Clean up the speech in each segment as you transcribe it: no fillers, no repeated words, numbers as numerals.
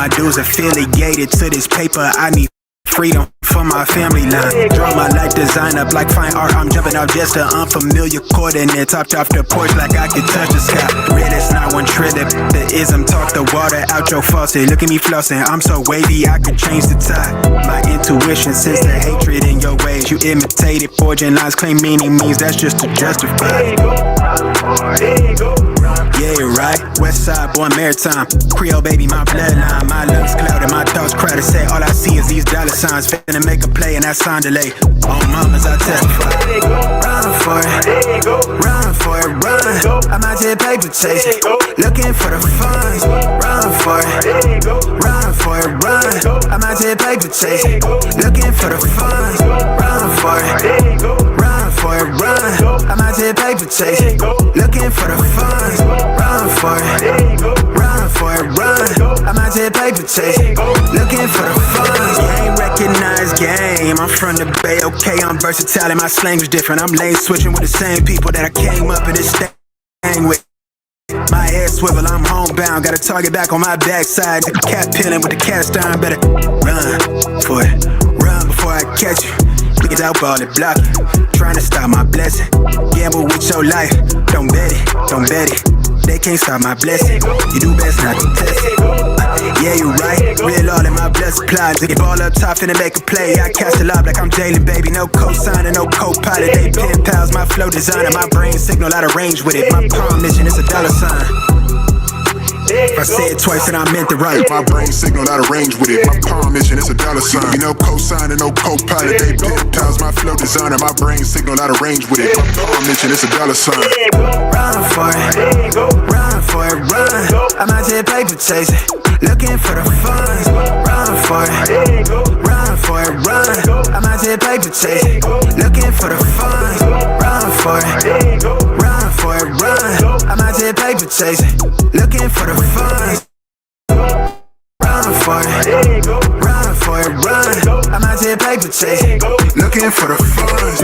my dues affiliated to this paper. I need freedom for my family line. Draw my life design up like fine art. I'm jumping out just an unfamiliar coordinate. Topped off the porch like I could touch the sky. Real, it's not one trillion. The ism talk the water out your faucet. Look at me flossing. I'm so wavy I could change the tide. My intuition sense the hatred in your ways. You imitated forging lines, claim meaning means that's just to justify. Yeah, right. West side boy, maritime. Creole baby, my bloodline. My lungs clouded, my thoughts crowded. Say all I see is these dollar signs. Finna make a play and that sound delay. On mamas, I testify. Run for it, run for it, run. I'm out here paper chasing, looking for the funds. Run for it, run for it, run. I'm out here paper chasing, looking for the funds. Run for it, run for it, run. I'm out here paper chasing, looking for the funds. Run for it, run for it, run. I'm out here paper chasing, looking for the funds. Game recognized game. I'm from the Bay, okay, I'm versatile and my slang is different. I'm lane switching with the same people that I came up in this thing with. My head swivel, I'm homebound. Got a target back on my backside. The cat peeling with the cast iron. Better run for it, run before I catch you. Niggas out ball it, block it. Trying to stop my blessing. Gamble with your life. Don't bet it, don't bet it. They can't stop my blessing. You do best not to test it. Yeah, you right. Real all in my blood supply. Get ball up top, finna make a play. I cast a lob like I'm Jalen, baby. No co-signer, no co-pilot. They pen pals, my flow designer. My brain signal out of range with it. My palm mission is a dollar sign. If I say it twice, then I meant it right. My brain signal out of range with it. My palm mission is a dollar sign. You know, co-signer, no co-pilot. They pen pals, my flow designer. My brain signal out of range with it. My palm mission is a dollar sign. Run for it, run for it, run. I'm out here paper chasing, looking for the funds. Run for it, run for it, run. I'm out here paper chasing, looking for the funds. Run for it, run for it, run. I'm out here paper chasing, looking for the funds. Run for it, run for it, run. I'm out here paper chasing, looking for the funds.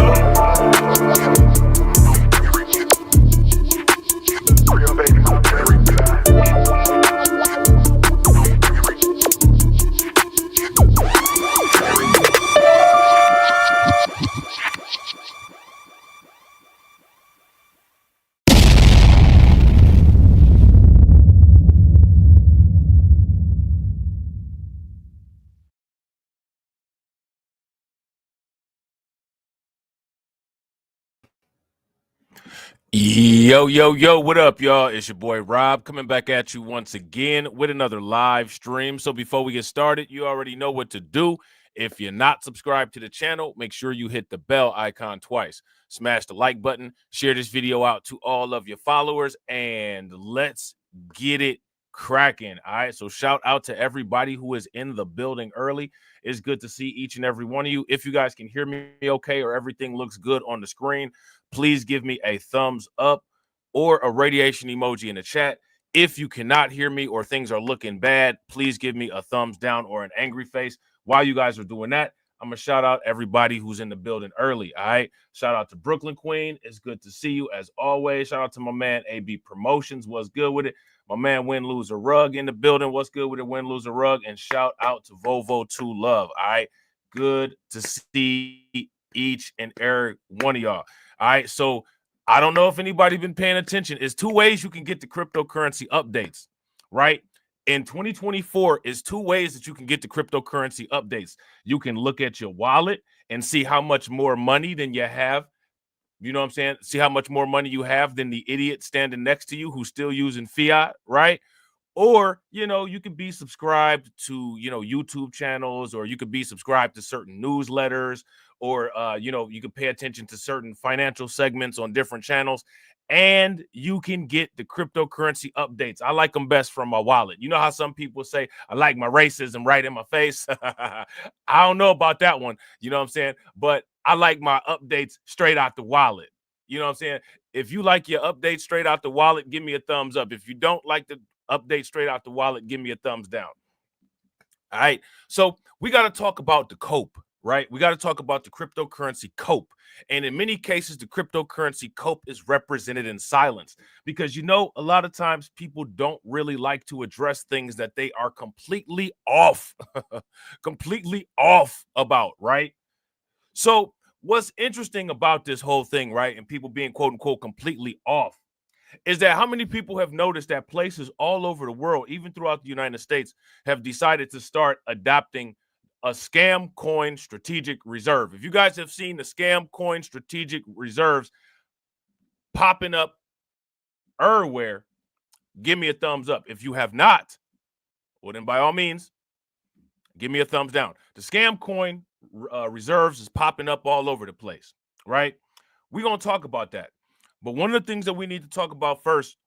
Yo, what up, y'all? It's your boy Rob coming back at you once again with another live stream. So before we get started, you already know what to do. If you're not subscribed to the channel, make sure you hit the bell icon twice. Smash the like button, share this video out to all of your followers, and let's get it cracking. All right, so shout out to everybody who is in the building early. It's good to see each and every one of you. If you guys can hear me okay or everything looks good on the screen, please give me a thumbs up or a radiation emoji in the chat. If you cannot hear me or things are looking bad, please give me a thumbs down or an angry face. While you guys are doing that, I'm going to shout out everybody who's in the building early, all right? Shout out to Brooklyn Queen. It's good to see you as always. Shout out to my man, AB Promotions. What's good with it? My man, Win Lose a Rug in the building. What's good with it? Win Lose a Rug. And shout out to Volvo 2 Love, all right? Good to see each and every one of y'all. All right, so I don't know if anybody been paying attention. There's two ways you can get the cryptocurrency updates, right? In 2024, is two ways that you can get the cryptocurrency updates. You can look at your wallet and see how much more money than you have. You know what I'm saying? See how much more money you have than the idiot standing next to you who's still using fiat, right? Or, you know, you could be subscribed to, you know, YouTube channels, or you could be subscribed to certain newsletters, or, you know, you can pay attention to certain financial segments on different channels, and you can get the cryptocurrency updates. I like them best from my wallet. You know how some people say, I like my racism right in my face? I don't know about that one. You know what I'm saying? But I like my updates straight out the wallet. You know what I'm saying? If you like your updates straight out the wallet, give me a thumbs up. If you don't like the update straight out the wallet, give me a thumbs down. All right. So we got to talk about the COPE. right? We got to talk about the cryptocurrency cope. And in many cases, the cryptocurrency cope is represented in silence because, you know, a lot of times people don't really like to address things that they are completely off, completely off about, right? So what's interesting about this whole thing, right, and people being quote unquote completely off, is that how many people have noticed that places all over the world, even throughout the United States, have decided to start adopting a scam coin strategic reserve. If you guys have seen the scam coin strategic reserves popping up everywhere, give me a thumbs up. If you have not, well, then by all means, give me a thumbs down. The scam coin reserves is popping up all over the place, right? We're going to talk about that. But one of the things that we need to talk about first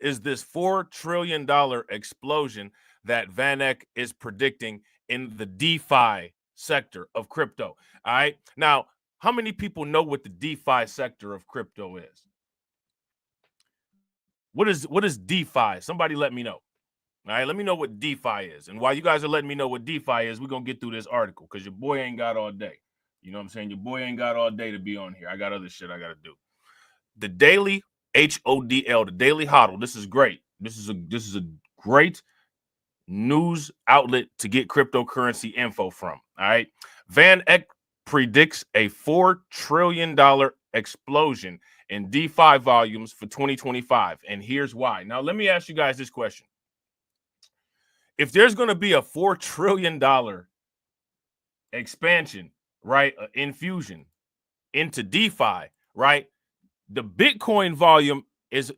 is this $4 trillion explosion that VanEck is predicting in the DeFi sector of crypto. All right. Now, how many people know what the DeFi sector of crypto is? What is DeFi? Somebody let me know. All right, let me know what DeFi is. And while you guys are letting me know what DeFi is, we're going to get through this article because your boy ain't got all day. You know what I'm saying? Your boy ain't got all day to be on here. I got other shit I got to do. The daily HODL, the daily HODL. This is great. This is a great news outlet to get cryptocurrency info from. All right. VanEck predicts a $4 trillion explosion in DeFi volumes for 2025. And here's why. Now, let me ask you guys this question. If there's going to be a $4 trillion expansion, right, infusion into DeFi, right, the Bitcoin volume is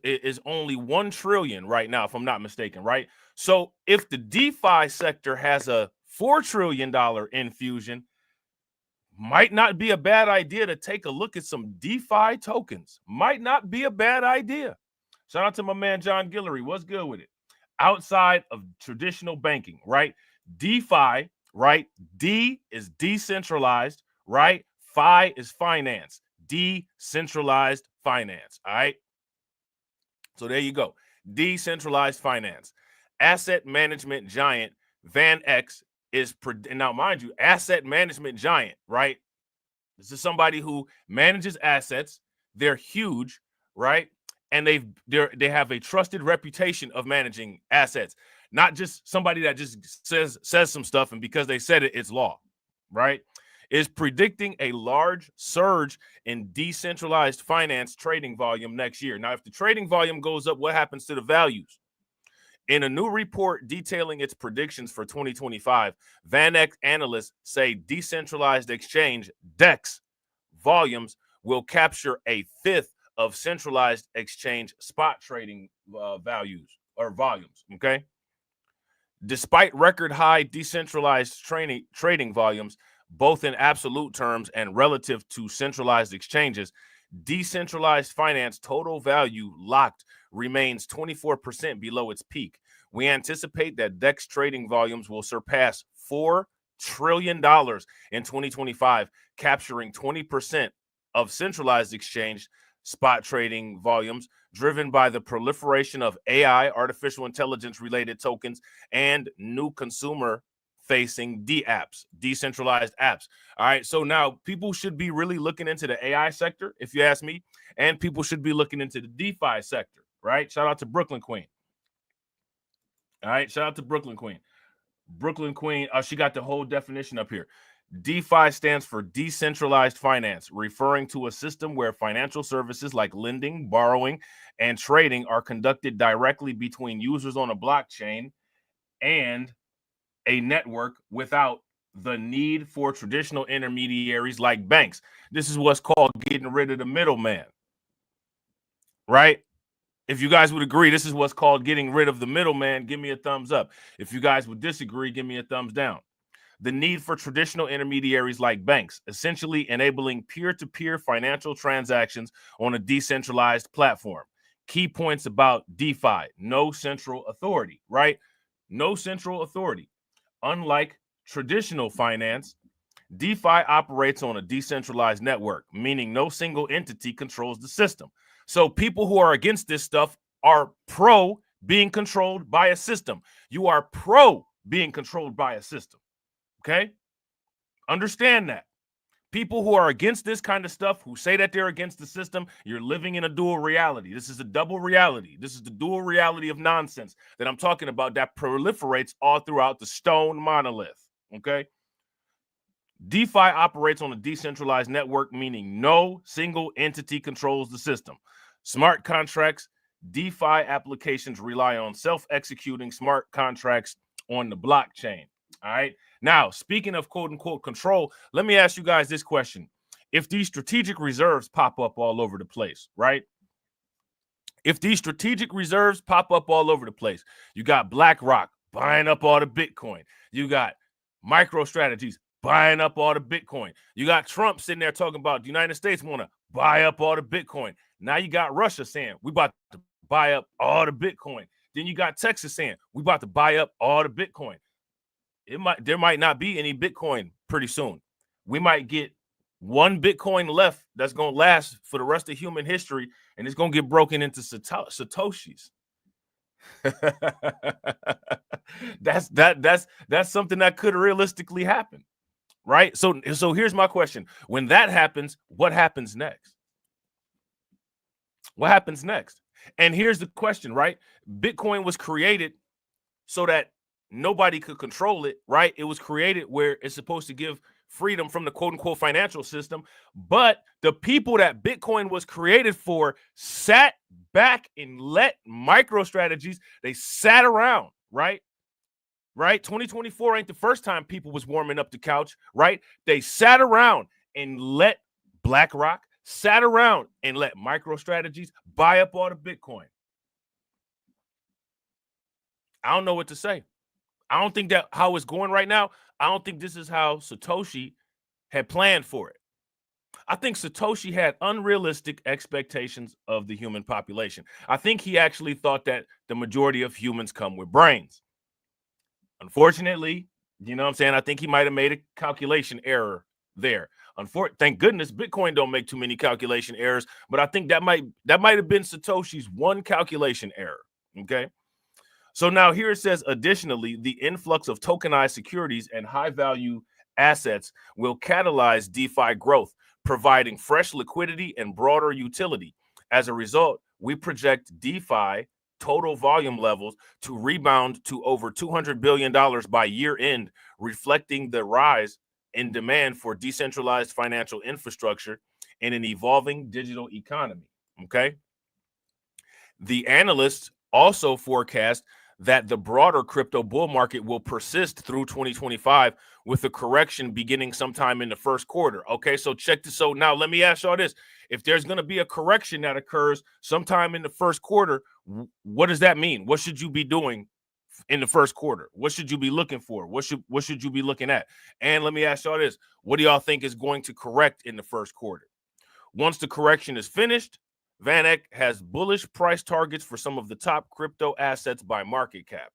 only 1 trillion right now, if I'm not mistaken, right? So if the DeFi sector has a $4 trillion infusion, might not be a bad idea to take a look at some DeFi tokens. Might not be a bad idea. Shout out to my man, John Guillory. What's good with it? Outside of traditional banking, right? DeFi, right? D is decentralized, right? Fi is finance. Decentralized finance. All right. So there you go. Decentralized finance. Asset management giant VanEck is, now mind you, asset management giant, right? This is somebody who manages assets. They're huge, right? And they have a trusted reputation of managing assets, not just somebody that just says some stuff and because they said it, it's law, right? Is predicting a large surge in decentralized finance trading volume next year. Now, if the trading volume goes up, what happens to the values? In a new report detailing its predictions for 2025, VanEck analysts say decentralized exchange DEX volumes will capture a fifth of centralized exchange spot trading values or volumes, okay? Despite record high decentralized trading volumes, both in absolute terms and relative to centralized exchanges, decentralized finance total value locked remains 24% below its peak. We anticipate that DEX trading volumes will surpass $4 trillion in 2025, capturing 20% of centralized exchange spot trading volumes, driven by the proliferation of AI, artificial intelligence related tokens, and new consumer facing apps, decentralized apps. All right. So now people should be really looking into the AI sector, if you ask me, and people should be looking into the DeFi sector, right? Shout out to Brooklyn Queen. All right. Shout out to Brooklyn Queen. Brooklyn Queen, she got the whole definition up here. DeFi stands for decentralized finance, referring to a system where financial services like lending, borrowing, and trading are conducted directly between users on a blockchain and a network without the need for traditional intermediaries like banks. This is what's called getting rid of the middleman, right? If you guys would agree, this is what's called getting rid of the middleman. Give me a thumbs up. If you guys would disagree, give me a thumbs down. The need for traditional intermediaries like banks, essentially enabling peer-to-peer financial transactions on a decentralized platform. Key points about DeFi: no central authority, right? No central authority. Unlike traditional finance, DeFi operates on a decentralized network, meaning no single entity controls the system. So people who are against this stuff are pro being controlled by a system. You are pro being controlled by a system. Okay? Understand that. People who are against this kind of stuff, who say that they're against the system, you're living in a dual reality. This is a double reality. This is the dual reality of nonsense that I'm talking about that proliferates all throughout the stone monolith, okay? DeFi operates on a decentralized network, meaning no single entity controls the system. Smart contracts, DeFi applications rely on self-executing smart contracts on the blockchain, all right? Now, speaking of quote-unquote control, let me ask you guys this question. If these strategic reserves pop up all over the place, right? If these strategic reserves pop up all over the place, you got BlackRock buying up all the Bitcoin. You got MicroStrategies buying up all the Bitcoin. You got Trump sitting there talking about the United States want to buy up all the Bitcoin. Now you got Russia saying we about to buy up all the Bitcoin. Then you got Texas saying we about to buy up all the Bitcoin. There might not be any Bitcoin pretty soon. We might get one Bitcoin left that's going to last for the rest of human history, and it's going to get broken into Satoshis. That's something that could realistically happen, right? So here's my question. When that happens, what happens next? What happens next? And here's the question, right? Bitcoin was created so that nobody could control it, right? It was created where it's supposed to give freedom from the quote-unquote financial system. But the people that Bitcoin was created for sat back and let MicroStrategies, they sat around, right? 2024 ain't the first time people was warming up the couch, right? They sat around and let BlackRock, sat around and let MicroStrategies buy up all the Bitcoin. I don't know what to say. I don't think that how it's going right now, I don't think this is how Satoshi had planned for it. I think Satoshi had unrealistic expectations of the human population. I think he actually thought that the majority of humans come with brains. Unfortunately, you know what I'm saying? I think he might have made a calculation error there. Thank goodness Bitcoin don't make too many calculation errors, but I think that might have been Satoshi's one calculation error, okay? So now here it says, additionally, the influx of tokenized securities and high-value assets will catalyze DeFi growth, providing fresh liquidity and broader utility. As a result, we project DeFi total volume levels to rebound to over $200 billion by year end, reflecting the rise in demand for decentralized financial infrastructure in an evolving digital economy, okay? The analysts also forecast that the broader crypto bull market will persist through 2025 with a correction beginning sometime in the first quarter. Okay, so check this. So now let me ask y'all this. If there's going to be a correction that occurs sometime in the first quarter, what does that mean? What should you be doing in the first quarter? What should you be looking for? What should you be looking at? And let me ask y'all this. What do y'all think is going to correct in the first quarter? Once the correction is finished, Van Eck has bullish price targets for some of the top crypto assets by market cap.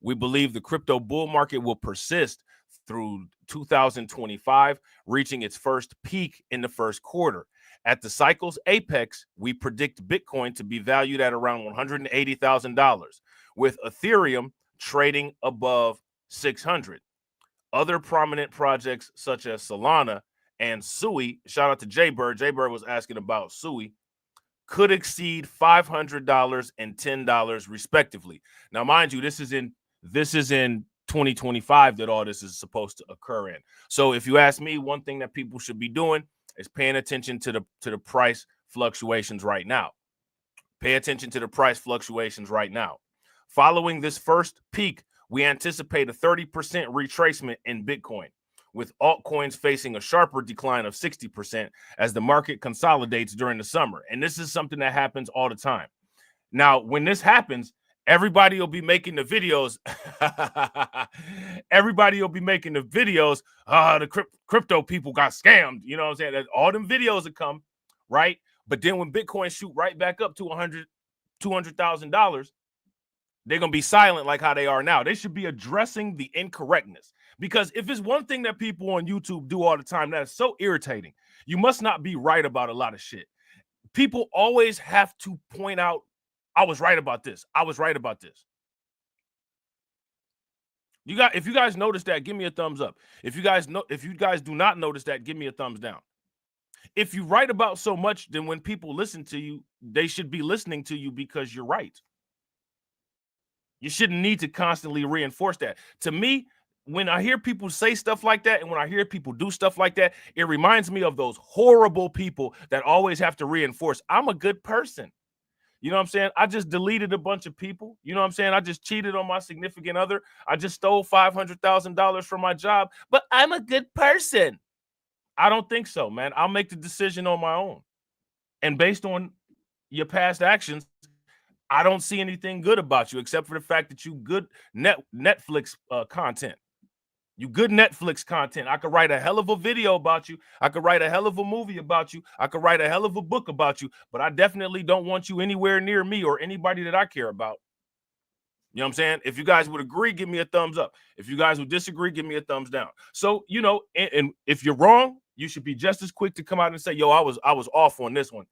We believe the crypto bull market will persist through 2025, reaching its first peak in the first quarter. At the cycle's apex, we predict Bitcoin to be valued at around $180,000, with Ethereum trading above $600. Other prominent projects such as Solana and Sui, shout out to Jaybird. Jaybird was asking about Sui, could exceed $500 and $10 respectively. Now, mind you, this is in 2025 that all this is supposed to occur in. So if you ask me, one thing that people should be doing is paying attention to the price fluctuations right now. Pay attention to the price fluctuations right now. Following this first peak, we anticipate a 30% retracement in Bitcoin, with altcoins facing a sharper decline of 60% as the market consolidates during the summer. And this is something that happens all the time. Now, when this happens, everybody will be making the videos. Everybody will be making the videos. The crypto people got scammed. You know what I'm saying? All them videos will come, right? But then when Bitcoin shoot right back up to $200,000, they're going to be silent like how they are now. They should be addressing the incorrectness. Because if it's one thing that people on YouTube do all the time, that is so irritating. You must not be right about a lot of shit. People always have to point out, I was right about this. I was right about this. If you guys notice that, give me a thumbs up. If you guys do not notice that, give me a thumbs down. If you write about so much, then when people listen to you, they should be listening to you because you're right. You shouldn't need to constantly reinforce that. To me, when I hear people say stuff like that and when I hear people do stuff like that, it reminds me of those horrible people that always have to reinforce, I'm a good person. You know what I'm saying? I just deleted a bunch of people. You know what I'm saying? I just cheated on my significant other. I just stole $500,000 from my job, but I'm a good person. I don't think so, man. I'll make the decision on my own. And based on your past actions, I don't see anything good about you except for the fact that you good Netflix content. You good Netflix content. I could write a hell of a video about you. I could write a hell of a movie about you. I could write a hell of a book about you, but I definitely don't want you anywhere near me or anybody that I care about. You know what I'm saying? If you guys would agree, give me a thumbs up. If you guys would disagree, give me a thumbs down. So, you know, and if you're wrong, you should be just as quick to come out and say, yo, I was off on this one,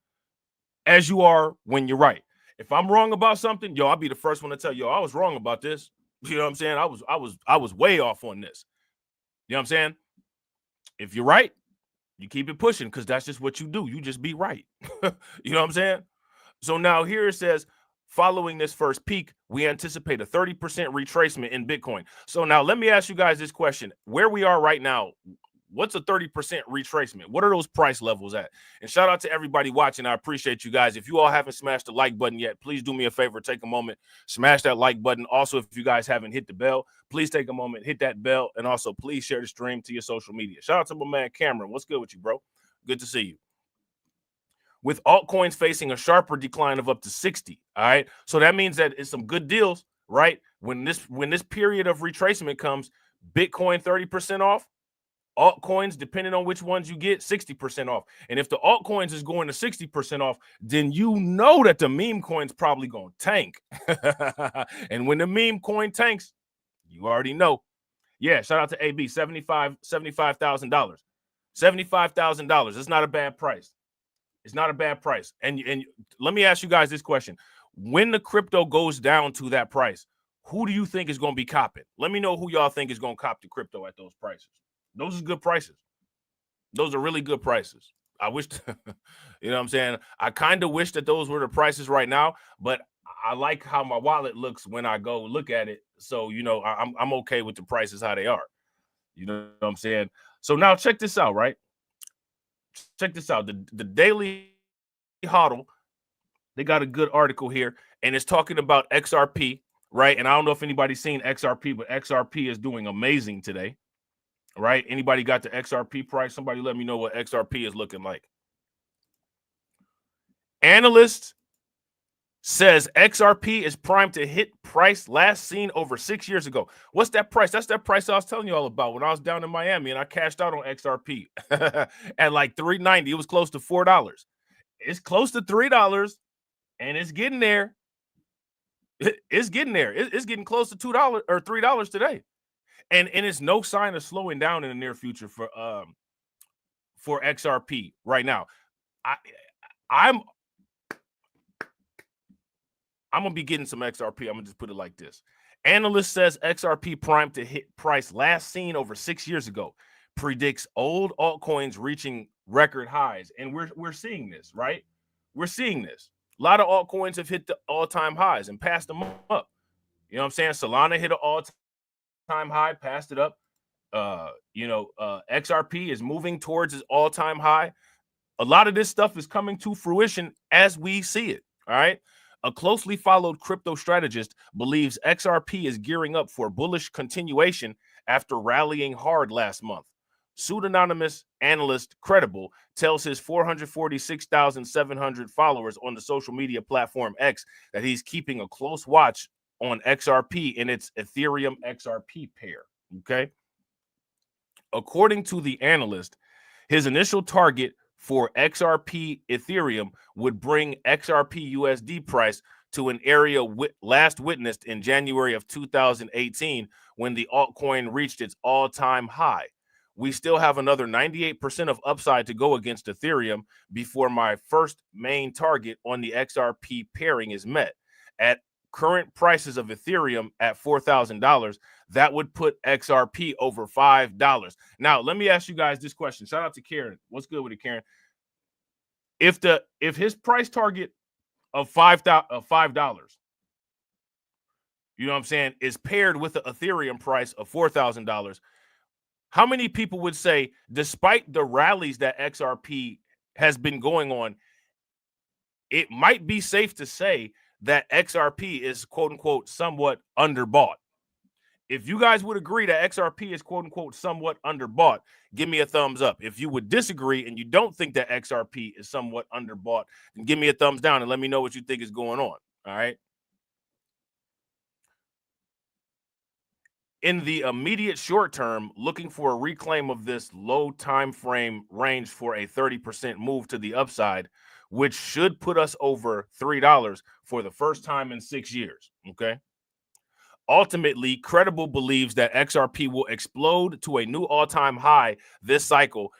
as you are when you're right. If I'm wrong about something, yo, I'll be the first one to tell you, yo, I was wrong about this. You know what I'm saying? I was way off on this. You know what I'm saying? If you're right, you keep it pushing because that's just what you do. You just be right. You know what I'm saying? So now here it says, following this first peak, we anticipate a 30% retracement in Bitcoin. So now let me ask you guys this question. Where we are right now, what's a 30% retracement? What are those price levels at? And shout out to everybody watching. I appreciate you guys. If you all haven't smashed the like button yet, please do me a favor. Take a moment, smash that like button. Also, if you guys haven't hit the bell, please take a moment, hit that bell. And also, please share the stream to your social media. Shout out to my man, Cameron. What's good with you, bro? Good to see you. With altcoins facing a sharper decline of up to 60. All right. So that means that it's some good deals, right? When this period of retracement comes, Bitcoin 30% off. Altcoins, depending on which ones you get, 60% off. And if the altcoins is going to 60% off, then you know that the meme coin's probably going to tank. And when the meme coin tanks, you already know. Yeah, shout out to AB, $75,000. $75,000. It's not a bad price. It's not a bad price. And let me ask you guys this question. When the crypto goes down to that price, who do you think is going to be copping? Let me know who y'all think is going to cop the crypto at those prices. Those are good prices. Those are really good prices. I wish, you know what I'm saying? I kind of wish that those were the prices right now, but I like how my wallet looks when I go look at it. So, you know, I'm okay with the prices, how they are. You know what I'm saying? So now check this out, right? Check this out. The Daily Hodl, they got a good article here, and it's talking about XRP, right? And I don't know if anybody's seen XRP, but XRP is doing amazing today. Right? Anybody got the XRP price? Somebody let me know what XRP is looking like. Analyst says XRP is primed to hit price last seen over 6 years ago. What's that price? That's that price I was telling you all about when I was down in Miami and I cashed out on XRP at like $3.90. It was close to $4. It's close to $3 and it's getting there. It's getting there. It's getting close to $2 or $3 today. And it's no sign of slowing down in the near future for XRP right now. I'm gonna be getting some XRP. I'm gonna just put it like this. Analyst says XRP primed to hit price last seen over 6 years ago. Predicts old altcoins reaching record highs. And we're seeing this, right? We're seeing this. A lot of altcoins have hit the all-time highs and passed them up. You know what I'm saying? Solana hit an all-time high, passed it up. XRP is moving towards its all-time high. A lot of this stuff is coming to fruition as we see it. All right. A closely followed crypto strategist believes XRP is gearing up for bullish continuation after rallying hard last month. Pseudonymous analyst Credible tells his 446,700 followers on the social media platform X that he's keeping a close watch on XRP in its Ethereum XRP pair. Okay. According to the analyst, his initial target for XRP Ethereum would bring XRP USD price to an area last witnessed in January of 2018 when the altcoin reached its all-time high. We still have another 98% of upside to go against Ethereum before my first main target on the XRP pairing is met. At current prices of Ethereum at $4,000, that would put XRP over $5. Now, let me ask you guys this question. Shout out to Karen. What's good with it, Karen? If his price target of $5, you know what I'm saying, is paired with the Ethereum price of $4,000, how many people would say, despite the rallies that XRP has been going on, it might be safe to say that XRP is quote unquote somewhat underbought? If you guys would agree that XRP is quote unquote somewhat underbought, give me a thumbs up. If you would disagree and you don't think that XRP is somewhat underbought, then give me a thumbs down and let me know what you think is going on. All right. In the immediate short term, looking for a reclaim of this low time frame range for a 30% move to the upside, which should put us over $3 for the first time in 6 years. Okay. Ultimately, Credible believes that XRP will explode to a new all-time high this cycle,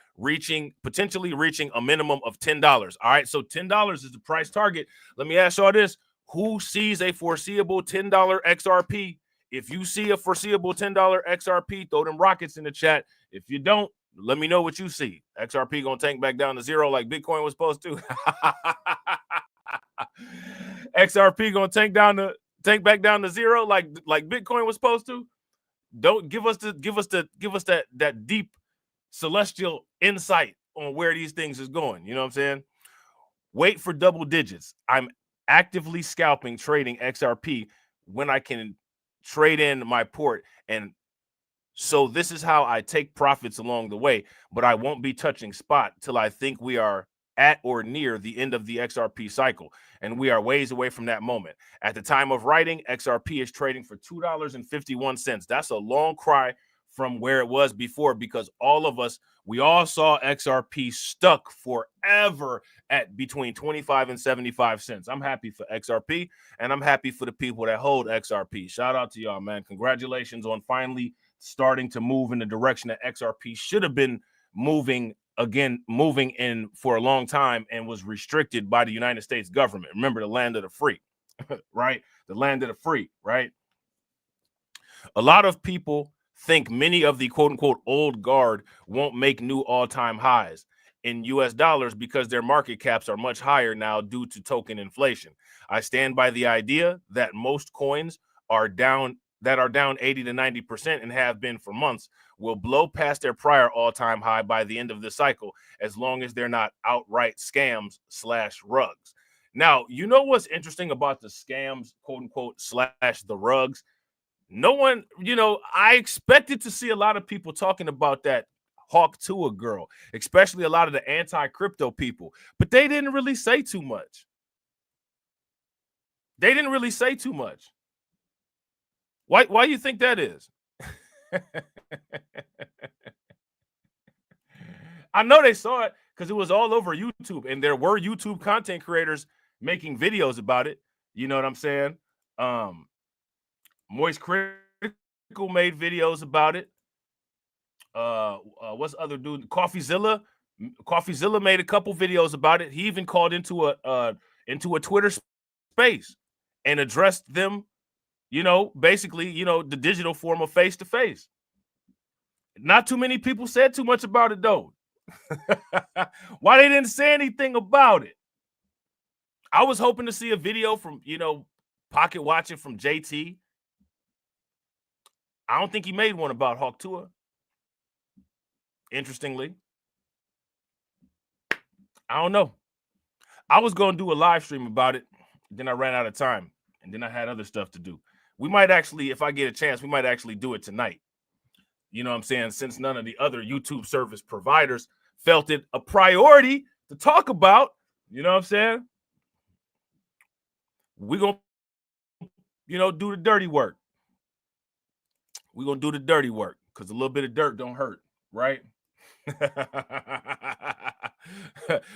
potentially reaching a minimum of $10. All right, so $10 is the price target. Let me ask y'all this. Who sees a foreseeable $10 XRP? If you see a foreseeable $10 XRP, throw them rockets in the chat. If you don't, let me know what you see. XRP gonna tank back down to zero like Bitcoin was supposed to. XRP gonna tank back down to zero like Bitcoin was supposed to. Don't give us that deep celestial insight on where these things is going. You know what I'm saying? Wait for double digits. I'm actively scalping trading XRP when I can trade in my port, and so this is how I take profits along the way, but I won't be touching spot till I think we are at or near the end of the XRP cycle, and we are ways away from that moment. At the time of writing, XRP is trading for $2.51. That's a long cry from where it was before, because we all saw XRP stuck forever at between 25 and 75 cents. I'm happy for XRP, and I'm happy for the people that hold XRP. Shout out to y'all, man. Congratulations on finally starting to move in the direction that XRP should have been moving in for a long time and was restricted by the United States government. Remember, the land of the free, right? The land of the free, right? A lot of people think many of the quote unquote old guard won't make new all-time highs in US dollars because their market caps are much higher now due to token inflation. I stand by the idea that most coins are down 80 to 90% and have been for months will blow past their prior all-time high by the end of the cycle, as long as they're not outright scams / rugs. Now, you know what's interesting about the scams, quote unquote, / the rugs? No one, I expected to see a lot of people talking about that Hawk Tua girl, especially a lot of the anti-crypto people, but they didn't really say too much. Why do you think that is? I know they saw it because it was all over YouTube, and there were YouTube content creators making videos about it. You know what I'm saying? Moist Critical made videos about it. What's the other dude? CoffeeZilla made a couple videos about it. He even called into a Twitter space and addressed them, basically, the digital form of face-to-face. Not too many people said too much about it, though. Why they didn't say anything about it? I was hoping to see a video from, pocket watching from JT. I don't think he made one about Hawk Tua. Interestingly. I don't know. I was going to do a live stream about it. Then I ran out of time. And then I had other stuff to do. We might actually, if I get a chance, we might actually do it tonight. You know what I'm saying? Since none of the other YouTube service providers felt it a priority to talk about, you know what I'm saying? We're going to, do the dirty work. We're going to do the dirty work because a little bit of dirt don't hurt, right?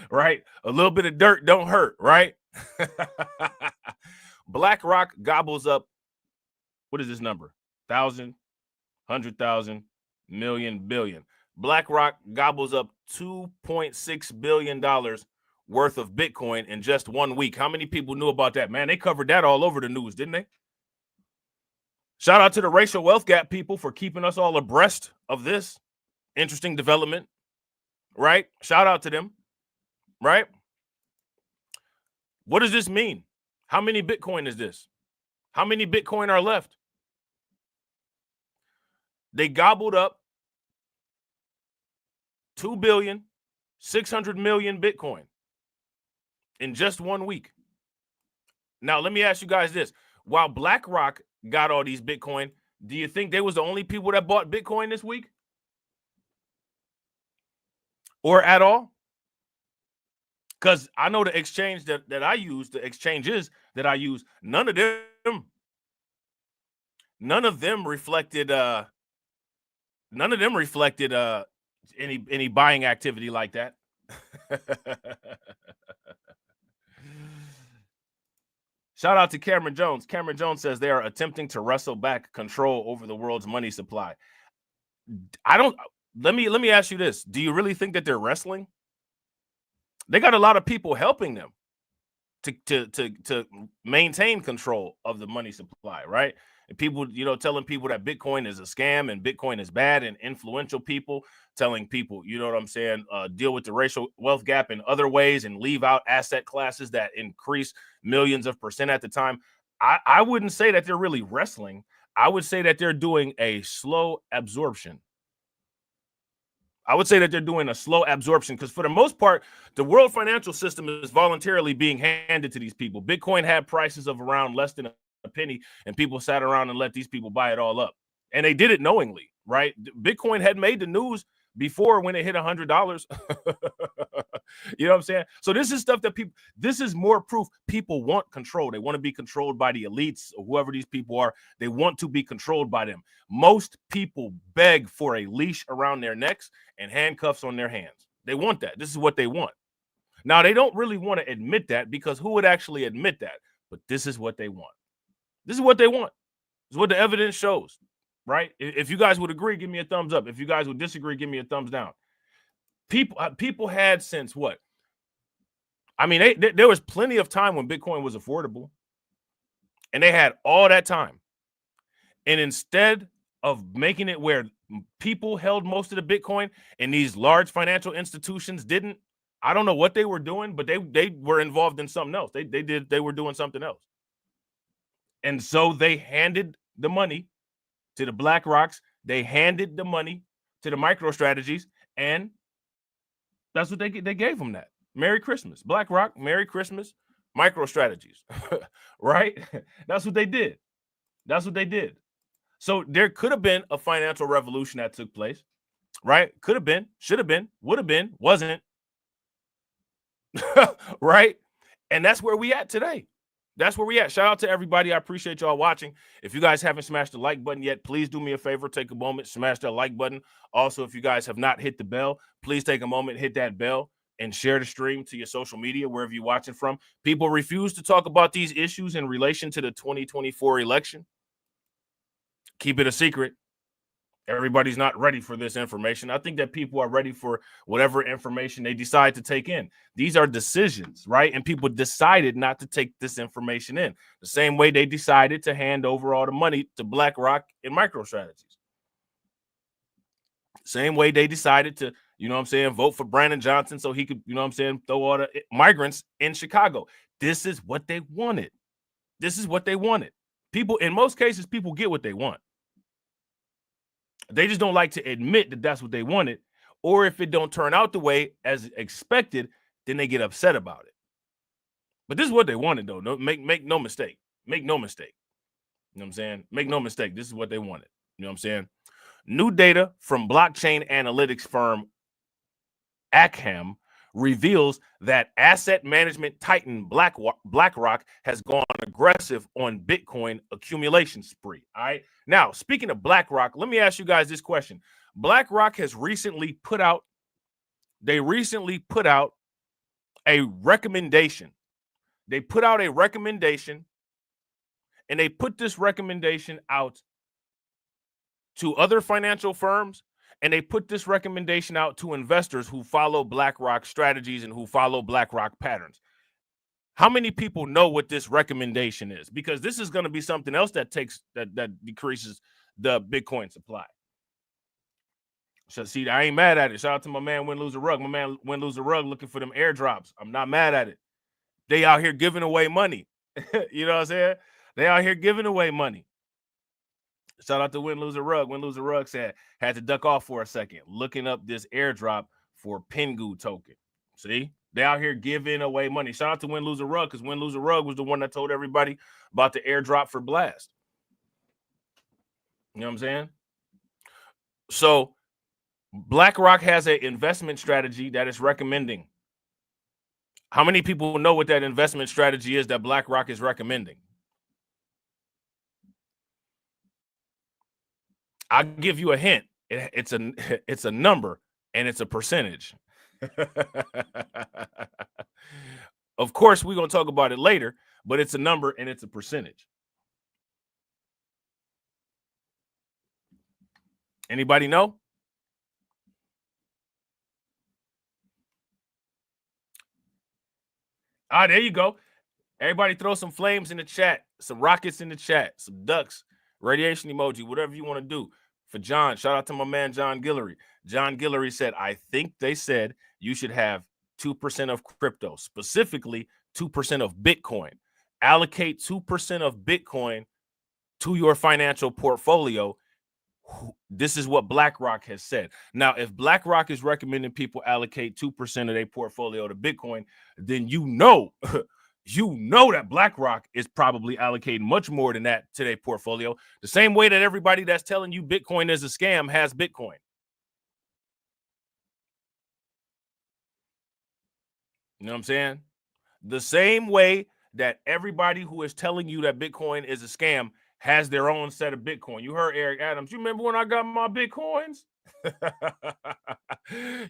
Right? A little bit of dirt don't hurt, right? BlackRock gobbles up, what is this number? 1,000, 100,000, million, billion. BlackRock gobbles up $2.6 billion worth of Bitcoin in just 1 week. How many people knew about that? Man, they covered that all over the news, didn't they? Shout out to the racial wealth gap people for keeping us all abreast of this interesting development, right? Shout out to them, right? What does this mean? How many Bitcoin is this? How many Bitcoin are left? They gobbled up 2,600,000,000 Bitcoin in just 1 week. Now, let me ask you guys this. While BlackRock got all these Bitcoin, do you think they was the only people that bought Bitcoin this week? Or at all? Because I know the exchange that I use, the exchanges that I use, none of them reflected any buying activity like that. Shout out to Cameron Jones. Cameron Jones says they are attempting to wrestle back control over the world's money supply. Let me ask you this. Do you really think that they're wrestling? They got a lot of people helping them to maintain control of the money supply, right? And people, telling people that Bitcoin is a scam and Bitcoin is bad, and influential people telling people, you know what I'm saying, deal with the racial wealth gap in other ways and leave out asset classes that increase millions of % at the time. I wouldn't say that they're really wrestling. I would say that they're doing a slow absorption. I would say that they're doing a slow absorption because for the most part, the world financial system is voluntarily being handed to these people. Bitcoin had prices of around less than a penny, and people sat around and let these people buy it all up. And they did it knowingly, right? Bitcoin had made the news before when it hit $100. You know what I'm saying? So this is stuff that this is more proof people want control. They want to be controlled by the elites or whoever these people are. They want to be controlled by them. Most people beg for a leash around their necks and handcuffs on their hands. They want that. This is what they want. Now, they don't really want to admit that because who would actually admit that? But this is what they want. This is what they want. This is what the evidence shows, right? If you guys would agree, give me a thumbs up. If you guys would disagree, give me a thumbs down. People had since what? I mean, there was plenty of time when Bitcoin was affordable, and they had all that time. And instead of making it where people held most of the Bitcoin and these large financial institutions didn't, I don't know what they were doing, but they were involved in something else. They were doing something else. And so they handed the money to the BlackRocks. They handed the money to the MicroStrategies, and that's what they gave them. That Merry Christmas, BlackRock. Merry Christmas, MicroStrategies. Right? That's what they did. That's what they did. So there could have been a financial revolution that took place, right? Could have been, should have been, would have been, wasn't. Right? And that's where we at today. That's where we at. Shout out to everybody. I appreciate y'all watching. If you guys haven't smashed the like button yet, please do me a favor. Take a moment, smash that like button. Also, if you guys have not hit the bell, please take a moment, hit that bell, and share the stream to your social media, wherever you're watching from. People refuse to talk about these issues in relation to the 2024 election. Keep it a secret. Everybody's not ready for this information. I think that people are ready for whatever information they decide to take in. These are decisions, right? And people decided not to take this information in the same way they decided to hand over all the money to BlackRock and MicroStrategies. Same way they decided to, vote for Brandon Johnson so he could, throw all the migrants in Chicago. This is what they wanted. This is what they wanted. People, in most cases, people get what they want. They just don't like to admit that that's what they wanted. Or if it don't turn out the way as expected, then they get upset about it. But this is what they wanted, though. No, make no mistake. Make no mistake. You know what I'm saying? Make no mistake. This is what they wanted. You know what I'm saying? New data from blockchain analytics firm Ackham reveals that asset management titan BlackRock has gone aggressive on Bitcoin accumulation spree. All right. Now, speaking of BlackRock, let me ask you guys this question. BlackRock has recently put out a recommendation. They put out a recommendation, and they put this recommendation out to other financial firms, And they put this recommendation out to investors who follow BlackRock strategies and who follow BlackRock patterns. How many people know what this recommendation is? Because this is going to be something else that decreases the Bitcoin supply. So see, I ain't mad at it. Shout out to my man Win Lose a Rug. My man Win Lose a Rug looking for them airdrops. I'm not mad at it. They out here giving away money. You know what I'm saying? They out here giving away money. Shout out to Win Lose a Rug. Win Lose a Rug said, had to duck off for a second, looking up this airdrop for Pengu token. See? They out here giving away money. Shout out to Win Lose a Rug, because Win Lose a Rug was the one that told everybody about the airdrop for Blast. You know what I'm saying? So BlackRock has an investment strategy that is recommending. How many people know what that investment strategy is that BlackRock is recommending? I'll give you a hint. It's a number and it's a percentage. Of course, we're going to talk about it later, but it's a number and it's a percentage. Anybody know? Ah, there you go. Everybody throw some flames in the chat, some rockets in the chat, some ducks, radiation emoji, whatever you want to do. For John, shout out to my man, John Guillory. John Guillory said, I think they said you should have 2% of crypto, specifically 2% of Bitcoin. Allocate 2% of Bitcoin to your financial portfolio. This is what BlackRock has said. Now, if BlackRock is recommending people allocate 2% of their portfolio to Bitcoin, then you know that BlackRock is probably allocating much more than that to their portfolio. The same way that everybody that's telling you Bitcoin is a scam has Bitcoin. You know what I'm saying? The same way that everybody who is telling you that Bitcoin is a scam has their own set of Bitcoin. You heard Eric Adams. You remember when I got my Bitcoins?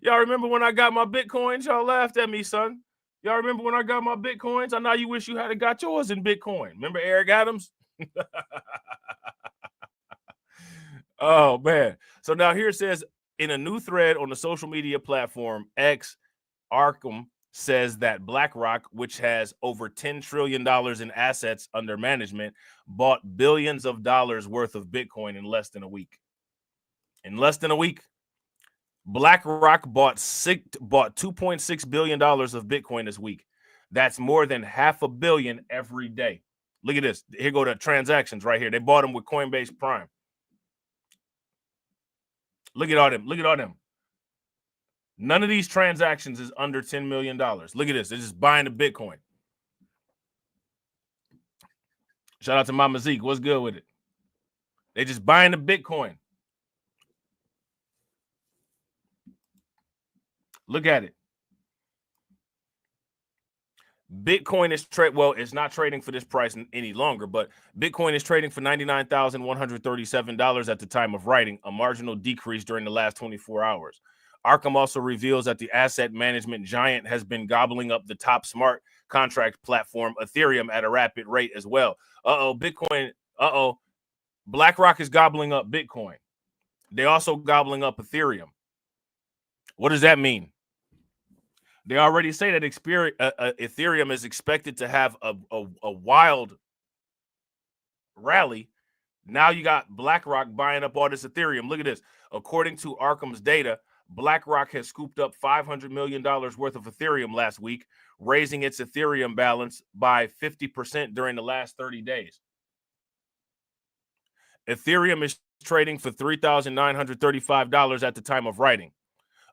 Y'all remember when I got my Bitcoins? Y'all laughed at me, son. Y'all remember when I got my Bitcoins? I know you wish you had got yours in Bitcoin. Remember Eric Adams? Oh, man. So now here it says, in a new thread on the social media platform X, Arkham says that BlackRock, which has over $10 trillion in assets under management, bought billions of dollars worth of Bitcoin in less than a week. In less than a week, BlackRock bought $2.6 billion of Bitcoin this week. That's more than $500 million every day. Look at this. Here go the transactions right here. They bought them with Coinbase Prime. Look at all them. Look at all them. None of these transactions is under $10 million. Look at this. They're just buying the Bitcoin. Shout out to Mama Zeke. What's good with it? They just buying the Bitcoin. Look at it. Bitcoin is it's not trading for this price any longer, but Bitcoin is trading for $99,137 at the time of writing, a marginal decrease during the last 24 hours. Arkham also reveals that the asset management giant has been gobbling up the top smart contract platform, Ethereum, at a rapid rate as well. BlackRock is gobbling up Bitcoin. They're also gobbling up Ethereum. What does that mean? They already say that Ethereum is expected to have a wild rally. Now you got BlackRock buying up all this Ethereum. Look at this. According to Arkham's data, BlackRock has scooped up $500 million worth of Ethereum last week, raising its Ethereum balance by 50% during the last 30 days. Ethereum is trading for $3,935 at the time of writing,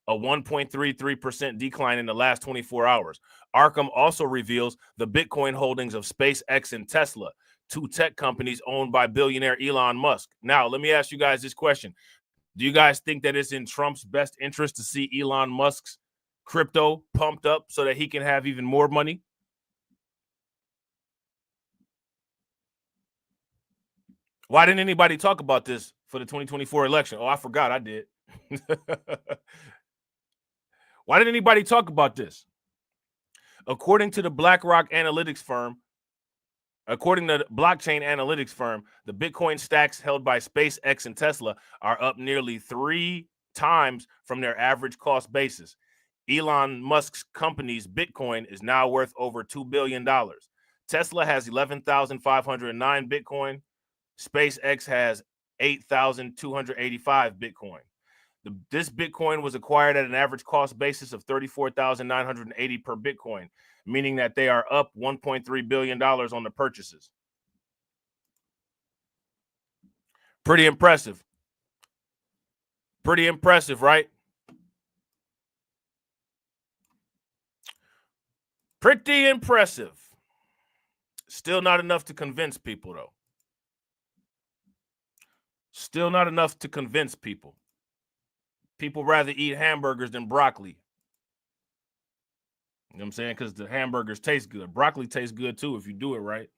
a 1.33% decline in the last 24 hours. Arkham also reveals the Bitcoin holdings of SpaceX and Tesla, two tech companies owned by billionaire Elon Musk. Now, let me ask you guys this question. Do you guys think that it's in Trump's best interest to see Elon Musk's crypto pumped up so that he can have even more money? Why didn't anybody talk about this for the 2024 election? Oh, I forgot I did. Why didn't anybody talk about this? According to the BlackRock analytics firm, according to the blockchain analytics firm, the Bitcoin stacks held by SpaceX and Tesla are up nearly 3 times from their average cost basis. Elon Musk's company's Bitcoin is now worth over $2 billion. Tesla has 11,509 Bitcoin. SpaceX has 8,285 Bitcoin. This Bitcoin was acquired at an average cost basis of $34,980 per Bitcoin, meaning that they are up $1.3 billion on the purchases. Pretty impressive. Pretty impressive, right? Pretty impressive. Still not enough to convince people, though. Still not enough to convince people. People rather eat hamburgers than broccoli. You know what I'm saying? Because the hamburgers taste good. Broccoli tastes good, too, if you do it right.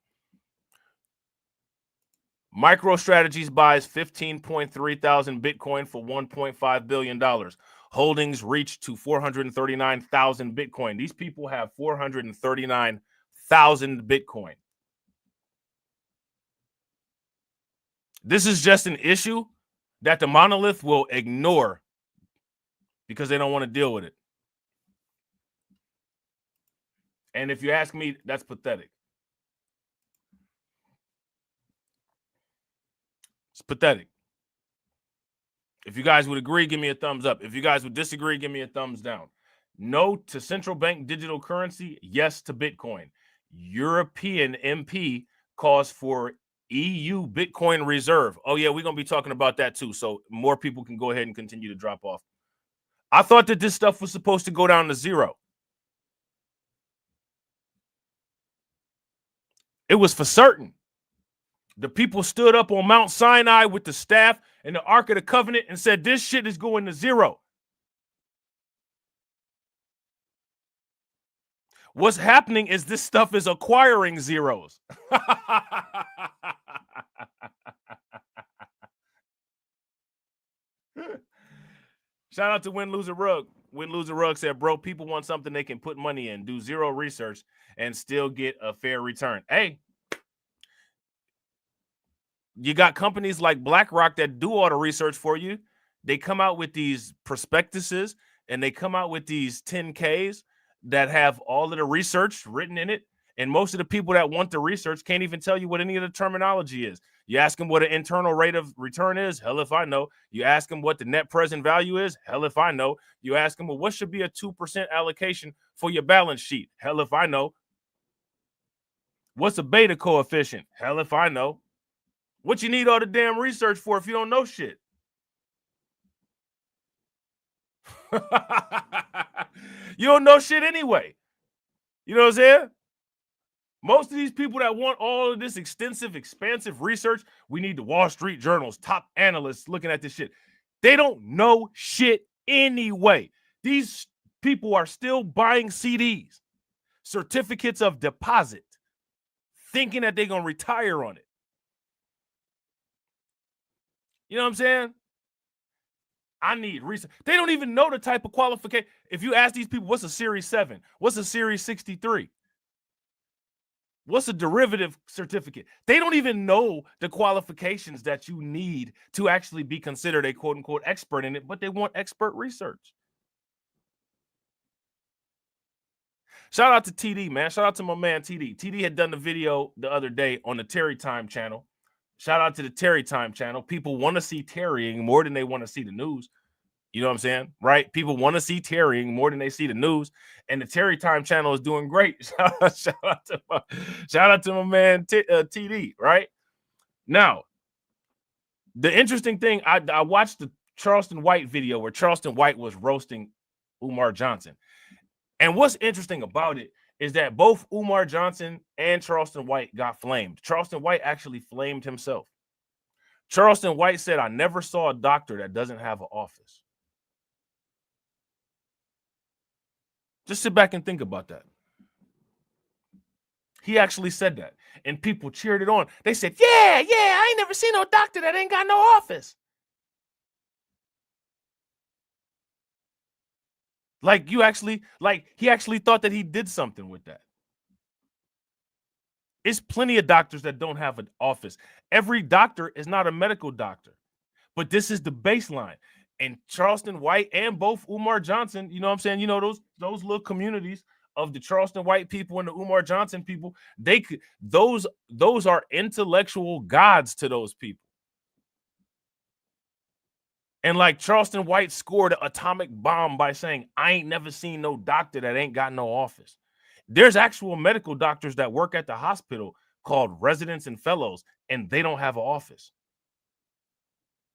MicroStrategies buys 15.3 thousand Bitcoin for $1.5 billion. Holdings reached to 439,000 Bitcoin. These people have 439,000 Bitcoin. This is just an issue that the monolith will ignore because they don't want to deal with it. And if you ask me, that's pathetic. It's pathetic. If you guys would agree, give me a thumbs up. If you guys would disagree, give me a thumbs down. No to central bank digital currency. Yes to Bitcoin. European MP calls for EU Bitcoin reserve. Oh, yeah, we're going to be talking about that, too. So more people can go ahead and continue to drop off. I thought that this stuff was supposed to go down to zero. It was for certain. The people stood up on Mount Sinai with the staff and the Ark of the Covenant and said, this shit is going to zero. What's happening is this stuff is acquiring zeros. Shout out to Win Loser Rug. Win Loser Rug said, bro, people want something they can put money in, do zero research, and still get a fair return. Hey, you got companies like BlackRock that do all the research for you. They come out with these prospectuses and they come out with these 10Ks that have all of the research written in it. And most of the people that want the research can't even tell you what any of the terminology is. You ask them what an internal rate of return is. Hell if I know. You ask them what the net present value is. Hell if I know. You ask them, well, what should be a 2% allocation for your balance sheet? Hell if I know. What's a beta coefficient? Hell if I know. What you need all the damn research for if you don't know shit? You don't know shit anyway. You know what I'm saying? Most of these people that want all of this extensive, expansive research, we need the Wall Street Journal's top analysts looking at this shit. They don't know shit anyway. These people are still buying CDs, certificates of deposit, thinking that they're going to retire on it. You know what I'm saying? I need research. They don't even know the type of qualification. If you ask these people, what's a Series 7? What's a Series 63? What's a derivative certificate? They don't even know the qualifications that you need to actually be considered a quote-unquote expert in it, but they want expert research. Shout out to TD, man. Shout out to my man TD. TD had done the video the other day on the Terry Time channel. Shout out to the Terry Time channel. People want to see tarrying more than they want to see the news. You know what I'm saying? Right? People want to see tarrying more than they see the news. And the Terry Time channel is doing great. Shout out to my man TD, right? Now, the interesting thing, I watched the Charleston White video where Charleston White was roasting Umar Johnson. And what's interesting about it is that both Umar Johnson and Charleston White got flamed. Charleston White actually flamed himself. Charleston White said, I never saw a doctor that doesn't have an office. Just sit back and think about that. He actually said that. And people cheered it on. They said, yeah, I ain't never seen no doctor that ain't got no office. Like he actually thought that he did something with that. It's plenty of doctors that don't have an office. Every doctor is not a medical doctor, but this is the baseline. And Charleston White and both Umar Johnson, you know what I'm saying? You know, those little communities of the Charleston White people and the Umar Johnson people, those are intellectual gods to those people. And like Charleston White scored an atomic bomb by saying, I ain't never seen no doctor that ain't got no office. There's actual medical doctors that work at the hospital called residents and fellows, and they don't have an office.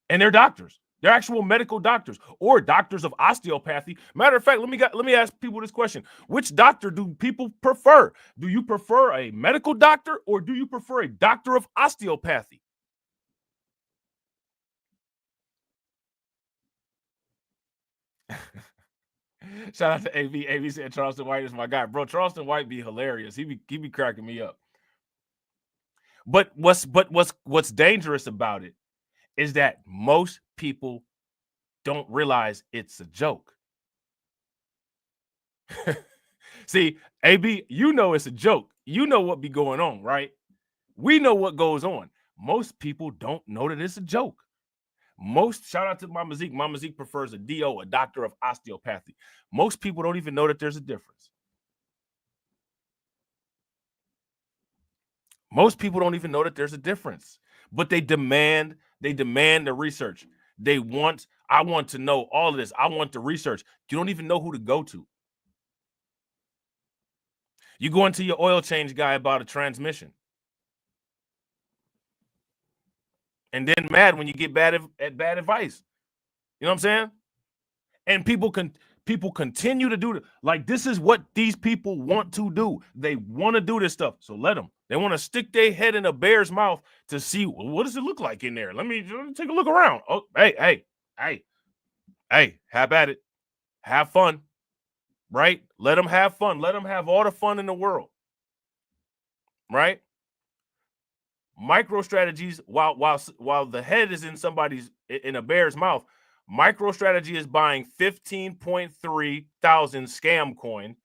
And they're doctors. They're actual medical doctors or doctors of osteopathy. Matter of fact, let me ask people this question. Which doctor do people prefer? Do you prefer a medical doctor or do you prefer a doctor of osteopathy? Shout out to AV. AV said Charleston White is my guy. Bro, Charleston White be hilarious. He be cracking me up. But what's dangerous about it is that most people don't realize it's a joke. See, AB, you know it's a joke. You know what be going on, right? We know what goes on. Most people don't know that it's a joke. Shout out to Mama Zeke. Mama Zeke prefers a DO, a doctor of osteopathy. Most people don't even know that there's a difference. Most people don't even know that there's a difference, but they demand the research. I want to know all of this. I want the research. You don't even know who to go to. You go into your oil change guy about a transmission. And then mad when you get bad advice. You know what I'm saying? And people continue to do it. Like, this is what these people want to do. They want to do this stuff. So let them. They want to stick their head in a bear's mouth to see, well, what does it look like in there? Let me take a look around. Oh, hey, have at it. Have fun. Right? Let them have fun. Let them have all the fun in the world. Right? MicroStrategies, while the head is in a bear's mouth, MicroStrategy is buying 15.3 thousand scam coin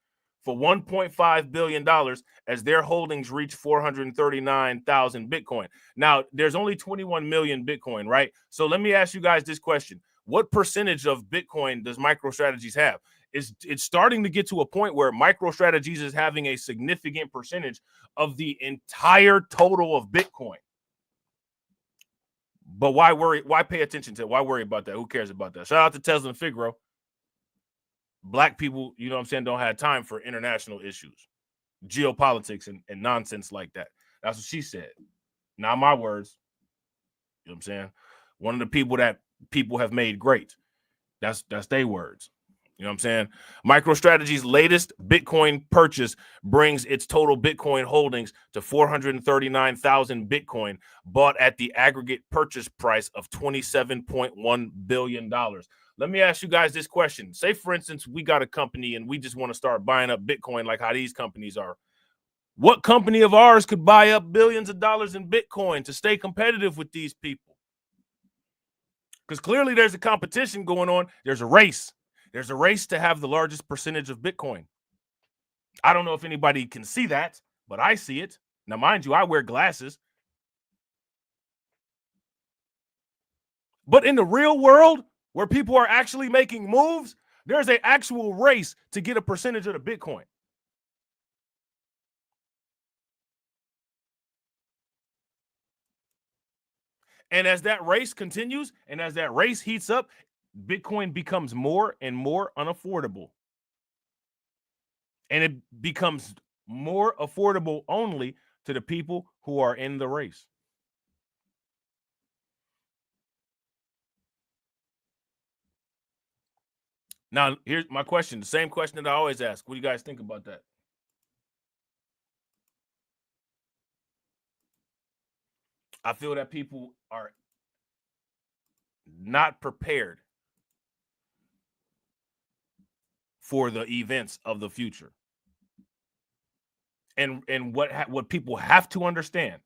for $1.5 billion as their holdings reach 439,000 Bitcoin. Now, there's only 21 million Bitcoin, right? So let me ask you guys this question. What percentage of Bitcoin does MicroStrategies have? It's starting to get to a point where MicroStrategies is having a significant percentage of the entire total of Bitcoin. But why worry? Why pay attention to it? Why worry about that? Who cares about that? Shout out to Tesla and Figaro. Black people, you know what I'm saying, don't have time for international issues, geopolitics and nonsense like that. That's what she said. Not my words. You know what I'm saying? One of the people that people have made great. That's their words. You know what I'm saying? MicroStrategy's latest Bitcoin purchase brings its total Bitcoin holdings to 439,000 Bitcoin, bought at the aggregate purchase price of $27.1 billion. Let me ask you guys this question. Say, for instance, we got a company and we just want to start buying up Bitcoin like how these companies are. What company of ours could buy up billions of dollars in Bitcoin to stay competitive with these people? Because clearly there's a competition going on. There's a race. There's a race to have the largest percentage of Bitcoin. I don't know if anybody can see that, but I see it. Now, mind you, I wear glasses. But in the real world, where people are actually making moves, there's an actual race to get a percentage of the Bitcoin. And as that race continues and as that race heats up, Bitcoin becomes more and more unaffordable. And it becomes more affordable only to the people who are in the race. Now, here's my question. The same question that I always ask. What do you guys think about that? I feel that people are not prepared for the events of the future. And what people have to understand,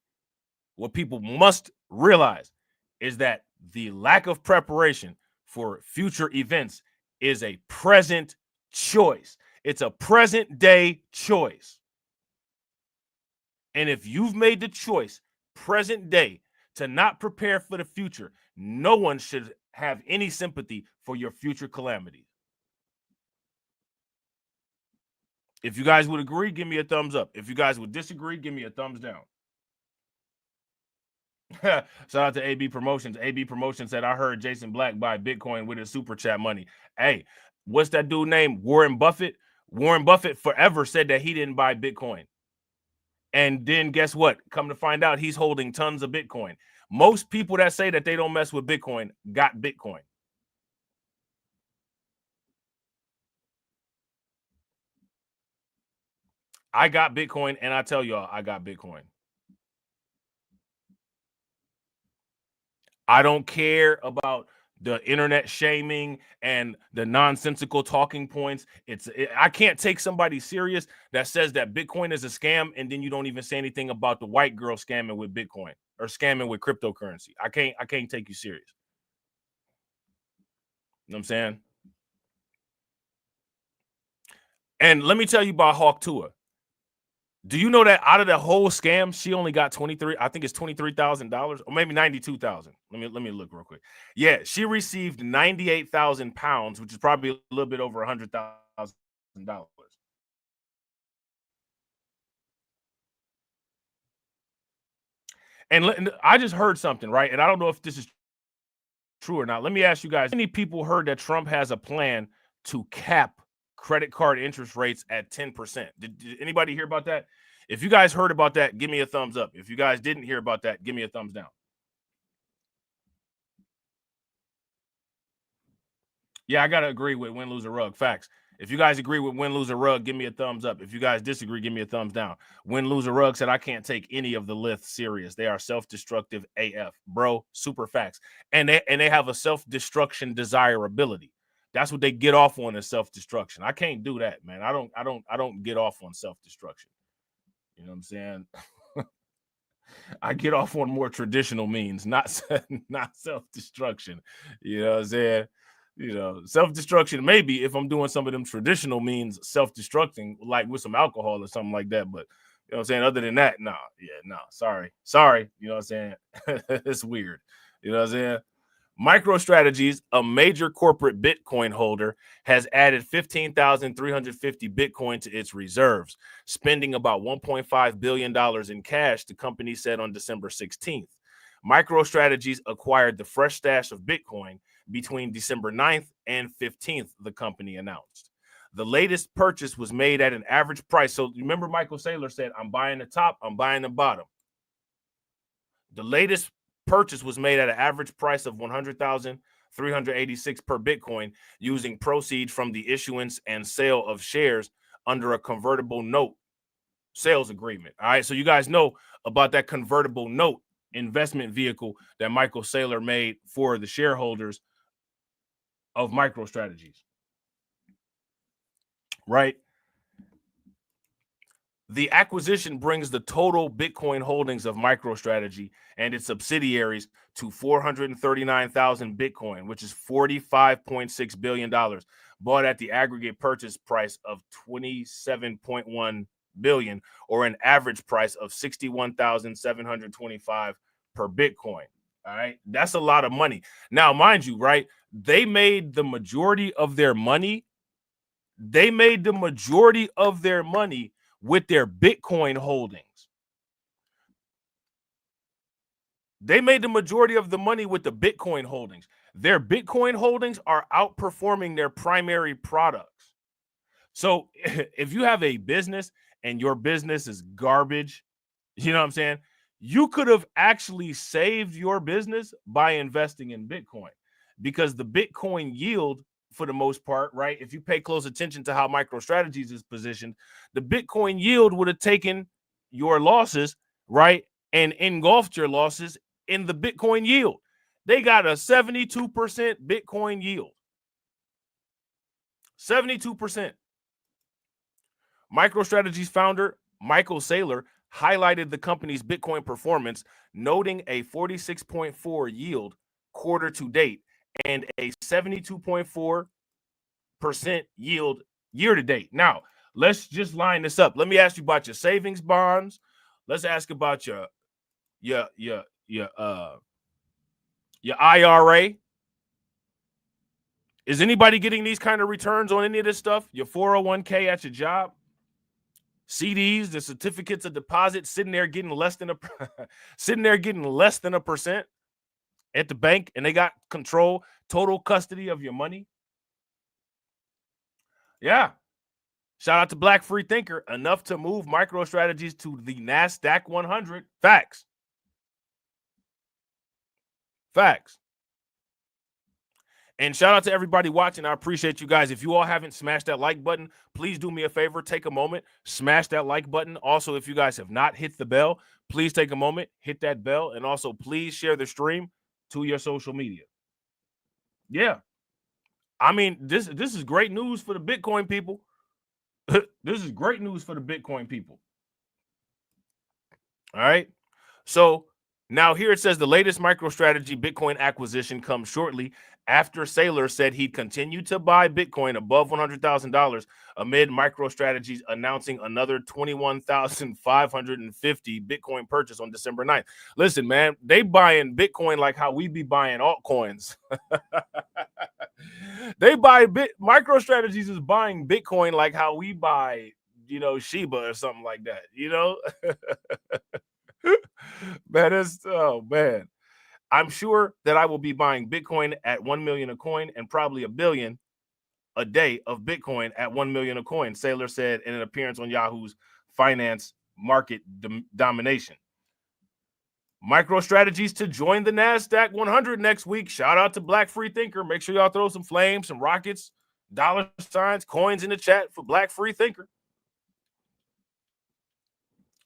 what people must realize, is that the lack of preparation for future events is a present choice. It's a present day choice. And if you've made the choice present day to not prepare for the future, no one should have any sympathy for your future calamities. If you guys would agree, give me a thumbs up. If you guys would disagree, give me a thumbs down. Shout out to AB Promotions. AB Promotions said, I heard Jason Black buy Bitcoin with his super chat money. Hey, what's that dude named? Warren Buffett? Warren Buffett forever said that he didn't buy Bitcoin. And then guess what? Come to find out, he's holding tons of Bitcoin. Most people that say that they don't mess with Bitcoin got Bitcoin. I got Bitcoin, and I tell y'all, I got Bitcoin. I don't care about the internet shaming and the nonsensical talking points. I can't take somebody serious that says that Bitcoin is a scam, and then you don't even say anything about the white girl scamming with Bitcoin or scamming with cryptocurrency. I can't take you serious. You know what I'm saying? And let me tell you about Hawk Tua. Do you know that out of the whole scam, she only got $23,000 or maybe $92,000. Let me look real quick. Yeah, she received 98,000 pounds, which is probably a little bit over $100,000. And I just heard something, right? And I don't know if this is true or not. Let me ask you guys, how many people heard that Trump has a plan to cap credit card interest rates at 10%? Did anybody hear about that? If you guys heard about that, give me a thumbs up. If you guys didn't hear about that, give me a thumbs down. Yeah, I got to agree with win, lose, or rug. Facts. If you guys agree with win, lose, or rug, give me a thumbs up. If you guys disagree, give me a thumbs down. Win, lose, or rug said, I can't take any of the liths serious. They are self-destructive AF. Bro, super facts. And they have a self-destruction desirability. That's what they get off on, is self-destruction. I can't do that, man. I don't get off on self-destruction. You know what I'm saying? I get off on more traditional means, not self-destruction. You know what I'm saying? You know, self-destruction, maybe if I'm doing some of them traditional means, self-destructing, like with some alcohol or something like that. But you know what I'm saying? Other than that, nah. Yeah, nah. Sorry. You know what I'm saying? It's weird. You know what I'm saying? MicroStrategies, a major corporate Bitcoin holder, has added 15,350 Bitcoin to its reserves, spending about $1.5 billion in cash, the company said on December 16th. MicroStrategies acquired the fresh stash of Bitcoin between December 9th and 15th, the company announced. The latest purchase was made at an average price. So remember, Michael Saylor said, I'm buying the top, I'm buying the bottom. The latest purchase was made at an average price of $100,386 per Bitcoin, using proceeds from the issuance and sale of shares under a convertible note sales agreement. All right, so you guys know about that convertible note investment vehicle that Michael Saylor made for the shareholders of MicroStrategies, right? The acquisition brings the total Bitcoin holdings of MicroStrategy and its subsidiaries to 439,000 Bitcoin, which is $45.6 billion, bought at the aggregate purchase price of $27.1 billion, or an average price of $61,725 per Bitcoin. All right, that's a lot of money. Now, mind you, right, they made the majority of their money. With their Bitcoin holdings. They made the majority of the money with the Bitcoin holdings. Their Bitcoin holdings are outperforming their primary products. So if you have a business and your business is garbage, you know what I'm saying? You could have actually saved your business by investing in Bitcoin, because the Bitcoin yield, for the most part, right? If you pay close attention to how MicroStrategies is positioned, the Bitcoin yield would have taken your losses, right, and engulfed your losses in the Bitcoin yield. They got a 72% Bitcoin yield. 72%. MicroStrategies founder Michael Saylor highlighted the company's Bitcoin performance, noting a 46.4 yield quarter to date and a 72.4% yield year to date. Now, let's just line this up. Let me ask you about your savings bonds. Let's ask about your IRA. Is anybody getting these kind of returns on any of this stuff? Your 401k at your job? CDs, the certificates of deposit sitting there getting less than a percent at the bank, and they got control, total custody of your money. Yeah. Shout out to Black Free Thinker, enough to move MicroStrategies to the NASDAQ 100. Facts. Facts. And shout out to everybody watching. I appreciate you guys. If you all haven't smashed that like button, please do me a favor. Take a moment, smash that like button. Also, if you guys have not hit the bell, please take a moment, hit that bell. And also, please share the stream to your social media. Yeah. I mean, this is great news for the Bitcoin people. This is great news for the Bitcoin people. All right. So now here it says the latest MicroStrategy Bitcoin acquisition comes shortly after Saylor said he'd continue to buy Bitcoin above $100,000 amid MicroStrategies announcing another 21,550 Bitcoin purchase on December 9th. Listen, man, they buying Bitcoin like how we be buying altcoins. MicroStrategies is buying Bitcoin like how we buy, Shiba or something like that, Man, I'm sure that I will be buying Bitcoin at 1 million a coin and probably $1 billion a day of Bitcoin at 1 million a coin, Saylor said in an appearance on Yahoo's Finance Market Domination. MicroStrategies to join the NASDAQ 100 next week. Shout out to Black Free Thinker. Make sure y'all throw some flames, some rockets, dollar signs, coins in the chat for Black Free Thinker.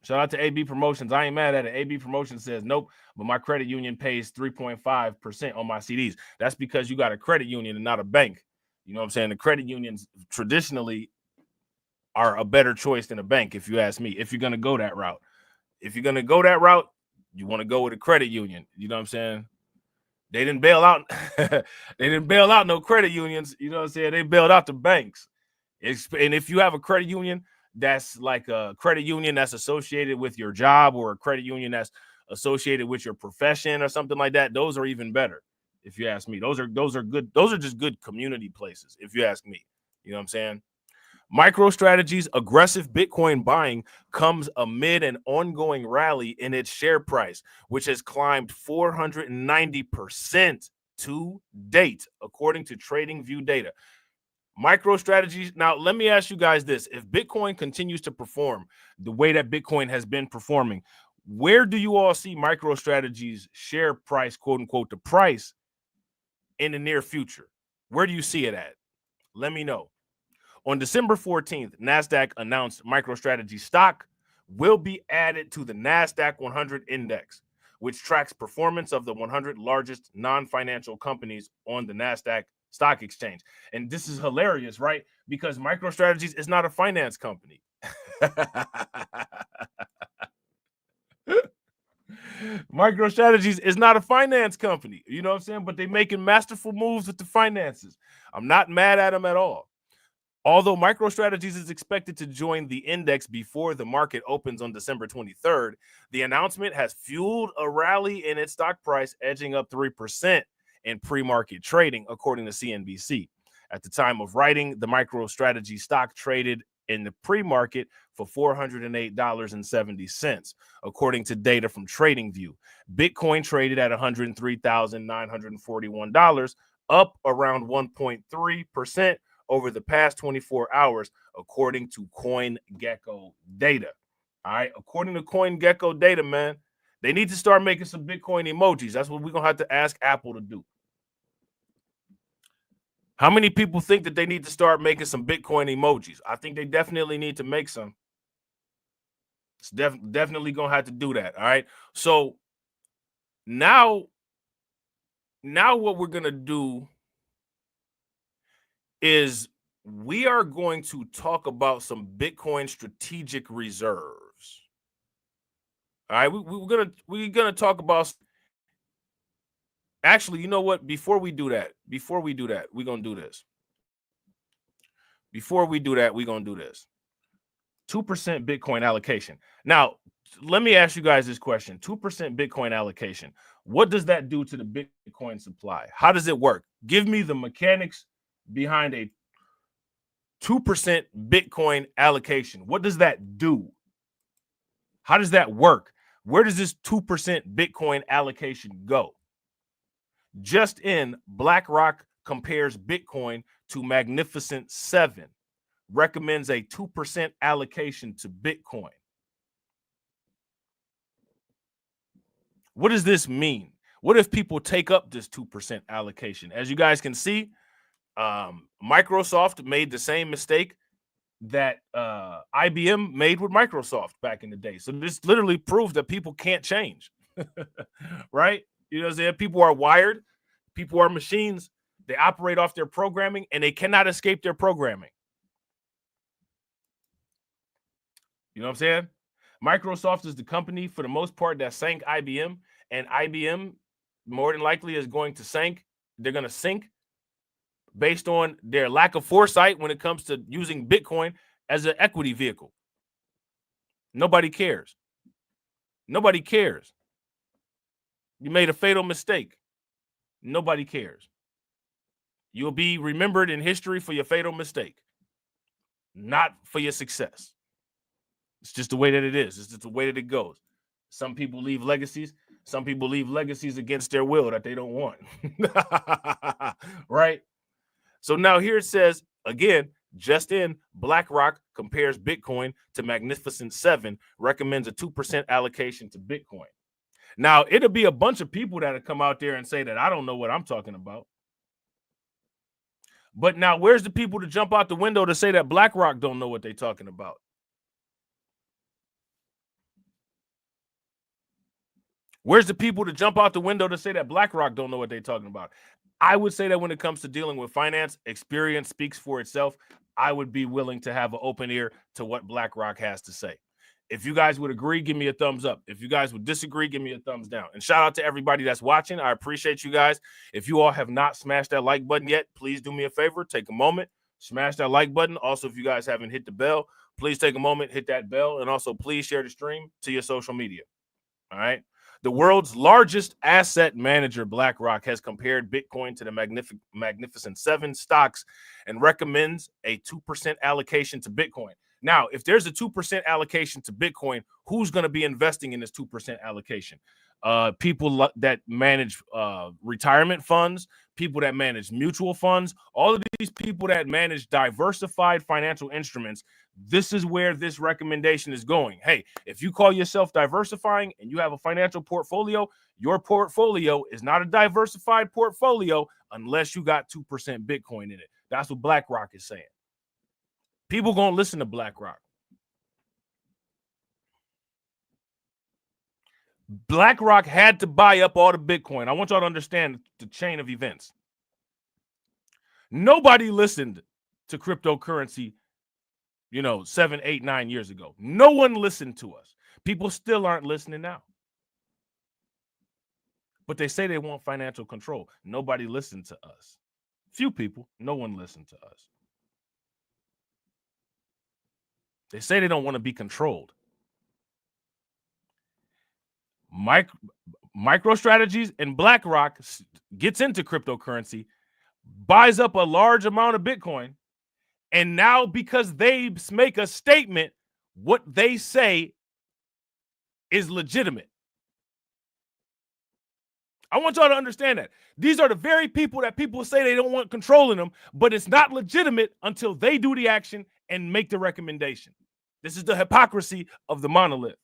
Shout out to AB Promotions. I ain't mad at it. AB Promotions says, nope, but my credit union pays 3.5% on my CDs. That's because you got a credit union and not a bank. You know what I'm saying? The credit unions traditionally are a better choice than a bank, if you ask me, if you're going to go that route. If you're going to go that route, you want to go with a credit union. You know what I'm saying? They didn't bail out. They didn't bail out no credit unions. You know what I'm saying? They bailed out the banks. And if you have a credit union, that's like a credit union that's associated with your job or a credit union that's associated with your profession or something like that, those are even better, if you ask me. Those are good. Those are just good community places, if you ask me. You know what I'm saying? MicroStrategies' aggressive Bitcoin buying comes amid an ongoing rally in its share price, which has climbed 490% to date, according to TradingView data. MicroStrategies. Now, let me ask you guys this. If Bitcoin continues to perform the way that Bitcoin has been performing, where do you all see MicroStrategies' share price, quote unquote, the price in the near future? Where do you see it at? Let me know. On December 14th, NASDAQ announced MicroStrategy stock will be added to the NASDAQ 100 index, which tracks performance of the 100 largest non-financial companies on the NASDAQ stock exchange. And this is hilarious, right? Because MicroStrategies is not a finance company. MicroStrategies is not a finance company. You know what I'm saying? But they're making masterful moves with the finances. I'm not mad at them at all. Although MicroStrategies is expected to join the index before the market opens on December 23rd, the announcement has fueled a rally in its stock price, edging up 3% in pre-market trading, according to CNBC. At the time of writing, the MicroStrategy stock traded in the pre-market for $408.70, according to data from TradingView. Bitcoin traded at $103,941, up around 1.3% over the past 24 hours, according to CoinGecko data. All right, according to CoinGecko data, man, they need to start making some Bitcoin emojis. That's what we're going to have to ask Apple to do. How many people think that they need to start making some Bitcoin emojis? I think they definitely need to make some. It's definitely going to have to do that, all right? So now what we're going to do is we are going to talk about some Bitcoin strategic reserves. All right, we're gonna talk about. Actually, you know what? Before we do that, we're gonna do this. 2% Bitcoin allocation. Now, let me ask you guys this question: 2% Bitcoin allocation. What does that do to the Bitcoin supply? How does it work? Give me the mechanics behind a 2% Bitcoin allocation. What does that do? How does that work? Where does this 2% Bitcoin allocation go? Just in, BlackRock compares Bitcoin to Magnificent 7, recommends a 2% allocation to Bitcoin. What does this mean? What if people take up this 2% allocation? As you guys can see, Microsoft made the same mistake that IBM made with Microsoft back in the day. So this literally proves that people can't change, right? You know what I'm saying? People are wired. People are machines. They operate off their programming, and they cannot escape their programming. You know what I'm saying? Microsoft is the company, for the most part, that sank IBM, and IBM more than likely is going to sink. They're going to sink based on their lack of foresight when it comes to using Bitcoin as an equity vehicle. Nobody cares. Nobody cares. You made a fatal mistake. Nobody cares. You'll be remembered in history for your fatal mistake, not for your success. It's just the way that it is. It's just the way that it goes. Some people leave legacies. Some people leave legacies against their will that they don't want. Right? So now here it says, again, just in, BlackRock compares Bitcoin to Magnificent 7, recommends a 2% allocation to Bitcoin. Now, it'll be a bunch of people that'll come out there and say that I don't know what I'm talking about. But now, where's the people to jump out the window to say that BlackRock don't know what they're talking about? Where's the people to jump out the window to say that BlackRock don't know what they're talking about? I would say that when it comes to dealing with finance, experience speaks for itself. I would be willing to have an open ear to what BlackRock has to say. If you guys would agree, give me a thumbs up. If you guys would disagree, give me a thumbs down. And shout out to everybody that's watching. I appreciate you guys. If you all have not smashed that like button yet, please do me a favor. Take a moment, smash that like button. Also, if you guys haven't hit the bell, please take a moment, hit that bell. And also, please share the stream to your social media. All right. The world's largest asset manager, BlackRock, has compared Bitcoin to the Magnificent 7 stocks and recommends a 2% allocation to Bitcoin. Now, if there's a 2% allocation to Bitcoin, who's going to be investing in this 2% allocation? People that manage retirement funds, people that manage mutual funds, all of these people that manage diversified financial instruments. This is where this recommendation is going. Hey, if you call yourself diversifying and you have a financial portfolio, your portfolio is not a diversified portfolio unless you got 2% Bitcoin in it. That's what BlackRock is saying. People gonna listen to BlackRock. BlackRock had to buy up all the Bitcoin. I want y'all to understand the chain of events. Nobody listened to cryptocurrency, 7, 8, 9 years ago. No one listened to us. People still aren't listening now. But they say they want financial control. Nobody listened to us. Few people, no one listened to us. They say they don't want to be controlled. MicroStrategies and BlackRock gets into cryptocurrency, buys up a large amount of Bitcoin, and now because they make a statement, what they say is legitimate. I want y'all to understand that. These are the very people that people say they don't want controlling them, but it's not legitimate until they do the action and make the recommendation. This is the hypocrisy of the monolith.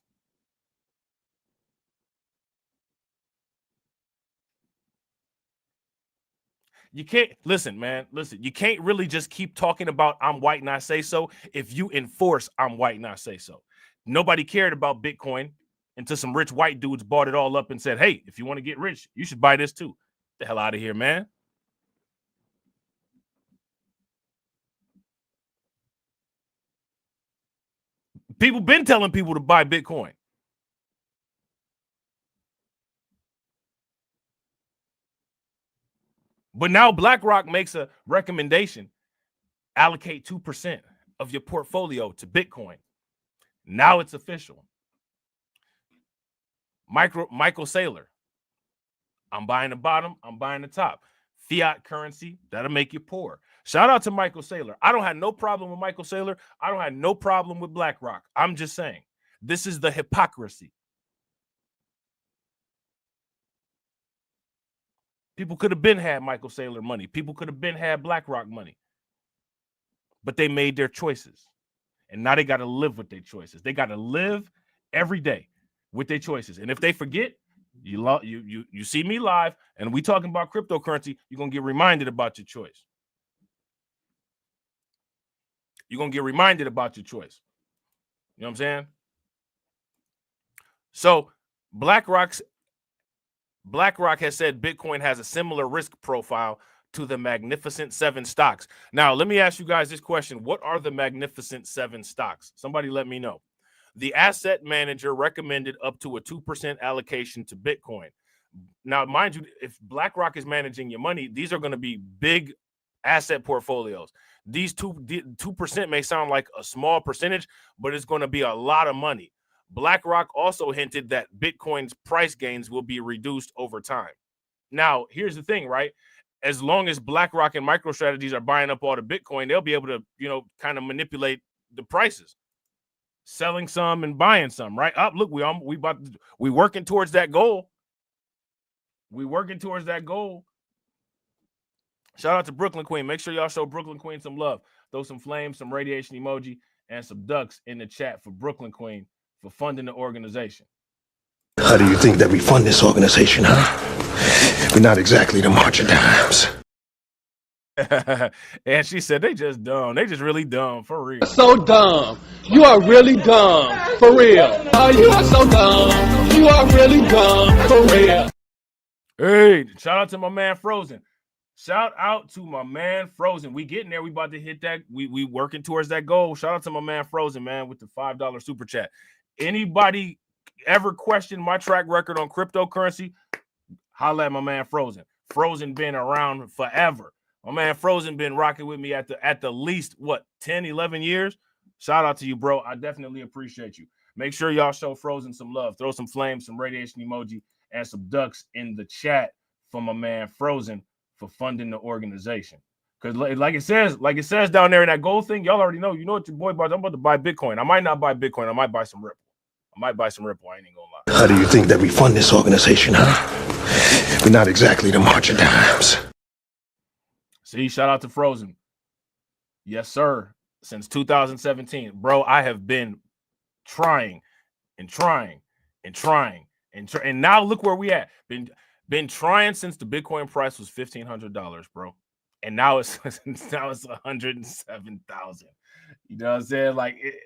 You can't listen, man. Listen, you can't really just keep talking about I'm white and I say so if you enforce I'm white and I say so. Nobody cared about Bitcoin until some rich white dudes bought it all up and said, hey, if you want to get rich, you should buy this too. Get the hell out of here, man. People been telling people to buy Bitcoin. But now BlackRock makes a recommendation. Allocate 2% of your portfolio to Bitcoin. Now it's official. Michael Saylor. I'm buying the bottom. I'm buying the top. Fiat currency, that'll make you poor. Shout out to Michael Saylor. I don't have no problem with Michael Saylor. I don't have no problem with BlackRock. I'm just saying, this is the hypocrisy. People could have been had Michael Saylor money. People could have been had BlackRock money. But they made their choices. And now they got to live with their choices. They got to live every day with their choices. And if they forget, you see me live and we talking about cryptocurrency, you're going to get reminded about your choice. You're going to get reminded about your choice. You know what I'm saying? So BlackRock has said Bitcoin has a similar risk profile to the Magnificent Seven stocks. Now, let me ask you guys this question. What are the Magnificent Seven stocks? Somebody let me know. The asset manager recommended up to a 2% allocation to Bitcoin. Now, mind you, if BlackRock is managing your money, these are going to be big asset portfolios. These 2% may sound like a small percentage, but it's going to be a lot of money. BlackRock also hinted that Bitcoin's price gains will be reduced over time. Now, here's the thing, right? As long as BlackRock and MicroStrategies are buying up all the Bitcoin, they'll be able to, kind of manipulate the prices, selling some and buying some, right? Up, look, we working towards that goal. We working towards that goal. Shout out to Brooklyn Queen. Make sure y'all show Brooklyn Queen some love. Throw some flames, some radiation emoji, and some ducks in the chat for Brooklyn Queen for funding the organization. How do you think that we fund this organization, huh? We're not exactly the March of Dimes. And she said they just dumb. They just really dumb, for real. So dumb. You are really dumb, for real. Oh, you are so dumb. You are really dumb, for real. Hey, shout out to my man Frozen. Shout out to my man Frozen. We getting there. We about to hit that. We working towards that goal. Shout out to my man Frozen, man, with the $5 super chat. Anybody ever question my track record on cryptocurrency? Holla at my man Frozen. Frozen been around forever. My man Frozen been rocking with me at the least, 10, 11 years? Shout out to you, bro. I definitely appreciate you. Make sure y'all show Frozen some love. Throw some flames, some radiation emoji, and some ducks in the chat for my man Frozen for funding the organization. Because like it says down there in that gold thing, y'all already know. You know what your boy bought. I'm about to buy Bitcoin. I might not buy Bitcoin. I might buy some Ripple. I ain't gonna lie. How do you think that we fund this organization, huh? We're not exactly the March of Dimes. See, shout out to Frozen. Yes, sir. Since 2017. Bro, I have been trying and now look where we at. Been trying since the Bitcoin price was $1,500, bro. And now it's $107,000. You know what I'm saying?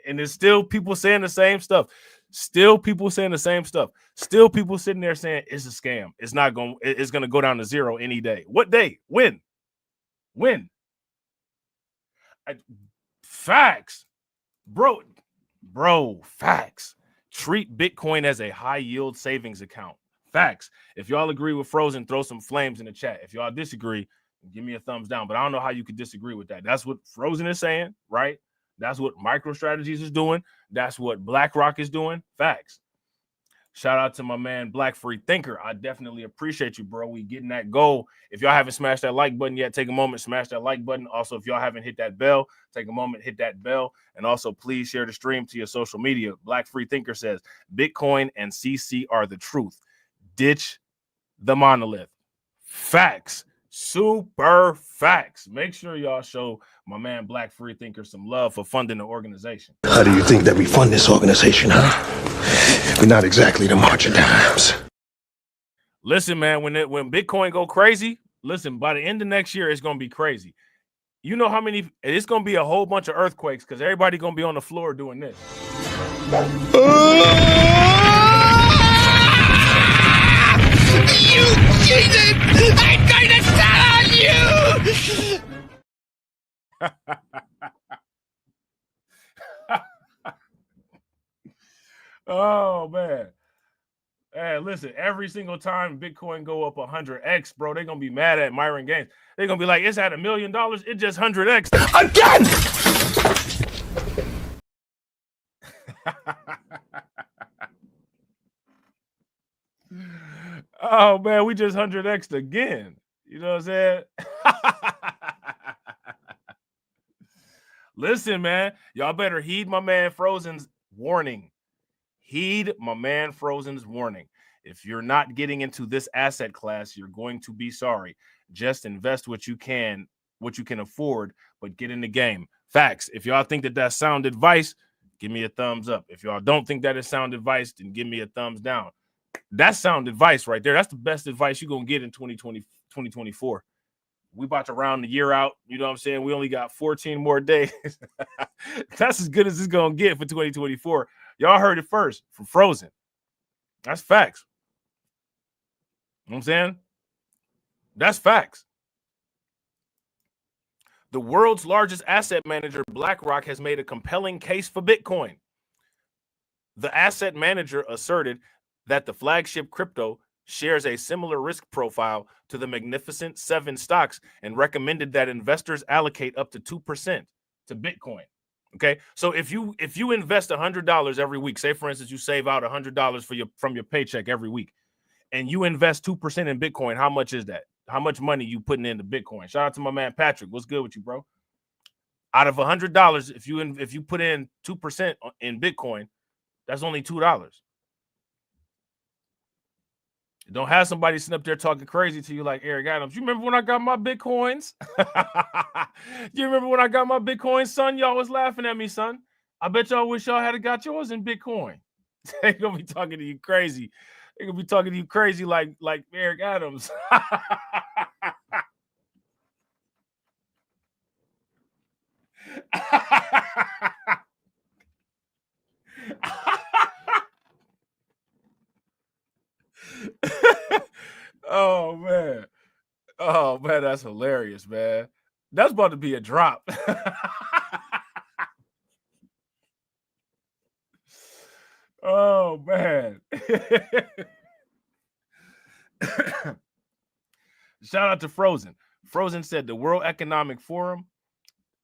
And there's still people saying the same stuff. Still people saying the same stuff. Still people sitting there saying it's a scam. It's gonna go down to zero any day. What day? When? Facts. Bro, facts. Treat Bitcoin as a high yield savings account. Facts. If y'all agree with Frozen, throw some flames in the chat. If y'all disagree, give me a thumbs down. But I don't know how you could disagree with that. That's what Frozen is saying, right? That's what MicroStrategies is doing. That's what BlackRock is doing. Facts. Shout out to my man, Black Free Thinker. I definitely appreciate you, bro. We getting that goal. If y'all haven't smashed that like button yet, take a moment, smash that like button. Also, if y'all haven't hit that bell, take a moment, hit that bell. And also, please share the stream to your social media. Black Free Thinker says, Bitcoin and CC are the truth. Ditch the monolith. Facts. Super facts. Make sure y'all show my man Black Free Thinker some love for funding the organization. How do you think that we fund this organization, huh? We're not exactly the March of Dimes. Listen, man, when Bitcoin go crazy, listen, by the end of next year, it's going to be crazy. You know how many, it's going to be a whole bunch of earthquakes because everybody going to be on the floor doing this. You cheated! I'm going to start on you! Oh, man. Hey, listen, every single time Bitcoin go up 100x, bro, they're going to be mad at Myron Gaines. They're going to be like, it's at $1 million. It just 100x. Again! Oh, man, we just 100x'd again. You know what I'm saying? Listen, man, y'all better heed my man Frozen's warning. Heed my man Frozen's warning. If you're not getting into this asset class, you're going to be sorry. Just invest what you can afford, but get in the game. Facts. If y'all think that that's sound advice, give me a thumbs up. If y'all don't think that is sound advice, then give me a thumbs down. That's sound advice right there. That's the best advice you're going to get in 2024. We about to round the year out. You know what I'm saying? We only got 14 more days. That's as good as it's going to get for 2024. Y'all heard it first from Frozen. That's facts. You know what I'm saying? That's facts. The world's largest asset manager, BlackRock, has made a compelling case for Bitcoin. The asset manager asserted that the flagship crypto shares a similar risk profile to the Magnificent Seven stocks and recommended that investors allocate up to 2% to Bitcoin. Okay, so if you invest $100 every week, say for instance you save out $100 from your paycheck every week, and you invest 2% in Bitcoin, how much is that? How much money you putting into Bitcoin? Shout out to my man Patrick. What's good with you, bro? Out of $100, if you put in 2% in Bitcoin, that's only $2. Don't have somebody sitting up there talking crazy to you like Eric Adams. You remember when I got my Bitcoins? You remember when I got my Bitcoin, son? Y'all was laughing at me, son. I bet y'all wish y'all had got yours in Bitcoin. They gonna be talking to you crazy. They gonna be talking to you crazy like Eric Adams. Oh man. Oh man, that's hilarious, man. That's about to be a drop. Oh man. Shout out to Frozen. Frozen said the World Economic Forum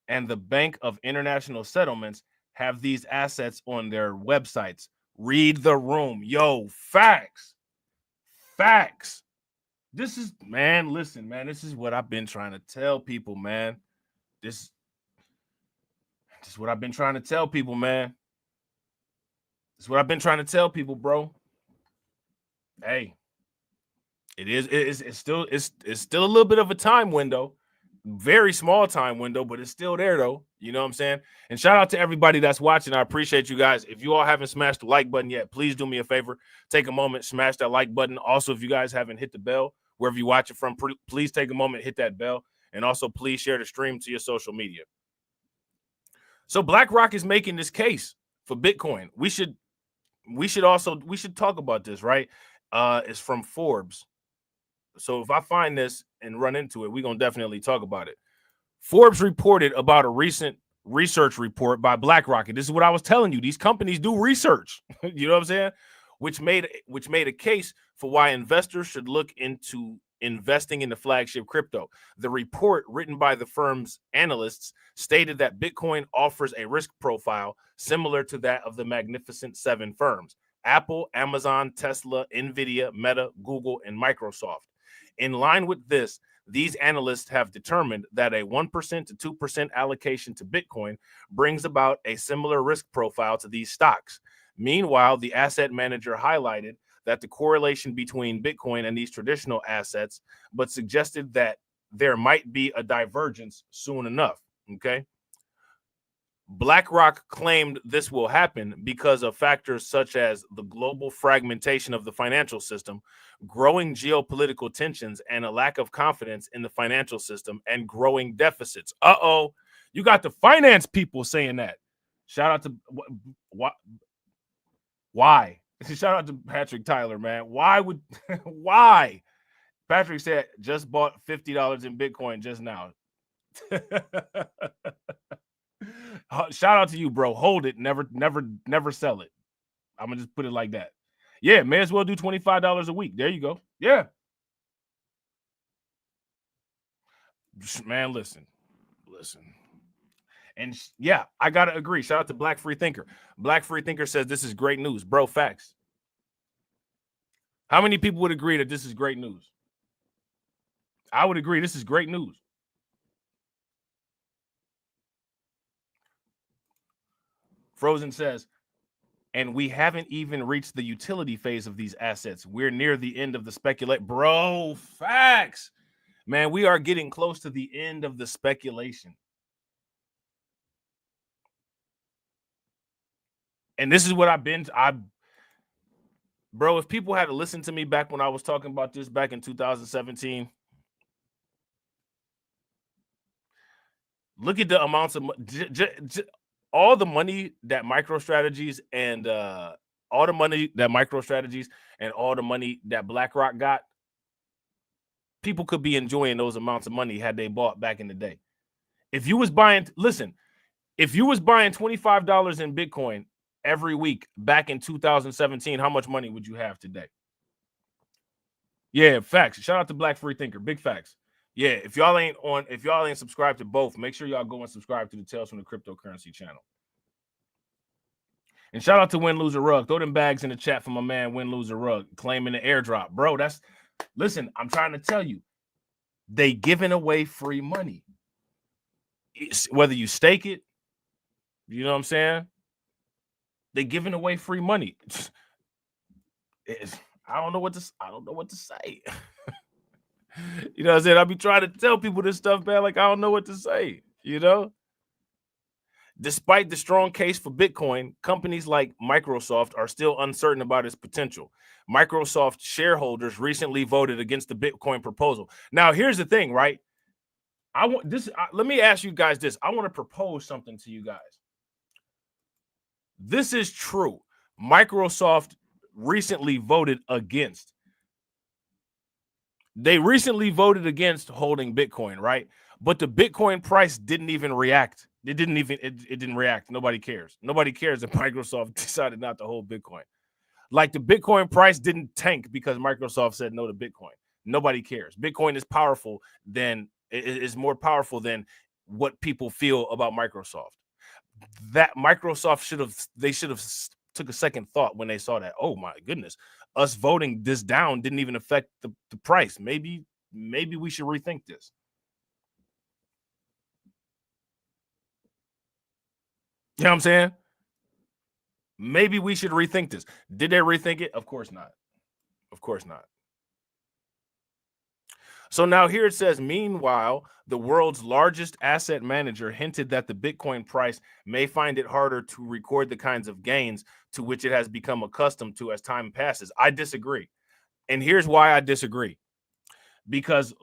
and the Bank of International Settlements have these assets on their websites. Read the room. Yo, facts. Facts. This is, man, listen, man, this is what I've been trying to tell people, man. This is what I've been trying to tell people, man. This is what I've been trying to tell people, bro. Hey, it's still a little bit of a time window. Very small time window, but it's still there though. You know what I'm saying? And shout out to everybody that's watching. I appreciate you guys. If you all haven't smashed the like button yet, please do me a favor. Take a moment, smash that like button. Also, if you guys haven't hit the bell, wherever you watch it from, please take a moment, hit that bell. And also, please share the stream to your social media. So BlackRock is making this case for Bitcoin. We should talk about this, right? It's from Forbes. So if I find this and run into it, we're going to definitely talk about it. Forbes reported about a recent research report by BlackRock. And this is what I was telling you. These companies do research. You know what I'm saying? Which made a case for why investors should look into investing in the flagship crypto. The report, written by the firm's analysts, stated that Bitcoin offers a risk profile similar to that of the Magnificent Seven firms: Apple, Amazon, Tesla, Nvidia, Meta, Google, and Microsoft. In line with this, these analysts have determined that a 1% to 2% allocation to Bitcoin brings about a similar risk profile to these stocks. Meanwhile, the asset manager highlighted that the correlation between Bitcoin and these traditional assets, but suggested that there might be a divergence soon enough. Okay. BlackRock claimed this will happen because of factors such as the global fragmentation of the financial system, growing geopolitical tensions, and a lack of confidence in the financial system and growing deficits. You got the finance people saying that. Shout out to why? Shout out to Patrick Tyler, man. Why? Patrick said just bought $50 in Bitcoin just now. Shout out to you, bro. Hold it. Never sell it. I'm gonna just put it like that. Yeah, may as well do $25 a week. There you go. Yeah. Man, listen. And yeah, I gotta agree. Shout out to Black Free Thinker. Black Free Thinker says this is great news. Bro, facts. How many people would agree that this is great news? I would agree. This is great news. Frozen says, and we haven't even reached the utility phase of these assets. We're near the end of the speculate. Bro, facts. Man, we are getting close to the end of the speculation. And this is what bro, if people had to listen to me back when I was talking about this back in 2017, look at the amounts of all the money that MicroStrategies and all the money that BlackRock got. People could be enjoying those amounts of money had they bought back in the day. If you was buying, listen, if you was buying $25 in Bitcoin every week back in 2017, how much money would you have today? Yeah, facts. Shout out to Black Free Thinker. Big facts. Yeah, if y'all ain't subscribed to both, make sure y'all go and subscribe to the Tales from the Cryptocurrency channel. And shout out to Win Loser Rug. Throw them bags in the chat for my man Win Loser Rug claiming the airdrop. Bro, listen, I'm trying to tell you, they giving away free money. Whether you stake it, you know what I'm saying? They giving away free money. I don't know what to say. You know what I'm saying? I be trying to tell people this stuff, man. Like, I don't know what to say, you know? Despite the strong case for Bitcoin, companies like Microsoft are still uncertain about its potential. Microsoft shareholders recently voted against the Bitcoin proposal. Now, here's the thing, right? Let me ask you guys this. I want to propose something to you guys. This is true. Microsoft recently voted against. They recently voted against holding Bitcoin, right? But the Bitcoin price didn't even react. It didn't react. Nobody cares. Nobody cares that Microsoft decided not to hold Bitcoin. Like, the Bitcoin price didn't tank because Microsoft said no to Bitcoin. Nobody cares. Bitcoin is more powerful than what people feel about Microsoft. That Microsoft should have took a second thought when they saw that. Oh my goodness, us voting this down didn't even affect the price. Maybe we should rethink this. You know what I'm saying? Maybe we should rethink this. Did they rethink it? Of course not. Of course not. So now here it says, meanwhile, the world's largest asset manager hinted that the Bitcoin price may find it harder to record the kinds of gains to which it has become accustomed to as time passes. I disagree. And here's why I disagree. Because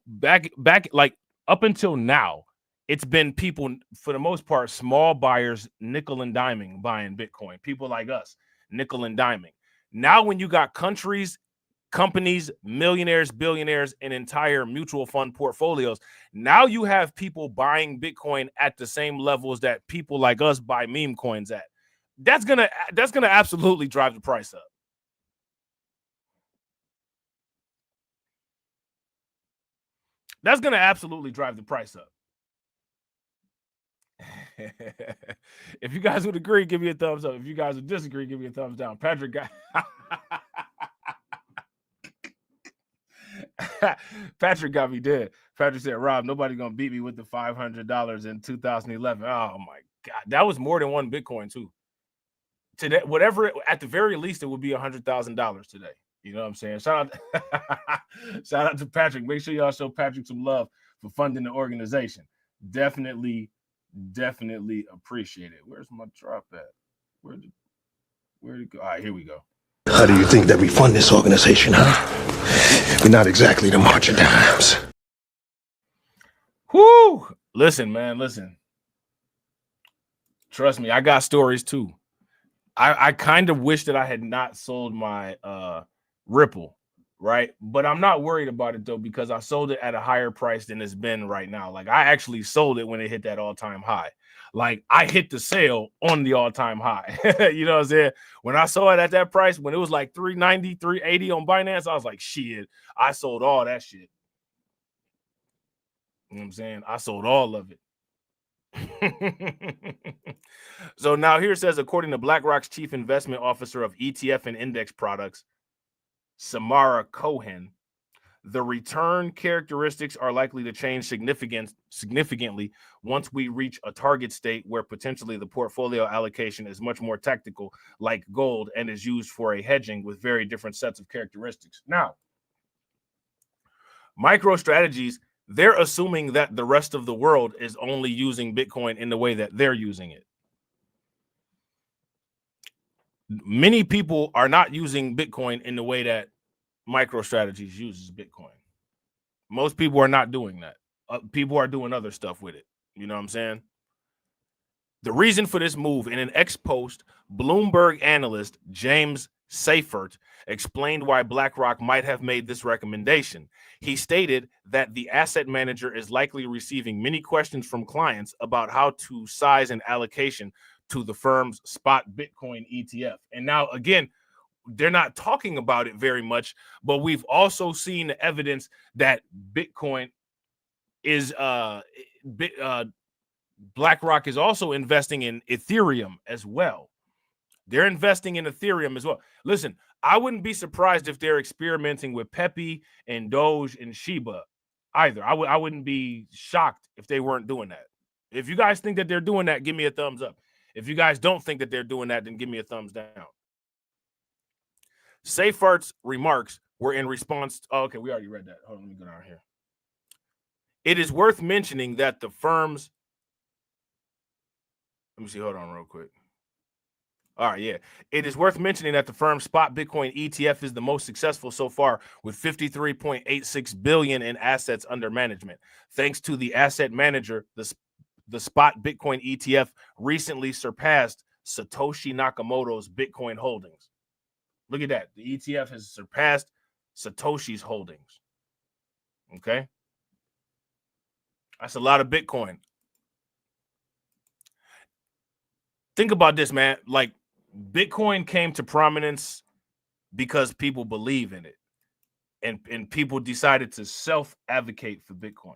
back like up until now, it's been people, for the most part, small buyers, nickel and diming, buying Bitcoin. People like us, nickel and diming. Now when you got countries, companies, millionaires, billionaires, and entire mutual fund portfolios, now you have people buying Bitcoin at the same levels that people like us buy meme coins at. That's gonna absolutely drive the price up. That's gonna absolutely drive the price up. If you guys would agree, give me a thumbs up. If you guys would disagree, give me a thumbs down. Patrick got Patrick got me dead. Patrick said, Rob, nobody's gonna beat me with the $500 in 2011. Oh my God, that was more than one Bitcoin too. Today, whatever, at the very least, it would be $100,000 today. You know what I'm saying? Shout out to Patrick. Make sure y'all show Patrick some love for funding the organization. Definitely appreciate it. Where's my drop at? Where'd it go? All right, here we go. How do you think that we fund this organization, huh? We're not exactly the March of Dimes. Whoo! Listen, man, listen. Trust me, I got stories too. I kind of wish that I had not sold my Ripple, right? But I'm not worried about it though, because I sold it at a higher price than it's been right now. Like, I actually sold it when it hit that all-time high. Like, I hit the sale on the all-time high. You know what I'm saying? When I saw it at that price, when it was like 390, 380 on Binance, I was like, shit, I sold all that shit. You know what I'm saying? I sold all of it. So now here it says, according to BlackRock's chief investment officer of ETF and index products, Samara Cohen, The return characteristics are likely to change significantly once we reach a target state where potentially the portfolio allocation is much more tactical, like gold, and is used for a hedging with very different sets of characteristics. Now, MicroStrategies, they're assuming that the rest of the world is only using Bitcoin in the way that they're using it. Many people are not using Bitcoin in the way that MicroStrategies uses Bitcoin. Most people are not doing that. People are doing other stuff with it. You know what I'm saying? The reason for this move, in an ex-post, Bloomberg analyst James Seifert explained why BlackRock might have made this recommendation. He stated that the asset manager is likely receiving many questions from clients about how to size an allocation to the firm's spot Bitcoin ETF. And now, again, they're not talking about it very much, but we've also seen the evidence that Bitcoin is BlackRock is also investing in Ethereum as well. They're investing in Ethereum as well. Listen, I wouldn't be surprised if they're experimenting with Pepe and Doge and Shiba either. I wouldn't be shocked if they weren't doing that. If you guys think that they're doing that, give me a thumbs up. If you guys don't think that they're doing that, then give me a thumbs down. Seyfart's remarks were in response to, okay, we already read that. Hold on, let me go down here. It is worth mentioning that the firm's, let me see, hold on real quick. All right, yeah. It is worth mentioning that the firm's spot Bitcoin ETF is the most successful so far, with 53.86 billion in assets under management. Thanks to the asset manager, the spot Bitcoin ETF recently surpassed Satoshi Nakamoto's Bitcoin holdings. Look at that. The ETF has surpassed Satoshi's holdings. Okay. That's a lot of Bitcoin. Think about this, man. Like, Bitcoin came to prominence because people believe in it. And people decided to self-advocate for Bitcoin.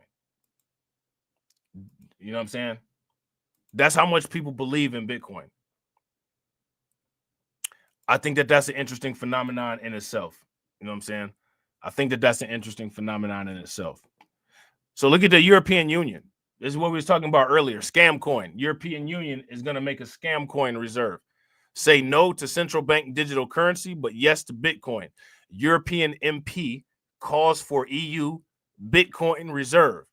You know what I'm saying? That's how much people believe in Bitcoin. I think that that's an interesting phenomenon in itself. You know what I'm saying? I think that that's an interesting phenomenon in itself. So look at the European Union. This is what we was talking about earlier. Scam coin. European Union is going to make a scam coin reserve. Say no to central bank digital currency, but yes to Bitcoin. European MP calls for EU Bitcoin reserve.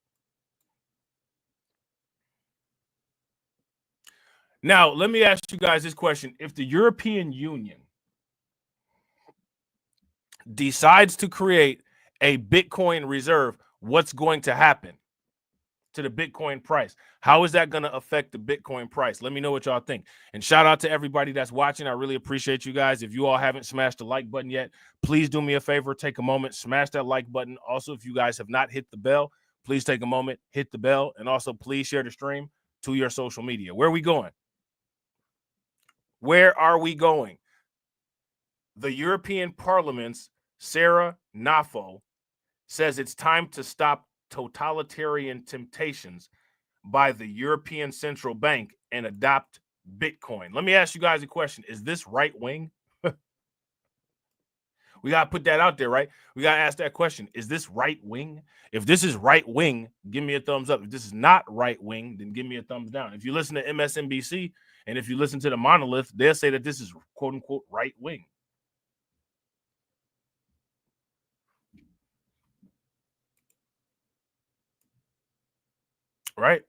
Now, let me ask you guys this question. If the European Union decides to create a Bitcoin reserve, what's going to happen to the Bitcoin price? How is that going to affect the Bitcoin price? Let me know what y'all think. And shout out to everybody that's watching. I really appreciate you guys. If you all haven't smashed the like button yet, please do me a favor. Take a moment, smash that like button. Also, if you guys have not hit the bell, please take a moment, hit the bell. And also, please share the stream to your social media. Where are we going? Where are we going? The European Parliament's Sarah Nafo says it's time to stop totalitarian temptations by the European Central Bank and adopt Bitcoin. Let me ask you guys a question. Is this right wing? We got to put that out there, right? We got to ask that question. Is this right wing? If this is right wing, give me a thumbs up. If this is not right wing, then give me a thumbs down. If you listen to MSNBC and if you listen to the Monolith, they'll say that this is quote unquote right wing. Right?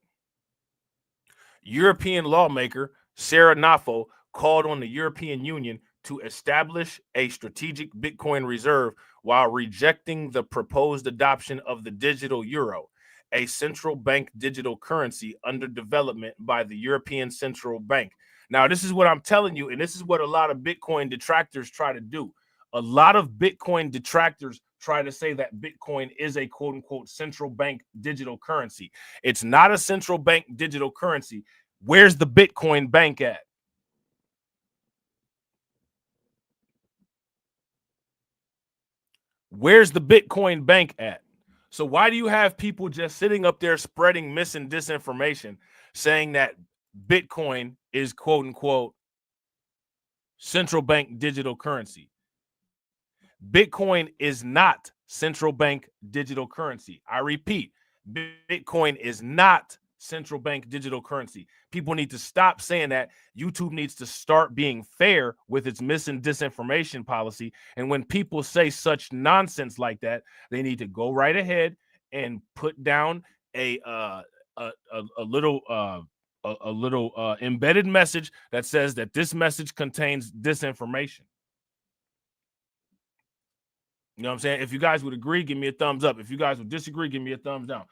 European lawmaker Sarah Nafo called on the European Union to establish a strategic Bitcoin reserve while rejecting the proposed adoption of the digital euro, a central bank digital currency under development by the European Central Bank. Now, this is what I'm telling you, and this is what a lot of Bitcoin detractors try to do. A lot of Bitcoin detractors try to say that Bitcoin is a quote unquote central bank digital currency. It's not a central bank digital currency. Where's the Bitcoin bank at? Where's the Bitcoin bank at? So why do you have people just sitting up there spreading mis and disinformation saying that Bitcoin is quote unquote central bank digital currency? Bitcoin is not central bank digital currency. I repeat, Bitcoin is not central bank digital currency. People need to stop saying that. YouTube needs to start being fair with its mis and disinformation policy. And when people say such nonsense like that, they need to go right ahead and put down a little embedded message that says that this message contains disinformation. You know what I'm saying? If you guys would agree, give me a thumbs up. If you guys would disagree, give me a thumbs down.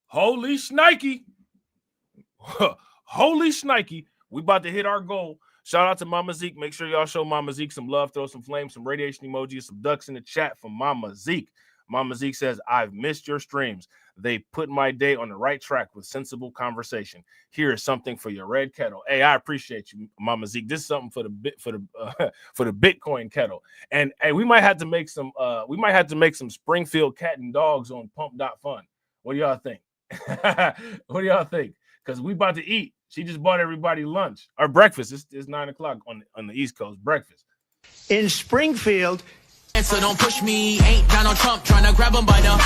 Holy shnikey. Holy shnikey. We about to hit our goal. Shout out to Mama Zeke. Make sure y'all show Mama Zeke some love. Throw some flames, some radiation emojis, some ducks in the chat from Mama Zeke. Mama Zeke says, I've missed your streams. They put my day on the right track with sensible conversation. Here is something for your red kettle. Hey, I appreciate you, Mama Zeke. This is something for the Bitcoin kettle. And hey, we might have to make some Springfield cat and dogs on pump.fun. What do y'all think? What do y'all think? Because we about to eat. She just bought everybody lunch or breakfast. It's 9 o'clock on the East Coast. Breakfast. In Springfield. So don't push me, ain't Donald Trump trying to grab him by the...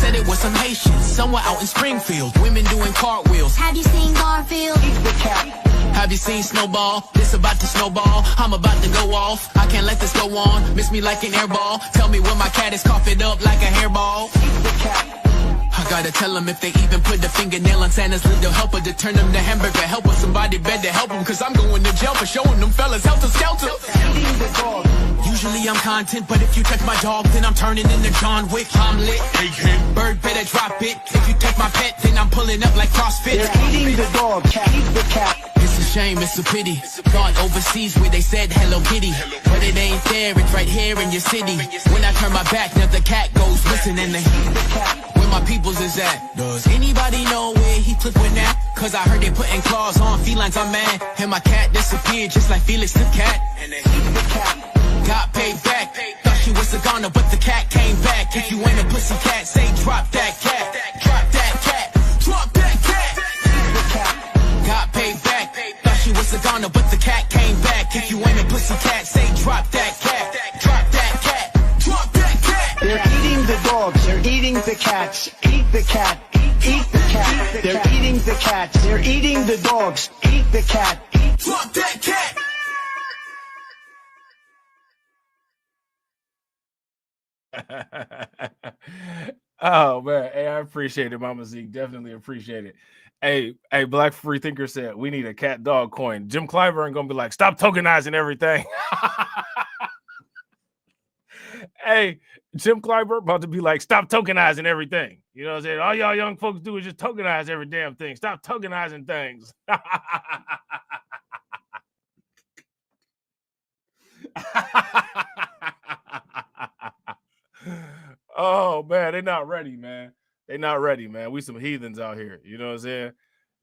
Said it was some Haitians somewhere out in Springfield. Women doing cartwheels. Have you seen Garfield? Have you seen Snowball? This about to snowball. I'm about to go off. I can't let this go on. Miss me like an airball. Tell me when my cat is coughing up like a hairball. I gotta tell them if they even put the fingernail on Santa's little helper to turn them to hamburger helper. Somebody better help them, cause I'm going to jail for showing them fellas helter skelter. Usually I'm content, but if you touch my dog, then I'm turning into John Wick. I'm lit. Bird better drop it. If you touch my pet, then I'm pulling up like CrossFit. They're eating the dog, eat the cat. It's a shame, it's a pity. Gone overseas where they said Hello Kitty, but it ain't there, it's right here in your city. When I turn my back, now the cat goes missing and where my peoples is at. Does anybody know where he flipping at? Cause I heard they putting claws on felines, I'm mad. And my cat disappeared just like Felix the cat. And they eat the cat. Got paid back. Thought she was a goner, but the cat came back. If you ain't a pussy cat, say drop that cat. Drop that cat. Drop that cat. Got paid back. Thought she was a goner, but the cat came back. If you ain't a pussy cat, say drop that cat. Drop that cat. Drop that cat. They're eating the dogs, they're eating the cats. Eat the cat, eat the cat. They're eating the cats, they're eating the dogs. Eat the cat. Drop that cat. Oh man, hey, I appreciate it, Mama Zeke. Definitely appreciate it. Hey, Black Free Thinker said we need a cat dog coin. Jim Clyburn gonna be like, stop tokenizing everything. Hey, Jim Clyburn about to be like, stop tokenizing everything. You know what I'm saying? All y'all young folks do is just tokenize every damn thing. Stop tokenizing things. Oh man, they're not ready, man. They're not ready, man. We some heathens out here. You know what I'm saying?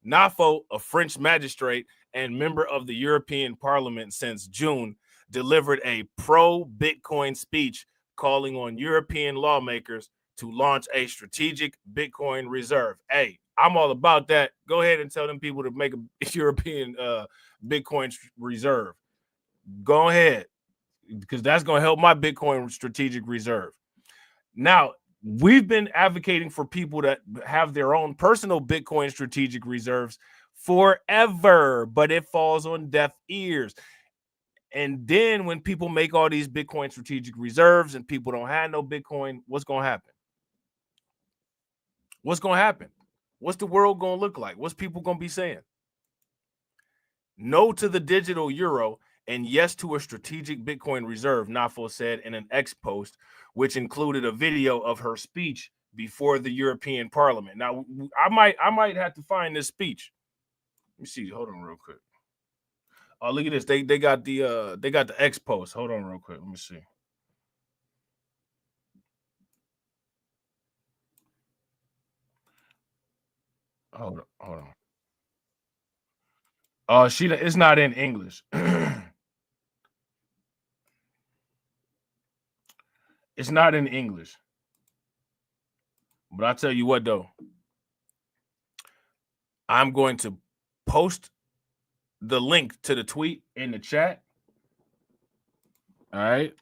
Nafo, a French magistrate and member of the European Parliament since June, delivered a pro-Bitcoin speech calling on European lawmakers to launch a strategic Bitcoin reserve. Hey, I'm all about that. Go ahead and tell them people to make a European Bitcoin reserve. Go ahead, because that's going to help my Bitcoin strategic reserve. Now, we've been advocating for people that have their own personal Bitcoin strategic reserves forever, but it falls on deaf ears. And then when people make all these Bitcoin strategic reserves and people don't have no Bitcoin, what's going to happen? What's going to happen? What's the world going to look like? What's people going to be saying? No to the digital euro and yes to a strategic Bitcoin reserve, Nafo said in an X post, which included a video of her speech before the European Parliament. Now, I might have to find this speech. Let me see. Hold on real quick. Oh, look at this. They got the X post. Hold on real quick. Let me see. Hold on. Oh, it's not in English. It's not in English. But I'll tell you what, though. I'm going to post the link to the tweet in the chat. All right.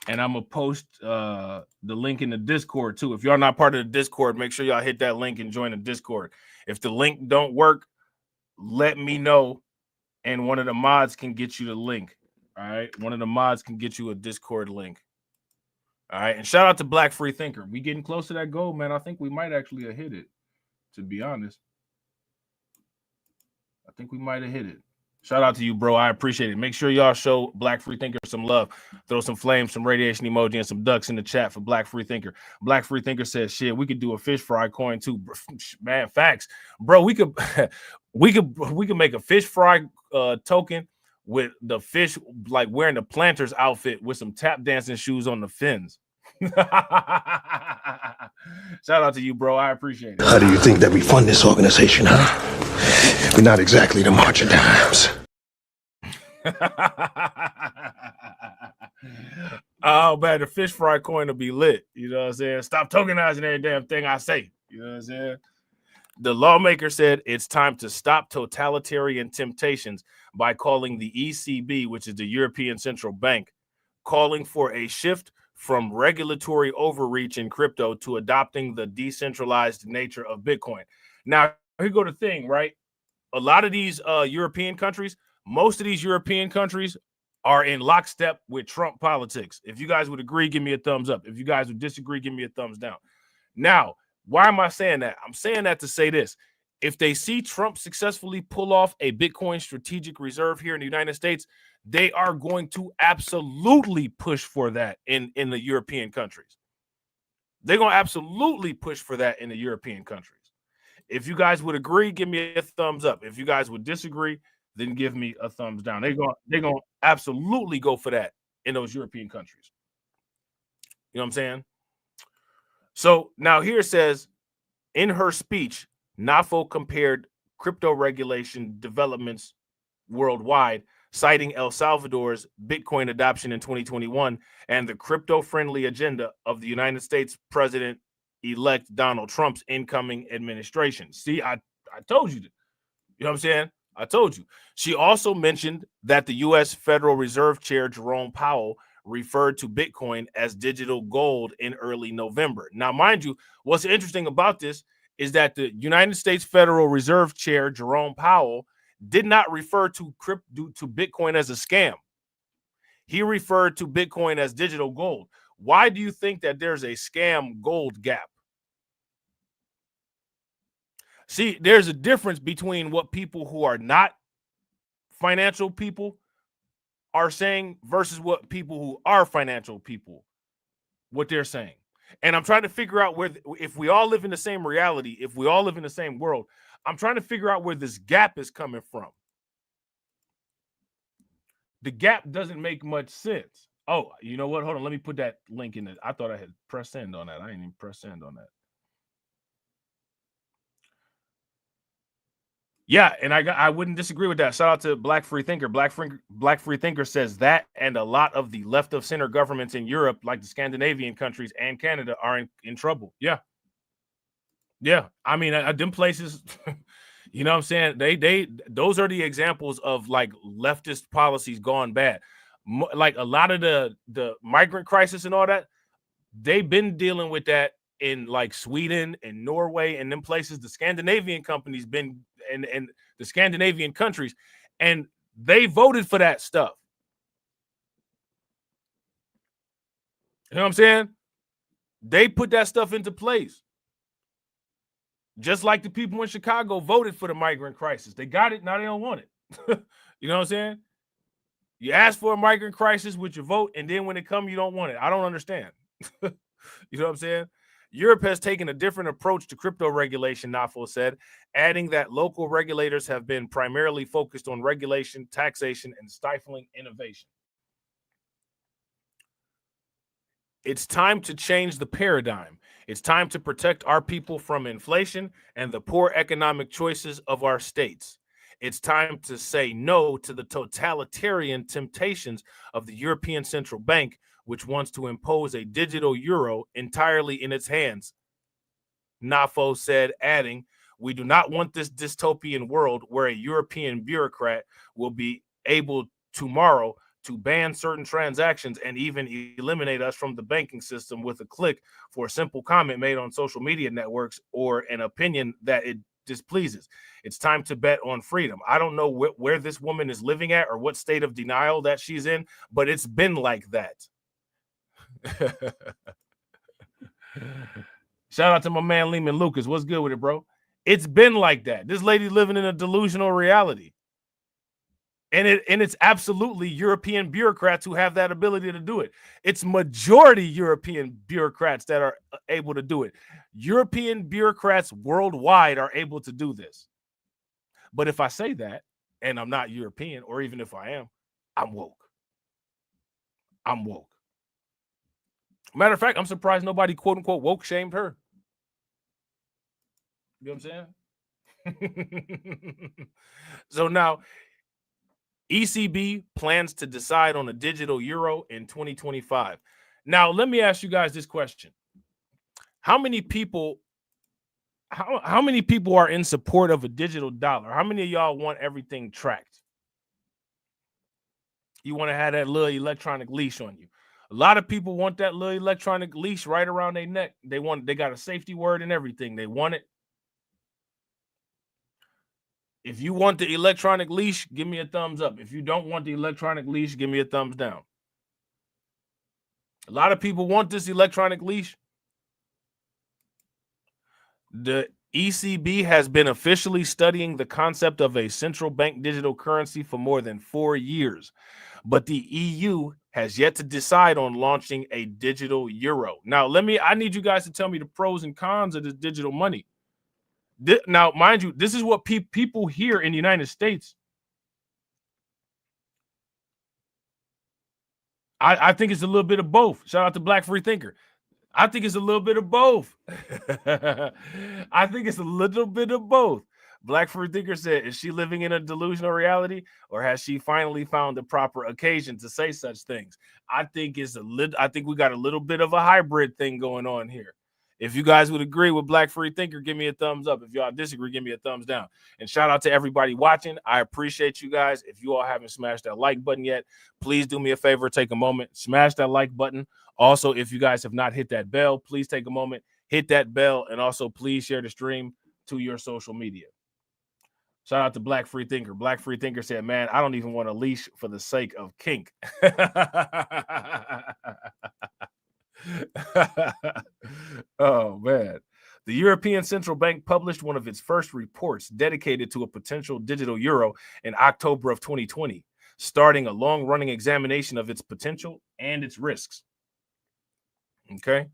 And I'm going to post the link in the Discord, too. If y'all not part of the Discord, make sure y'all hit that link and join the Discord. If the link don't work, let me know, and one of the mods can get you the link. All right? One of the mods can get you a Discord link. All right? And shout out to Black Free Thinker. We getting close to that goal, man. I think we might actually have hit it, to be honest. I think we might have hit it. Shout out to you, bro. I appreciate it. Make sure y'all show Black Free Thinker some love. Throw some flames, some radiation emoji, and some ducks in the chat for Black Free Thinker. Black Free Thinker says, "Shit, we could do a fish fry coin too, man. Facts, bro. We could, we could make a fish fry token with the fish like wearing the planter's outfit with some tap dancing shoes on the fins." Shout out to you, bro. I appreciate it. How do you think that we fund this organization, huh? We're not exactly the March of Dimes. Oh man, the fish fry coin will be lit. You know what I'm saying? Stop tokenizing every damn thing I say. You know what I'm saying? The lawmaker said it's time to stop totalitarian temptations by calling the ECB, which is the European Central Bank, calling for a shift from regulatory overreach in crypto to adopting the decentralized nature of Bitcoin. Now, here go the thing, right? A lot of these European countries, most of these European countries are in lockstep with Trump politics. If you guys would agree, give me a thumbs up. If you guys would disagree, give me a thumbs down. Now, why am I saying that? I'm saying that to say this. If they see Trump successfully pull off a Bitcoin strategic reserve here in the United States, they are going to absolutely push for that in the European countries. They're going to absolutely push for that in the European countries. If you guys would agree, give me a thumbs up. If you guys would disagree, then give me a thumbs down. They're going to absolutely go for that in those European countries. You know what I'm saying? So now here it says, in her speech, NAFO compared crypto regulation developments worldwide, citing El Salvador's Bitcoin adoption in 2021 and the crypto-friendly agenda of the United States President-elect Donald Trump's incoming administration. See, I told you that. You know what I'm saying? I told you. She also mentioned that the U.S. Federal Reserve Chair Jerome Powell referred to Bitcoin as digital gold in early November. Now, mind you, what's interesting about this is that the United States Federal Reserve Chair Jerome Powell did not refer to Bitcoin as a scam. He referred to Bitcoin as digital gold. Why do you think that there's a scam gold gap? See, there's a difference between what people who are not financial people are saying versus what people who are financial people, what they're saying. And I'm trying to figure out where, if we all live in the same reality, if we all live in the same world, I'm trying to figure out where this gap is coming from. The gap doesn't make much sense. Oh, you know what? Hold on. Let me put that link in it. I thought I had pressed send on that. I didn't even press send on that. Yeah, and I wouldn't disagree with that. Shout out to Black Free Thinker. Black Free Thinker says that, and a lot of the left of center governments in Europe, like the Scandinavian countries and Canada, are in trouble. Yeah. I mean, them places, you know what I'm saying? Those are the examples of like leftist policies gone bad. Like a lot of the migrant crisis and all that, they've been dealing with that in like Sweden and Norway and them places. The Scandinavian companies been and the Scandinavian countries, and they voted for that stuff. You know what I'm saying? They put that stuff into place. Just like the people in Chicago voted for the migrant crisis. They got it, now they don't want it. You know what I'm saying? You ask for a migrant crisis with your vote, and then when it comes, you don't want it. I don't understand. You know what I'm saying? Europe has taken a different approach to crypto regulation, NAFO said, adding that local regulators have been primarily focused on regulation, taxation, and stifling innovation. It's time to change the paradigm. It's time to protect our people from inflation and the poor economic choices of our states. It's time to say no to the totalitarian temptations of the European Central Bank, which wants to impose a digital euro entirely in its hands. NAFO said, adding, we do not want this dystopian world where a European bureaucrat will be able tomorrow to ban certain transactions and even eliminate us from the banking system with a click for a simple comment made on social media networks or an opinion that it displeases. It's time to bet on freedom. I don't know where this woman is living at or what state of denial that she's in, but it's been like that. Shout out to my man Lehman Lucas. What's good with it, bro? It's been like that. This lady living in a delusional reality. And it's absolutely European bureaucrats who have that ability to do it. It's majority European bureaucrats that are able to do it. European bureaucrats worldwide are able to do this. But if I say that, and I'm not European, or even if I am, I'm woke. I'm woke. Matter of fact, I'm surprised nobody quote unquote woke shamed her. You know what I'm saying? So now, ECB plans to decide on a digital euro in 2025. Now, let me ask you guys this question. How many people are in support of a digital dollar? How many of y'all want everything tracked? You want to have that little electronic leash on you. A lot of people want that little electronic leash right around their neck. They got a safety word and everything. They want it. If you want the electronic leash, give me a thumbs up. If you don't want the electronic leash, give me a thumbs down. A lot of people want this electronic leash. The ECB has been officially studying the concept of a central bank digital currency for more than 4 years, but the EU has yet to decide on launching a digital euro. Now, I need you guys to tell me the pros and cons of this digital money. Now, mind you, this is what people here in the United States. I think it's a little bit of both. Shout out to Black Free Thinker. I think it's a little bit of both. I think it's a little bit of both. Black Free Thinker said, is she living in a delusional reality, or has she finally found the proper occasion to say such things? I think we got a little bit of a hybrid thing going on here. If you guys would agree with Black Free Thinker, give me a thumbs up. If y'all disagree, give me a thumbs down. And shout out to everybody watching. I appreciate you guys. If you all haven't smashed that like button yet, please do me a favor, take a moment, smash that like button. Also, if you guys have not hit that bell, please take a moment, hit that bell, and also please share the stream to your social media. Shout out to Black Free Thinker. Black Free Thinker said, man, I don't even want a leash for the sake of kink. Oh, man. The European Central Bank published one of its first reports dedicated to a potential digital euro in October of 2020, starting a long-running examination of its potential and its risks. Okay.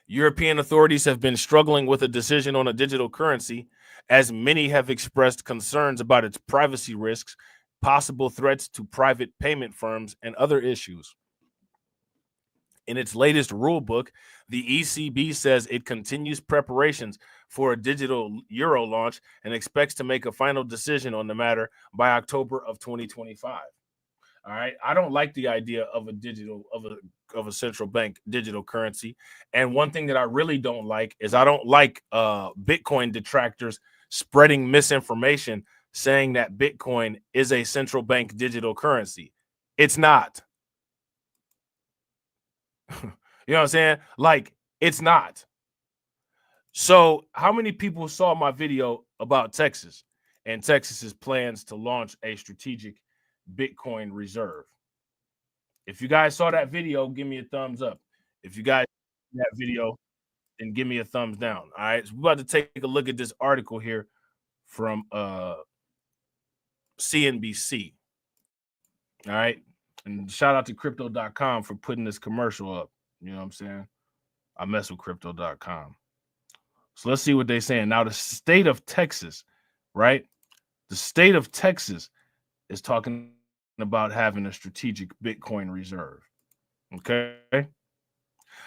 European authorities have been struggling with a decision on a digital currency, as many have expressed concerns about its privacy risks, possible threats to private payment firms, and other issues. In its latest rule book, the ECB says it continues preparations for a digital euro launch and expects to make a final decision on the matter by October of 2025. All right. I don't like the idea of a central bank digital currency. And one thing that I really don't like is I don't like Bitcoin detractors spreading misinformation saying that Bitcoin is a central bank digital currency. It's not. You know what I'm saying? Like, it's not. So how many people saw my video about Texas and Texas's plans to launch a strategic Bitcoin reserve? If you guys saw that video, give me a thumbs up. If you guys saw that video, then give me a thumbs down. All right. So we're about to take a look at this article here from CNBC. All right. And shout out to crypto.com for putting this commercial up. You know what I'm saying? I mess with crypto.com. So let's see what they're saying. Now, the state of Texas, right? The state of Texas is talking about having a strategic Bitcoin reserve. Okay.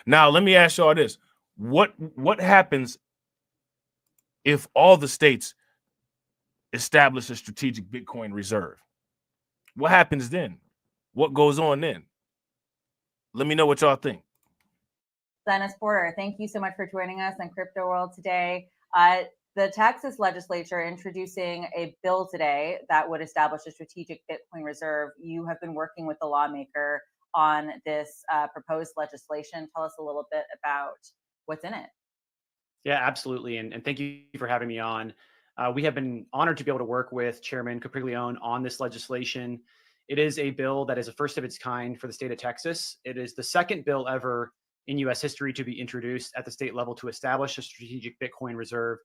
Now, let me ask y'all this. What happens if all the states establish a strategic Bitcoin reserve? What happens then? What goes on then? Let me know what y'all think. Dennis Porter, thank you so much for joining us on Crypto World today. the Texas legislature introducing a bill today that would establish a strategic Bitcoin reserve. You have been working with the lawmaker on this proposed legislation. Tell us a little bit about what's in it. Yeah, absolutely. And thank you for having me on. We have been honored to be able to work with Chairman Capriglione on this legislation. It is a bill that is a first of its kind for the state of Texas. It is the second bill ever in U.S. history to be introduced at the state level to establish a strategic Bitcoin reserve.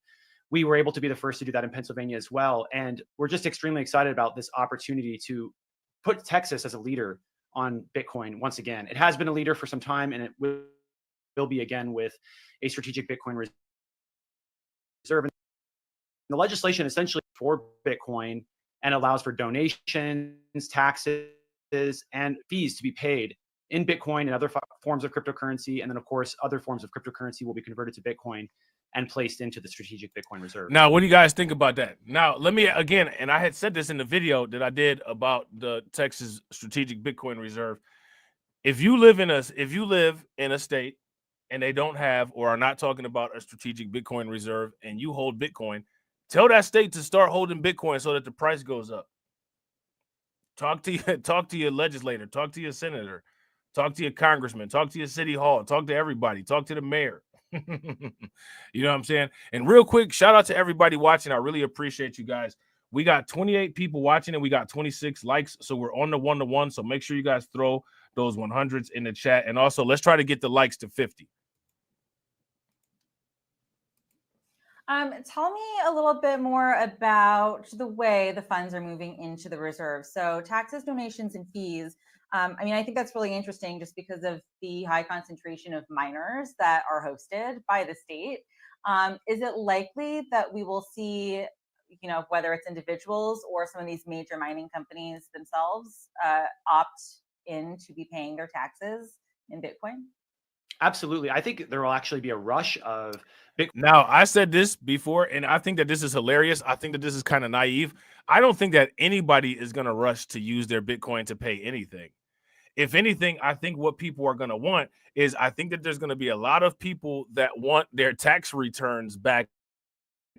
We were able to be the first to do that in Pennsylvania as well. And we're just extremely excited about this opportunity to put Texas as a leader on Bitcoin once again. It has been a leader for some time, and it will be again with a strategic Bitcoin reserve. The legislation essentially for Bitcoin and allows for donations, taxes, and fees to be paid in Bitcoin and other forms of cryptocurrency. And then, of course, other forms of cryptocurrency will be converted to Bitcoin and placed into the strategic Bitcoin reserve. Now, what do you guys think about that? Now, let me again, and I had said this in the video that I did about the Texas strategic Bitcoin reserve. If you live in a state and they don't have or are not talking about a strategic Bitcoin reserve and you hold Bitcoin, tell that state to start holding Bitcoin so that the price goes up. Talk to your legislator, talk to your senator, talk to your congressman, talk to your city hall, talk to everybody, talk to the mayor. You know what I'm saying? And real quick, shout out to everybody watching. I really appreciate you guys. We got 28 people watching and we got 26 likes. So we're on the 1-to-1. So make sure you guys throw those 100s in the chat. And also let's try to get the likes to 50. Tell me a little bit more about the way the funds are moving into the reserve. So taxes, donations, and fees. I mean, I think that's really interesting just because of the high concentration of miners that are hosted by the state. Is it likely that we will see, you know, whether it's individuals or some of these major mining companies themselves opt in to be paying their taxes in Bitcoin? Absolutely. I think there will actually be a rush of Bitcoin. Now, I said this before, and I think that this is hilarious. I think that this is kind of naive. I don't think that anybody is going to rush to use their Bitcoin to pay anything. If anything, I think what people are going to want is I think that there's going to be a lot of people that want their tax returns back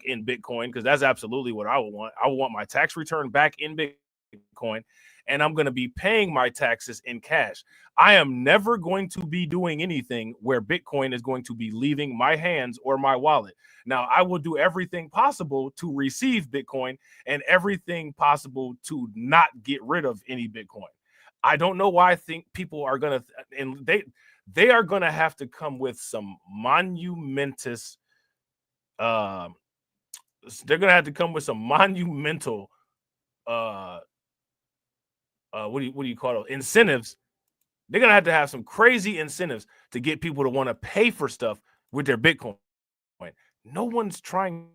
in Bitcoin, because that's absolutely what I would want. I would want my tax return back in Bitcoin, and I'm going to be paying my taxes in cash. I am never going to be doing anything where Bitcoin is going to be leaving my hands or my wallet. Now, I will do everything possible to receive Bitcoin and everything possible to not get rid of any Bitcoin. I don't know why I think people are going to, and they are going to have to come with some monumentous, they're going to have to come with some monumental, what do you call it? Incentives. They're going to have some crazy incentives to get people to want to pay for stuff with their Bitcoin. No one's trying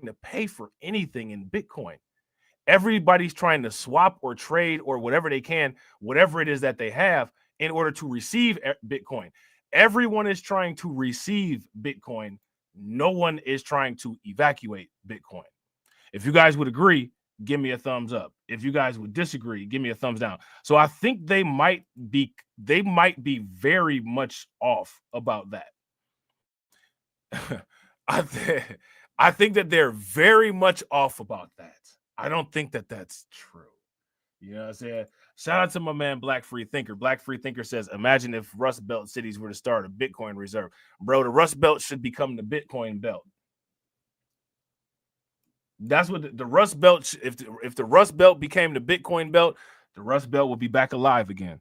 to pay for anything in Bitcoin. Everybody's trying to swap or trade or whatever they can, whatever it is that they have in order to receive Bitcoin. Everyone is trying to receive Bitcoin. No one is trying to evacuate Bitcoin. If you guys would agree, give me a thumbs up. If you guys would disagree, give me a thumbs down. So I think they might be very much off about that. I think that they're very much off about that. I don't think that that's true. You know what I'm saying? Shout out to my man, Black Free Thinker. Black Free Thinker says, imagine if Rust Belt cities were to start a Bitcoin reserve. Bro, the Rust Belt should become the Bitcoin belt. That's what the Rust Belt, if the Rust Belt became the Bitcoin belt, the Rust Belt will be back alive again.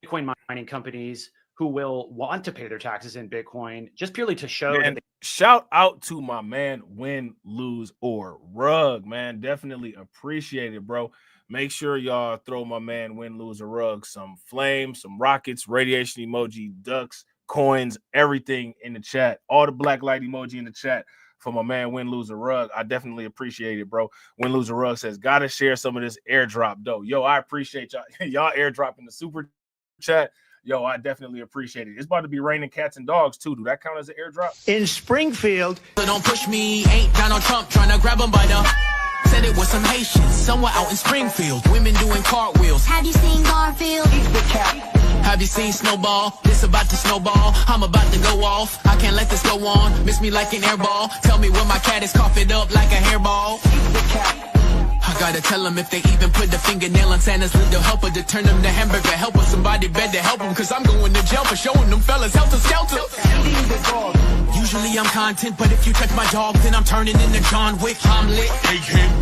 Bitcoin mining companies who will want to pay their taxes in Bitcoin just purely to show man, that shout out to my man, Win, Lose, or Rug, man. Definitely appreciate it, bro. Make sure y'all throw my man, Win, Lose, or Rug some flames, some rockets, radiation emoji, ducks, coins, everything in the chat. All the black light emoji in the chat for my man, Win, Lose, or Rug. I definitely appreciate it, bro. Win, Lose, or Rug says, gotta share some of this airdrop, though. Yo, I appreciate y'all. Y'all airdropping the super chat. Yo, I definitely appreciate it. It's about to be raining cats and dogs, too. Do that count as an airdrop? In Springfield. Don't push me, ain't Donald Trump trying to grab him by the... Said it was some Haitians somewhere out in Springfield. Women doing cartwheels. Have you seen Garfield? Eat the cat. Have you seen Snowball? This about to snowball. I'm about to go off. I can't let this go on. Miss me like an airball. Tell me when my cat is coughing up like a hairball. I gotta tell them if they even put the fingernail on Santa's little helper to turn them to hamburger helper. Somebody better help them, cause I'm going to jail for showing them fellas helter skelter. Usually I'm content, but if you touch my dog, then I'm turning into John Wick. I'm lit.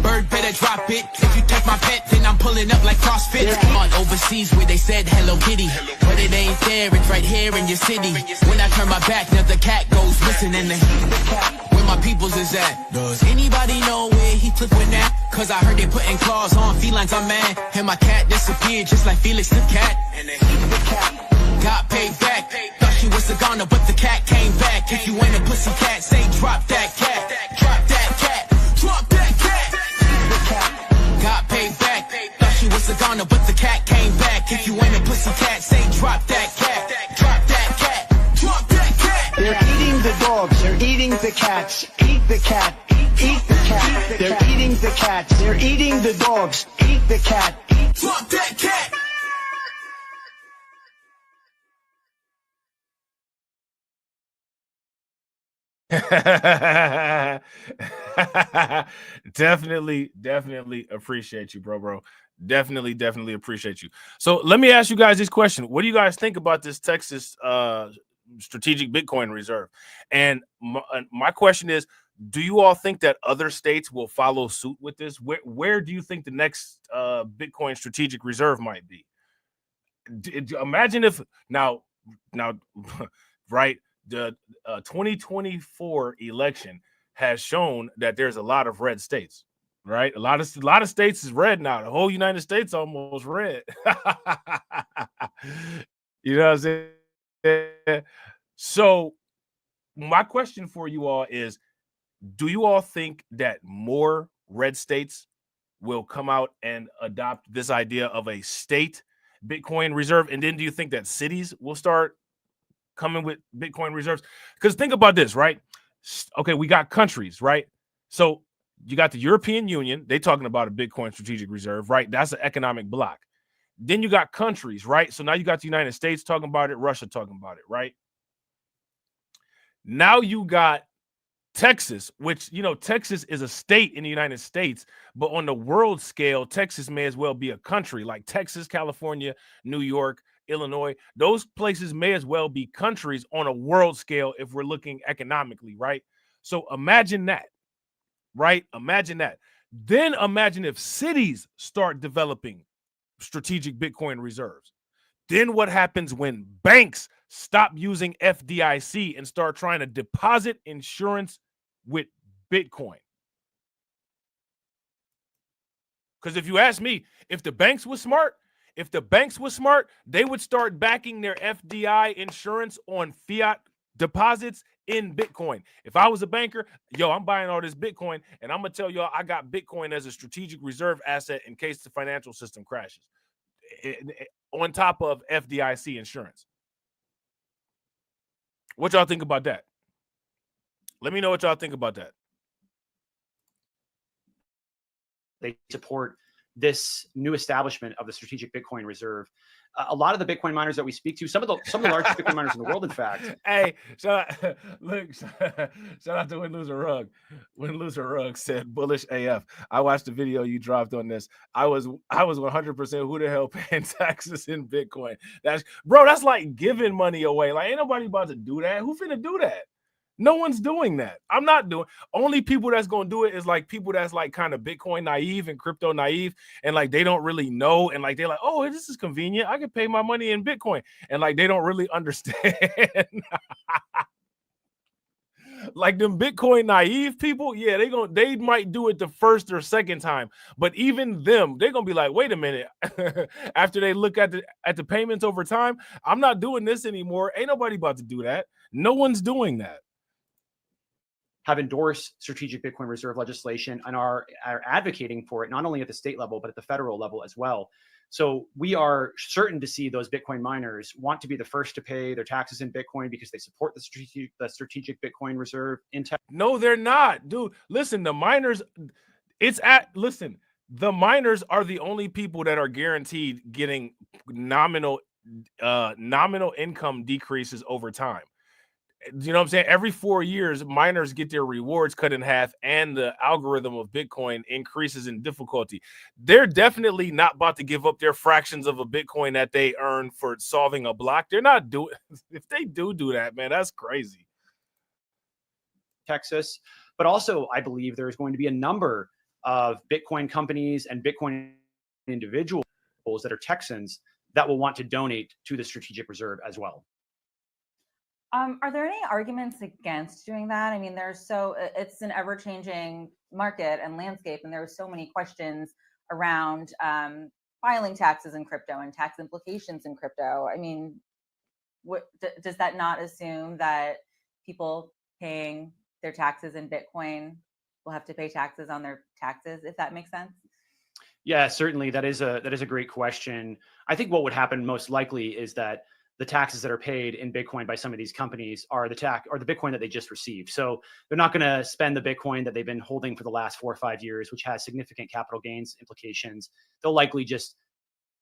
Bird better drop it. If you take my pet, then I'm pulling up like CrossFit. On overseas where they said Hello Kitty, but it ain't there, it's right here in your city. When I turn my back, now the cat goes missing in the where my peoples is at. Does anybody know where he flipping at? Cause I heard they putting claws on felines, I'm mad. And my cat disappeared just like Felix the cat. And they got paid back. Thought she was a goner, but the cat came back. If you ain't a pussy cat, say drop that cat. Drop that cat. Drop that cat. Got paid back. Thought she was a goner, but the cat came back. If you ain't a pussy cat, say drop that cat. Drop that cat. Drop that cat. They're eating the dogs, they're eating the cats. Eat the cat. Eat the cat. They're eating the cats. They're eating the dogs. Eat the cat. Drop that cat. Definitely appreciate you, bro. Definitely appreciate you. So let me ask you guys this question. What do you guys think about this Texas strategic Bitcoin reserve? And my question is, do you all think that other states will follow suit with this? Where do you think the next Bitcoin strategic reserve might be? Imagine if now, right, the 2024 election has shown that there's a lot of red states, right? A lot of states is red now. The whole United States almost red. You know what I'm saying? So my question for you all is, do you all think that more red states will come out and adopt this idea of a state Bitcoin reserve? And then do you think that cities will start coming with Bitcoin reserves? Because think about this, right? Okay, we got countries, right? So you got the European Union. They talking about a Bitcoin strategic reserve, right? That's an economic block. Then you got countries, right? So now you got the United States talking about it, Russia talking about it, right? Now you got Texas, which, you know, Texas is a state in the United States, but on the world scale, Texas may as well be a country. Like Texas, California, New York, Illinois, those places may as well be countries on a world scale if we're looking economically, right? So imagine that, right? Imagine that. Then imagine if cities start developing strategic Bitcoin reserves. Then what happens when banks stop using FDIC and start trying to deposit insurance with Bitcoin? Because if you ask me, if the banks were smart, they would start backing their FDI insurance on fiat deposits in Bitcoin. If I was a banker, I'm buying all this Bitcoin, and I'm gonna tell y'all I got Bitcoin as a strategic reserve asset in case the financial system crashes, on top of FDIC insurance. What y'all think about that? Let me know what y'all think about that. They support this new establishment of the strategic Bitcoin reserve. A lot of the Bitcoin miners that we speak to, some of the largest Bitcoin miners in the world, in fact. Hey, shout out to Win Loser Rug. Win Loser Rug said bullish AF. I watched the video you dropped on this. I was 100% who the hell paying taxes in Bitcoin. That's like giving money away. Like, ain't nobody about to do that. Who finna do that? No one's doing that. I'm not doing. Only people that's going to do it is like people that's like kind of Bitcoin naive and crypto naive, and like they don't really know, and like they're like, oh, this is convenient. I can pay my money in Bitcoin, and like they don't really understand. Like them Bitcoin naive people, yeah, they might do it the first or second time, but even them, they're gonna be like, wait a minute. After they look at the payments over time, I'm not doing this anymore. Ain't nobody about to do that. No one's doing that. Have endorsed strategic Bitcoin reserve legislation and are advocating for it, not only at the state level, but at the federal level as well. So we are certain to see those Bitcoin miners want to be the first to pay their taxes in Bitcoin because they support the strategic Bitcoin reserve in Texas. No, they're not, dude. Listen, the miners are the only people that are guaranteed getting nominal nominal income decreases over time. You know what I'm saying? Every 4 years, miners get their rewards cut in half, and the algorithm of Bitcoin increases in difficulty. They're definitely not about to give up their fractions of a Bitcoin that they earn for solving a block. They're not doing. If they do that, man, that's crazy. Texas, but also I believe there's going to be a number of Bitcoin companies and Bitcoin individuals that are Texans that will want to donate to the strategic reserve as well. Are there any arguments against doing that? I mean, it's an ever-changing market and landscape, and there are so many questions around filing taxes in crypto and tax implications in crypto. I mean, does that not assume that people paying their taxes in Bitcoin will have to pay taxes on their taxes, if that makes sense? Yeah, certainly. That is a great question. I think what would happen most likely is that the taxes that are paid in Bitcoin by some of these companies are the Bitcoin that they just received. So they're not going to spend the Bitcoin that they've been holding for the last 4 or 5 years, which has significant capital gains implications. They'll likely just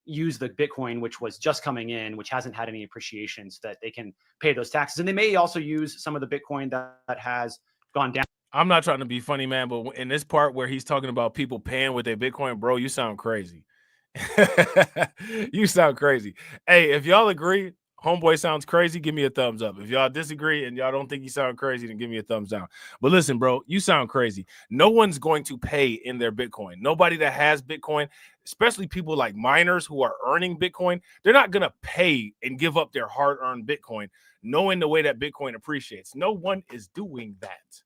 use the Bitcoin, which was just coming in, which hasn't had any appreciation, so that they can pay those taxes. And they may also use some of the Bitcoin that has gone down. I'm not trying to be funny, man, but in this part where he's talking about people paying with their Bitcoin, bro, you sound crazy. You sound crazy. Hey, if y'all agree, homeboy sounds crazy, give me a thumbs up. If y'all disagree and y'all don't think you sound crazy, then give me a thumbs down. But listen, bro, you sound crazy. No one's going to pay in their Bitcoin. Nobody that has Bitcoin, especially people like miners who are earning Bitcoin, they're not going to pay and give up their hard-earned Bitcoin, knowing the way that Bitcoin appreciates. No one is doing that.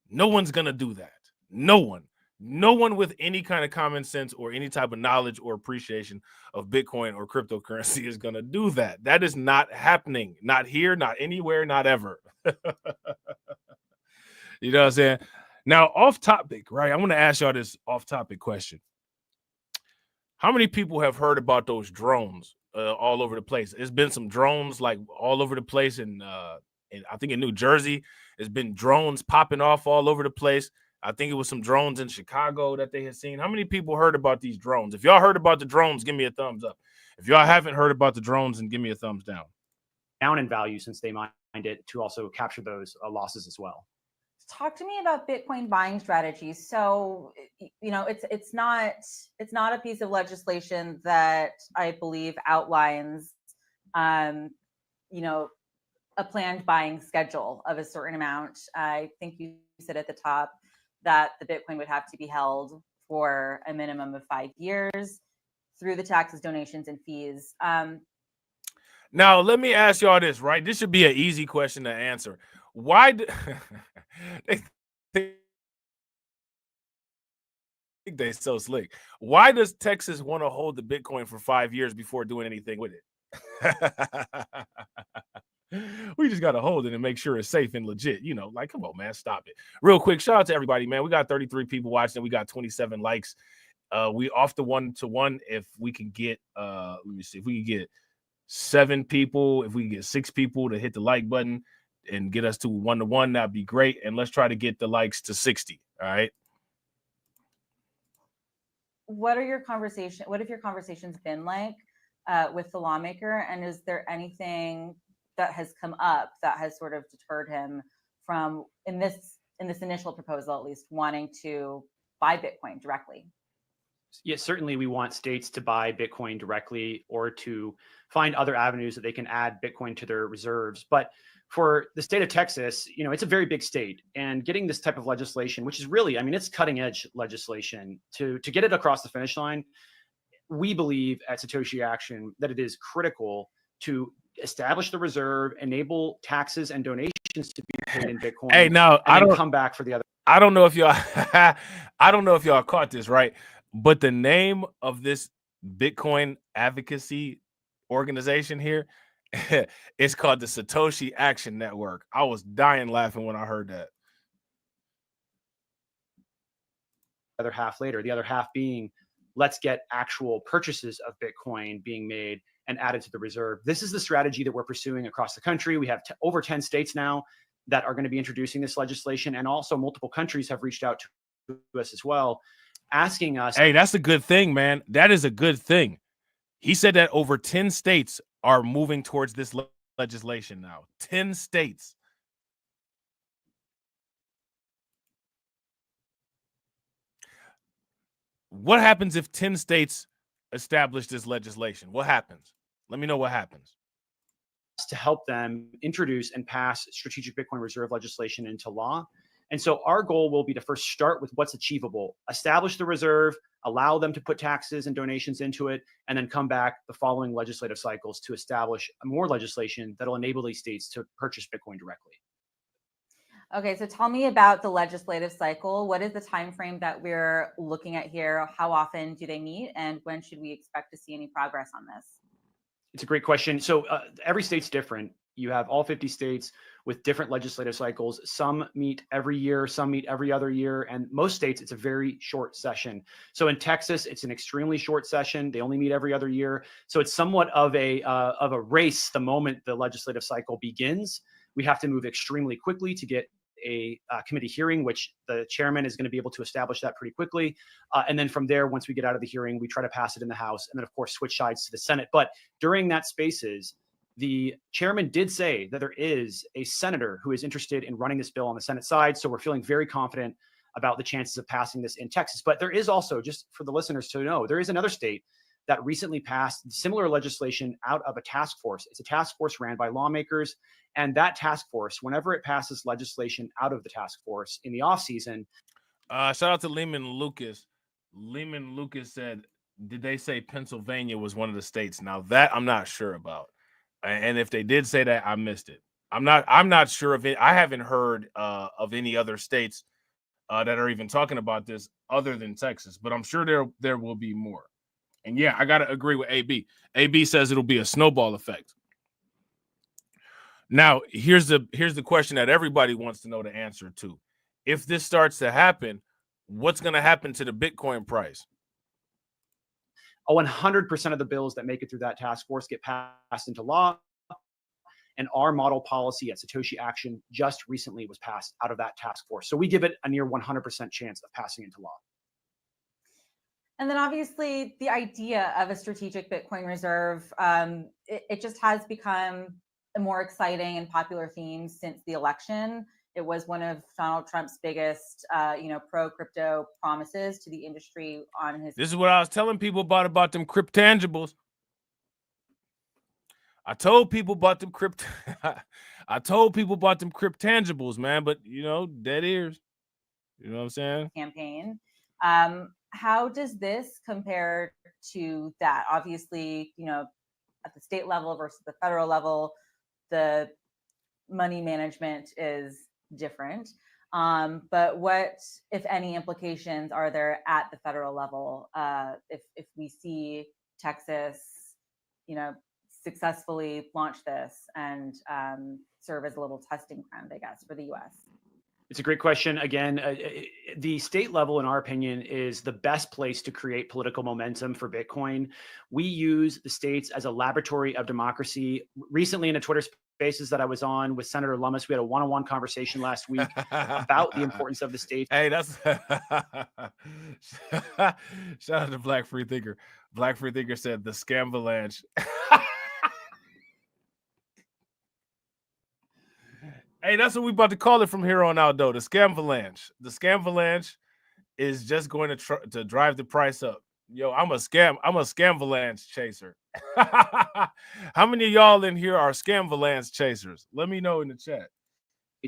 No one's going to do that. No one. No one with any kind of common sense or any type of knowledge or appreciation of Bitcoin or cryptocurrency is going to do that. That is not happening. Not here, not anywhere, not ever. You know what I'm saying? Now, off topic, right? I'm going to ask y'all this off topic question. How many people have heard about those drones all over the place? There's been some drones like all over the place. And I think in New Jersey, there's been drones popping off all over the place. I think it was some drones in Chicago that they had seen. How many people heard about these drones? If y'all heard about the drones, give me a thumbs up. If y'all haven't heard about the drones, then give me a thumbs down. Down in value since they mined it to also capture those losses as well. Talk to me about Bitcoin buying strategies. So, you know, it's not a piece of legislation that I believe outlines, you know, a planned buying schedule of a certain amount. I think you said at the top that the Bitcoin would have to be held for a minimum of 5 years through the taxes, donations, and fees. Now, let me ask y'all this, right? This should be an easy question to answer. Why do they're so slick? Why does Texas want to hold the Bitcoin for 5 years before doing anything with it? We just got to hold it and make sure it's safe and legit. You know, like, come on, man, stop it. Real quick, shout out to everybody, man. We got 33 people watching. We got 27 likes. We off the 1-to-1. If we can get, let me see, if we can get 7 people, if we can get 6 people to hit the like button and get us to 1-to-1, that'd be great. And let's try to get the likes to 60. All right. What have your conversations been like with the lawmaker? And is there anything that has come up that has sort of deterred him from, in this initial proposal, at least, wanting to buy Bitcoin directly? Yes, certainly we want states to buy Bitcoin directly or to find other avenues that they can add Bitcoin to their reserves. But for the state of Texas, you know, it's a very big state, and getting this type of legislation, which is really, I mean, it's cutting edge legislation, to get it across the finish line, we believe at Satoshi Action that it is critical to establish the reserve, enable taxes and donations to be paid in Bitcoin. Hey, now I don't come back for the other. I don't know if y'all I don't know if y'all caught this, right? But the name of this Bitcoin advocacy organization here is called the Satoshi Action Network. I was dying laughing when I heard that. The other half later, the other half being, let's get actual purchases of Bitcoin being made and added to the reserve. This is the strategy that we're pursuing across the country. We have over 10 states now that are going to be introducing this legislation, and also multiple countries have reached out to us as well, asking us. Hey, that's a good thing, man. That is a good thing. He said that over 10 states are moving towards this legislation now. 10 states. What happens if 10 states establish this legislation? What happens? Let me know what happens. To help them introduce and pass strategic Bitcoin reserve legislation into law. And so our goal will be to first start with what's achievable, establish the reserve, allow them to put taxes and donations into it, and then come back the following legislative cycles to establish more legislation that'll enable these states to purchase Bitcoin directly. Okay, so tell me about the legislative cycle. What is the time frame that we're looking at here? How often do they meet, and when should we expect to see any progress on this? It's a great question. So every state's different. You have all 50 states with different legislative cycles. Some meet every year, some meet every other year, and most states, it's a very short session. So in Texas, it's an extremely short session. They only meet every other year. So it's somewhat of a race the moment the legislative cycle begins. We have to move extremely quickly to get a committee hearing, which the chairman is going to be able to establish that pretty quickly. And then from there, once we get out of the hearing, we try to pass it in the House, and then of course switch sides to the Senate. But during that spaces, the chairman did say that there is a senator who is interested in running this bill on the Senate side. So we're feeling very confident about the chances of passing this in Texas. But there is also, just for the listeners to know, there is another state that recently passed similar legislation out of a task force. It's a task force ran by lawmakers. And that task force, whenever it passes legislation out of the task force in the offseason. Shout out to Lehman Lucas. Lehman Lucas said, did they say Pennsylvania was one of the states? Now that I'm not sure about. And if they did say that, I missed it. I'm not sure of it. I haven't heard of any other states that are even talking about this other than Texas, but I'm sure there will be more. And yeah, I got to agree with AB. AB says it'll be a snowball effect. Now, here's the question that everybody wants to know the answer to. If this starts to happen, what's going to happen to the Bitcoin price? 100% of the bills that make it through that task force get passed into law. And our model policy at Satoshi Action just recently was passed out of that task force. So we give it a near 100% chance of passing into law. And then obviously the idea of a strategic Bitcoin reserve, it just has become a more exciting and popular theme since the election. It was one of Donald Trump's biggest, pro-crypto promises to the industry on his. This is what I was telling people about them CRYPTANGIBLES. I told people about them CRYPTANGIBLEs, man, but dead ears. You know what I'm saying? Campaign. How does this compare to that? Obviously, at the state level versus the federal level, the money management is different. But what, if any, implications are there at the federal level if we see Texas, successfully launch this and serve as a little testing ground, I guess, for the U.S.? It's a great question. Again, the state level, in our opinion, is the best place to create political momentum for Bitcoin. We use the states as a laboratory of democracy. Recently, in a Twitter Spaces that I was on with Senator Lummis, we had a one-on-one conversation last week about the importance of the states. Hey, that's shout out to Black Free Thinker. Black Free Thinker said the scamvalanche. Hey, that's what we about to call it from here on out, though. The scamvalanche. The scamvalanche is just going to drive the price up. Yo, I'm a scamvalanche chaser. How many of y'all in here are scamvalanche chasers? Let me know in the chat.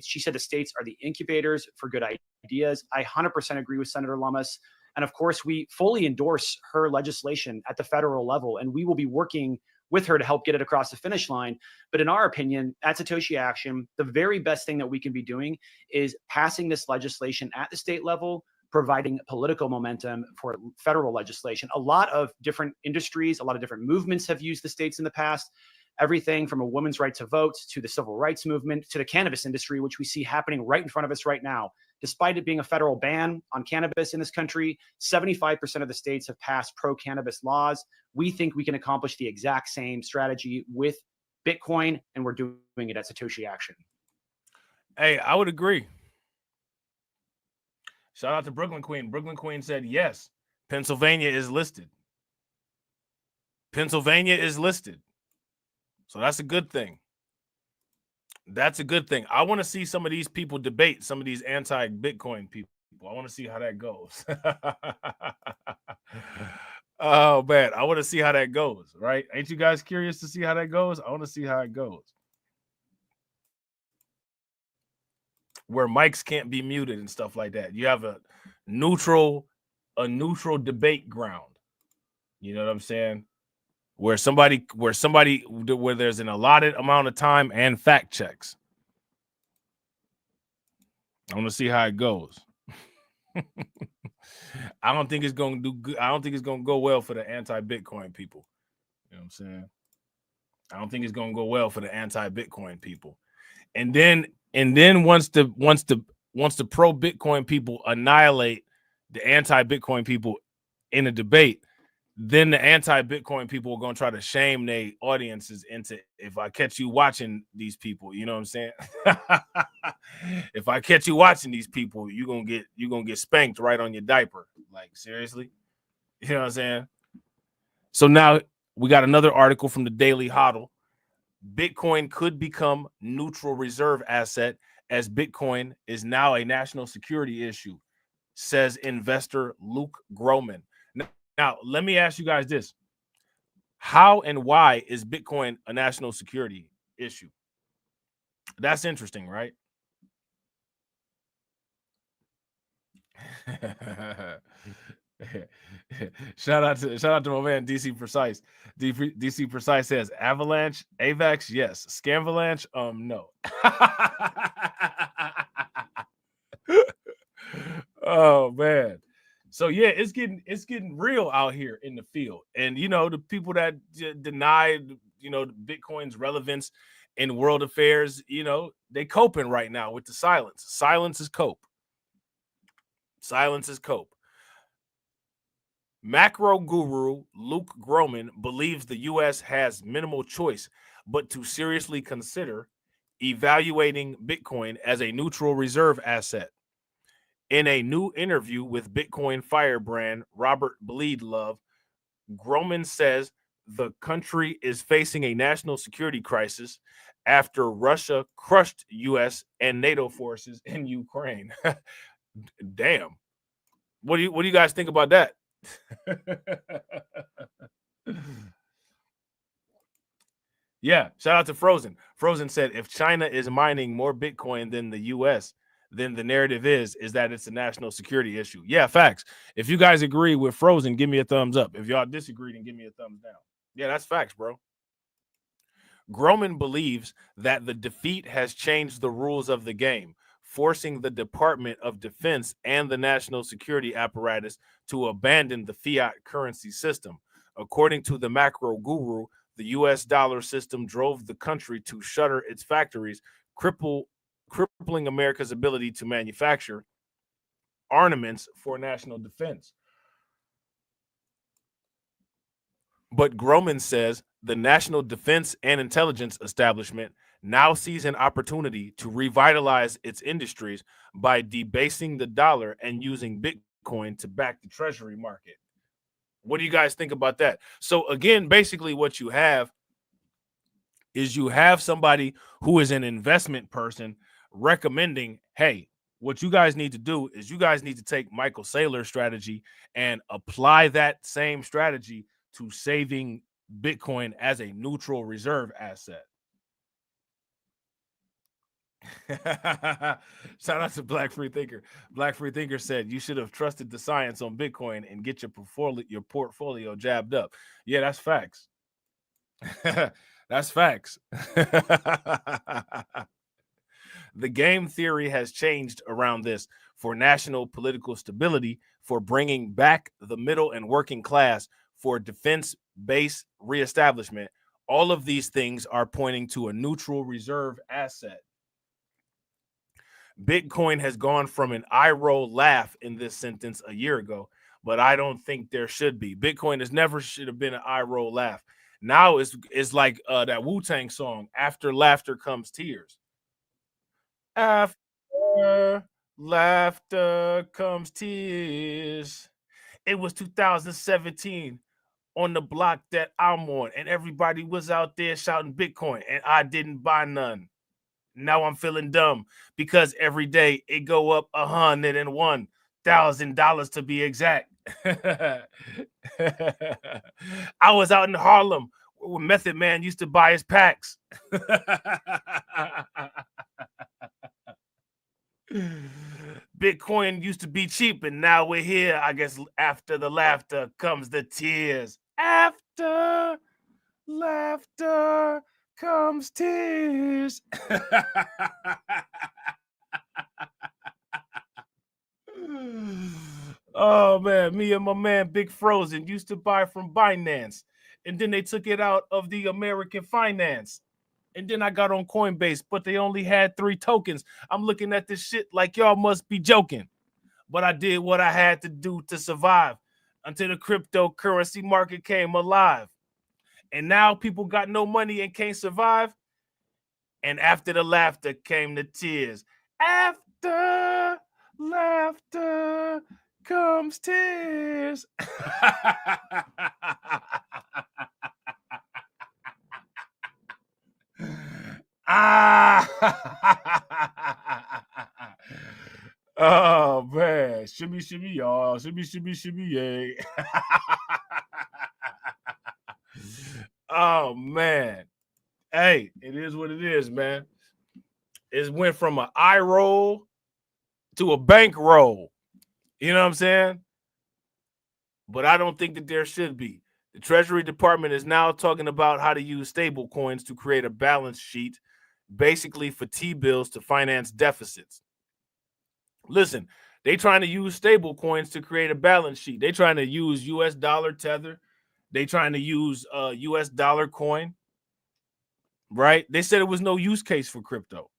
She said the states are the incubators for good ideas. I 100% agree with Senator Lummis. And of course, we fully endorse her legislation at the federal level, and we will be working with her to help get it across the finish line. But in our opinion, at Satoshi Action, the very best thing that we can be doing is passing this legislation at the state level, providing political momentum for federal legislation. A lot of different industries, a lot of different movements have used the states in the past. Everything from a women's right to vote to the civil rights movement to the cannabis industry, which we see happening right in front of us right now. Despite it being a federal ban on cannabis in this country, 75% of the states have passed pro-cannabis laws. We think we can accomplish the exact same strategy with Bitcoin, and we're doing it at Satoshi Action. Hey, I would agree. Shout out to Brooklyn Queen. Brooklyn Queen said, yes, Pennsylvania is listed. Pennsylvania is listed. So that's a good thing. That's a good thing. I want to see some of these people debate some of these anti-Bitcoin people. I want to see how that goes. Oh, man. I want to see how that goes, right? Ain't you guys curious to see how that goes? I want to see how it goes. Where mics can't be muted and stuff like that. You have a neutral debate ground. You know what I'm saying? Where there's an allotted amount of time and fact checks. I want to see how it goes. I don't think it's going to do good. I don't think it's going to go well for the anti-Bitcoin people. You know what I'm saying? I don't think it's going to go well for the anti-Bitcoin people. And then once the pro-Bitcoin people annihilate the anti-Bitcoin people in a debate, then the anti-Bitcoin people are going to try to shame their audiences into, if I catch you watching these people, you know what I'm saying? If I catch you watching these people, you're going to get spanked right on your diaper. Like, seriously? You know what I'm saying? So now we got another article from the Daily Hodl. Bitcoin could become neutral reserve asset as Bitcoin is now a national security issue, says investor Luke Groman. Now, let me ask you guys this. How and why is Bitcoin a national security issue? That's interesting, right? Shout out to my man DC Precise. DC Precise says Avalanche, AVAX, yes. Scamvalanche, no. Oh man. So yeah, it's getting real out here in the field. And you know, the people that deny, you know, Bitcoin's relevance in world affairs, you know, they coping right now with the silence. Silence is cope. Silence is cope. Macro guru Luke Groman believes the U.S. has minimal choice but to seriously consider evaluating Bitcoin as a neutral reserve asset. In a new interview with Bitcoin firebrand Robert Bleedlove, Groman says the country is facing a national security crisis after Russia crushed U.S. and NATO forces in Ukraine. Damn. What do you guys think about that? Yeah, shout out to Frozen. Frozen said if China is mining more Bitcoin than the US, then the narrative is that it's a national security issue. Yeah, facts. If you guys agree with Frozen, give me a thumbs up. If y'all disagree, then give me a thumbs down. Yeah, that's facts, bro. Groman believes that the defeat has changed the rules of the game, forcing the Department of Defense and the national security apparatus to abandon the fiat currency system. According to the macro guru, the U.S. dollar system drove the country to shutter its factories, crippling America's ability to manufacture armaments for national defense. But Groman says the National Defense and Intelligence Establishment now sees an opportunity to revitalize its industries by debasing the dollar and using Bitcoin to back the treasury market. What do you guys think about that? So again, basically what you have is you have somebody who is an investment person recommending, hey, what you guys need to do is you guys need to take Michael Saylor's strategy and apply that same strategy to saving Bitcoin as a neutral reserve asset. Shout out to Black Free Thinker. Black Free Thinker said you should have trusted the science on Bitcoin and get your portfolio jabbed up. Yeah, that's facts. That's facts. The game theory has changed around this for national political stability, for bringing back the middle and working class, for defense base reestablishment. All of these things are pointing to a neutral reserve asset. Bitcoin has gone from an eye roll laugh in this sentence a year ago, but I don't think there should be. Bitcoin should have been an eye roll laugh. Now it's like that Wu-Tang song, after laughter comes tears. After laughter comes tears. It was 2017. on the block that I'm on, and everybody was out there shouting Bitcoin, and I didn't buy none. Now I'm feeling dumb because every day it go up $101,000 to be exact. I was out in Harlem where Method Man used to buy his packs. Bitcoin used to be cheap, and now we're here. I guess after the laughter comes the tears. After laughter comes tears. Oh man, me and my man Big Frozen used to buy from Binance, and then they took it out of the American finance. And then I got on Coinbase, but they only had 3 tokens. I'm looking at this shit like y'all must be joking. But I did what I had to do to survive until the cryptocurrency market came alive. And now people got no money and can't survive. And after the laughter came the tears. After laughter comes tears. Oh man, shimmy shimmy y'all, shimmy shimmy shimmy yay. Oh man, hey, it is what it is, man. It went from an eye roll to a bank roll. You know what I'm saying? But I don't think that there should be. The Treasury Department is now talking about how to use stable coins to create a balance sheet, basically for T-bills to finance deficits. Listen, they trying to use stable coins to create a balance sheet. They trying to use US dollar tether. They trying to use US dollar coin, right? They said it was no use case for crypto.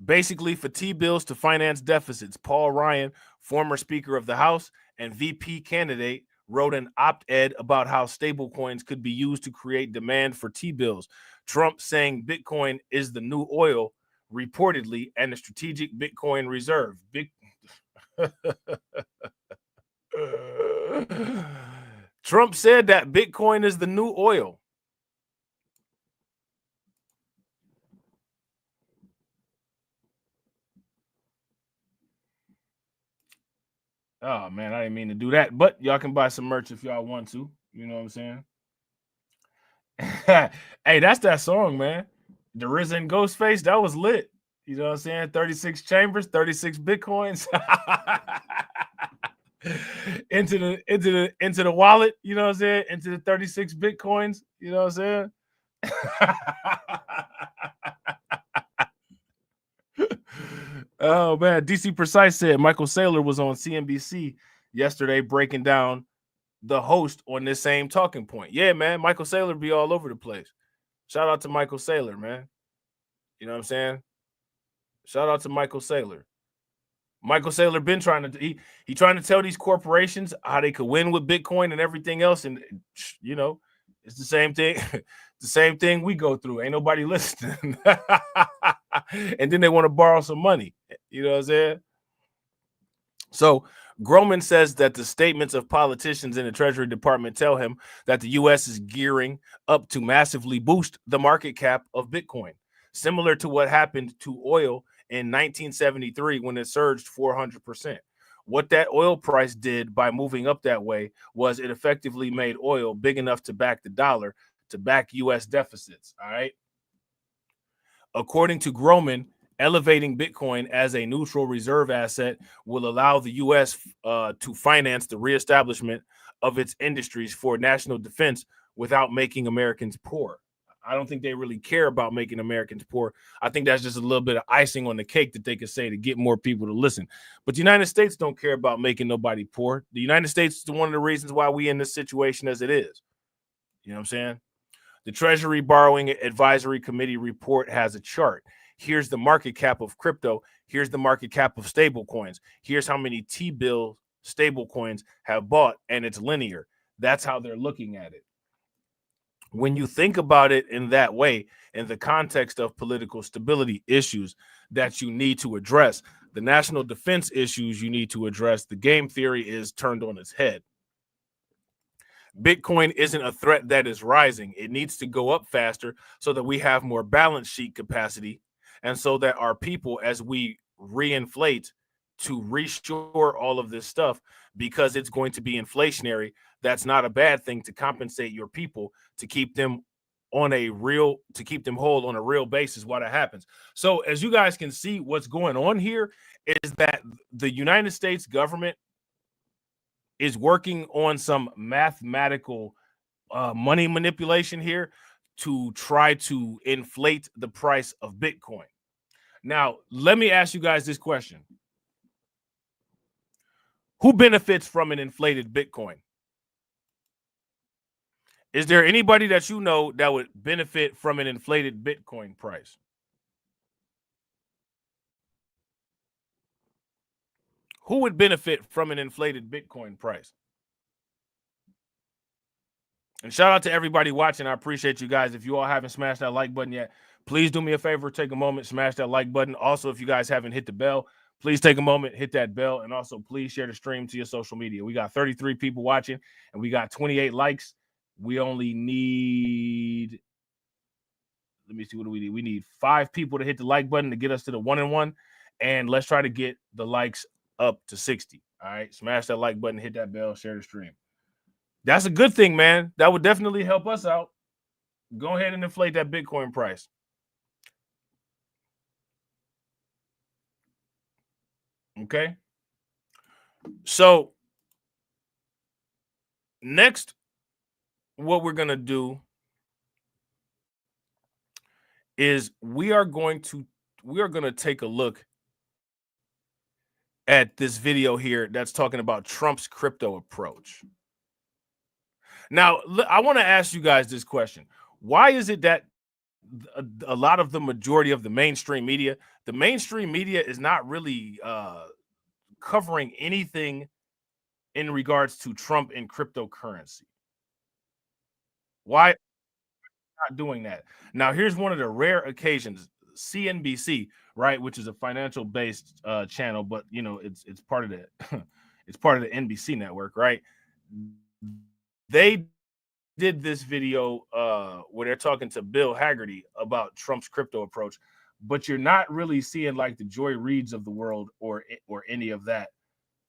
Basically for T-bills to finance deficits. Paul Ryan, former Speaker of the House and VP candidate, wrote an op-ed about how stable coins could be used to create demand for T-bills. Trump saying Bitcoin is the new oil, reportedly, and a strategic Bitcoin reserve. Trump said that Bitcoin is the new oil. Oh man, I didn't mean to do that, but y'all can buy some merch if y'all want to. You know what I'm saying? Hey, that's that song, man. The RZA and Ghostface, that was lit. You know what I'm saying? 36 chambers, 36 Bitcoins. into the wallet, you know what I'm saying? Into the 36 Bitcoins, you know what I'm saying? Oh man, DC Precise said Michael Saylor was on CNBC yesterday breaking down the host on this same talking point. Yeah, man, Michael Saylor be all over the place. Shout out to Michael Saylor, man. You know what I'm saying? Shout out to Michael Saylor. Michael Saylor been trying to he trying to tell these corporations how they could win with Bitcoin and everything else, and you know, it's the same thing. The same thing we go through. Ain't nobody listening. And then they want to borrow some money. You know what I'm saying? So Groman says that the statements of politicians in the Treasury Department tell him that the U.S. is gearing up to massively boost the market cap of Bitcoin, similar to what happened to oil in 1973 when it surged 400%. What that oil price did by moving up that way was it effectively made oil big enough to back the dollar, to back U.S. deficits, all right? According to Groman, elevating Bitcoin as a neutral reserve asset will allow the U.S. To finance the reestablishment of its industries for national defense without making Americans poor. I don't think they really care about making Americans poor. I think that's just a little bit of icing on the cake that they could say to get more people to listen. But the United States don't care about making nobody poor. The United States is one of the reasons why we in this situation as it is. You know what I'm saying? The Treasury Borrowing Advisory Committee report has a chart. Here's the market cap of crypto. Here's the market cap of stable coins. Here's how many T-bill stable coins have bought, and it's linear. That's how they're looking at it. When you think about it in that way, in the context of political stability issues that you need to address, the national defense issues you need to address, the game theory is turned on its head. Bitcoin isn't a threat that is rising. It needs to go up faster so that we have more balance sheet capacity, and so that our people, as we reinflate, to restore all of this stuff, because it's going to be inflationary. That's not a bad thing, to compensate your people, to keep them on a real, to keep them whole on a real basis while that happens. So as you guys can see, what's going on here is that the United States government is working on some mathematical money manipulation here to try to inflate the price of Bitcoin. Now, let me ask you guys this question. Who benefits from an inflated Bitcoin? Is there anybody that you know that would benefit from an inflated Bitcoin price? Who would benefit from an inflated Bitcoin price? And shout out to everybody watching. I appreciate you guys. If you all haven't smashed that like button yet, please do me a favor, take a moment, smash that like button. Also, if you guys haven't hit the bell, please take a moment, hit that bell, and also please share the stream to your social media. We got 33 people watching, and we got 28 likes. We only need, let me see, what do we need? We need 5 people to hit the like button to get us to the 1 and 1, and let's try to get the likes up to 60. All right, smash that like button, hit that bell, share the stream. That's a good thing, man. That would definitely help us out. Go ahead and inflate that Bitcoin price. Okay. So next, what we're going to do is we are going to take a look at this video here that's talking about Trump's crypto approach. Now, I want to ask you guys this question. Why is it that a lot of the majority of the mainstream media is not really covering anything in regards to Trump and cryptocurrency? Why not doing that? Now, here's one of the rare occasions. CNBC, right, which is a financial based channel, but you know, it's part of the it's part of the NBC network, right? They did this video where they're talking to Bill Haggerty about Trump's crypto approach, but you're not really seeing like the Joy Reids of the world or any of that,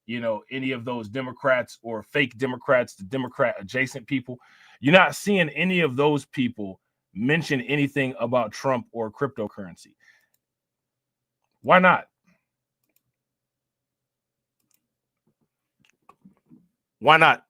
you know, any of those Democrats or fake Democrats, the Democrat adjacent people. You're not seeing any of those people mention anything about Trump or cryptocurrency. Why not? Why not?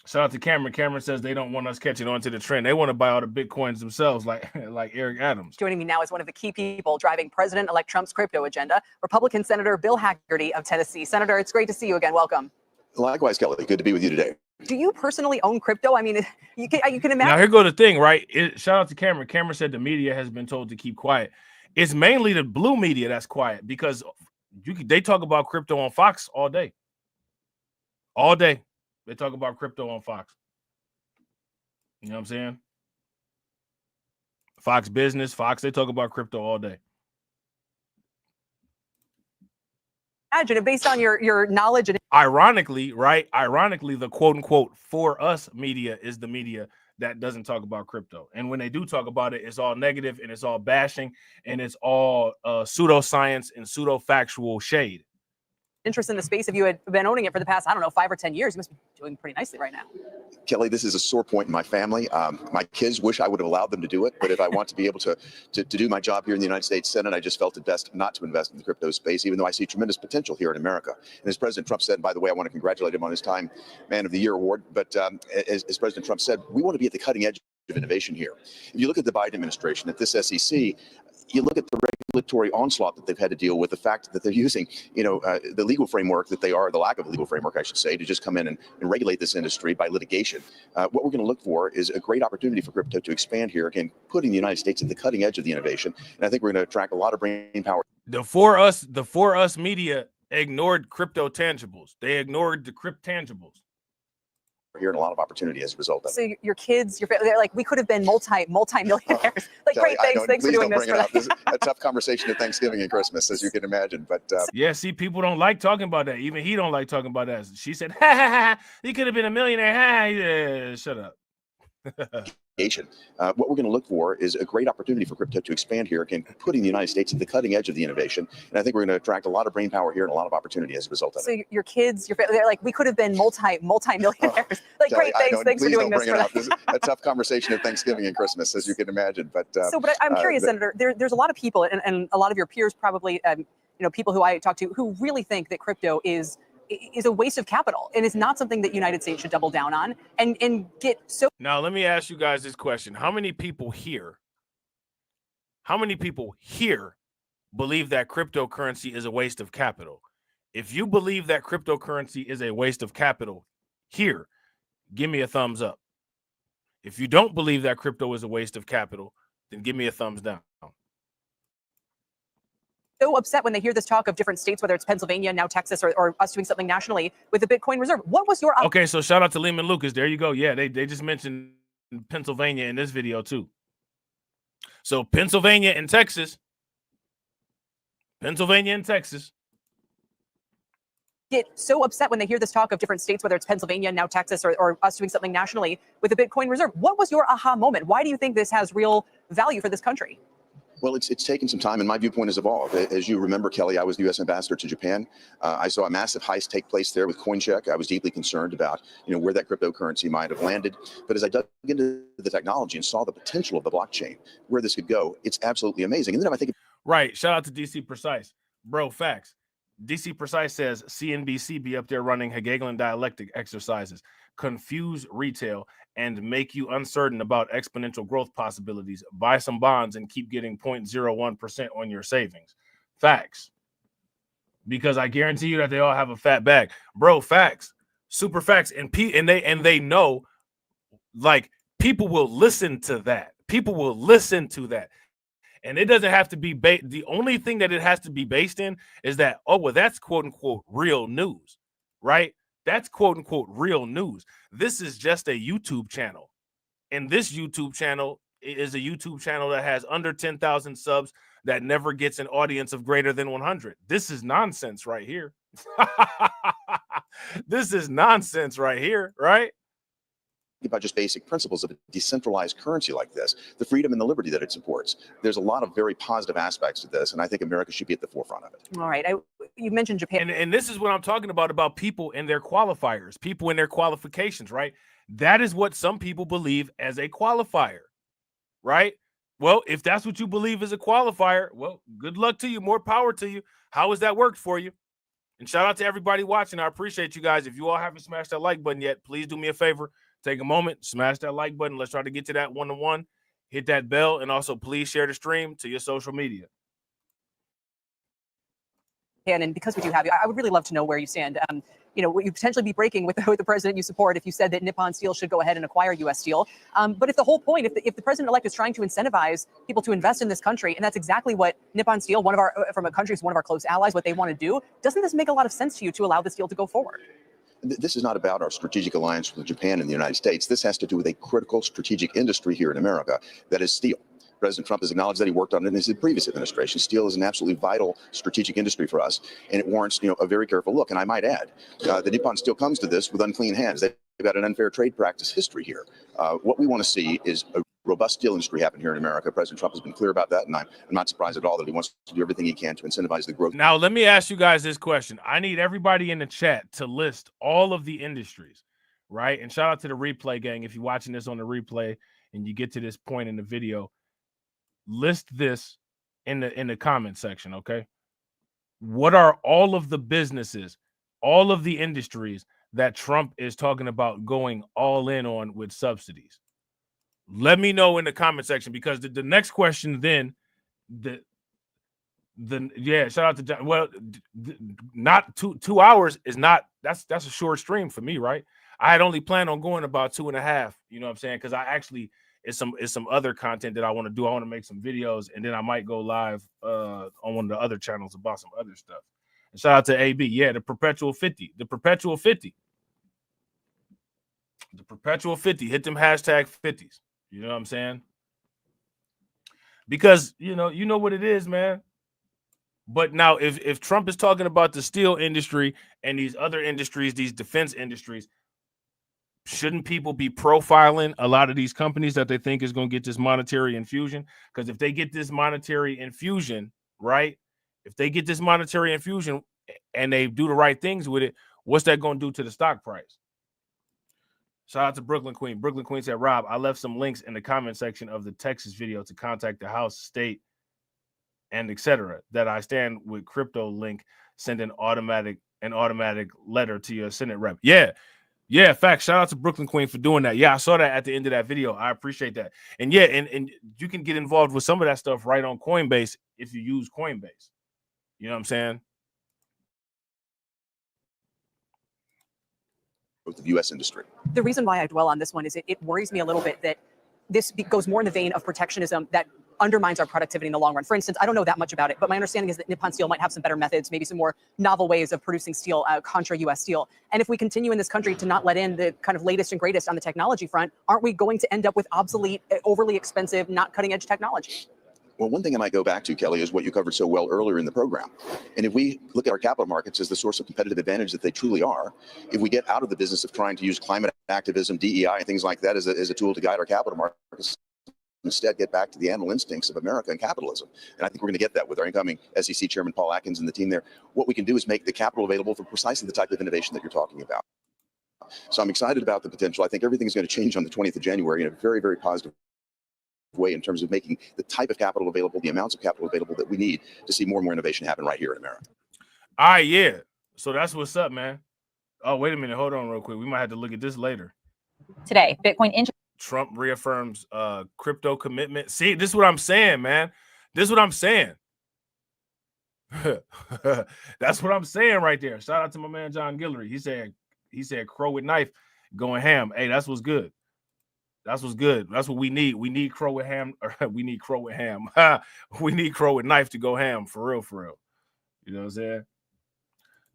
Shout out to Cameron. Cameron says they don't want us catching on to the trend. They want to buy all the Bitcoins themselves, like Eric Adams. Joining me now is one of the key people driving President-elect Trump's crypto agenda, Republican Senator Bill Haggerty of Tennessee. Senator, it's great to see you again. Welcome. Likewise, Kelly. Good to be with you today. Do you personally own crypto? I mean, you can imagine. Now, here go the thing, right? Shout out to Cameron. Cameron said the media has been told to keep quiet. It's mainly the blue media that's quiet because they talk about crypto on Fox all day. All day. They talk about crypto on Fox. You know what I'm saying? Fox Business, Fox, they talk about crypto all day. Imagine it based on your knowledge. And ironically, right? Ironically, the quote unquote for us media is the media that doesn't talk about crypto. And when they do talk about it, it's all negative and it's all bashing and it's all pseudoscience and pseudo-factual shade. Interest in the space, if you had been owning it for the past, I don't know, 5 or 10 years, you must be doing pretty nicely right now. Kelly, this is a sore point in my family. My kids wish I would have allowed them to do it, but if I want to be able to do my job here in the United States Senate, I just felt it best not to invest in the crypto space, even though I see tremendous potential here in America. And as President Trump said, and by the way, I want to congratulate him on his Time Man of the Year award, but as President Trump said, we want to be at the cutting edge of innovation here. If you look at the Biden administration, at this SEC, you look at the regulatory onslaught that they've had to deal with, the fact that they're using, the legal framework that they are, the lack of a legal framework, I should say, to just come in and regulate this industry by litigation. What we're going to look for is a great opportunity for crypto to expand here, again, putting the United States at the cutting edge of the innovation. And I think we're going to attract a lot of brain power. The for us media ignored crypto tangibles. They ignored the cryptangibles. here and a lot of opportunity as a result of it. So your kids, they're like, we could have been multi-millionaires. Like, Kelly, great, thanks for doing this. This is a tough conversation at Thanksgiving and Christmas, as you can imagine. But yeah, see, people don't like talking about that. Even he don't like talking about that. She said, ha, ha, ha, he could have been a millionaire. Ha, yeah, shut up. What we're going to look for is a great opportunity for crypto to expand here, again, putting the United States at the cutting edge of the innovation. And I think we're going to attract a lot of brain power here and a lot of opportunity as a result of it. So your kids, they're like, we could have been multi-millionaires. Like, Kelly, great, thanks for doing this. This is a tough conversation at Thanksgiving and Christmas, as you can imagine. But I'm curious, Senator. There's a lot of people, and a lot of your peers probably, people who I talk to, who really think that crypto is a waste of capital and is not something that United States should double down on and get so. Now, let me ask you guys this question. How many people here believe that cryptocurrency is a waste of capital? If you believe that cryptocurrency is a waste of capital here, give me a thumbs up. If you don't believe that crypto is a waste of capital, then give me a thumbs down. So upset when they hear this talk of different states, whether it's Pennsylvania, now Texas, or us doing something nationally with the Bitcoin reserve. What was your... Okay, so shout out to Lehman Lucas. There you go. Yeah, they just mentioned Pennsylvania in this video too. So Pennsylvania and Texas. Get so upset when they hear this talk of different states, whether it's Pennsylvania, now Texas, or us doing something nationally with the Bitcoin reserve. What was your aha moment? Why do you think this has real value for this country? Well, it's taken some time, and my viewpoint has evolved. As you remember, Kelly, I was the U.S. ambassador to Japan. I saw a massive heist take place there with CoinCheck. I was deeply concerned about, where that cryptocurrency might have landed. But as I dug into the technology and saw the potential of the blockchain, where this could go, it's absolutely amazing. And then I think, right. Shout out to DC Precise, bro. Facts. DC Precise says CNBC be up there running Hegelian dialectic exercises, confuse retail, and make you uncertain about exponential growth possibilities. Buy some bonds and keep getting 0.01% on your savings. Facts. Because I guarantee you that they all have a fat bag. Bro, facts. Super facts. And they know, like, people will listen to that. People will listen to that. And it doesn't have to be the only thing that it has to be based in is that, oh, well, that's quote unquote real news, right? That's quote unquote real news. This is just a YouTube channel. And this YouTube channel is a YouTube channel that has under 10,000 subs that never gets an audience of greater than 100. This is nonsense right here. This is nonsense right here, right? About just basic principles of a decentralized currency like this, the freedom and the liberty that it supports. There's a lot of very positive aspects to this, and I think America should be at the forefront of it. All right. You mentioned Japan. And this is what I'm talking about people and their qualifiers, people and their qualifications, right? That is what some people believe as a qualifier, right? Well, if that's what you believe is a qualifier, well, good luck to you. More power to you. How has that worked for you? And shout out to everybody watching. I appreciate you guys. If you all haven't smashed that like button yet, please do me a favor. Take a moment, smash that like button. Let's try to get to that 1-to-1. Hit that bell, and also please share the stream to your social media. And because we do have you, I would really love to know where you stand. Would you potentially be breaking with the president you support if you said that Nippon Steel should go ahead and acquire U.S. Steel? But if the whole point, if the president-elect is trying to incentivize people to invest in this country, and that's exactly what Nippon Steel, one of our close allies, what they want to do, doesn't this make a lot of sense to you to allow this deal to go forward? This is not about our strategic alliance with Japan and the United States. This has to do with a critical strategic industry here in America, that is steel. President Trump has acknowledged that he worked on it in his previous administration. Steel is an absolutely vital strategic industry for us, and it warrants, a very careful look. And I might add, that Nippon Steel comes to this with unclean hands. They've got an unfair trade practice history here. What we want to see is a robust steel industry happen here in America. President Trump has been clear about that, and I'm not surprised at all that he wants to do everything he can to incentivize the growth. Now, let me ask you guys this question. I need everybody in the chat to list all of the industries, right? And shout out to the replay gang. If you're watching this on the replay and you get to this point in the video, list this in the comment section, okay? What are all of the businesses, all of the industries that Trump is talking about going all in on with subsidies? Let me know in the comment section, because the next question then, shout out to John. Well, not 2 hours is not, that's a short stream for me, right? I had only planned on going about 2.5, you know what I'm saying? Because I actually, it's some other content that I want to do. I want to make some videos, and then I might go live on one of the other channels about some other stuff. And shout out to AB. Yeah, the Perpetual 50. The Perpetual 50. The perpetual 50. Hit them hashtag 50s. You know what I'm saying? Because, you know what it is, man. But now if Trump is talking about the steel industry and these other industries, these defense industries, shouldn't people be profiling a lot of these companies that they think is going to get this monetary infusion? Because if they get this monetary infusion, right? If they get this monetary infusion and they do the right things with it, what's that going to do to the stock price? Shout out to Brooklyn Queen. Brooklyn Queen said, Rob, I left some links in the comment section of the Texas video to contact the House, state, and etc. that I stand with crypto link. Send an automatic letter to your Senate rep. Yeah, facts. Shout out to Brooklyn Queen for doing that. Yeah, I saw that at the end of that video. I appreciate that. And yeah, and you can get involved with some of that stuff right on Coinbase if you use Coinbase. You know what I'm saying? Both of U.S. industry. The reason why I dwell on this one is it worries me a little bit that this goes more in the vein of protectionism that undermines our productivity in the long run. For instance, I don't know that much about it, but my understanding is that Nippon Steel might have some better methods, maybe some more novel ways of producing steel contra U.S. steel. And if we continue in this country to not let in the kind of latest and greatest on the technology front, aren't we going to end up with obsolete, overly expensive, not cutting edge technology? Well, one thing I might go back to, Kelly, is what you covered so well earlier in the program. And if we look at our capital markets as the source of competitive advantage that they truly are, if we get out of the business of trying to use climate activism, DEI, and things like that as a tool to guide our capital markets, instead get back to the animal instincts of America and capitalism. And I think we're going to get that with our incoming SEC Chairman Paul Atkins and the team there. What we can do is make the capital available for precisely the type of innovation that you're talking about. So I'm excited about the potential. I think everything's going to change on the 20th of January in a very, very positive way in terms of making the type of capital available, the amounts of capital available that we need to see more and more innovation happen right here in America. All right, yeah. So that's what's up, man. Oh, wait a minute. Hold on real quick. We might have to look at this later. Today, Bitcoin Trump reaffirms crypto commitment. See, this is what I'm saying, man. This is what I'm saying. That's what I'm saying right there. Shout out to my man John Guillory. He said crow with knife going ham. Hey, that's what's good. That's what's good. That's what we need. We need crow with ham. We need crow with ham. We need crow with knife to go ham for real, for real. You know what I'm saying?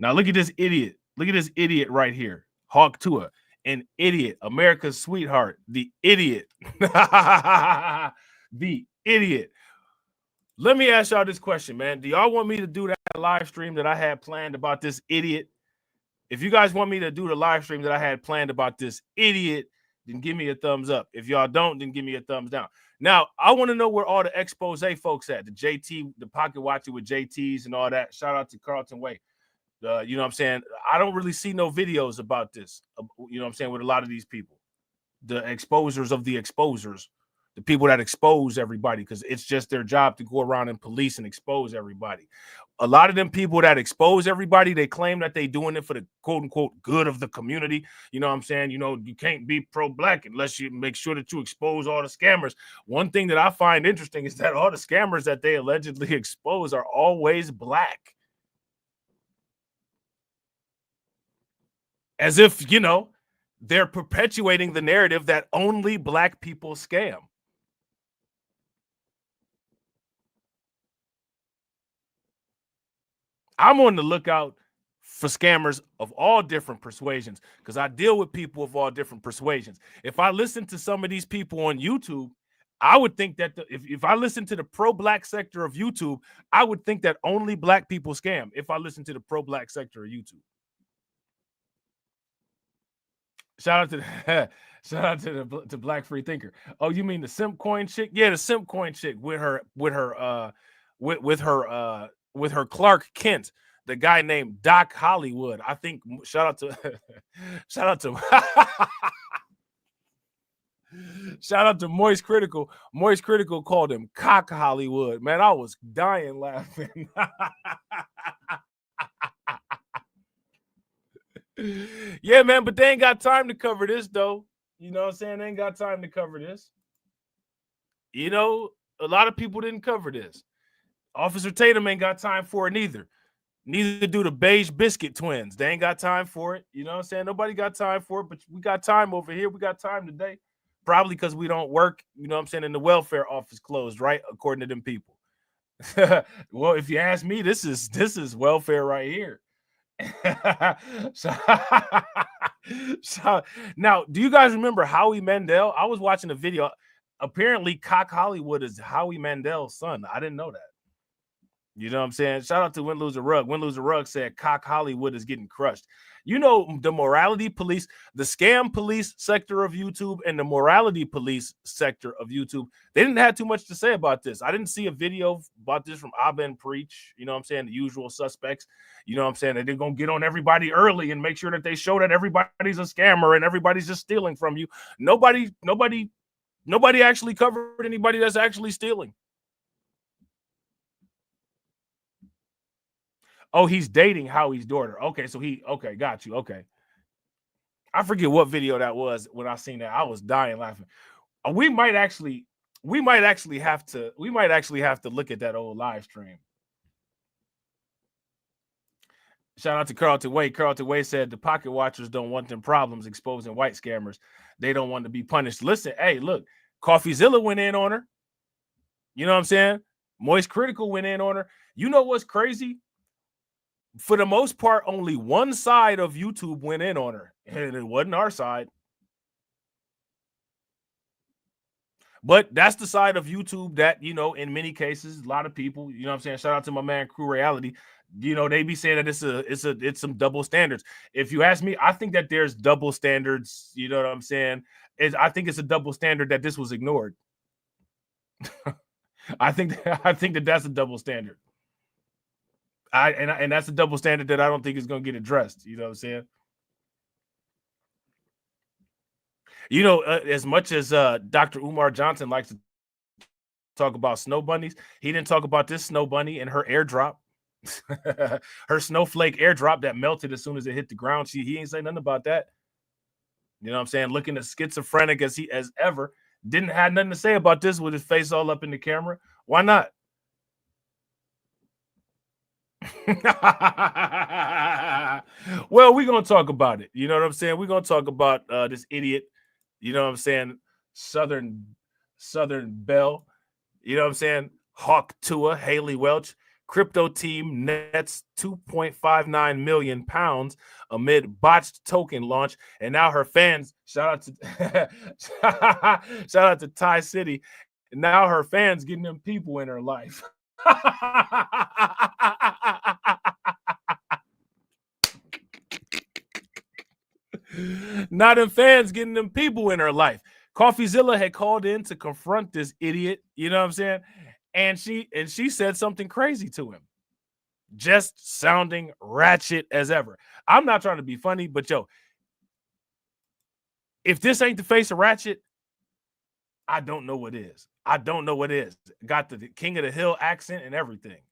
Now look at this idiot. Look at this idiot right here. Hawk Tua. An idiot, America's sweetheart, the idiot, the idiot. Let me ask y'all this question, man. Do y'all want me to do that live stream that I had planned about this idiot? If you guys want me to do the live stream that I had planned about this idiot, then give me a thumbs up. If y'all don't, then give me a thumbs down. Now, I want to know where all the expose folks at, the JT, the pocket watcher with JTs and all that. Shout out to Carlton Way. You know what I'm saying? I don't really see no videos about this, you know what I'm saying, with a lot of these people. The exposers of the exposers, the people that expose everybody, because it's just their job to go around and police and expose everybody. A lot of them people that expose everybody, they claim that they doing it for the quote-unquote good of the community. You know what I'm saying? You know, you can't be pro-black unless you make sure that you expose all the scammers. One thing that I find interesting is that all the scammers that they allegedly expose are always black. As if, you know, they're perpetuating the narrative that only black people scam. I'm on the lookout for scammers of all different persuasions because I deal with people of all different persuasions. If I listen to some of these people on YouTube, I would think that if I listen to the pro-black sector of YouTube, I would think that only black people scam if I listen to the pro-black sector of YouTube. Shout out to the Black Free Thinker. Oh, you mean the simp coin chick? Yeah, the simp coin chick with her Clark Kent, the guy named Doc Hollywood. I think shout out to shout out to Moist Critical. Moist Critical called him Cock Hollywood. Man, I was dying laughing. Yeah, man, but they ain't got time to cover this, though. You know what I'm saying? They ain't got time to cover this. You know, a lot of people didn't cover this. Officer Tatum ain't got time for it neither. Neither do the Beige Biscuit twins. They ain't got time for it. You know what I'm saying? Nobody got time for it, but we got time over here. We got time today. Probably because we don't work, you know what I'm saying, and the welfare office closed, right? According to them people. Well, if you ask me, this is welfare right here. Now, do you guys remember Howie Mandel? I was watching a video. Apparently, Cock Hollywood is Howie Mandel's son. I didn't know that. You know what I'm saying? Shout out to Win Lose a Rug. Win Lose a Rug said Cock Hollywood is getting crushed. You know, the morality police, the scam police sector of YouTube and the morality police sector of YouTube, they didn't have too much to say about this. I didn't see a video about this from Abba Preach. You know what I'm saying? The usual suspects. You know what I'm saying? That they're going to get on everybody early and make sure that they show that everybody's a scammer and everybody's just stealing from you. Nobody actually covered anybody that's actually stealing. Oh, he's dating Howie's daughter. Okay, so okay, got you. Okay. I forget what video that was when I seen that. I was dying laughing. We might actually have to look at that old live stream. Shout out to Carlton Wade. Carlton Wade said the pocket watchers don't want them problems exposing white scammers. They don't want to be punished. Listen, hey, look, CoffeeZilla went in on her. You know what I'm saying? Moist Critical went in on her. You know what's crazy? For the most part, only one side of YouTube went in on her, and it wasn't our side. But that's the side of YouTube that, you know, in many cases, a lot of people, you know what I'm saying? Shout out to my man Crew Reality. You know, they be saying that it's some double standards. If you ask me, I think that there's double standards. You know what I'm saying? I think it's a double standard that this was ignored. I think that that's a double standard. And that's a double standard that I don't think is going to get addressed. You know what I'm saying? You know, as much as Dr. Umar Johnson likes to talk about snow bunnies, he didn't talk about this snow bunny and her airdrop. Her snowflake airdrop that melted as soon as it hit the ground. He ain't saying nothing about that. You know what I'm saying? Looking as schizophrenic as ever. Didn't have nothing to say about this with his face all up in the camera. Why not? Well, we're going to talk about it. You know what I'm saying? We're going to talk about this idiot, you know what I'm saying, Southern Belle, you know what I'm saying, Hawk Tua, Haley Welch. Crypto team nets 2.59 million pounds amid botched token launch. And now her fans, shout out to Thai City, and now her fans getting them people in her life. Not them fans getting them people in her life. CoffeeZilla had called in to confront this idiot, you know what I'm saying? And she said something crazy to him. Just sounding ratchet as ever. I'm not trying to be funny, but yo, if this ain't the face of ratchet, I don't know what is. I don't know what is. Got the King of the Hill accent and everything.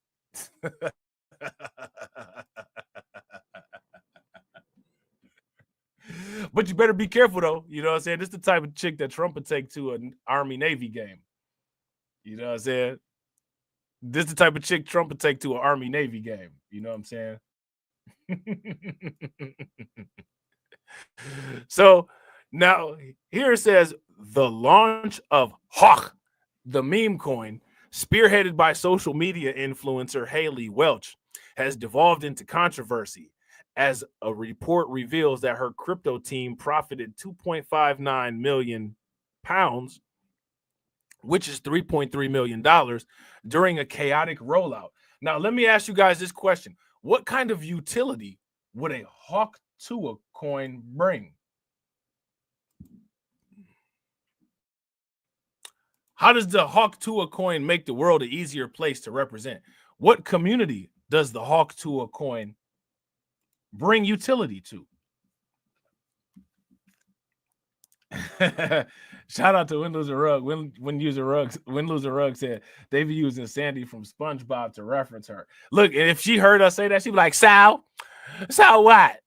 But you better be careful, though. You know what I'm saying? This is the type of chick that Trump would take to an Army-Navy game. You know what I'm saying? This is the type of chick Trump would take to an Army-Navy game. You know what I'm saying? So now here it says the launch of Hawk, the meme coin, spearheaded by social media influencer Haley Welch, has devolved into controversy as a report reveals that her crypto team profited 2.59 million pounds, which is $3.3 million, during a chaotic rollout. Now, let me ask you guys this question. What kind of utility would a Hawk Tua coin bring? How does the Hawk Tua coin make the world an easier place to represent? What community does the Hawk Tua coin bring utility to? Shout out to Win Lose a Rug. Win Lose a Rug said they be using Sandy from SpongeBob to reference her. Look, and if she heard us say that, she'd be like, Sal what?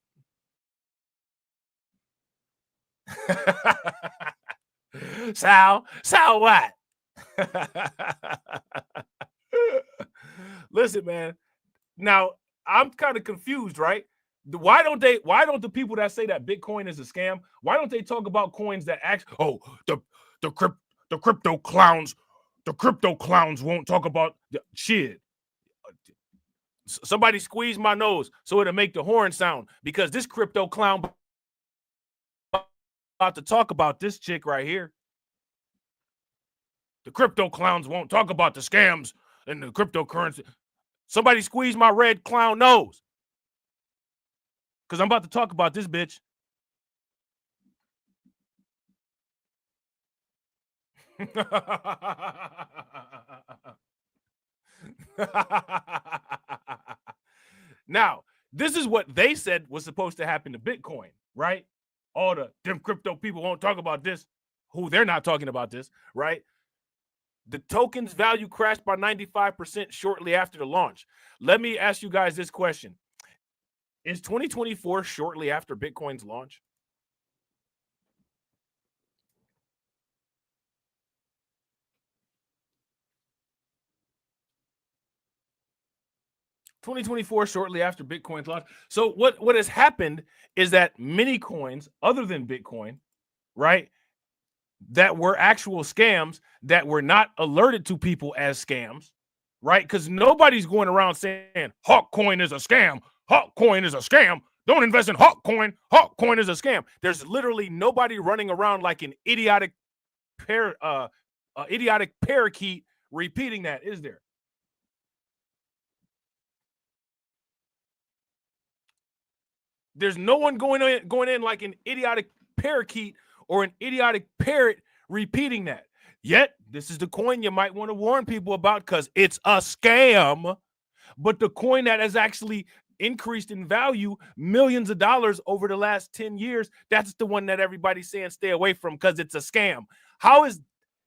Sal what? Listen, man. Now I'm kind of confused, right? Why don't the people that say that Bitcoin is a scam, why don't they talk about coins that the crypto clowns won't talk about the shit. Somebody squeeze my nose so it'll make the horn sound, because this crypto clown to talk about this chick right here. The crypto clowns won't talk about the scams and the cryptocurrency. Somebody squeeze my red clown nose. Because I'm about to talk about this bitch. Now, this is what they said was supposed to happen to Bitcoin, right? All them crypto people won't talk about this. Who they're not talking about this, right? The token's value crashed by 95% shortly after the launch. Let me ask you guys this question. Is 2024 shortly after Bitcoin's launch? Shortly after Bitcoin's launch. So what has happened is that many coins other than Bitcoin, right, that were actual scams that were not alerted to people as scams, right? Because nobody's going around saying Hawk coin is a scam. Hawk coin is a scam. Don't invest in Hawk coin. Hawk coin is a scam. There's literally nobody running around like an idiotic parakeet repeating that, is there? There's no one going in like an idiotic parakeet or an idiotic parrot repeating that. Yet, this is the coin you might want to warn people about because it's a scam. But the coin that has actually increased in value millions of dollars over the last 10 years, that's the one that everybody's saying stay away from because it's a scam.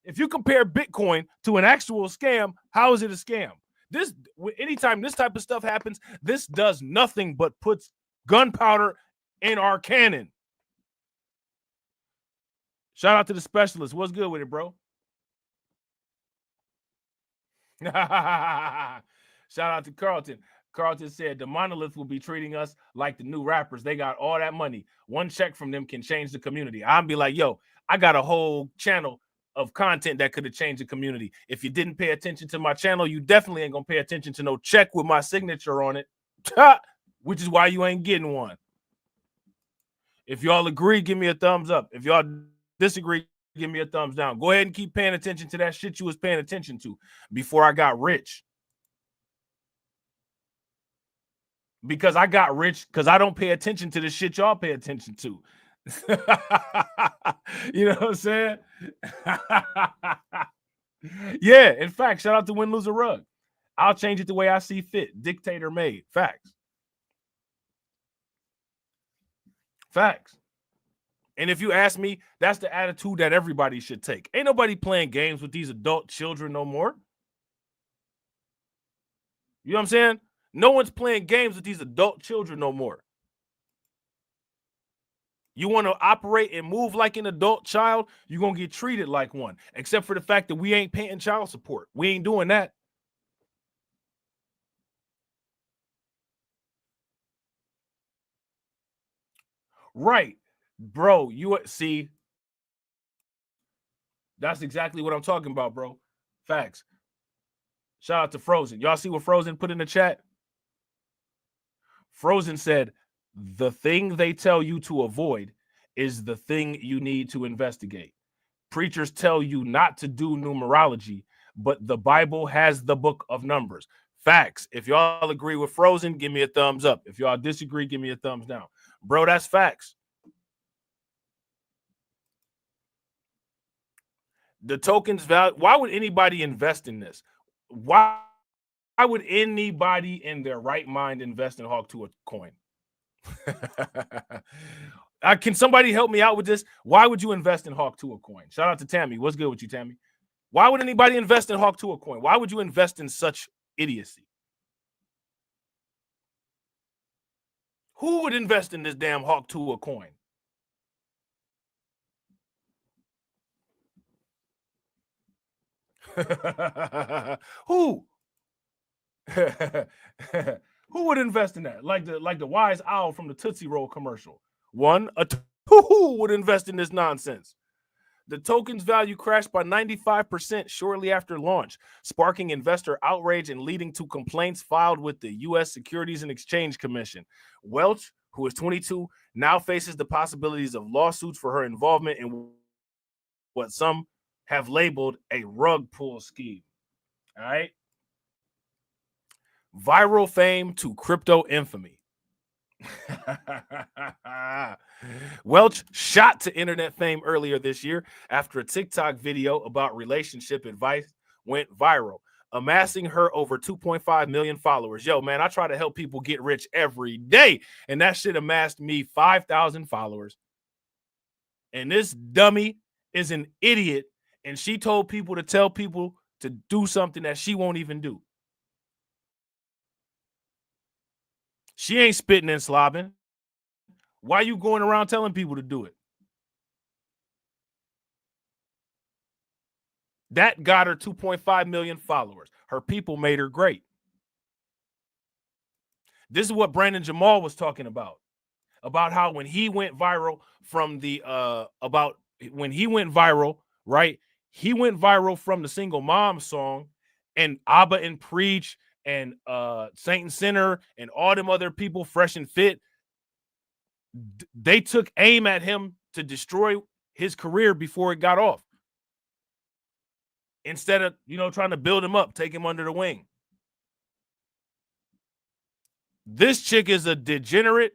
If you compare Bitcoin to an actual scam, how is it a scam? Anytime this type of stuff happens, this does nothing but puts gunpowder in our cannon. Shout out to the specialist. What's good with it, bro? Shout out to Carlton. Carlton said the monolith will be treating us like the new rappers. They got all that money. One check from them can change the community. I'd be like, yo, I got a whole channel of content that could have changed the community. If you didn't pay attention to my channel, you definitely ain't gonna pay attention to no check with my signature on it. Which is why you ain't getting one. If y'all agree, give me a thumbs up. If y'all disagree, give me a thumbs down. Go ahead and keep paying attention to that shit you was paying attention to before I got rich. Because I got rich because I don't pay attention to the shit y'all pay attention to. You know what I'm saying? Yeah, in fact, shout out to Win, Lose, or Rug. I'll change it the way I see fit. Dictator made. Facts. Facts. And if you ask me, that's the attitude that everybody should take. Ain't nobody playing games with these adult children no more. You know what I'm saying? No one's playing games with these adult children no more. You want to operate and move like an adult child, you're going to get treated like one. Except for the fact that we ain't paying child support. We ain't doing that. Right. Bro, you see, that's exactly what I'm talking about, bro. Facts. Shout out to Frozen. Y'all see what Frozen put in the chat? Frozen said, the thing they tell you to avoid is the thing you need to investigate. Preachers tell you not to do numerology, but the Bible has the book of numbers. Facts. If y'all agree with Frozen, give me a thumbs up. If y'all disagree, give me a thumbs down. Bro, that's facts. The token's value. Why would anybody invest in this? Why would anybody in their right mind invest in Hawk Tuah coin? Can somebody help me out with this? Why would you invest in Hawk Tuah coin? Shout out to Tammy. What's good with you, Tammy? Why would anybody invest in Hawk Tuah coin? Why would you invest in such idiocy? Who would invest in this damn Hawk Tuah coin? Who? Who would invest in that? Like the wise owl from the Tootsie Roll commercial. Who would invest in this nonsense? The token's value crashed by 95% shortly after launch, sparking investor outrage and leading to complaints filed with the U.S. Securities and Exchange Commission. Welch, who is 22, now faces the possibilities of lawsuits for her involvement in what some have labeled a rug pull scheme. All right. Viral fame to crypto infamy. Welch shot to internet fame earlier this year after a TikTok video about relationship advice went viral, amassing her over 2.5 million followers. Yo, man, I try to help people get rich every day, and that shit amassed me 5,000 followers. And this dummy is an idiot, and she told people to tell people to do something that she won't even do. She ain't spitting and slobbing. Why you going around telling people to do it? That got her 2.5 million followers. Her people made her great. This is what Brandon Jamal was talking about how when he went viral from the right? He went viral from the Single Mom song, and Abba and Preach and Saint and Sinner and all them other people, Fresh and Fit, they took aim at him to destroy his career before it got off. Instead of, trying to build him up, take him under the wing. This chick is a degenerate.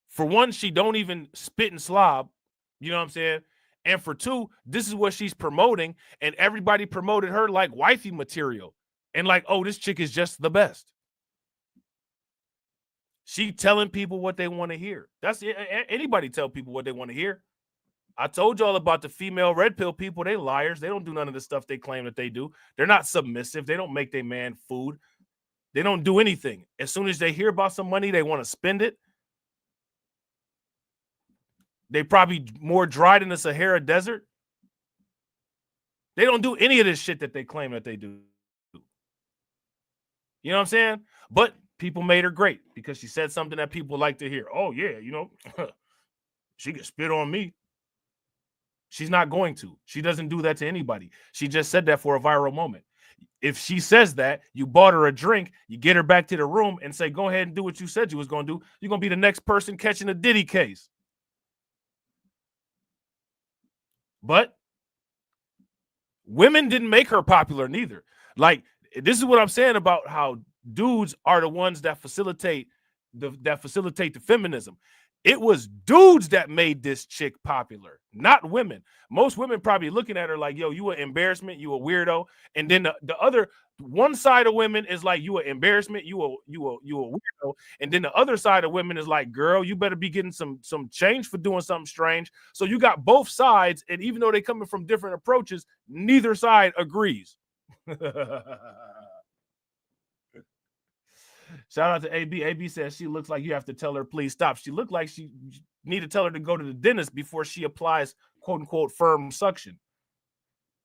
For one, she don't even spit and slob. You know what I'm saying? And for two, this is what she's promoting, and everybody promoted her like wifey material. And like, oh, this chick is just the best. She telling people what they want to hear. That's anybody tell people what they want to hear. I told y'all about the female red pill people. They liars. They don't do none of the stuff they claim that they do. They're not submissive. They don't make their man food. They don't do anything. As soon as they hear about some money, they want to spend it. They probably more dry than the Sahara Desert. They don't do any of this shit that they claim that they do. You know what I'm saying? But people made her great because she said something that people like to hear. Oh, yeah, she can spit on me. She's not going to. She doesn't do that to anybody. She just said that for a viral moment. If she says that, you bought her a drink, you get her back to the room and say, go ahead and do what you said you was going to do. You're going to be the next person catching a Diddy case. But women didn't make her popular neither. Like, this is what I'm saying about how dudes are the ones that facilitate the feminism. It was dudes that made this chick popular, not women. Most women probably looking at her like, yo, you an embarrassment, you a weirdo. And then the other one side of women is like, you an embarrassment, you a weirdo. And then the other side of women is like, girl, you better be getting some change for doing something strange. So you got both sides, and even though they're coming from different approaches, neither side agrees. Shout out to AB. AB says she looks like you have to tell her, please stop. She looked like she need to tell her to go to the dentist before she applies, quote unquote, firm suction.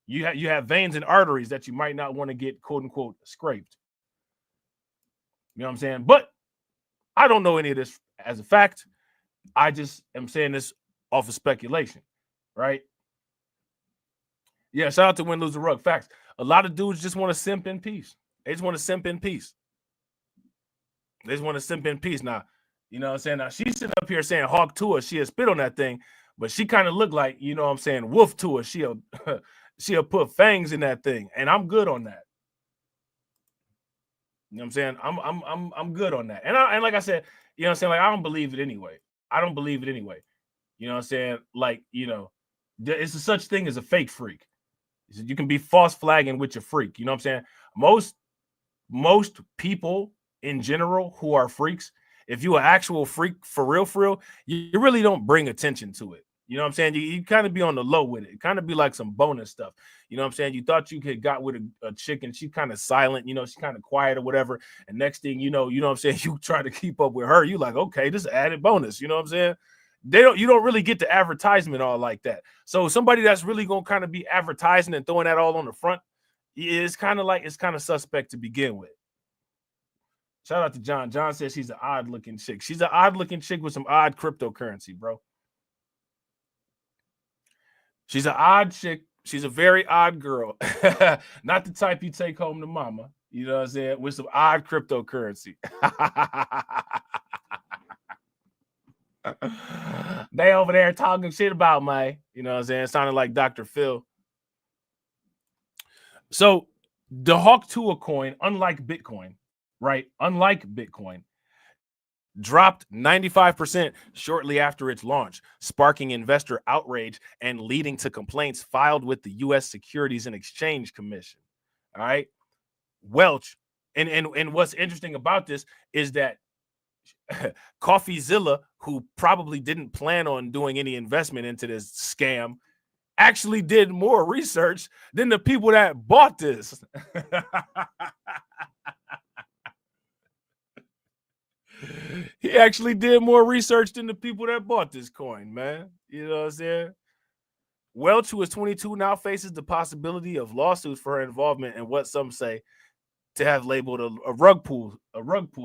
You have veins and arteries that you might not want to get, quote unquote, scraped. You know what I'm saying? But I don't know any of this as a fact. I just am saying this off of speculation, right? Yeah, shout out to Win, Lose, the Rug. Facts. A lot of dudes just want to simp in peace. They just want to simp in peace. They just want to simp in peace. Now, you know what I'm saying? Now, she's sitting up here saying hawk to her. She'll spit on that thing, but she kind of looked like, you know what I'm saying, wolf to her. She'll put fangs in that thing, and I'm good on that. You know what I'm saying? I'm good on that. And like I said, you know what I'm saying? Like, I don't believe it anyway. You know what I'm saying? Like, it's a such thing as a fake freak. You can be false flagging with your freak. You know what I'm saying? Most people in general who are freaks, if you an actual freak for real, you really don't bring attention to it. You know what I'm saying? You kind of be on the low with it. Kind of be like some bonus stuff. You know what I'm saying? You thought you had got with a chick and she's kind of silent, she's kind of quiet or whatever. And next thing you know what I'm saying? You try to keep up with her. You like, okay, this is added bonus. You know what I'm saying? You don't really get the advertisement all like that. So somebody that's really going to kind of be advertising and throwing that all on the front is kind of suspect to begin with. Shout out to John. John says she's an odd looking chick. She's an odd looking chick with some odd cryptocurrency, bro. She's an odd chick. She's a very odd girl. Not the type you take home to mama. You know what I'm saying? With some odd cryptocurrency. They over there talking shit about me. You know what I'm saying? Sounded like Dr. Phil. So the Hawk Tua coin, unlike Bitcoin, right? Unlike Bitcoin, dropped 95% shortly after its launch, sparking investor outrage and leading to complaints filed with the U.S. Securities and Exchange Commission. All right. Welch. And what's interesting about this is that CoffeeZilla, who probably didn't plan on doing any investment into this scam, actually did more research than the people that bought this. He actually did more research than the people that bought this coin, man. You know what I'm saying? Welch, who is 22, now faces the possibility of lawsuits for her involvement in what some say to have labeled a rug pull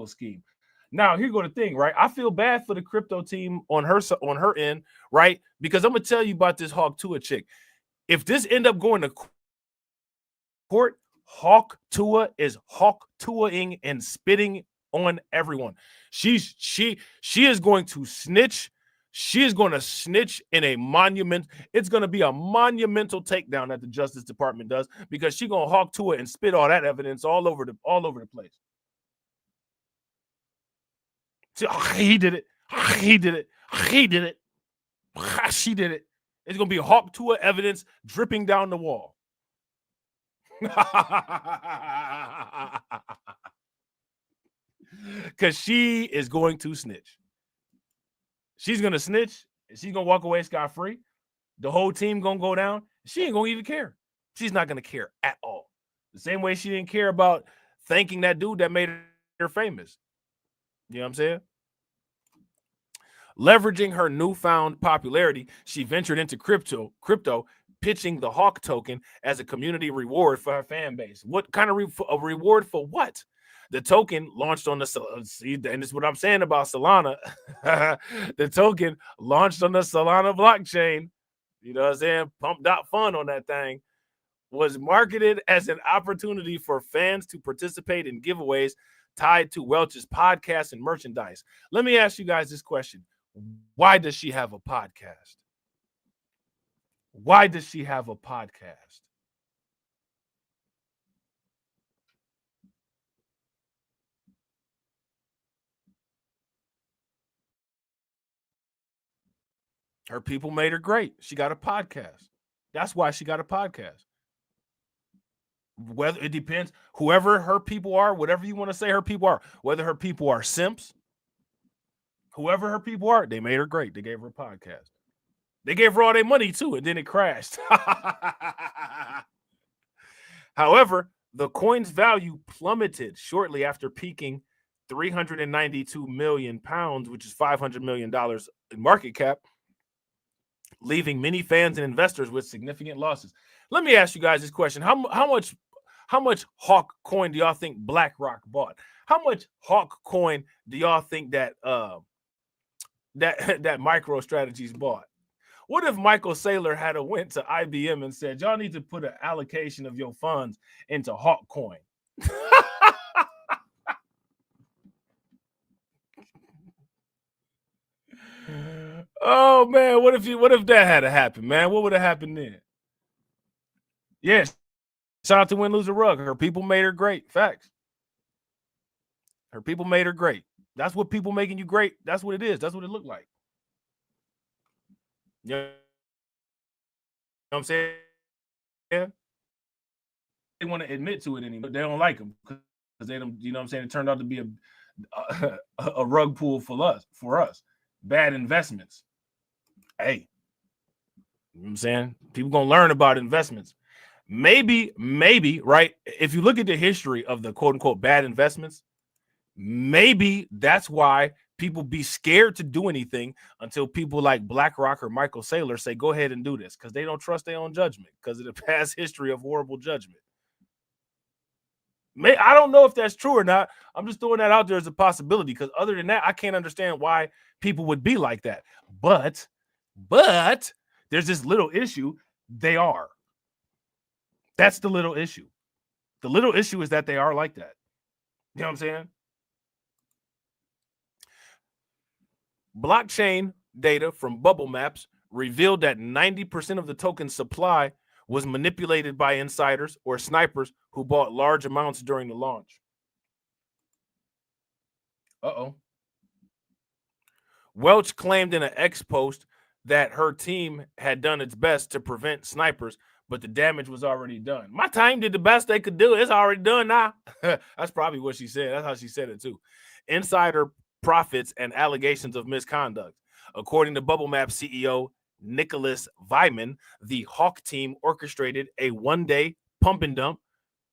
scheme. Now, here go the thing, right? I feel bad for the crypto team on her end, right? Because I'm gonna tell you about this Hawk Tua chick. If this end up going to court, Hawk Tua is Hawk Tuaing and spitting on everyone. She is going to snitch. She is going to snitch in a monument. It's going to be a monumental takedown that the Justice Department does, because she's going to Hawk Tua and spit all that evidence all over the place. So, he did it. He did it. He did it. She did it. It's going to be Hawk Tua evidence dripping down the wall. Because she is going to snitch. She's going to snitch. And she's going to walk away scot-free. The whole team going to go down. She ain't going to even care. She's not going to care at all. The same way she didn't care about thanking that dude that made her famous. You know what I'm saying? Leveraging her newfound popularity, she ventured into crypto, pitching the Hawk token as a community reward for her fan base. What kind of a reward for what? The token launched on the and this is what I'm saying about Solana. The token launched on the Solana blockchain. You know what I'm saying? Pump.fun on that thing. Was marketed as an opportunity for fans to participate in giveaways tied to Welch's podcast and merchandise. Let me ask you guys this question. Why does she have a podcast? Why does she have a podcast? Her people made her great. She got a podcast. That's why she got a podcast. Whether it depends, whoever her people are, whatever you want to say her people are, whether her people are simps, whoever her people are, they made her great. They gave her a podcast. They gave her all their money too, and then it crashed. However, the coin's value plummeted shortly after peaking 392 million pounds, which is $500 million in market cap, leaving many fans and investors with significant losses. Let me ask you guys this question. How much Hawk coin do y'all think BlackRock bought? How much Hawk coin do y'all think that that MicroStrategies bought? What if Michael Saylor had went to IBM and said, y'all need to put an allocation of your funds into Hawk coin? Oh man, what if that had to happen, man? What would have happened then? Yes. Shout out to Win Lose a Rug. Her people made her great. Facts. Her people made her great. That's what people making you great. That's what it is. That's what it looked like. You know what I'm saying? Yeah. They want to admit to it anymore. They don't like them because they don't, you know what I'm saying? It turned out to be a rug pull for us. Bad investments. Hey, you know what I'm saying? People gonna learn about investments. Maybe, right? If you look at the history of the quote unquote bad investments, maybe that's why people be scared to do anything until people like BlackRock or Michael Saylor say, go ahead and do this, because they don't trust their own judgment because of the past history of horrible judgment. I don't know if that's true or not. I'm just throwing that out there as a possibility, because other than that, I can't understand why people would be like that. But there's this little issue. They are. That's the little issue. The little issue is that they are like that. You know what I'm saying? Blockchain data from Bubble Maps revealed that 90% of the token supply was manipulated by insiders or snipers who bought large amounts during the launch. Welch claimed in an X post that her team had done its best to prevent snipers, but the damage was already done. My team did the best they could do. It's already done now. That's probably what she said. That's how she said it too. Insider profits and allegations of misconduct. According to Bubble Map CEO Nicholas Vyman, the Hawk team orchestrated a one-day pump and dump,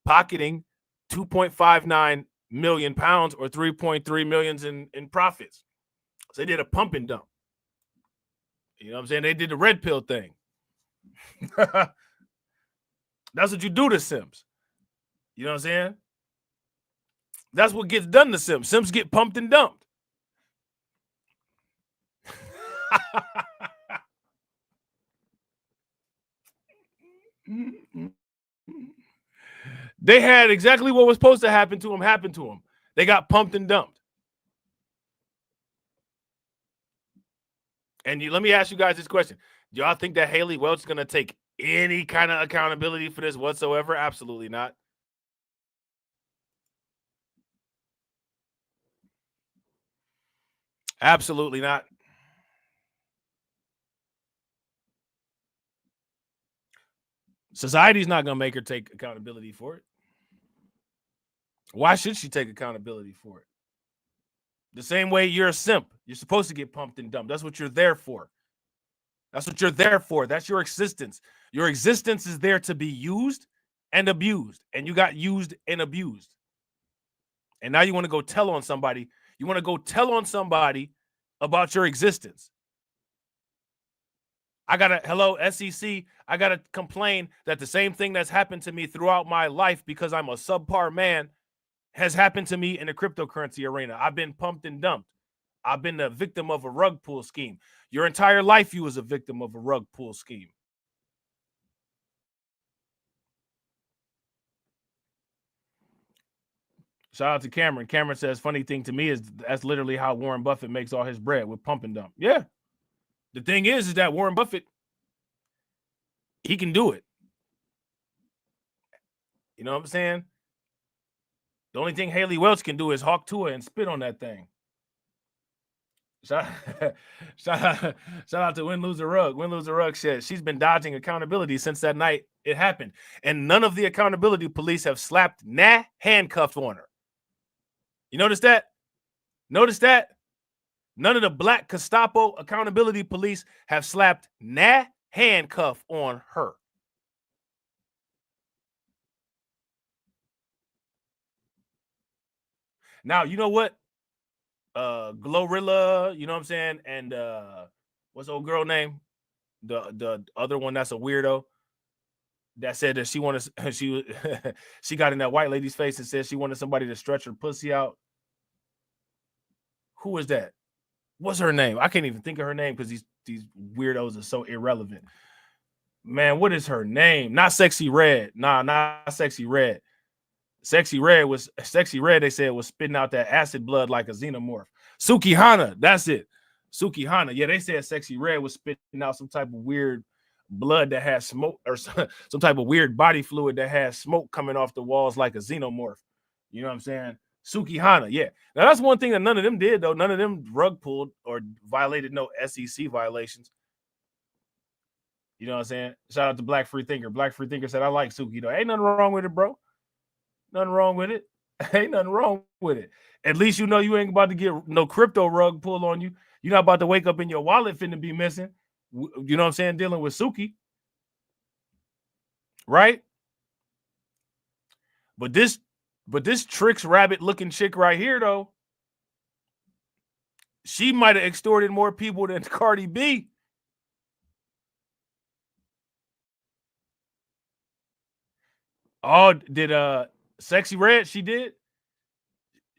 pocketing 2.59 million pounds or 3.3 millions in profits. So they did a pump and dump. You know what I'm saying? They did the red pill thing. That's what you do to Sims. You know what I'm saying? That's what gets done to Sims. Sims get pumped and dumped. They had exactly what was supposed to happen to them happen to them. They got pumped and dumped. And let me ask you guys this question. Do y'all think that Haley Welch is going to take any kind of accountability for this whatsoever? Absolutely not. Absolutely not. Society's not going to make her take accountability for it. Why should she take accountability for it? The same way you're a simp. You're supposed to get pumped and dumped. That's what you're there for. That's what you're there for. That's your existence. Your existence is there to be used and abused. And you got used and abused. And now you want to go tell on somebody. You want to go tell on somebody about your existence. Hello, SEC, I got to complain that the same thing that's happened to me throughout my life because I'm a subpar man has happened to me in the cryptocurrency arena. I've been pumped and dumped. I've been a victim of a rug pull scheme. Your entire life, you was a victim of a rug pull scheme. Shout out to Cameron. Cameron says, funny thing to me is that's literally how Warren Buffett makes all his bread, with pump and dump. Yeah. The thing is that Warren Buffett, he can do it. You know what I'm saying? The only thing Haley Welch can do is hawk Tua and spit on that thing. Shout out to Win Lose a Rug. Win Lose a Rug says she's been dodging accountability since that night it happened. And none of the accountability police have slapped handcuffed on her. You notice that? Notice that? None of the black Gestapo accountability police have slapped handcuff on her. Now, you know what? Glorilla, you know what I'm saying? And what's the old girl name? The other one that's a weirdo that said that she got in that white lady's face and said she wanted somebody to stretch her pussy out. Who is that? What's her name? I can't even think of her name because these weirdos are so irrelevant. Man, what is her name? Not Sexy Red. Nah, not Sexy Red. Sexy Red, they said, was spitting out that acid blood like a xenomorph. Suki Hana, that's it. Suki Hana. Yeah, they said Sexy Red was spitting out some type of weird blood that has smoke, or some type of weird body fluid that has smoke coming off the walls like a xenomorph. You know what I'm saying? Suki Hana, yeah. Now, that's one thing that none of them did, though. None of them rug pulled or violated no SEC violations. You know what I'm saying? Shout out to Black Free Thinker. Black Free Thinker said, I like Suki, though. Ain't nothing wrong with it, bro. Nothing wrong with it. Ain't nothing wrong with it. At least you know you ain't about to get no crypto rug pulled on you. You're not about to wake up and your wallet finna be missing. You know what I'm saying? Dealing with Suki. Right? But this Trix Rabbit looking chick right here, though, she might have extorted more people than Cardi B. Oh, did Sexy Red? She did.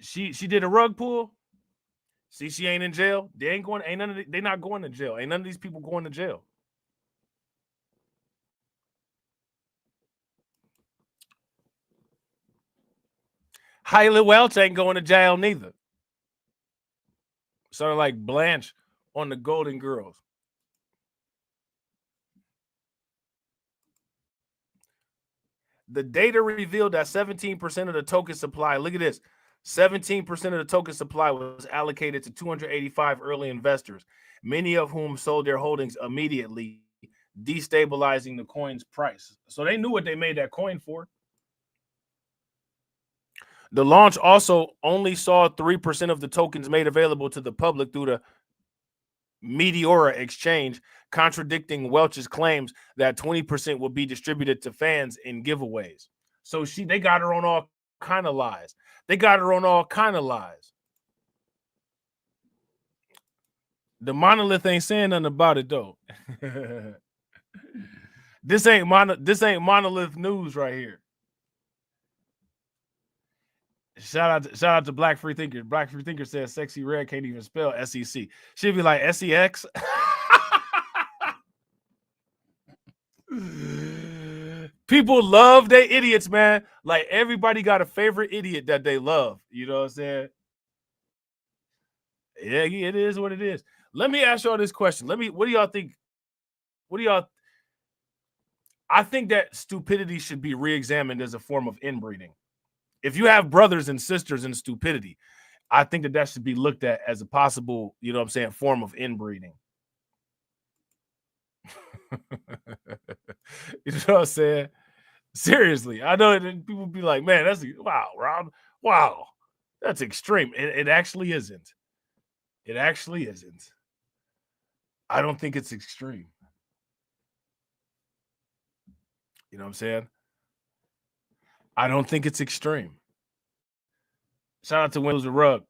She did a rug pull. See, she ain't in jail. They not going to jail. Ain't none of these people going to jail. Haley Welch ain't going to jail neither. Sounded like Blanche on the Golden Girls. The data revealed that 17% of the token supply, look at this, 17% of the token supply was allocated to 285 early investors, many of whom sold their holdings immediately, destabilizing the coin's price. So they knew what they made that coin for. The launch also only saw 3% of the tokens made available to the public through the Meteora exchange, contradicting Welch's claims that 20% will be distributed to fans in giveaways. So they got her on all kind of lies. They got her on all kind of lies. The monolith ain't saying nothing about it though. This ain't monolith news right here. Shout out to Black Free Thinker. Black Free Thinker says Sexy Red can't even spell SEC. She'd be like SEX. People love they idiots, man. Like everybody got a favorite idiot that they love. You know what I'm saying? Yeah, it is what it is. Let me ask y'all this question. What do y'all think? I think that stupidity should be re-examined as a form of inbreeding. If you have brothers and sisters in stupidity, I think that should be looked at as a possible, you know what I'm saying, form of inbreeding. You know what I'm saying? Seriously, I know that people be like, man, wow, Rob, wow, that's extreme. It actually isn't. It actually isn't. I don't think it's extreme. You know what I'm saying? I don't think it's extreme. Shout out to Win Lose a Rug.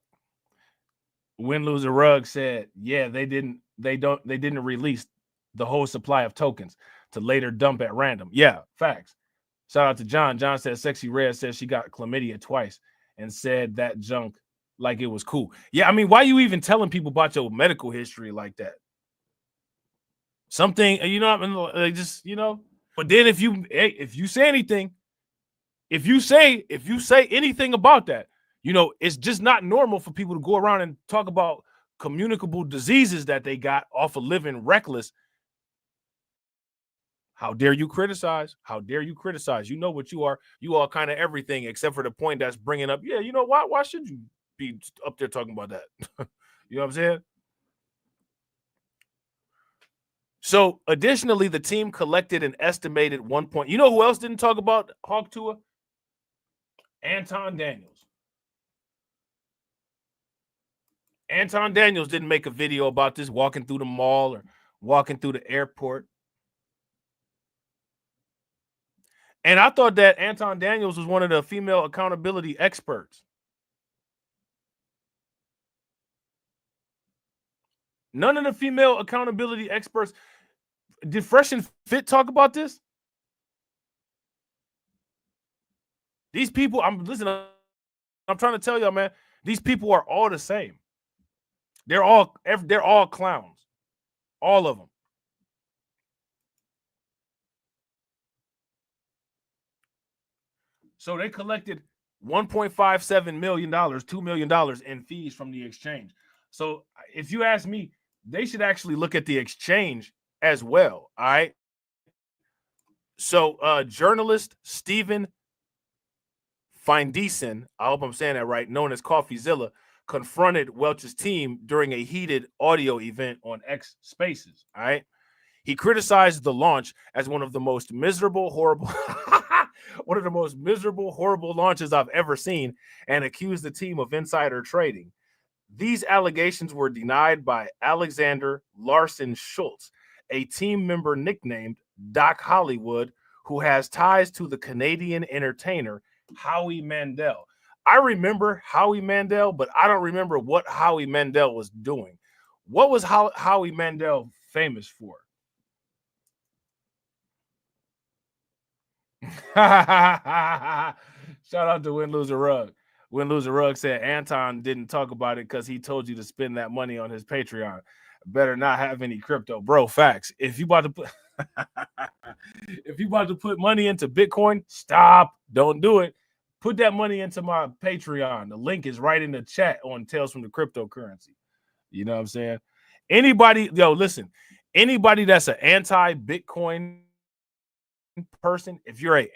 Win Lose a Rug said, yeah, they didn't release the whole supply of tokens to later dump at random. Yeah, facts. Shout out to John. John said Sexy Red said she got chlamydia twice and said that junk like it was cool. Yeah, I mean, why you even telling people about your medical history like that? Something, you know, I mean, like just, you know. But then if you say anything, if you say anything about that, you know, it's just not normal for people to go around and talk about communicable diseases that they got off of living reckless. How dare you criticize? How dare you criticize? You know what you are. You are kind of everything except for the point that's bringing up, yeah, you know, why should you be up there talking about that? You know what I'm saying? So, additionally, the team collected an estimated 1 point. You know who else didn't talk about Hawk Tua? Anton Daniels. Anton Daniels didn't make a video about this walking through the mall or walking through the airport. And I thought that Anton Daniels was one of the female accountability experts. None of the female accountability experts. Did Fresh and Fit talk about this? These people, I'm trying to tell y'all, man, these people are all the same. They're all clowns. All of them. So they collected $1.57 million, $2 million in fees from the exchange. So if you ask me, they should actually look at the exchange as well. All right. So journalist Stephen Findeisen, I hope I'm saying that right, known as CoffeeZilla, confronted Welch's team during a heated audio event on X Spaces. All right. He criticized the launch as one of the most miserable, horrible launches I've ever seen and accused the team of insider trading. These allegations were denied by Alexander Larson Schultz, a team member nicknamed Doc Hollywood, who has ties to the Canadian entertainer Howie Mandel. I remember Howie Mandel, but I don't remember what Howie Mandel was doing. What was Howie Mandel famous for? Shout out to Win Lose a Rug. Win Lose a Rug said Anton didn't talk about it because he told you to spend that money on his Patreon. Better not have any crypto, bro. Facts. If you about to put money into Bitcoin, stop. Don't do it. Put that money into my Patreon. The link is right in the chat on Tales from the Cryptocurrency. You know what I'm saying? Anybody, yo, listen, anybody that's an anti-Bitcoin person, if you're a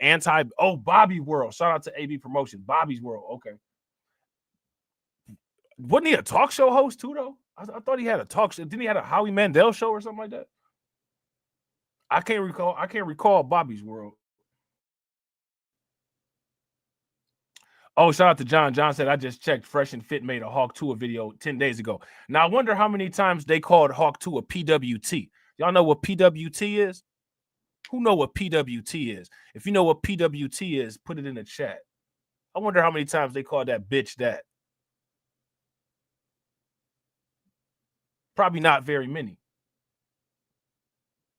Bobby World, shout out to AB Promotions, Bobby's World, okay. Wasn't he a talk show host too, though? I thought he had a talk show. Didn't he have a Howie Mandel show or something like that? I can't recall Bobby's World. Oh, shout out to John. John said, I just checked. Fresh and Fit made a Hawk 2 video 10 days ago. Now, I wonder how many times they called Hawk 2 a PWT. Y'all know what PWT is? Who know what PWT is? If you know what PWT is, put it in the chat. I wonder how many times they called that bitch that. Probably not very many.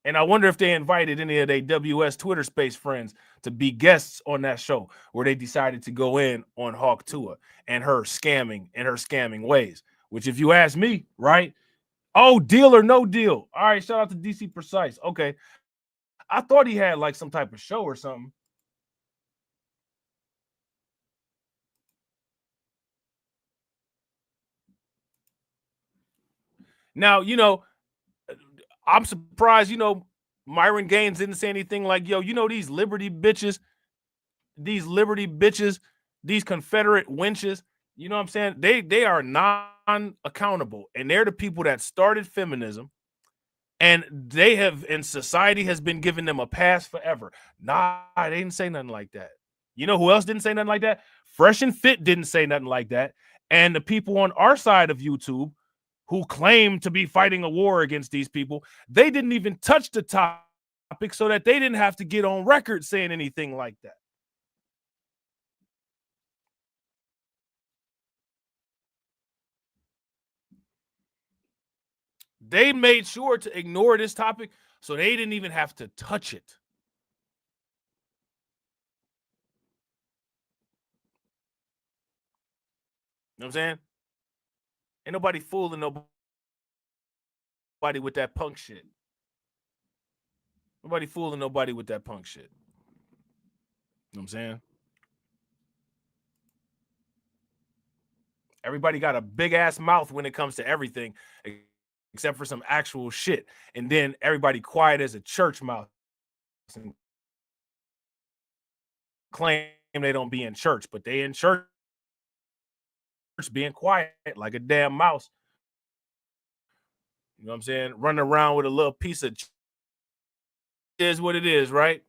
And I wonder if they invited any of their WS Twitter Space friends to be guests on that show where they decided to go in on Hawk Tua and her scamming ways, which if you ask me, right? Oh, deal or no deal. All right, shout out to DC Precise. Okay. I thought he had like some type of show or something. Now, you know, I'm surprised, you know, Myron Gaines didn't say anything like, yo, you know, these liberty bitches, these Confederate wenches, you know what I'm saying? They are non-accountable, and they're the people that started feminism, and they have, and society has been giving them a pass forever. Nah, they didn't say nothing like that. You know who else didn't say nothing like that? Fresh and Fit didn't say nothing like that. And the people on our side of YouTube who claim to be fighting a war against these people, they didn't even touch the topic so that they didn't have to get on record saying anything like that. They made sure to ignore this topic so they didn't even have to touch it. You know what I'm saying? Ain't nobody fooling nobody with that punk shit. Nobody fooling nobody with that punk shit. You know what I'm saying? Everybody got a big ass mouth when it comes to everything, except for some actual shit. And then everybody quiet as a church mouse and claim they don't be in church, but they in church being quiet like a damn mouse. You know what I'm saying? Running around with a little piece of is what it is, right?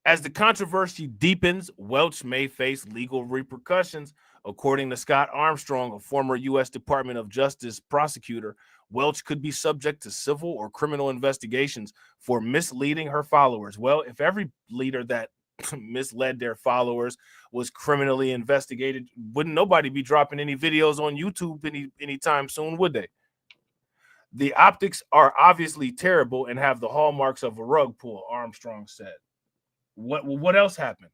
As the controversy deepens, Welch may face legal repercussions. According to Scott Armstrong, a former U.S. Department of Justice prosecutor, Welch could be subject to civil or criminal investigations for misleading her followers. Well, if every leader that misled their followers was criminally investigated, wouldn't nobody be dropping any videos on YouTube anytime soon, would they? The optics are obviously terrible and have the hallmarks of a rug pull, Armstrong said. What else happened?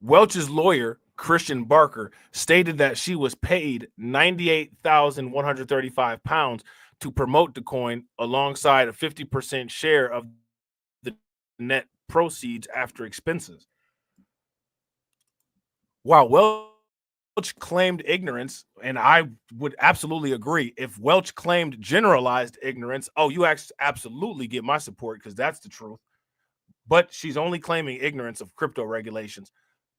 Welch's lawyer, Christian Barker, stated that she was paid £98,135 to promote the coin alongside a 50% share of the net proceeds after expenses. While Welch claimed ignorance, and I would absolutely agree, if Welch claimed generalized ignorance, oh, you absolutely get my support because that's the truth. But she's only claiming ignorance of crypto regulations,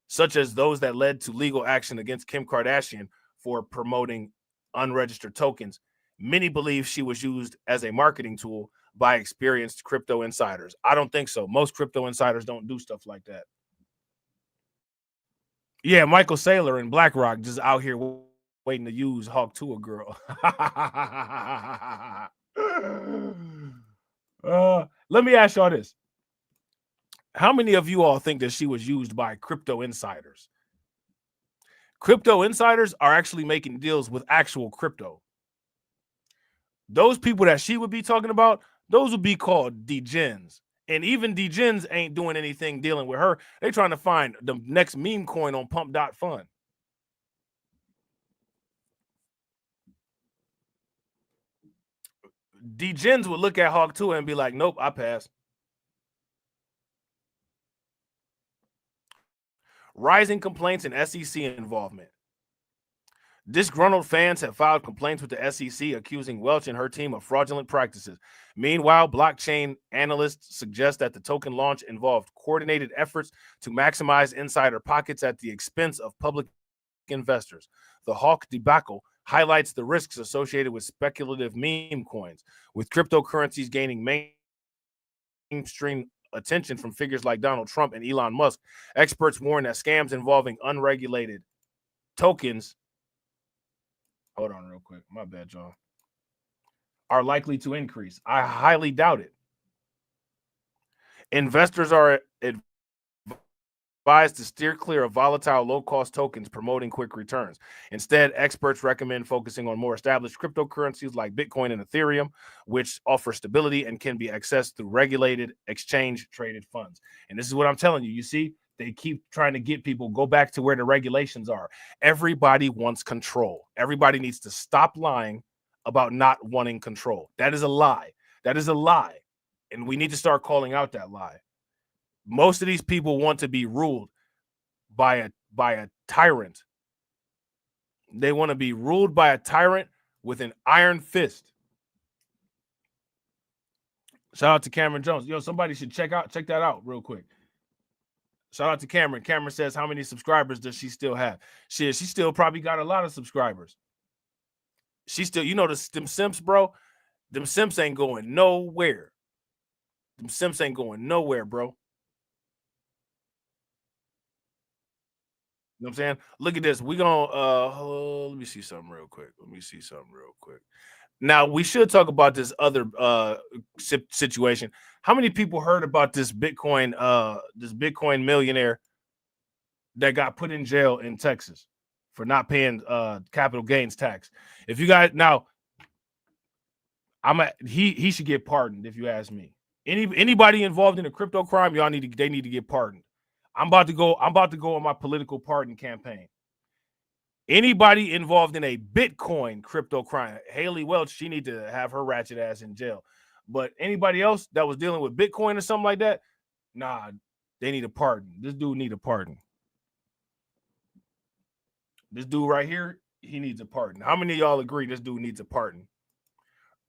such as those that led to legal action against Kim Kardashian for promoting unregistered tokens. Many believe she was used as a marketing tool by experienced crypto insiders. I don't think so. Most crypto insiders don't do stuff like that. Yeah, Michael Saylor and Blackrock just out here waiting to use Hawk to a girl. Let me ask y'all this. How many of you all think that she was used by crypto insiders? Crypto insiders are actually making deals with actual crypto. Those people that she would be talking about, those would be called degens. And even degens ain't doing anything dealing with her. They're trying to find the next meme coin on pump.fun. Degens would look at Hawk 2 and be like, nope, I pass. Rising complaints and SEC involvement. Disgruntled fans have filed complaints with the SEC accusing Welch and her team of fraudulent practices. Meanwhile, blockchain analysts suggest that the token launch involved coordinated efforts to maximize insider pockets at the expense of public investors. The Hawk debacle highlights the risks associated with speculative meme coins, with cryptocurrencies gaining mainstream attention from figures like Donald Trump and Elon Musk. Experts warn that scams involving unregulated tokens, hold on real quick, my bad, John, are likely to increase. I highly doubt it. Investors are advised to steer clear of volatile, low-cost tokens promoting quick returns. Instead, experts recommend focusing on more established cryptocurrencies like Bitcoin and Ethereum, which offer stability and can be accessed through regulated exchange-traded funds. And this is what I'm telling you. You see, they keep trying to get people go back to where the regulations are. Everybody wants control. Everybody needs to stop lying about not wanting control. That is a lie. That is a lie. And we need to start calling out that lie. Most of these people want to be ruled by a tyrant. They want to be ruled by a tyrant with an iron fist. Shout out to Cameron Jones. Yo, somebody should check that out real quick. Shout out to Cameron. Cameron says, how many subscribers does she still have? She still probably got a lot of subscribers. She still, you know, them simps, bro. Them simps ain't going nowhere. Them simps ain't going nowhere, bro. You know what I'm saying? Look at this. We're going to, let me see something real quick. Now, we should talk about this other situation. How many people heard about this Bitcoin millionaire that got put in jail in Texas for not paying capital gains tax? If you guys, now, he should get pardoned, if you ask me. Anybody involved in a crypto crime, they need to get pardoned. I'm about to go on my political pardon campaign. Anybody involved in a Bitcoin crypto crime, Haley Welch, she need to have her ratchet ass in jail. But anybody else that was dealing with Bitcoin or something like that, nah, they need a pardon. This dude need a pardon. This dude right here, he needs a pardon. How many of y'all agree this dude needs a pardon?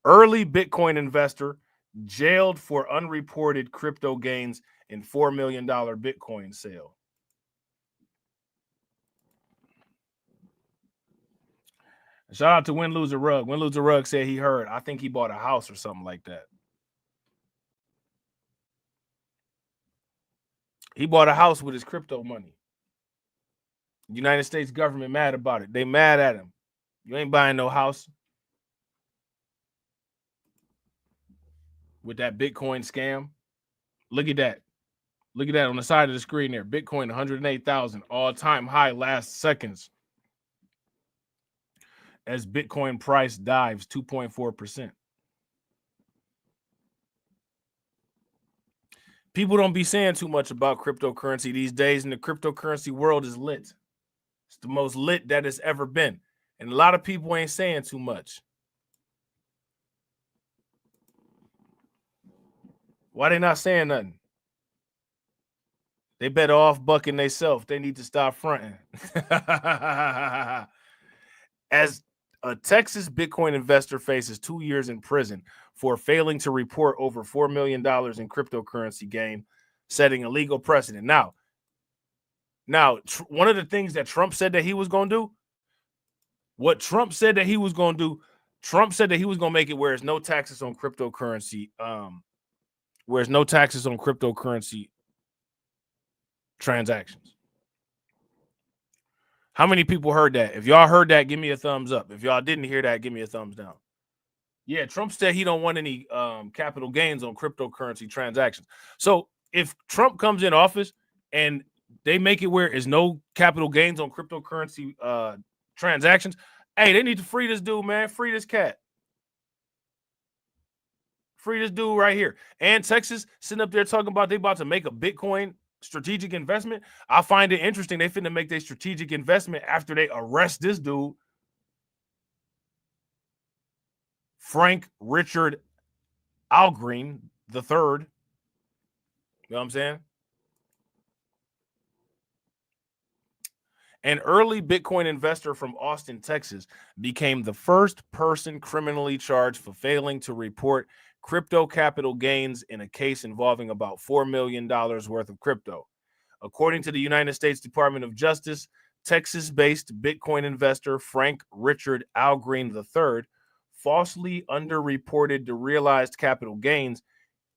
Early Bitcoin investor jailed for unreported crypto gains in $4 million Bitcoin sale. Shout out to Win Lose a Rug. Win Lose a Rug said he heard. I think he bought a house or something like that. He bought a house with his crypto money. United States government mad about it. They mad at him. You ain't buying no house with that Bitcoin scam. Look at that. Look at that on the side of the screen there. Bitcoin 108,000, all-time high last seconds, as Bitcoin price dives 2.4%. People don't be saying too much about cryptocurrency these days, and the cryptocurrency world is lit. It's the most lit that it's ever been. And a lot of people ain't saying too much. Why they not saying nothing? They better off bucking themselves. They need to stop fronting. As a Texas Bitcoin investor faces 2 years in prison for failing to report over $4 million in cryptocurrency gain, setting a legal precedent. Now, one of the things that Trump said that he was going to do, Trump said that he was going to make it where there's no taxes on cryptocurrency, transactions. How many people heard that? If y'all heard that, give me a thumbs up. If y'all didn't hear that, give me a thumbs down. Yeah, Trump said he don't want any capital gains on cryptocurrency transactions. So if Trump comes in office and they make it where there's no capital gains on cryptocurrency transactions, hey, they need to free this dude, man. Free this cat. Free this dude right here. And Texas sitting up there talking about they about to make a Bitcoin strategic investment. I find it interesting. They finna make their strategic investment after they arrest this dude, Frank Richard Algreen III. You know what I'm saying? An early Bitcoin investor from Austin, Texas, became the first person criminally charged for failing to report crypto capital gains in a case involving about $4 million worth of crypto. According to the United States Department of Justice, Texas-based Bitcoin investor Frank Richard Algreen III falsely underreported the realized capital gains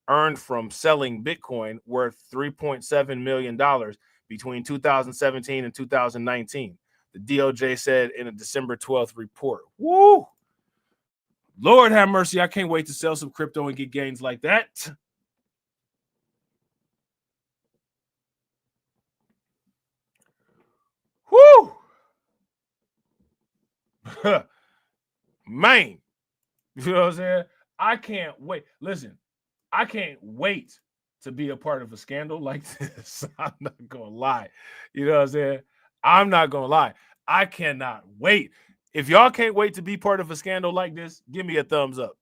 earned from selling Bitcoin worth $3.7 million between 2017 and 2019, the DOJ said in a December 12th report. Woo! Lord have mercy. I can't wait to sell some crypto and get gains like that. Woo! Man, you know what I'm saying? I can't wait. Listen, I can't wait to be a part of a scandal like this. I'm not gonna lie. You know what I'm saying? I'm not gonna lie. I cannot wait. If y'all can't wait to be part of a scandal like this, give me a thumbs up.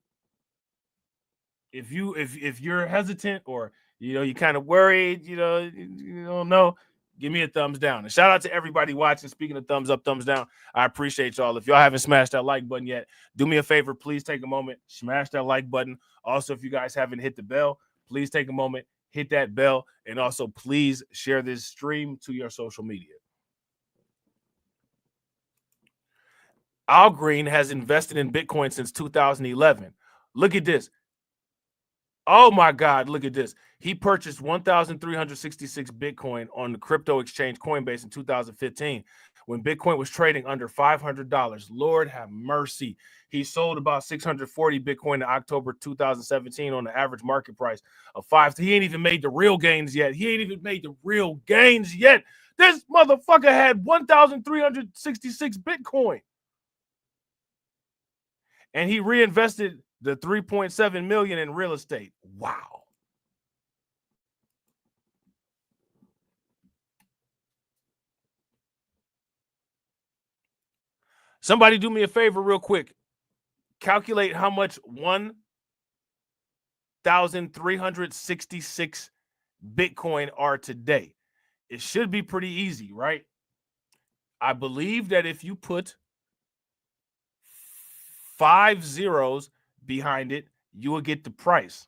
If you're hesitant or you kind of worried, you don't know, give me a thumbs down. And shout out to everybody watching. Speaking of thumbs up, thumbs down, I appreciate y'all. If y'all haven't smashed that like button yet, do me a favor. Please take a moment, smash that like button. Also, if you guys haven't hit the bell, please take a moment, hit that bell, and also please share this stream to your social media. Algreen has invested in Bitcoin since 2011. Look at this. Oh my God, look at this. He purchased 1,366 Bitcoin on the crypto exchange Coinbase in 2015 when Bitcoin was trading under $500. Lord have mercy. He sold about 640 Bitcoin in October 2017 on the average market price of $5. He ain't even made the real gains yet. This motherfucker had 1,366 Bitcoin. And he reinvested the $3.7 million in real estate. Wow. Somebody do me a favor real quick. Calculate how much 1,366 Bitcoin are today. It should be pretty easy, right? I believe that if you put 5 zeros behind it, you will get the price.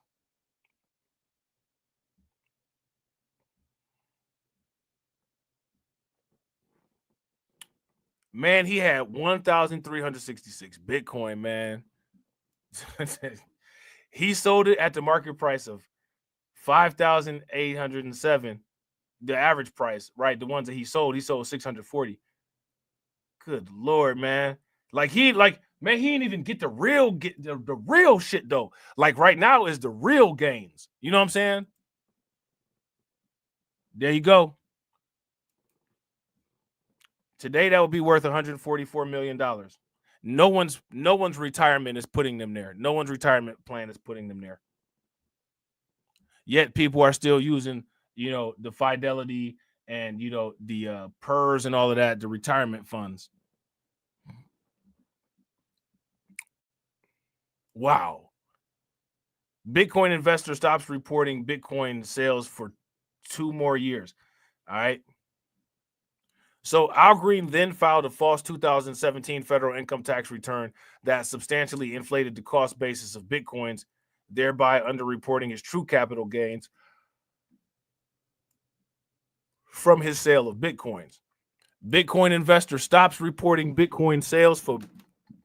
Man, he had 1,366 Bitcoin, man. He sold it at the market price of 5,807. The average price, right? The ones that he sold 640. Good Lord, man. Man, he didn't even get the real shit though. Like right now is the real gains. You know what I'm saying? There you go. Today that would be worth $144 million. No one's retirement is putting them there. No one's retirement plan is putting them there. Yet people are still using, the Fidelity and the PERS and all of that, the retirement funds. Wow. Bitcoin investor stops reporting Bitcoin sales for 2 more years. All right. So Algreen then filed a false 2017 federal income tax return that substantially inflated the cost basis of Bitcoins, thereby underreporting his true capital gains from his sale of Bitcoins. Bitcoin investor stops reporting Bitcoin sales for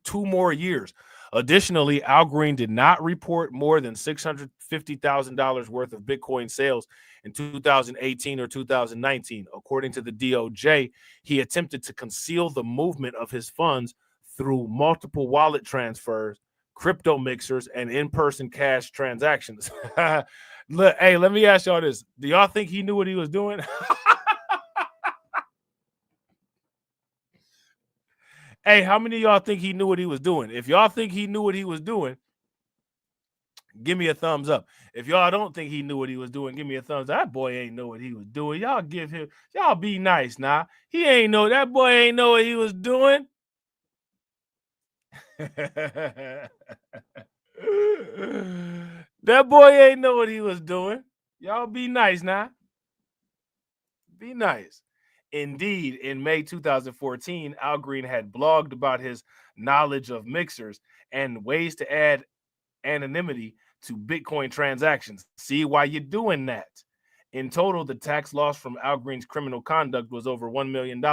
2 more years. Additionally, Algreen did not report more than $650,000 worth of Bitcoin sales in 2018 or 2019. According to the DOJ, he attempted to conceal the movement of his funds through multiple wallet transfers, crypto mixers, and in-person cash transactions. Look, hey, let me ask y'all this. Do y'all think he knew what he was doing? Hey, how many of y'all think he knew what he was doing? If y'all think he knew what he was doing, give me a thumbs up. If y'all don't think he knew what he was doing, give me a thumbs up. That boy ain't know what he was doing. Y'all be nice now. That boy ain't know what he was doing. That boy ain't know what he was doing. Y'all be nice now. Be nice. Indeed, in May 2014, Al Green had blogged about his knowledge of mixers and ways to add anonymity to Bitcoin transactions. See why you're doing that. In total, the tax loss from Al Green's criminal conduct was over $1 million.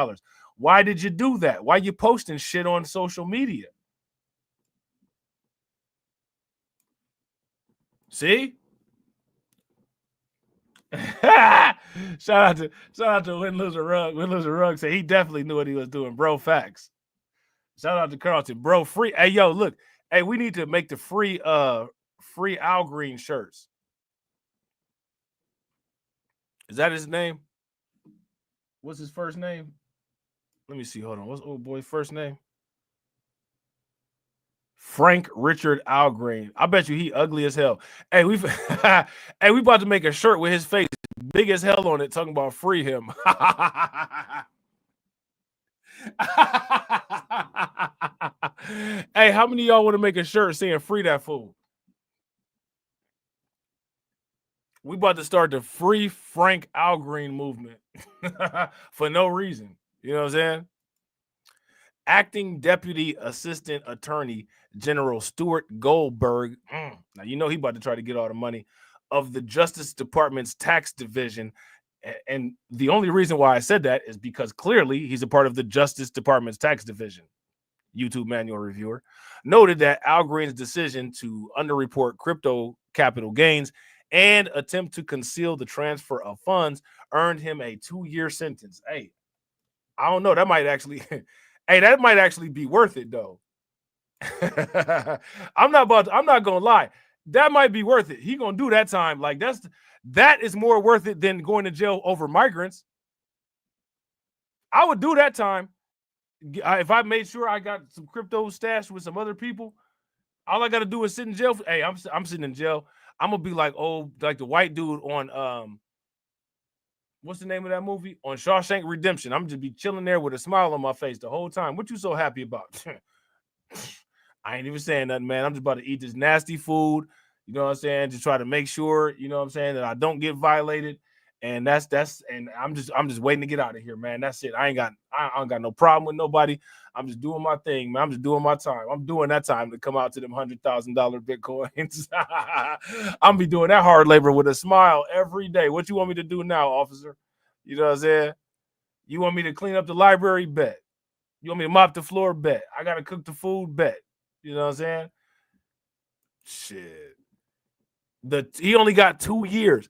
Why did you do that? Why you posting shit on social media? See? shout out to Win Loser Rug. Win Loser Rug said he definitely knew what he was doing, bro. Facts. Shout out to Carlton, bro. Free. Hey, yo, look. Hey, we need to make the free Al Green shirts. Is that his name? What's his first name? Let me see. Hold on. What's old boy's first name? Frank Richard Al Green. I bet you he ugly as hell. Hey, we about to make a shirt with his face big as hell on it, talking about free him. Hey, how many of y'all want to make a shirt saying free that fool? We about to start the free Frank Al Green movement for no reason. You know what I'm saying? Acting Deputy Assistant Attorney General Stuart Goldberg, now you know he about to try to get all the money, of the Justice Department's tax division. And the only reason why I said that is because clearly he's a part of the Justice Department's tax division. YouTube manual reviewer noted that Al Green's decision to underreport crypto capital gains and attempt to conceal the transfer of funds earned him a 2-year sentence. Hey, I don't know. That might actually, hey, that might actually be worth it though. I'm not gonna lie. That might be worth it. He gonna do that time. Like that is more worth it than going to jail over migrants. I would do that time. If I made sure I got some crypto stashed with some other people, all I got to do is sit in jail. Hey, I'm sitting in jail. I'm gonna be like, like the white dude on what's the name of that movie? On Shawshank Redemption. I'm just be chilling there with a smile on my face the whole time. What you so happy about? I ain't even saying nothing, man. I'm just about to eat this nasty food. You know what I'm saying? Just try to make sure, you know what I'm saying, that I don't get violated. And and I'm just waiting to get out of here, man. That's it. I don't got no problem with nobody. I'm just doing my thing, man. I'm just doing my time. I'm doing that time to come out to them $100,000 Bitcoins. I'm be doing that hard labor with a smile every day. What you want me to do now, officer? You know what I'm saying? You want me to clean up the library? Bet. You want me to mop the floor? Bet. I gotta cook the food? Bet. You know what I'm saying? Shit. He only got 2 years.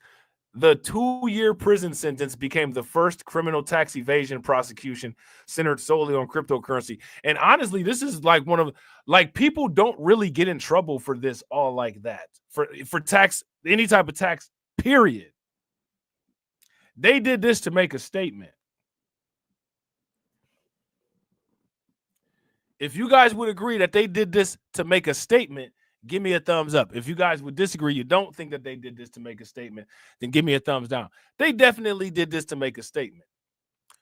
The 2-year prison sentence became the first criminal tax evasion prosecution centered solely on cryptocurrency. And honestly, this is like people don't really get in trouble for this all like that. For tax, any type of tax, period. They did this to make a statement. If you guys would agree that they did this to make a statement, give me a thumbs up. If you guys would disagree, you don't think that they did this to make a statement, then give me a thumbs down. They definitely did this to make a statement.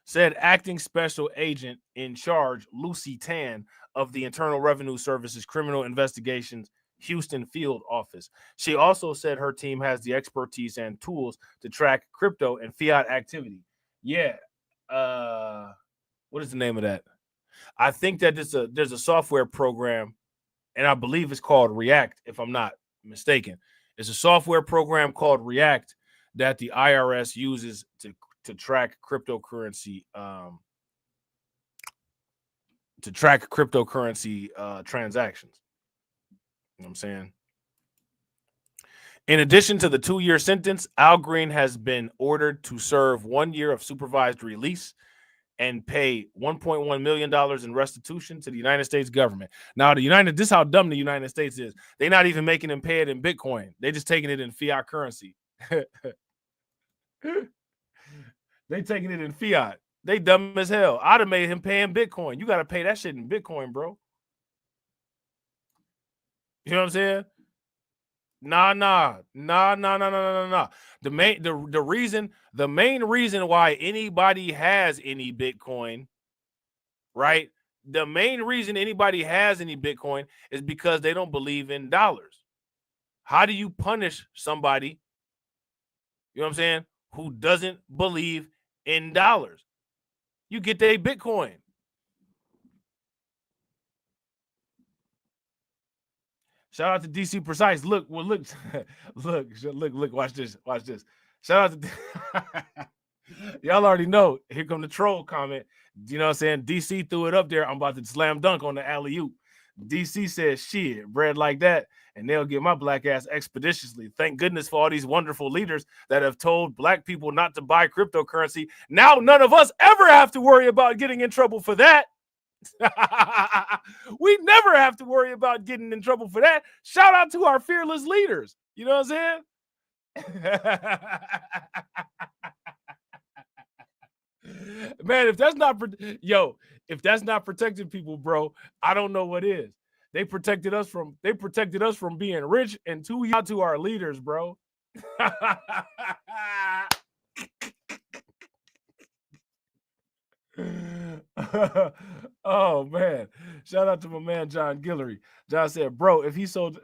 Said acting special agent in charge, Lucy Tan of the Internal Revenue Service's Criminal Investigations Houston Field Office. She also said her team has the expertise and tools to track crypto and fiat activity. Yeah. What is the name of that? I think that there's a software program, and I believe it's called React, if I'm not mistaken. It's a software program called React that the IRS uses to track cryptocurrency transactions. You know what I'm saying? In addition to the 2-year sentence, Al Green has been ordered to serve 1 year of supervised release and pay $1.1 million in restitution to the United States government. Now, this is how dumb the United States is. They're not even making him pay it in Bitcoin. They're just taking it in fiat currency. They taking it in fiat. They dumb as hell. I'd have made him pay in Bitcoin. You got to pay that shit in Bitcoin, bro. You know what I'm saying? Nah. The main reason why anybody has any Bitcoin, right? The main reason anybody has any Bitcoin is because they don't believe in dollars. How do you punish somebody, you know what I'm saying, who doesn't believe in dollars? You get their Bitcoin. Shout out to DC Precise. Look, well, look, look, watch this. Shout out to y'all already know. Here come the troll comment. You know what I'm saying? DC threw it up there. I'm about to slam dunk on the alley-oop. DC says, shit, bread like that, and they'll get my black ass expeditiously. Thank goodness for all these wonderful leaders that have told black people not to buy cryptocurrency. Now none of us ever have to worry about getting in trouble for that. We never have to worry about getting in trouble for that. Shout out to our fearless leaders. You know what I'm saying? Man, if that's not protecting people, bro, I don't know what is. They protected us from being rich, and out to our leaders, bro. Oh man, shout out to my man John Guillory. John said, bro, if he sold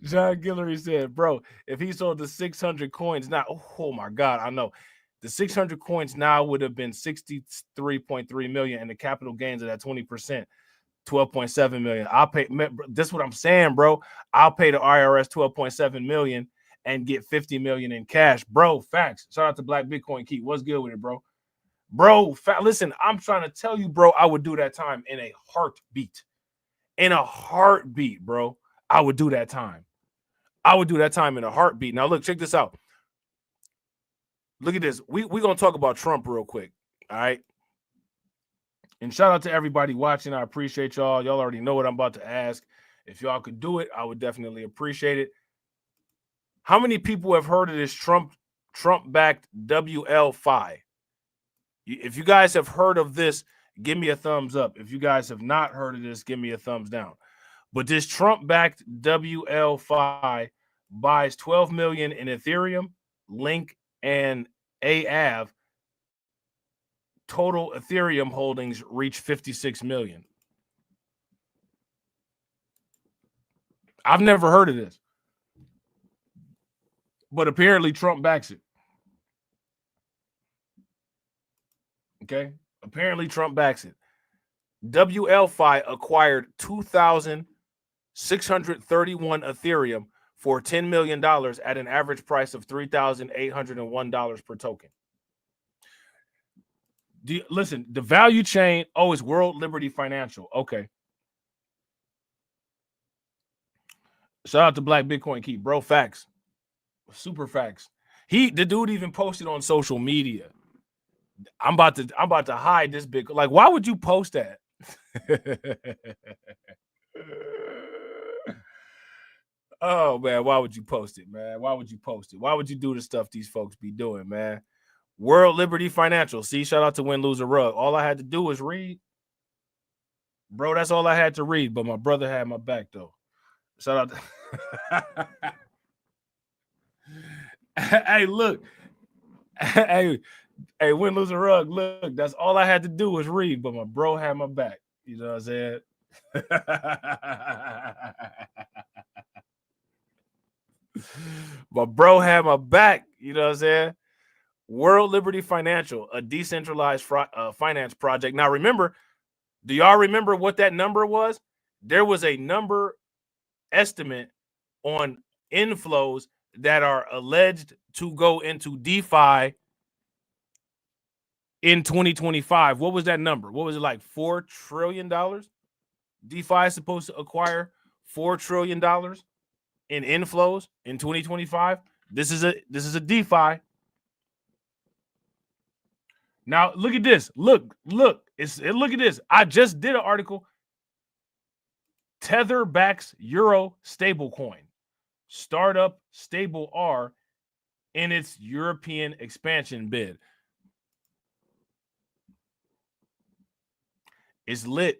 John Guillory said, bro, if he sold the 600 coins now, oh my God, I know. The 600 coins now would have been 63.3 million, and the capital gains of that 20%, 12.7 million. I'll pay. This is what I'm saying, bro. I'll pay the IRS 12.7 million and get 50 million in cash, bro. Facts. Shout out to Black Bitcoin Keep. What's good with it, bro? Bro, listen, I'm trying to tell you, bro, I would do that time in a heartbeat. In a heartbeat, bro. I would do that time. I would do that time in a heartbeat. Now, look, check this out. Look at this. We're going to talk about Trump real quick, all right? And shout out to everybody watching. I appreciate y'all. Y'all already know what I'm about to ask. If y'all could do it, I would definitely appreciate it. How many people have heard of this Trump-backed WL-Fi? If you guys have heard of this, give me a thumbs up. If you guys have not heard of this, give me a thumbs down. But this Trump-backed WL-Fi buys 12 million in Ethereum, Link, and AAV. Total Ethereum holdings reach 56 million. I've never heard of this. But apparently Trump backs it. Okay? Apparently Trump backs it. WL-Fi acquired 2,631 Ethereum for $10 million at an average price of $3,801 per token. Listen, the value chain, it's World Liberty Financial. Okay. Shout out to Black Bitcoin Keep, bro. Facts. Super facts. The dude even posted on social media. I'm about to hide this big. Like, why would you post that? Oh man, why would you post it, man? Why would you post it? Why would you do the stuff these folks be doing, man? World Liberty Financial. See, shout out to Win, Lose, or Rug. All I had to do was read. Bro, that's all I had to read, but my brother had my back, though. Shout out to... Hey, look. Hey, Win, Lose, or Rug. Look, that's all I had to do was read, but my bro had my back. You know what I'm saying? My bro had my back. You know what I'm saying? World Liberty Financial, a decentralized finance project. Now, remember, do y'all remember what that number was? There was a number estimate on inflows that are alleged to go into DeFi in 2025. What was that number? What was it, like $4 trillion? DeFi is supposed to acquire $4 trillion in inflows in 2025. This is a DeFi. Now look at this. Look at this. I just did an article. Tether backs Euro stablecoin. Startup Stable R in its European expansion bid. It's lit.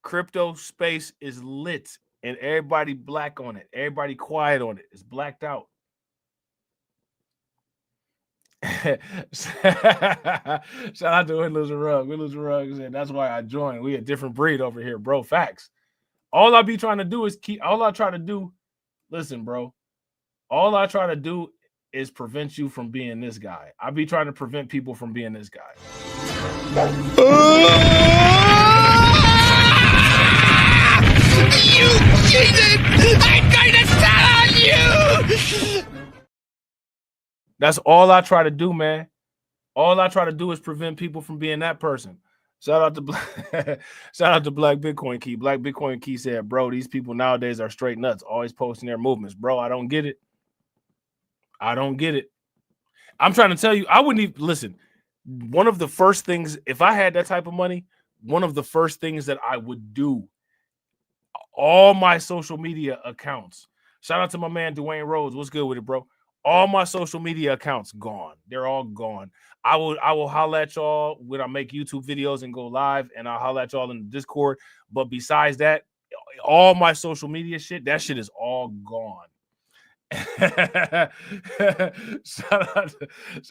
Crypto space is lit, and everybody black on it. Everybody quiet on it. It's blacked out. Shout out to Win, Lose, or Rug. Win, Lose, or Rug. That's why I joined. We a different breed over here, bro. Facts. All I be trying to do is listen, bro. All I try to do is prevent you from being this guy. I be trying to prevent people from being this guy. You cheated! I'm going to tell on you! That's all I try to do, man. All I try to do is prevent people from being that person. Shout out to shout out to Black Bitcoin Key. Black Bitcoin Key said, bro, these people nowadays are straight nuts, always posting their movements. Bro, I don't get it. I don't get it. I'm trying to tell you, I wouldn't even listen. One of the first things, if I had that type of money, one of the first things that I would do, all my social media accounts. Shout out to my man Dwayne Rhodes. What's good with it, bro? All my social media accounts gone. They're all gone. I will holler at y'all when I make YouTube videos and go live, and I'll holler at y'all in the Discord. But besides that, all my social media shit, that shit is all gone. shout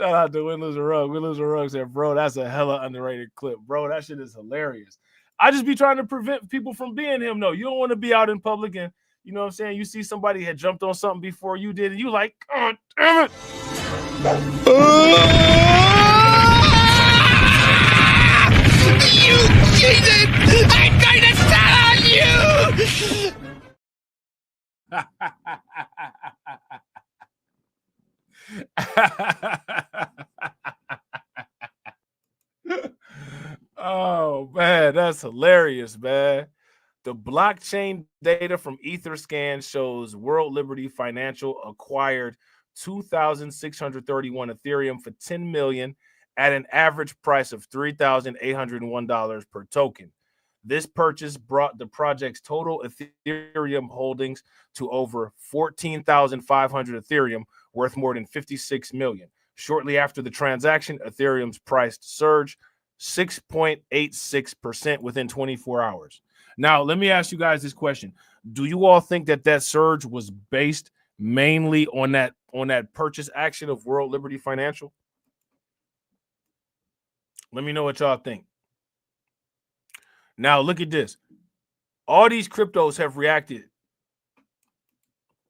out to Win Lose a Rug. Win Lose a Rug said, bro, that's a hella underrated clip. Bro, that shit is hilarious. I just be trying to prevent people from being him, though. You don't want to be out in public and, you know what I'm saying, you see somebody had jumped on something before you did, and you like, oh, damn it. You cheated! I'm going to tell on you! Oh, man, that's hilarious, man. The blockchain data from Etherscan shows World Liberty Financial acquired 2,631 Ethereum for $10 million at an average price of $3,801 per token. This purchase brought the project's total Ethereum holdings to over 14,500 Ethereum, worth more than $56 million. Shortly after the transaction, Ethereum's price surged 6.86% within 24 hours. Now, let me ask you guys this question. Do you all think that that surge was based mainly on that purchase action of World Liberty Financial? Let me know what y'all think. Now, look at this. All these cryptos have reacted.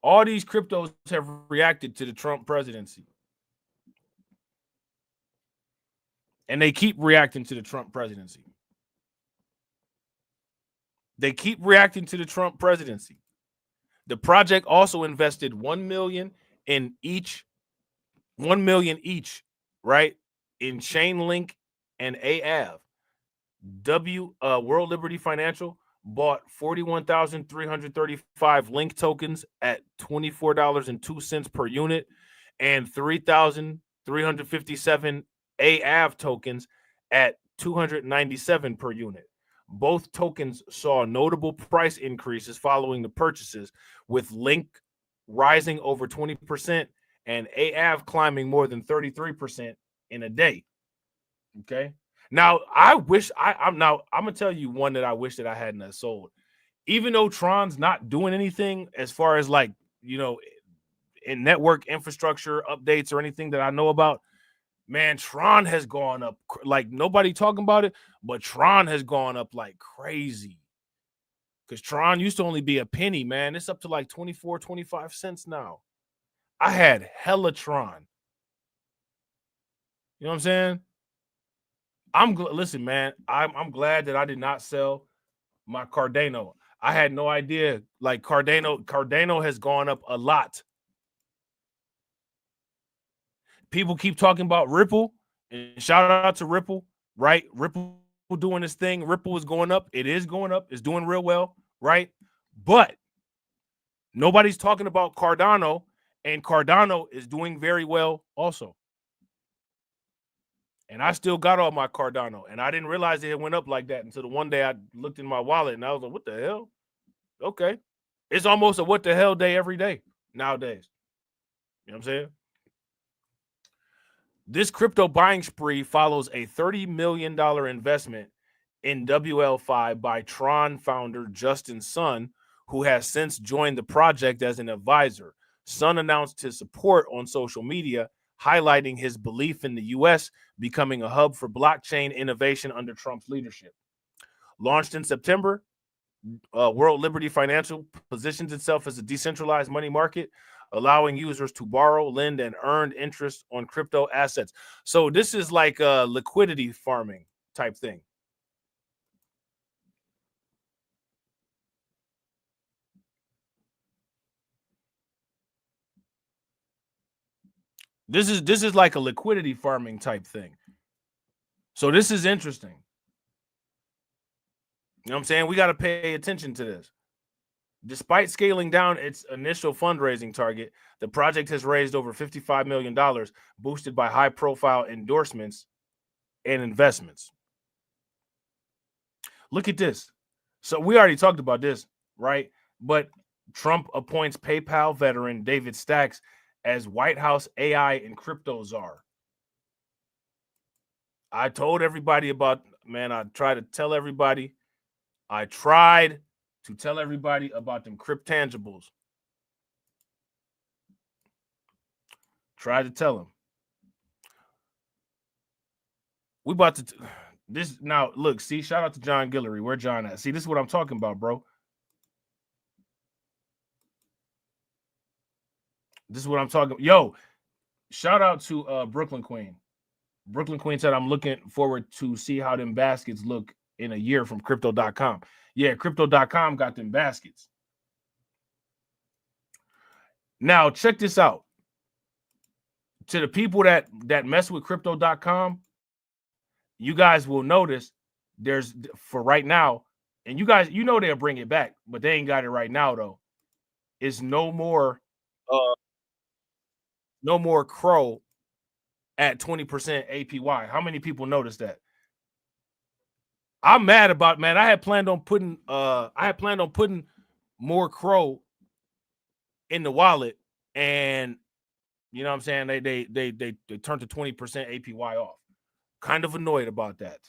All these cryptos have reacted to the Trump presidency. And they keep reacting to the Trump presidency. They keep reacting to the Trump presidency. The project also invested $1 million each, right? In Chainlink and AAV. World Liberty Financial bought 41,335 Link tokens at $24.02 per unit and 3,357 AAV tokens at $297 per unit. Both tokens saw notable price increases following the purchases, with Link rising over 20% and AAV climbing more than 33% in a day. Okay. Now, I'm gonna tell you one that I wish that I hadn't sold. Even though Tron's not doing anything as far as like, you know, in network infrastructure updates or anything that I know about, man, Tron has gone up like nobody talking about it, but Tron has gone up like crazy. Because Tron used to only be a penny, man. It's up to like 24, 25 cents now. I had hella Tron. You know what I'm saying? Listen, man, I'm glad that I did not sell my Cardano. I had no idea. Like Cardano has gone up a lot. People keep talking about Ripple, and shout out to Ripple, right? Ripple doing this thing. Ripple is going up. It is going up. It's doing real well, right? But nobody's talking about Cardano, and Cardano is doing very well also. And I still got all my Cardano, and I didn't realize it went up like that until the one day I looked in my wallet, and I was like, what the hell? Okay. It's almost a what the hell day every day nowadays. You know what I'm saying? This crypto buying spree follows a $30 million investment in WL5 by Tron founder Justin Sun, who has since joined the project as an advisor. Sun announced his support on social media, highlighting his belief in the U.S. becoming a hub for blockchain innovation under Trump's leadership. Launched in September, World Liberty Financial positions itself as a decentralized money market, allowing users to borrow, lend, and earn interest on crypto assets. So this is like a liquidity farming type thing. This is like a liquidity farming type thing. So this is interesting. You know what I'm saying? We got to pay attention to this. Despite scaling down its initial fundraising target, the project has raised over $55 million, boosted by high-profile endorsements and investments. Look at this. So we already talked about this, right? But Trump appoints PayPal veteran David Stacks as White House AI and crypto czar. I told everybody about, man, I tried to tell everybody about them CRYPTANGIBLEs. Tried to tell them. We about to this now. Look, see, shout out to John Guillory. Where John at? See, this is what I'm talking about, bro. This is what I'm talking about. Yo, shout out to Brooklyn Queen. Brooklyn Queen said, I'm looking forward to see how them baskets look in a year from crypto.com. Yeah, crypto.com got them baskets. Now, check this out. To the people that mess with crypto.com, you guys will notice there's, for right now, and you guys, you know they'll bring it back, but they ain't got it right now, though. It's no more Crow at 20% APY. How many people noticed that? I'm mad about, man. I had planned on putting more Crow in the wallet, and you know what I'm saying? They turned to 20% APY off. Kind of annoyed about that.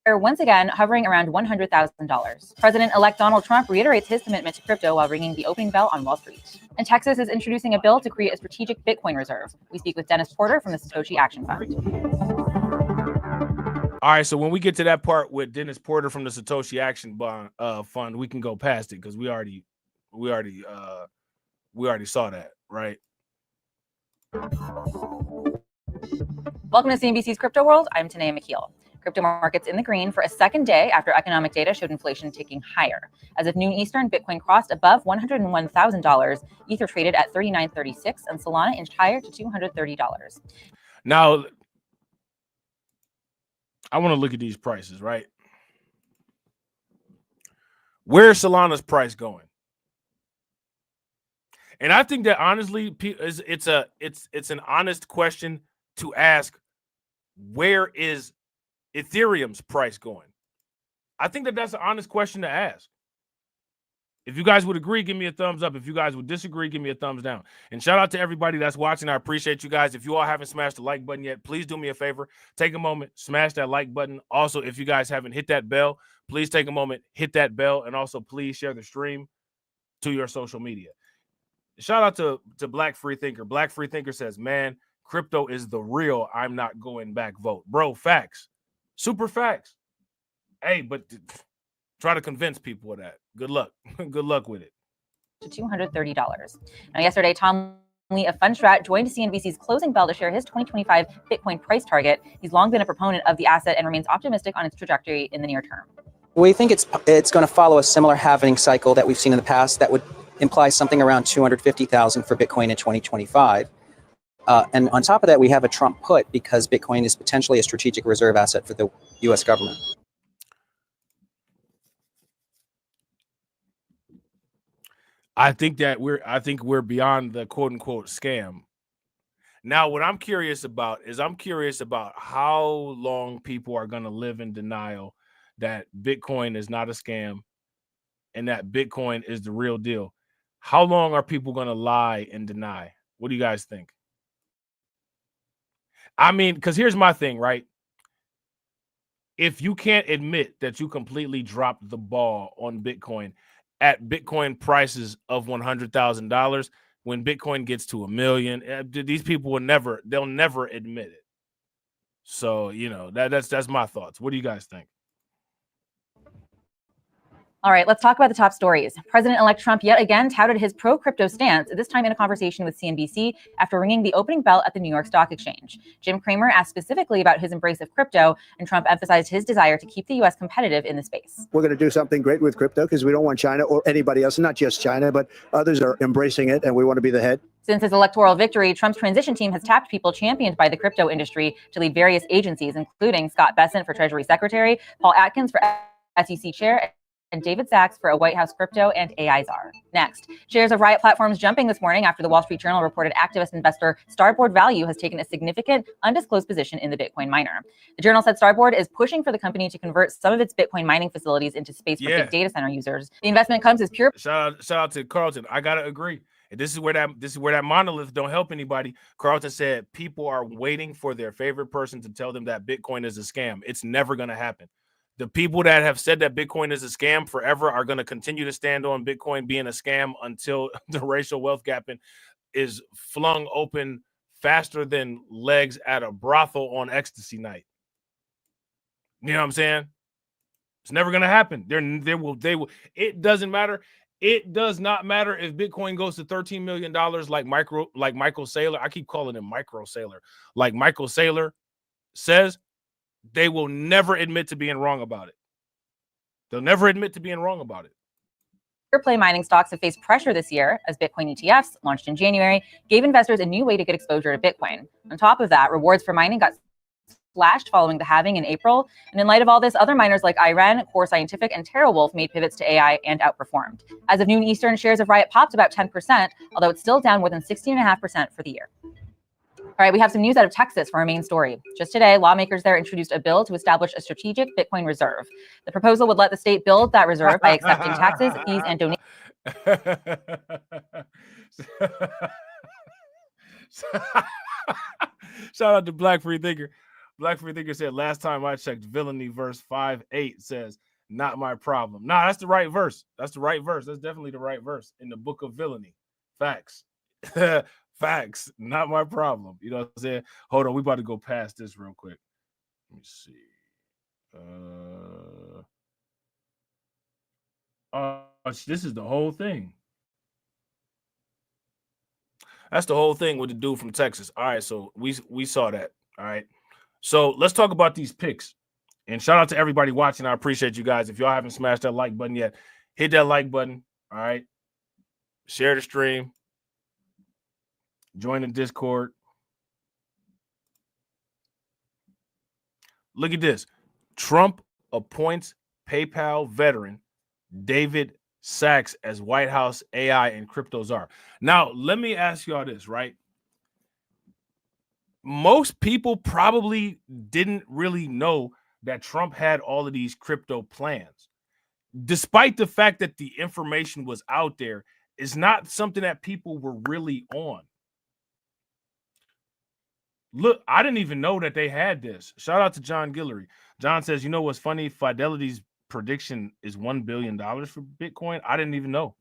Once again hovering around $100,000. President-elect Donald Trump reiterates his commitment to crypto while ringing the opening bell on Wall Street. And Texas is introducing a bill to create a strategic Bitcoin reserve. We speak with Dennis Porter from the Satoshi Action Fund. All right, so when we get to that part with Dennis Porter from the Satoshi Action Fund, we can go past it because we already saw that, right? Welcome to CNBC's Crypto World. I'm Tanea McKeel. Crypto markets in the green for a second day after economic data showed inflation ticking higher. As of noon Eastern, Bitcoin crossed above $101,000. Ether traded at $39.36, and Solana inched higher to $230. Now, I want to look at these prices, right? Where's Solana's price going? And I think that honestly, it's an honest question to ask. Where is Ethereum's price going? I think that's an honest question to ask. If you guys would agree, give me a thumbs up. If you guys would disagree, give me a thumbs down. And shout out to everybody that's watching. I appreciate you guys. If you all haven't smashed the like button yet, please do me a favor. Take a moment, smash that like button. Also, if you guys haven't hit that bell, please take a moment, hit that bell, and also please share the stream to your social media. Shout out to Black Free Thinker. Black Free Thinker says, man, crypto is the real I'm not going back vote. Bro, facts. Super facts. Hey, but try to convince people of that. Good luck. Good luck with it. To $230. Now, yesterday, Tom Lee of Fundstrat joined CNBC's closing bell to share his 2025 Bitcoin price target. He's long been a proponent of the asset and remains optimistic on its trajectory in the near term. We think it's going to follow a similar halving cycle that we've seen in the past that would imply something around 250,000 for Bitcoin in 2025. And on top of that, we have a Trump put because Bitcoin is potentially a strategic reserve asset for the U.S. government. I think we're beyond the quote unquote scam. Now, what I'm curious about is how long people are going to live in denial that Bitcoin is not a scam and that Bitcoin is the real deal. How long are people going to lie and deny? What do you guys think? I mean, because here's my thing, right? If you can't admit that you completely dropped the ball on Bitcoin at Bitcoin prices of $100,000, when Bitcoin gets to $1 million, these people they'll never admit it. So, you know, that's my thoughts. What do you guys think? All right, let's talk about the top stories. President-elect Trump yet again touted his pro-crypto stance, this time in a conversation with CNBC after ringing the opening bell at the New York Stock Exchange. Jim Cramer asked specifically about his embrace of crypto, and Trump emphasized his desire to keep the U.S. competitive in the space. We're going to do something great with crypto because we don't want China or anybody else, not just China, but others are embracing it, and we want to be the head. Since his electoral victory, Trump's transition team has tapped people championed by the crypto industry to lead various agencies, including Scott Bessent for Treasury Secretary, Paul Atkins for SEC Chair, and David Sachs for a White House crypto and AI czar. Next, shares of Riot Platforms jumping this morning after the Wall Street Journal reported activist investor Starboard Value has taken a significant undisclosed position in the Bitcoin miner. The Journal said Starboard is pushing for the company to convert some of its Bitcoin mining facilities into space for big data center users. The investment comes as pure. Shout out to Carlton. I gotta agree. And this is where that monolith don't help anybody. Carlton said people are waiting for their favorite person to tell them that Bitcoin is a scam. It's never gonna happen. The people that have said that Bitcoin is a scam forever are going to continue to stand on Bitcoin being a scam until the racial wealth gap is flung open faster than legs at a brothel on ecstasy night. You know what I'm saying? It's never going to happen. They will. It doesn't matter. It does not matter if Bitcoin goes to $13 million like Michael Saylor. I keep calling him Micro Saylor. Like Michael Saylor says, they will never admit to being wrong about it. They'll never admit to being wrong about it. Pure play mining stocks have faced pressure this year as Bitcoin ETFs, launched in January, gave investors a new way to get exposure to Bitcoin. On top of that, rewards for mining got slashed following the halving in April. And in light of all this, other miners like Iren, Core Scientific, and TeraWolf made pivots to AI and outperformed. As of noon Eastern, shares of Riot popped about 10%, although it's still down more than 16.5% for the year. All right, we have some news out of Texas for our main story. Just today, lawmakers there introduced a bill to establish a strategic Bitcoin reserve. The proposal would let the state build that reserve by accepting taxes, fees, and donations. Shout out to Black Free Thinker. Black Free Thinker said, last time I checked, villainy verse 5:8 says, not my problem. Nah, that's the right verse. That's the right verse. That's definitely the right verse in the book of villainy. Facts. Facts, not my problem. You know what I'm saying? Hold on, we about to go past this real quick. Let me see. This is the whole thing. That's the whole thing with the dude from Texas. All right, so we saw that. All right. So let's talk about these picks. And shout out to everybody watching. I appreciate you guys. If y'all haven't smashed that like button yet, hit that like button. All right. Share the stream. Join the Discord. Look at this. Trump appoints PayPal veteran David Sachs as White House AI and crypto czar. Now, let me ask y'all this, right? Most people probably didn't really know that Trump had all of these crypto plans. Despite the fact that the information was out there, it's not something that people were really on. Look, I didn't even know that they had this. Shout out to John Guillory. John says, you know what's funny? Fidelity's prediction is $1 billion for Bitcoin. I didn't even know.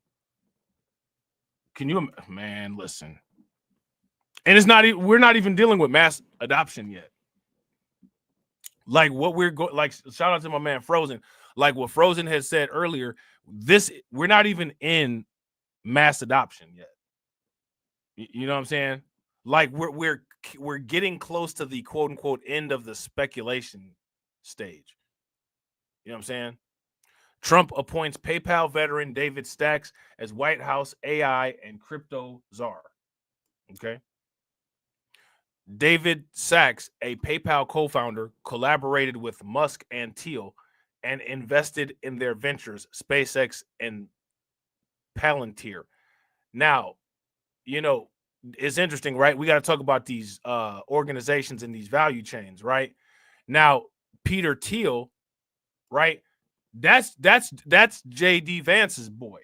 Can you, man, listen. And it's not, we're not even dealing with mass adoption yet. Like what we're going, like, shout out to my man Frozen. Like what Frozen has said earlier, we're not even in mass adoption yet. You know what I'm saying? Like we're getting close to the quote unquote end of the speculation stage. You know what I'm saying? Trump appoints PayPal veteran David Sachs as White House AI and crypto czar. Okay. David Sachs, a PayPal co-founder, collaborated with Musk and Thiel and invested in their ventures, SpaceX and Palantir. Now, you know, it's interesting, right? We got to talk about these organizations and these value chains, right? Now, Peter Thiel, right? That's J.D. Vance's boy,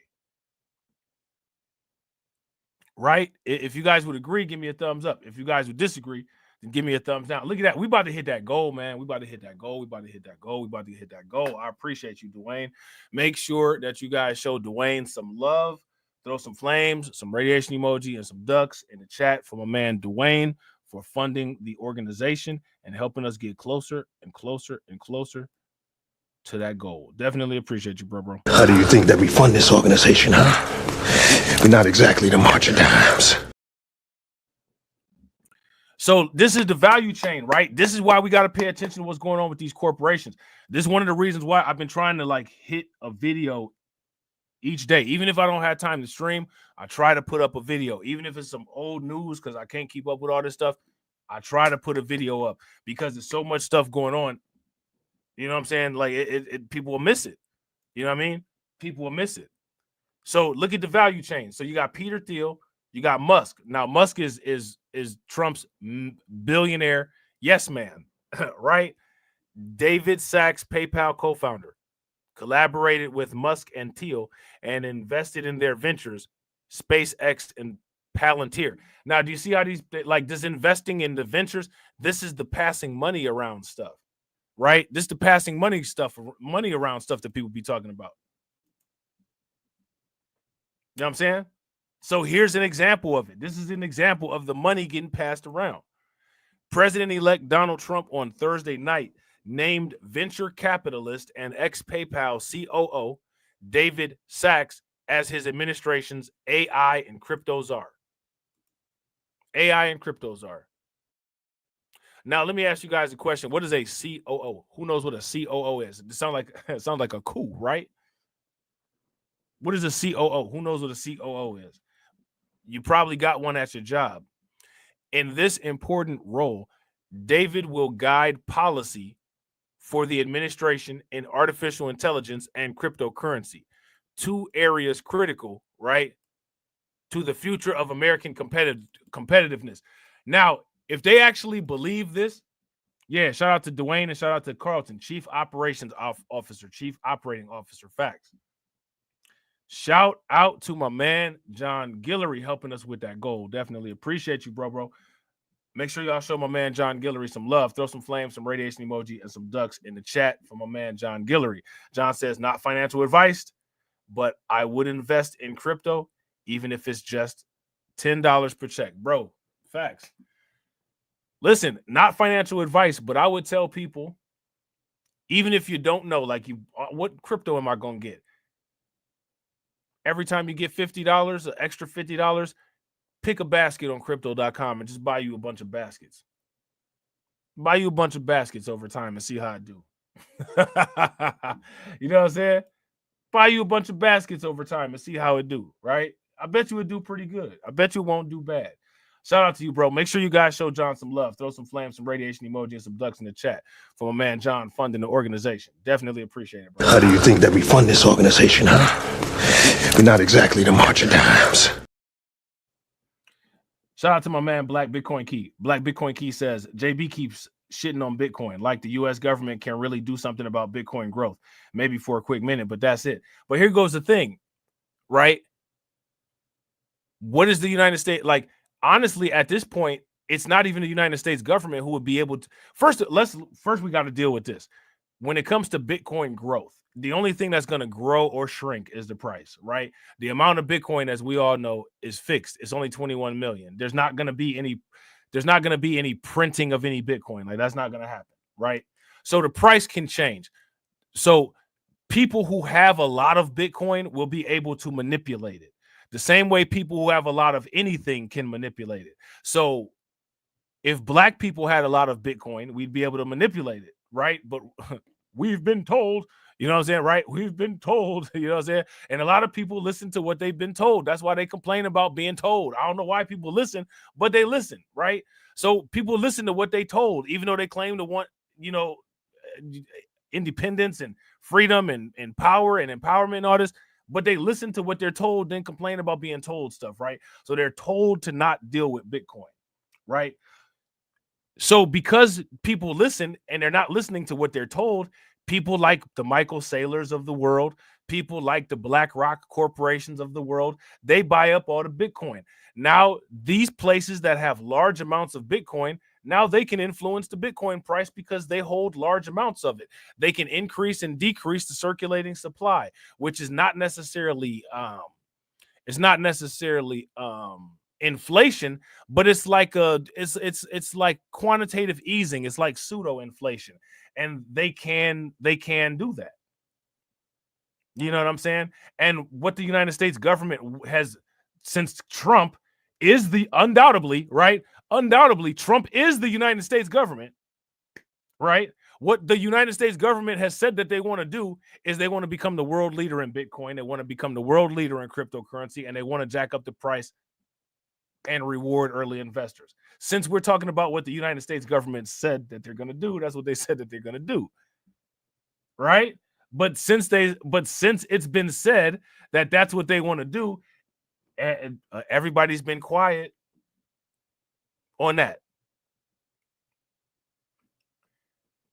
right? If you guys would agree, give me a thumbs up. If you guys would disagree, then give me a thumbs down. Look at that. We about to hit that goal, man. We about to hit that goal. We about to hit that goal. We about to hit that goal. I appreciate you, Dwayne. Make sure that you guys show Dwayne some love. Throw some flames, some radiation emoji, and some ducks in the chat for my man Dwayne for funding the organization and helping us get closer and closer and closer to that goal. Definitely appreciate you, bro. How do you think that we fund this organization, huh? We're not exactly the march of dimes. So this is the value chain, right? This is why we got to pay attention to what's going on with these corporations. This is one of the reasons why I've been trying to like hit a video each day. Even if I don't have time to stream, I try to put up a video. Even if it's some old news, because I can't keep up with all this stuff, I try to put a video up because there's so much stuff going on. You know what I'm saying? Like people will miss it. You know what I mean? People will miss it. So look at the value chain. So you got Peter Thiel, you got Musk. Now Musk is Trump's billionaire yes man, right? David Sachs, PayPal co-founder, collaborated with Musk and Thiel and invested in their ventures, SpaceX and Palantir. Now, do you see how these, like this investing in the ventures, this is the passing money around stuff, right? This is the passing money around stuff that people be talking about. You know what I'm saying? So here's an example of it. This is an example of the money getting passed around. President-elect Donald Trump on Thursday night named venture capitalist and ex-PayPal COO David Sachs as his administration's AI and crypto czar. AI and crypto czar. Now, let me ask you guys a question. What is a COO? Who knows what a COO is? It sounds like a coup, right? What is a COO? Who knows what a COO is? You probably got one at your job. In this important role, David will guide policy for the administration in artificial intelligence and cryptocurrency, two areas critical, right, to the future of American competitiveness. Now, if they actually believe this, yeah, shout out to Dwayne and shout out to Carlton, Chief Operations Officer, Chief Operating Officer, facts. Shout out to my man, John Guillory, helping us with that goal. Definitely appreciate you, bro. Make sure y'all show my man, John Guillory, some love. Throw some flames, some radiation emoji, and some ducks in the chat for my man, John Guillory. John says, not financial advice, but I would invest in crypto, even if it's just $10 per check. Bro, facts. Listen, not financial advice, but I would tell people, even if you don't know, like, what crypto am I going to get? Every time you get $50, an extra $50, pick a basket on crypto.com and just buy you a bunch of baskets. Buy you a bunch of baskets over time and see how I do. You know what I'm saying? Buy you a bunch of baskets over time and see how it do, right? I bet you would do pretty good. I bet you won't do bad. Shout out to you, bro. Make sure you guys show John some love. Throw some flames, some radiation emoji, and some ducks in the chat for my man John funding the organization. Definitely appreciate it, bro. How do you think that we fund this organization, huh? We're not exactly the march of dimes. Shout out to my man Black Bitcoin Key. Black Bitcoin Key says, JB keeps shitting on Bitcoin, like the U.S. government can really do something about Bitcoin growth, maybe for a quick minute, but that's it. But here goes the thing, right? What is the United States, like, honestly, at this point, it's not even the United States government who would be able to, first we got to deal with this. When it comes to Bitcoin growth, the only thing that's going to grow or shrink is the price, right? The amount of Bitcoin, as we all know, is fixed. It's only 21 million. There's not going to be any printing of any Bitcoin. Like, that's not going to happen, right? So the price can change. So people who have a lot of Bitcoin will be able to manipulate it the same way people who have a lot of anything can manipulate it. So if black people had a lot of Bitcoin, we'd be able to manipulate it, right? But we've been told, you know what I'm saying, right? We've been told, you know what I'm saying? And a lot of people listen to what they've been told. That's why they complain about being told. I don't know why people listen, but they listen, right? So people listen to what they told, even though they claim to want, you know, independence and freedom and power and empowerment and all this, but they listen to what they're told, then complain about being told stuff, right? So they're told to not deal with Bitcoin, right? So because people listen and they're not listening to what they're told, people like the Michael Saylors of the world, people like the Blackrock corporations of the world, they buy up all the Bitcoin. Now, these places that have large amounts of Bitcoin, now they can influence the Bitcoin price because they hold large amounts of it. They can increase and decrease the circulating supply, which is not necessarily inflation, but it's like it's like quantitative easing. It's like pseudo inflation, and they can do that. You know what I'm saying? And what the United States government has, since Trump is undoubtedly Trump is the United States government, right? What the United States government has said that they want to do is they want to become the world leader in Bitcoin. They want to become the world leader in cryptocurrency, and they want to jack up the price and reward early investors. Since we're talking about what the United States government said that they're going to do, that's what they said that they're going to do, right? But since it's been said that that's what they want to do, everybody's been quiet on that.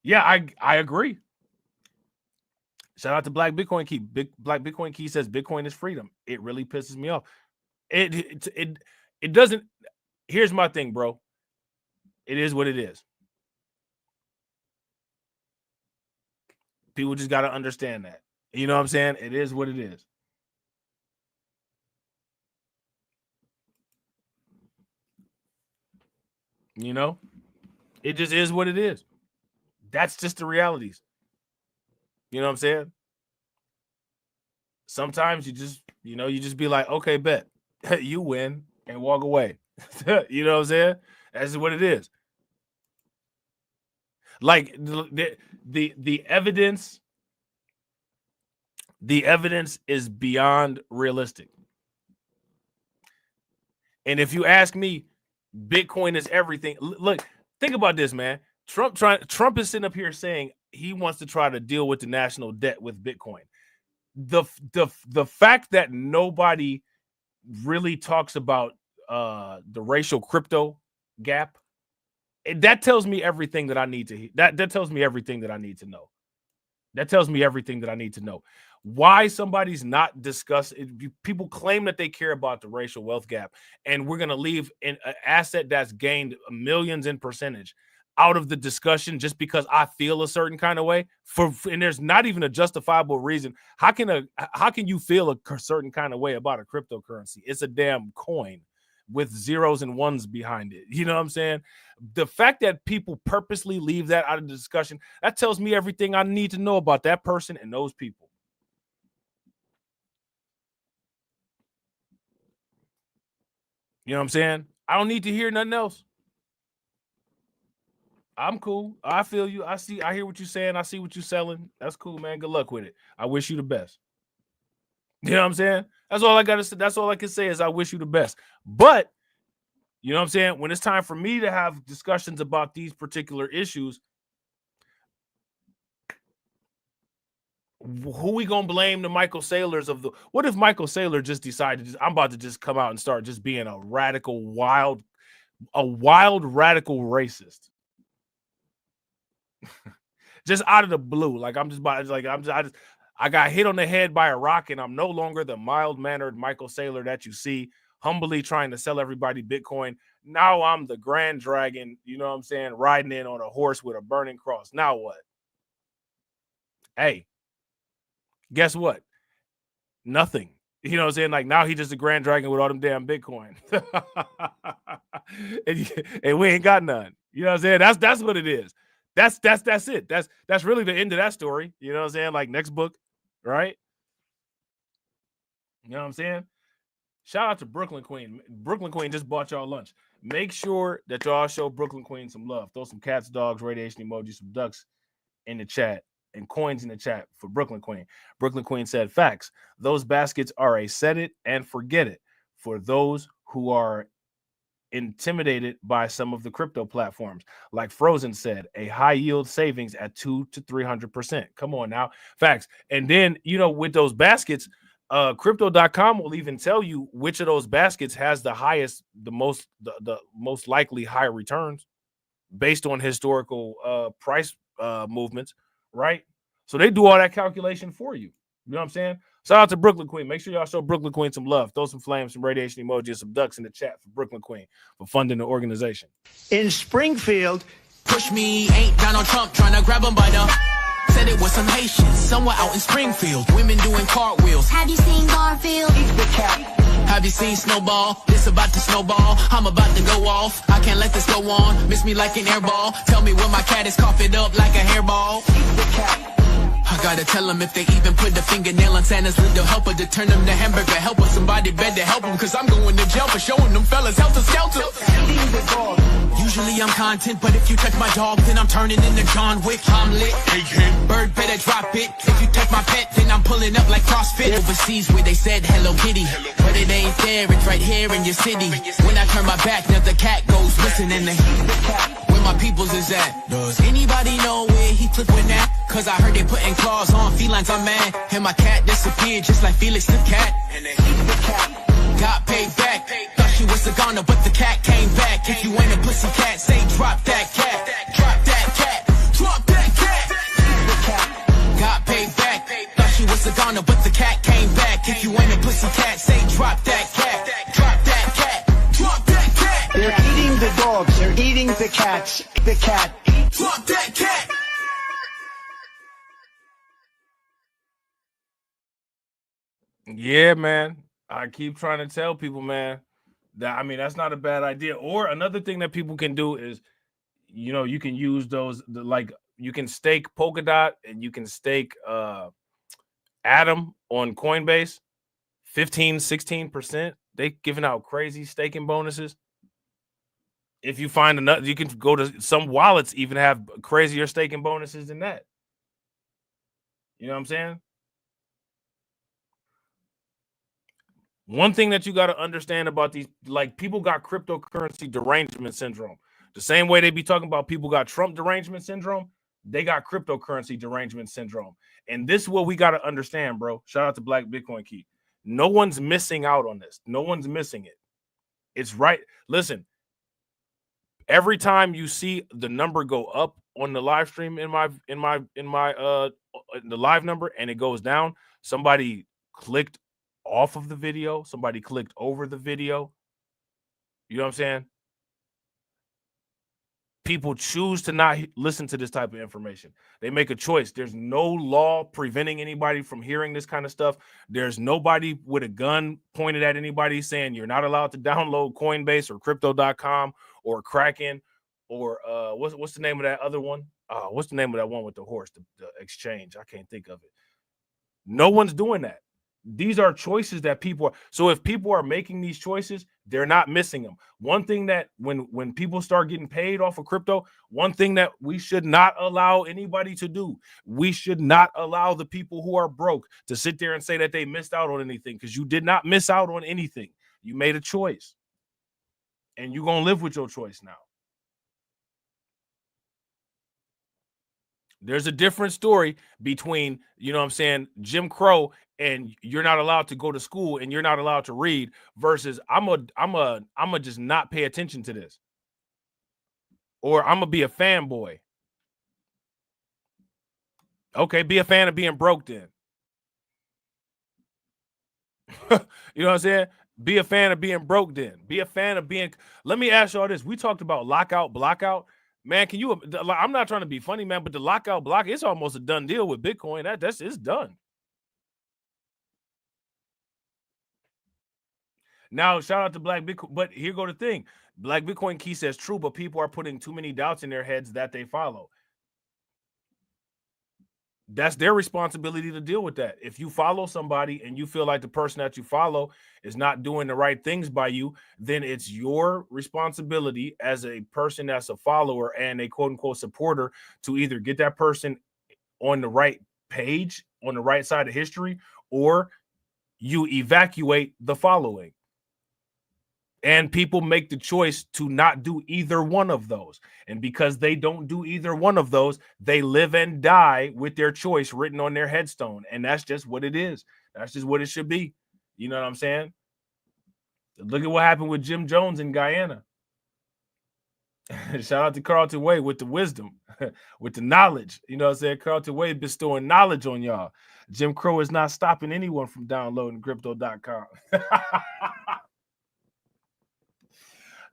Yeah, I agree. Shout out to Black Bitcoin Key. Black Bitcoin Key says Bitcoin is freedom. It really pisses me off. It doesn't. Here's my thing, bro. It is what it is. People just got to understand that. You know what I'm saying? It is what it is. You know? It just is what it is. That's just the realities. You know what I'm saying? Sometimes you just be like, okay, bet. You win and walk away. You know what I'm saying? That's what it is. Like the evidence is beyond realistic. And if you ask me, Bitcoin is everything. Look, think about this, man. Trump is sitting up here saying he wants to try to deal with the national debt with Bitcoin. The fact that nobody really talks about the racial crypto gap, that tells me everything that I need to. That tells me everything that I need to know. That tells me everything that I need to know. Why somebody's not discussing. People claim that they care about the racial wealth gap, and we're going to leave an asset that's gained millions in percentage out of the discussion just because I feel a certain kind of way. And there's not even a justifiable reason. How can you feel a certain kind of way about a cryptocurrency? It's a damn coin with zeros and ones behind it. You know what I'm saying? The fact that people purposely leave that out of the discussion, that tells me everything I need to know about that person and those people. You know what I'm saying? I don't need to hear nothing else. I'm cool. I feel you. I hear what you're saying. I see what you're selling. That's cool, man. Good luck with it. I wish you the best. You know what I'm saying? That's all I got to say. That's all I can say is I wish you the best. But, you know what I'm saying? When it's time for me to have discussions about these particular issues, who we going to blame the Michael Saylors of the... What if Michael Saylor just decided, I'm about to just come out and start just being a wild radical racist? Just out of the blue. Like I got hit on the head by a rock and I'm no longer the mild-mannered Michael Saylor that you see humbly trying to sell everybody Bitcoin. Now I'm the Grand Dragon, you know what I'm saying, riding in on a horse with a burning cross. Now what? Hey, guess what? Nothing. You know what I'm saying? Like now he's just a Grand Dragon with all them damn Bitcoin. and we ain't got none. You know what I'm saying? That's what it is. That's it. That's really the end of that story. You know what I'm saying? Like next book, right? You know what I'm saying? Shout out to Brooklyn Queen. Brooklyn Queen just bought y'all lunch. Make sure that y'all show Brooklyn Queen some love. Throw some cats, dogs, radiation emojis, some ducks in the chat and coins in the chat for Brooklyn Queen. Brooklyn Queen said, facts. Those baskets are a set it and forget it for those who are intimidated by some of the crypto platforms. Like Frozen said, a high yield savings at 200 to 300%. Come on now. Facts. And then, you know, with those baskets, crypto.com will even tell you which of those baskets has the highest, the most likely high returns based on historical price movements, right? So they do all that calculation for you. You know what I'm saying? Shout out to Brooklyn Queen. Make sure y'all show Brooklyn Queen some love. Throw some flames, some radiation emojis, some ducks in the chat for Brooklyn Queen for funding the organization. In Springfield, push me, ain't Donald Trump trying to grab him by the... Said it was some Haitians somewhere out in Springfield. Women doing cartwheels. Have you seen Garfield? Eat the cat. Have you seen Snowball? This about to snowball. I'm about to go off. I can't let this go on. Miss me like an airball. Tell me when my cat is cough it up like a hairball. I gotta tell them if they even put the fingernail on Santa's little helper to turn them to hamburger helper. Somebody better help them, cause I'm going to jail for showing them fellas helter skelter. Usually I'm content, but if you touch my dog, then I'm turning into John Wick. I'm lit. Bird better drop it. If you touch my pet, then I'm pulling up like CrossFit. Overseas where they said Hello Kitty, but it ain't there, it's right here in your city. When I turn my back, now the cat goes missing in the where my peoples is at. Does anybody know where he clipped with that? Cause I heard they putting claws on felines, I'm mad. And my cat disappeared just like Felix the cat. And they got paid back. Thought she was a goner, but the cat came back. If you ain't a pussy cat, say drop that cat. Drop that cat. Drop that cat. Got paid back. Thought she was a goner, but the cat came back. If you ain't a pussy cat, say drop that cat. Drop that cat. Drop that cat. They're eating the dogs. They're eating the cats. The cat. Drop that cat. Yeah, man. I keep trying to tell people, man, that, I mean, that's not a bad idea. Or another thing that people can do is, you know, you can use those, like, you can stake Polkadot and you can stake Atom on Coinbase, 15-16%. They giving out crazy staking bonuses. If you find another, you can go to some wallets, even have crazier staking bonuses than that. You know what I'm saying? One thing that you got to understand about these, like, people got cryptocurrency derangement syndrome. The same way they be talking about people got Trump derangement syndrome, they got cryptocurrency derangement syndrome. And this is what we got to understand, bro. Shout out to Black Bitcoin Key. No one's missing out on this. No one's missing it. It's right. Listen, every time you see the number go up on the live stream in the live number and it goes down, somebody clicked off of the video, somebody clicked over the video. You know what I'm saying? People choose to not listen to this type of information. They make a choice. There's no law preventing anybody from hearing this kind of stuff. There's nobody with a gun pointed at anybody saying you're not allowed to download Coinbase or crypto.com or Kraken or what's the name of that other one? What's the name of that one with the horse, the exchange? I can't think of it. No one's doing that. These are choices that people are. So if people are making these choices, they're not missing them. One thing that when people start getting paid off of crypto, one thing that we should not allow anybody to do, we should not allow the people who are broke to sit there and say that they missed out on anything, because you did not miss out on anything. You made a choice and you're going to live with your choice now. There's a different story between, you know what I'm saying, Jim Crow and you're not allowed to go to school and you're not allowed to read versus I'm a just not pay attention to this. Or I'm gonna be a fanboy. Okay, be a fan of being broke then. You know what I'm saying? Be a fan of being broke then. Be a fan of being. Let me ask y'all this. We talked about lockout, blockout. Man, can you? I'm not trying to be funny, man, but the lockout, block, it's almost a done deal with Bitcoin. It's done. Now, shout out to Black Bitcoin, but here go the thing. Black Bitcoin Key says true, but people are putting too many doubts in their heads that they follow. That's their responsibility to deal with that. If you follow somebody and you feel like the person that you follow is not doing the right things by you, then it's your responsibility as a person that's a follower and a quote unquote supporter to either get that person on the right page, on the right side of history, or you evacuate the following. And people make the choice to not do either one of those. And because they don't do either one of those, they live and die with their choice written on their headstone. And that's just what it is. That's just what it should be. You know what I'm saying? Look at what happened with Jim Jones in Guyana. Shout out to Carlton Way with the wisdom, with the knowledge. You know what I'm saying? Carlton Way bestowing knowledge on y'all. Jim Crow is not stopping anyone from downloading crypto.com.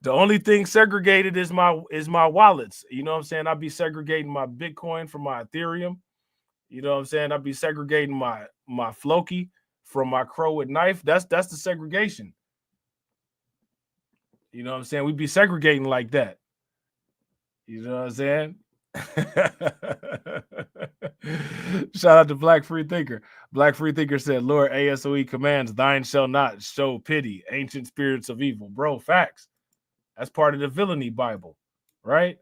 The only thing segregated is my wallets. You know what I'm saying? I'll be segregating my Bitcoin from my Ethereum. You know what I'm saying? I'll be segregating my Floki from my Crow with knife. That's the segregation. You know what I'm saying? We'd be segregating like that. You know what I'm saying? Shout out to Black Free Thinker. Black Free Thinker said, Lord ASOE commands, thine shall not show pity, ancient spirits of evil. Bro, facts. That's part of the villainy Bible, right?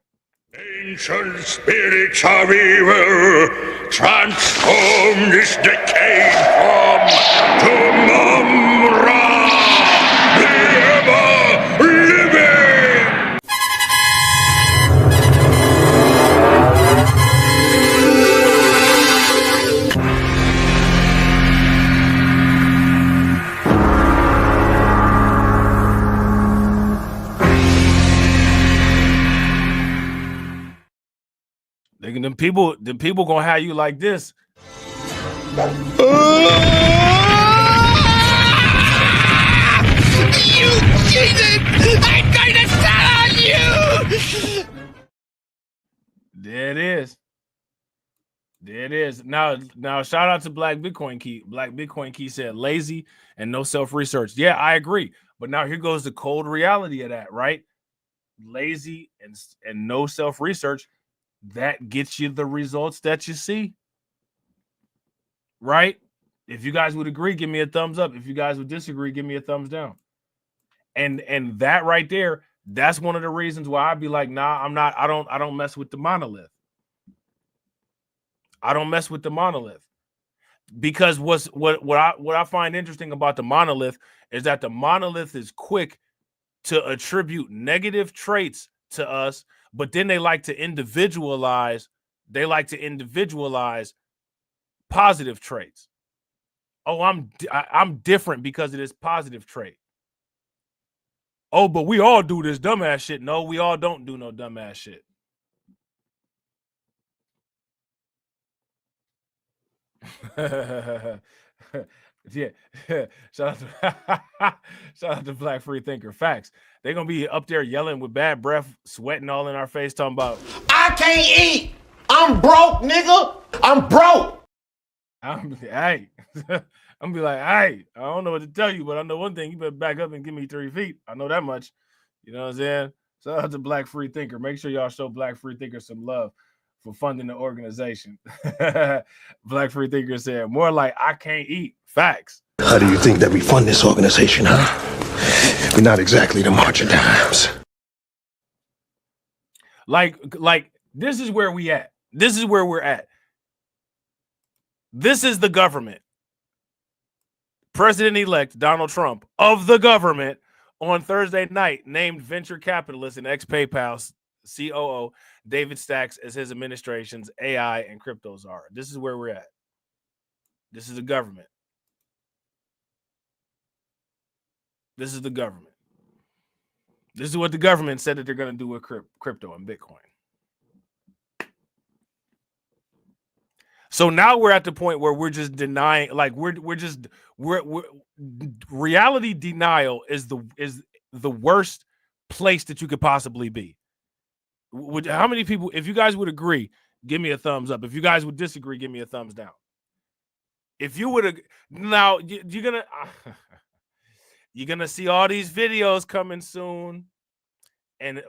Ancient spirits of evil, transform this decayed form to Mum-Ra, the ever-living! Them people gonna have you like this. You cheated! I'm going to start on you! There it is. There it is. Now shout out to Black Bitcoin Key. Black Bitcoin Key said lazy and no self-research. Yeah, I agree. But now here goes the cold reality of that, right? Lazy and no self-research. That gets you the results that you see, right? If you guys would agree, give me a thumbs up. If you guys would disagree, give me a thumbs down. And that right there, that's one of the reasons why I'd be like, nah, I don't mess with the monolith. I don't mess with the monolith. Because what I find interesting about the monolith is that the monolith is quick to attribute negative traits to us, but then they like to individualize positive traits. Oh, I'm different because of this positive trait. Oh, but we all do this dumbass shit. No, we all don't do no dumbass shit. Yeah. Shout out to Black Free Thinker. Facts. They're gonna be up there yelling with bad breath, sweating all in our face, talking about I can't eat. I'm broke, nigga. I'm broke. I'm gonna be like, hey, I don't know what to tell you, but I know one thing. You better back up and give me 3 feet. I know that much. You know what I'm saying? Shout out to Black Free Thinker. Make sure y'all show Black Free Thinker some love for funding the organization. Black Free Thinker said, more like I can't eat. Facts. How do you think that we fund this organization, huh? We're not exactly the march of dimes. Like this is where we at. This is where we're at. This is the government. President-elect Donald Trump of the government on Thursday night named venture capitalist and ex-PayPal COO David Stacks as his administration's AI and crypto czar. This is where we're at. This is the government. This is the government. This is what the government said that they're going to do with crypto and Bitcoin. So now we're at the point where we're just denying, like we're reality denial is the worst place that you could possibly be. How many people, if you guys would agree, give me a thumbs up. If you guys would disagree, give me a thumbs down. If you would, now you're gonna see all these videos coming soon, and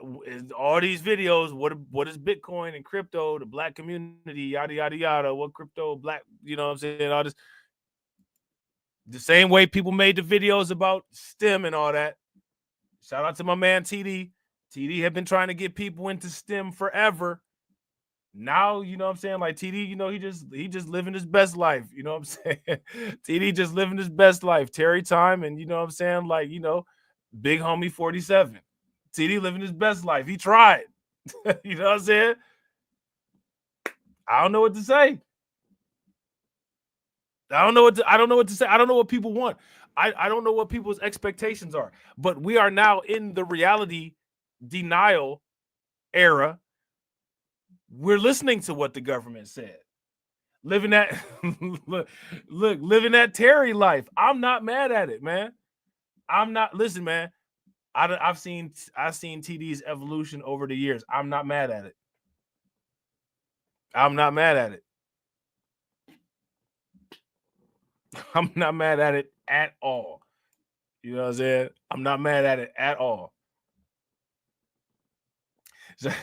all these videos. What is Bitcoin and crypto? The Black community, yada yada yada. What crypto, Black? You know what I'm saying? All this. The same way people made the videos about STEM and all that. Shout out to my man TD. TD have been trying to get people into STEM forever. Now, you know what I'm saying? Like TD, you know, he just living his best life. You know what I'm saying? TD just living his best life. Terry time, and you know what I'm saying? Like, you know, big homie 47. TD living his best life. He tried. You know what I'm saying? I don't know what to say. I don't know what to say. I don't know what people want. I don't know what people's expectations are. But we are now in the reality denial era. We're listening to what the government said. Living that living that Terry life. I'm not mad at it, man. Listen, man. I've seen TD's evolution over the years. I'm not mad at it. I'm not mad at it. I'm not mad at it at all. You know what I'm saying? I'm not mad at it at all. Shout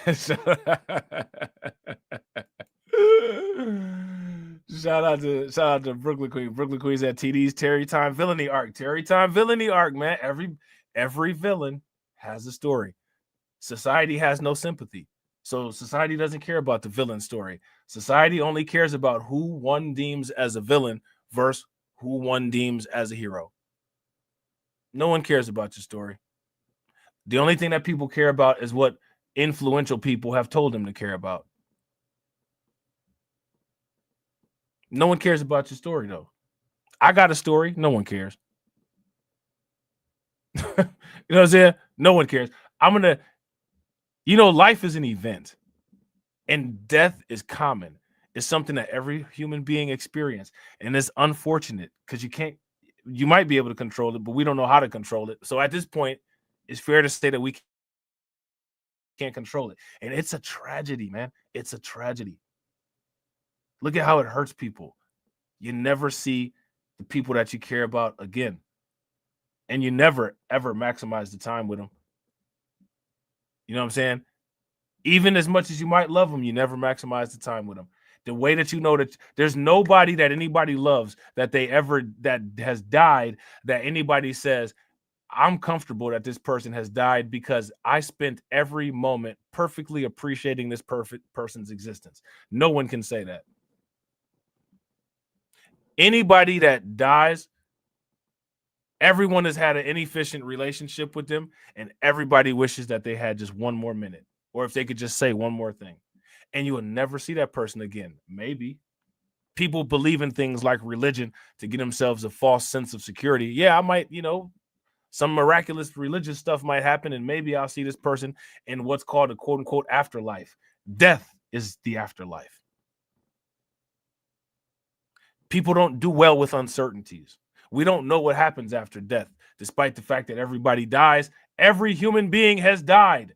out to Brooklyn Queen. Brooklyn Queen's at TD's Terry Time Villainy Arc. Terry Time Villainy Arc, man. Every villain has a story. Society has no sympathy. So society doesn't care about the villain story. Society only cares about who one deems as a villain versus who one deems as a hero. No one cares about your story. The only thing that people care about is what influential people have told them to care about. No one cares about your story, though. I got a story. No one cares. You know what I'm saying? No one cares. Life is an event, and death is common. It's something that every human being experiences, and it's unfortunate because you might be able to control it, but we don't know how to control it. So at this point, it's fair to say that we can't control it. And it's a tragedy, man. It's a tragedy. Look at how it hurts people. You never see the people that you care about again. And you never, ever maximize the time with them. You know what I'm saying? Even as much as you might love them, you never maximize the time with them. The way that you know that there's nobody that anybody loves that has died that anybody says, I'm comfortable that this person has died because I spent every moment perfectly appreciating this perfect person's existence. No one can say that. Anybody that dies, everyone has had an inefficient relationship with them, and everybody wishes that they had just one more minute, or if they could just say one more thing. And you will never see that person again. Maybe. People believe in things like religion to get themselves a false sense of security. Yeah, I might, some miraculous religious stuff might happen, and maybe I'll see this person in what's called a quote-unquote afterlife. Death is the afterlife. People don't do well with uncertainties. We don't know what happens after death, despite the fact that everybody dies. Every human being has died.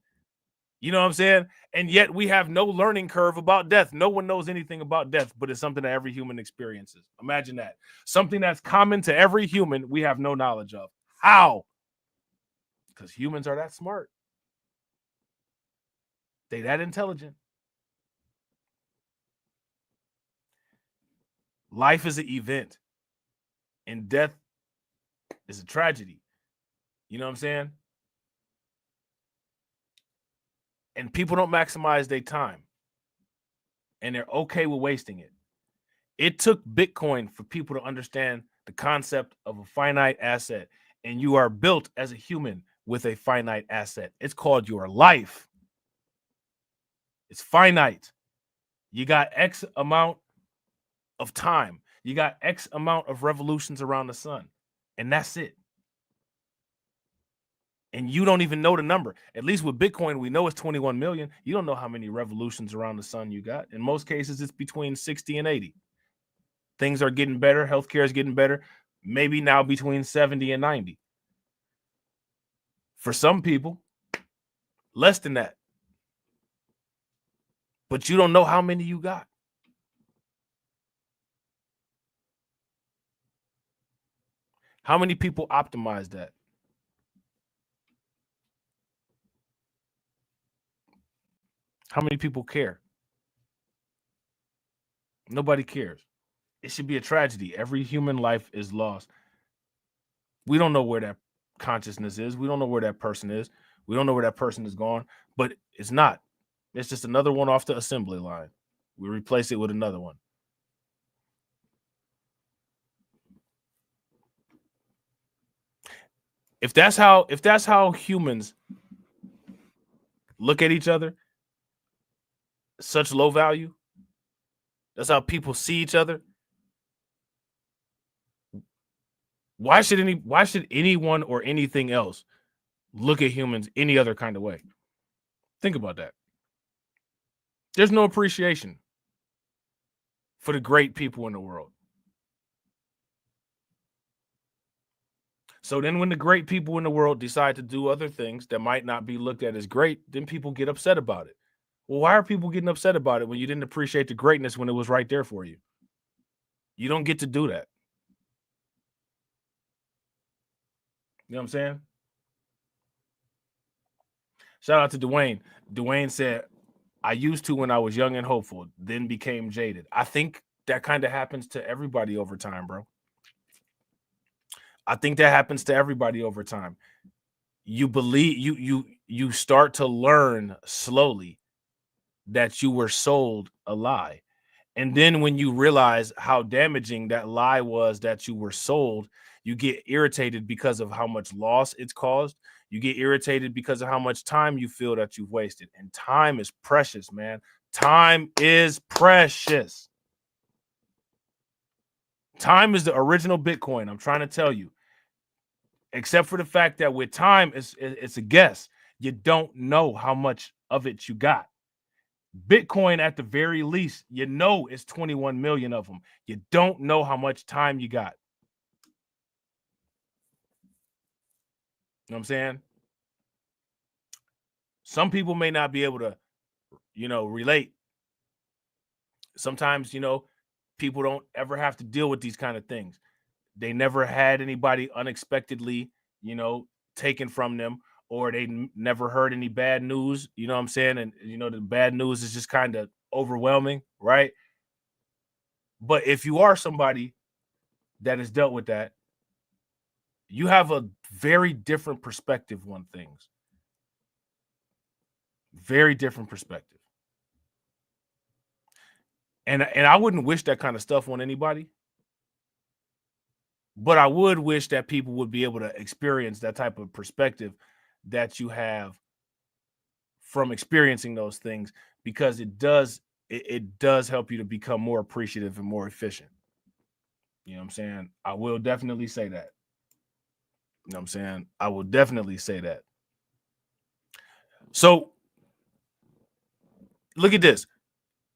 You know what I'm saying? And yet we have no learning curve about death. No one knows anything about death, but it's something that every human experiences. Imagine that. Something that's common to every human, we have no knowledge of. How? Because humans are that smart. They that intelligent. Life is an event, and death is a tragedy. You know what I'm saying? And people don't maximize their time, and they're okay with wasting it. It took Bitcoin for people to understand the concept of a finite asset, and you are built as a human with a finite asset. It's called your life. It's finite. You got X amount of time. You got X amount of revolutions around the sun, and that's it. And you don't even know the number. At least with Bitcoin, we know it's 21 million. You don't know how many revolutions around the sun you got. In most cases, it's between 60 and 80. Things are getting better. Healthcare is getting better. Maybe now between 70 and 90. For some people, less than that. But you don't know how many you got. How many people optimize that? How many people care? Nobody cares. It should be a tragedy. Every human life is lost. We don't know where that consciousness is. We don't know where that person is. We don't know where that person is gone, but it's not. It's just another one off the assembly line. We replace it with another one. If that's how humans look at each other, such low value, that's how people see each other. Why should anyone or anything else look at humans any other kind of way? Think about that. There's no appreciation for the great people in the world. So then when the great people in the world decide to do other things that might not be looked at as great, then people get upset about it. Well, why are people getting upset about it when you didn't appreciate the greatness when it was right there for you? You don't get to do that. You know what I'm saying? Shout out to Dwayne. Dwayne said, I used to when I was young and hopeful, then became jaded. I think that kind of happens to everybody over time, bro. I think that happens to everybody over time. You believe you start to learn slowly that you were sold a lie. And then when you realize how damaging that lie was that you were sold, you get irritated because of how much loss it's caused. You get irritated because of how much time you feel that you've wasted. And time is precious, man. Time is precious. Time is the original Bitcoin. I'm trying to tell you. Except for the fact that with time, it's a guess. You don't know how much of it you got. Bitcoin, at the very least, you know it's 21 million of them. You don't know how much time you got. You know what I'm saying? Some people may not be able to, relate. Sometimes, people don't ever have to deal with these kind of things. They never had anybody unexpectedly, taken from them, or they never heard any bad news, you know what I'm saying? And, the bad news is just kind of overwhelming, right? But if you are somebody that has dealt with that, you have a very different perspective on things. Very different perspective. And I wouldn't wish that kind of stuff on anybody. But I would wish that people would be able to experience that type of perspective that you have from experiencing those things, because it does help you to become more appreciative and more efficient. You know what I'm saying? I will definitely say that. You know what I'm saying? I will definitely say that. So look at this.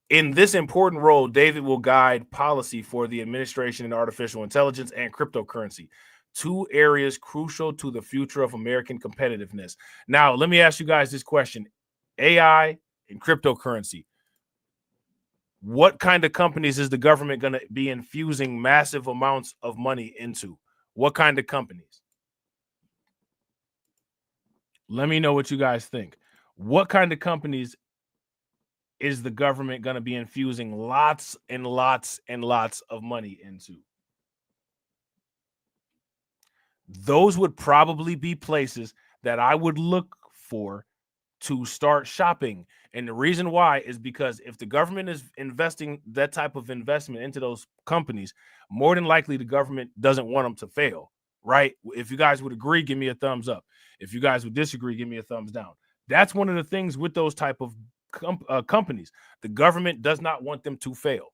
In this important role, David will guide policy for the administration in artificial intelligence and cryptocurrency, two areas crucial to the future of American competitiveness. Now, let me ask you guys this question. AI and cryptocurrency. What kind of companies is the government going to be infusing massive amounts of money into? What kind of companies? Let me know what you guys think. What kind of companies is the government going to be infusing lots and lots and lots of money into? Those would probably be places that I would look for to start shopping. And the reason why is because if the government is investing that type of investment into those companies, more than likely the government doesn't want them to fail, right? If you guys would agree, give me a thumbs up. If you guys would disagree, give me a thumbs down. That's one of the things with those type of companies. The government does not want them to fail.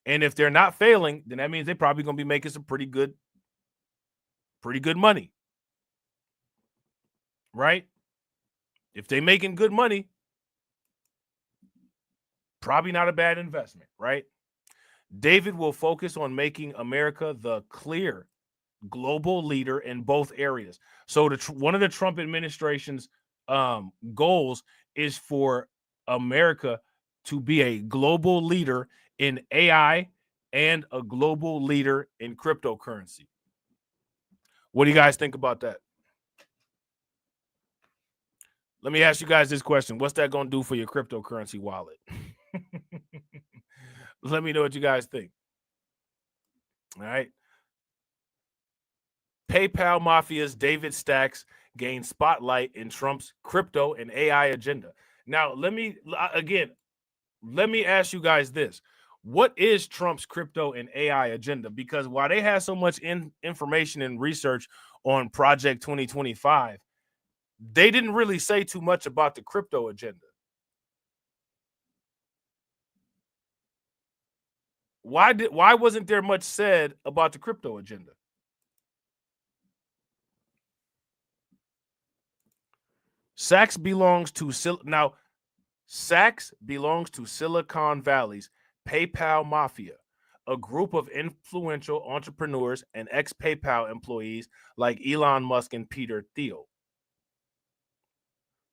And if they're not failing, then that means they're probably going to be making some pretty good money. Right? If they're making good money, probably not a bad investment, right? David will focus on making America the clear global leader in both areas. So one of the Trump administration's goals is for America to be a global leader in AI and a global leader in cryptocurrency. What do you guys think about that? Let me ask you guys this question. What's that going to do for your cryptocurrency wallet? Let me know what you guys think. All right. PayPal Mafia's David Stacks gained spotlight in Trump's crypto and AI agenda. Now, let me ask you guys this. What is Trump's crypto and AI agenda? Because while they have so much information and research on Project 2025, they didn't really say too much about the crypto agenda. Why wasn't there much said about the crypto agenda? Sachs belongs to Silicon Valley's PayPal Mafia, a group of influential entrepreneurs and ex-PayPal employees like Elon Musk and Peter Thiel.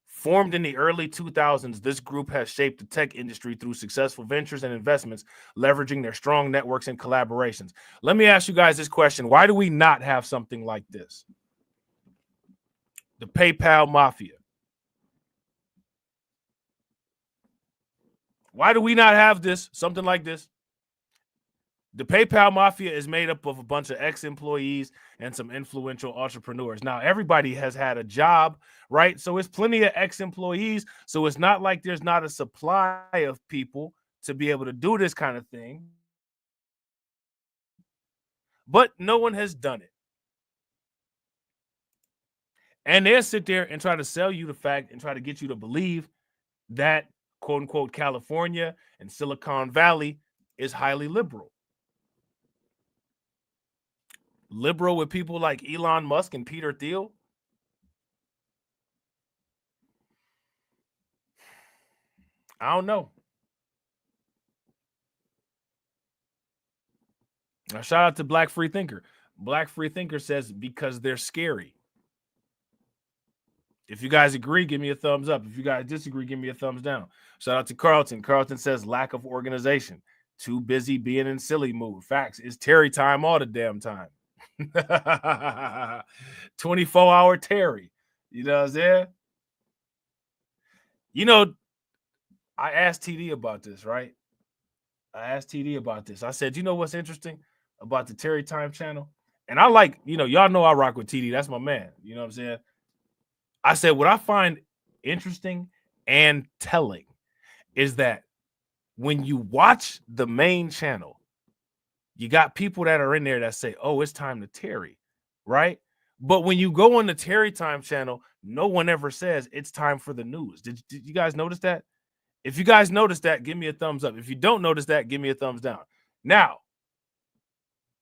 Formed in the early 2000s, this group has shaped the tech industry through successful ventures and investments, leveraging their strong networks and collaborations. Let me ask you guys this question. Why do we not have something like this? The PayPal mafia. Why do we not have this? Something like this. The PayPal mafia is made up of a bunch of ex-employees and some influential entrepreneurs. Now, everybody has had a job, right? So it's plenty of ex-employees. So it's not like there's not a supply of people to be able to do this kind of thing. But no one has done it. And they'll sit there and try to sell you the fact and try to get you to believe that, quote unquote, California and Silicon Valley is highly liberal. Liberal with people like Elon Musk and Peter Thiel? I don't know. Now, shout out to Black Free Thinker. Black Free Thinker says because they're scary. If you guys agree, give me a thumbs up. If you guys disagree, give me a thumbs down. Shout out to Carlton. Carlton says lack of organization. Too busy being in silly mood. Facts. It's Terry time all the damn time. 24-hour Terry. You know what I'm saying? You know, I asked TD about this, right? I said, you know what's interesting about the Terry Time channel? And I like, y'all know I rock with TD. That's my man. You know what I'm saying? I said, what I find interesting and telling is that when you watch the main channel, you got people that are in there that say, oh, it's time to Terry, right? But when you go on the Terry Time channel, no one ever says it's time for the news. Did you guys notice that? If you guys notice that, give me a thumbs up. If you don't notice that, give me a thumbs down. Now,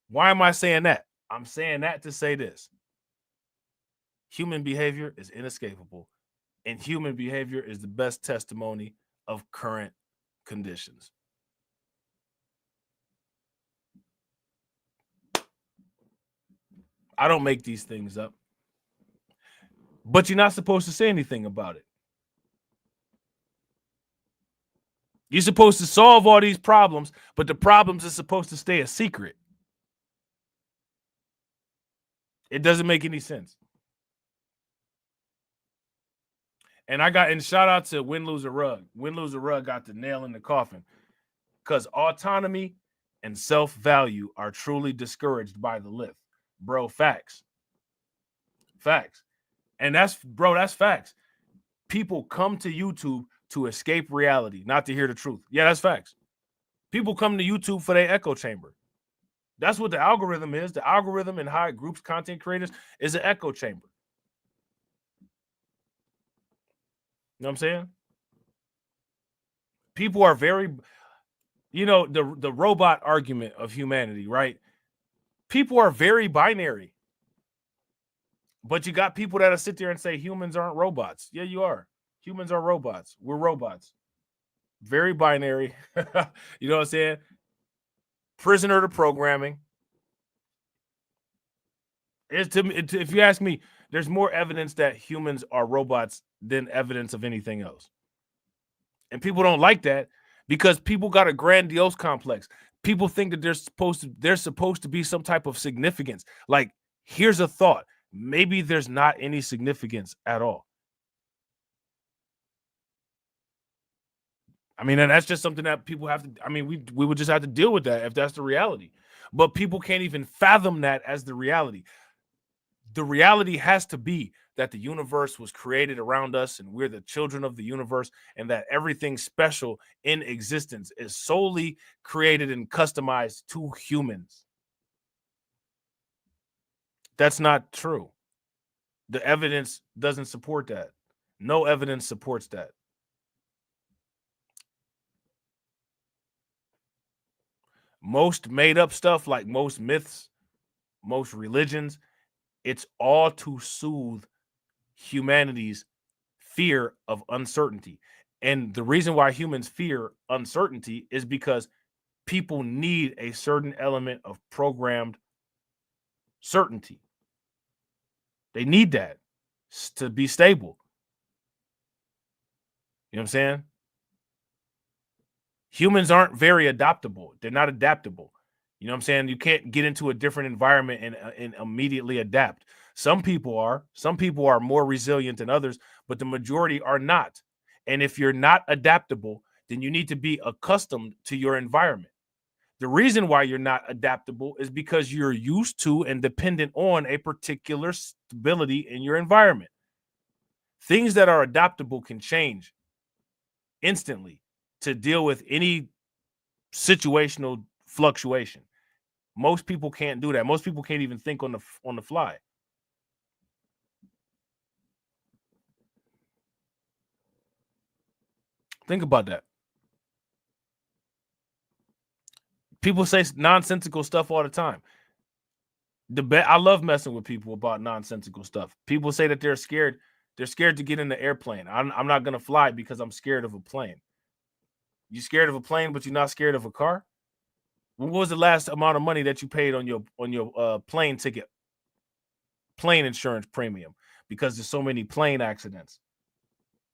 why am I saying that? I'm saying that to say this. Human behavior is inescapable, and human behavior is the best testimony of current conditions. I don't make these things up, but you're not supposed to say anything about it. You're supposed to solve all these problems, but the problems are supposed to stay a secret. It doesn't make any sense. And shout out to Win, Lose, or Rug. Win, Lose, or Rug got the nail in the coffin, because autonomy and self-value are truly discouraged by the left. Bro, facts. Facts. And that's facts. People come to YouTube to escape reality, not to hear the truth. Yeah, that's facts. People come to YouTube for their echo chamber. That's what the algorithm is. The algorithm and how it groups content creators is an echo chamber. You know what I'm saying? People are very, the robot argument of humanity, right? People are very binary. But you got people that'll sit there and say humans aren't robots. Yeah, you are. Humans are robots. We're robots. Very binary. You know what I'm saying? Prisoner to programming. If you ask me, there's more evidence that humans are robots than evidence of anything else. And people don't like that because people got a grandiose complex. People think that there's supposed to be some type of significance. Like, here's a thought. Maybe there's not any significance at all. I mean, and that's just something that people have to, we would just have to deal with that if that's the reality. But people can't even fathom that as the reality. The reality has to be that the universe was created around us and we're the children of the universe, and that everything special in existence is solely created and customized to humans. That's not true. The evidence doesn't support that. No evidence supports that. Most made up stuff, like most myths, most religions, it's all to soothe humanity's fear of uncertainty. And the reason why humans fear uncertainty is because people need a certain element of programmed certainty. They need that to be stable. You know what I'm saying? Humans aren't very adaptable. They're not adaptable. You know what I'm saying? You can't get into a different environment and immediately adapt. Some people are more resilient than others, but the majority are not. And if you're not adaptable, then you need to be accustomed to your environment. The reason why you're not adaptable is because you're used to and dependent on a particular stability in your environment. Things that are adaptable can change instantly to deal with any situational fluctuation. Most people can't do that. Most people can't even think on the fly. Think about that. People say nonsensical stuff all the time. I love messing with people about nonsensical stuff. People say that they're scared. They're scared to get in the airplane. I'm not going to fly because I'm scared of a plane. You scared of a plane, but you're not scared of a car? What was the last amount of money that you paid on your plane ticket, plane insurance premium? Because there's so many plane accidents.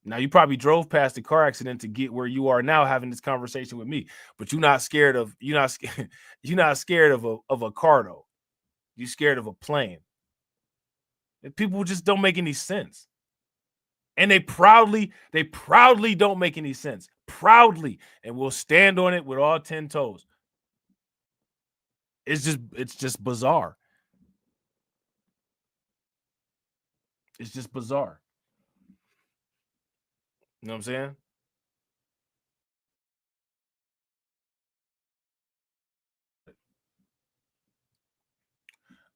Now, you probably drove past the car accident to get where you are now having this conversation with me, but you're not scared of a car though. You're scared of a plane. People just don't make any sense. And they proudly don't make any sense. Proudly, and will stand on it with all 10 toes. It's just bizarre. It's just bizarre. You know what I'm saying?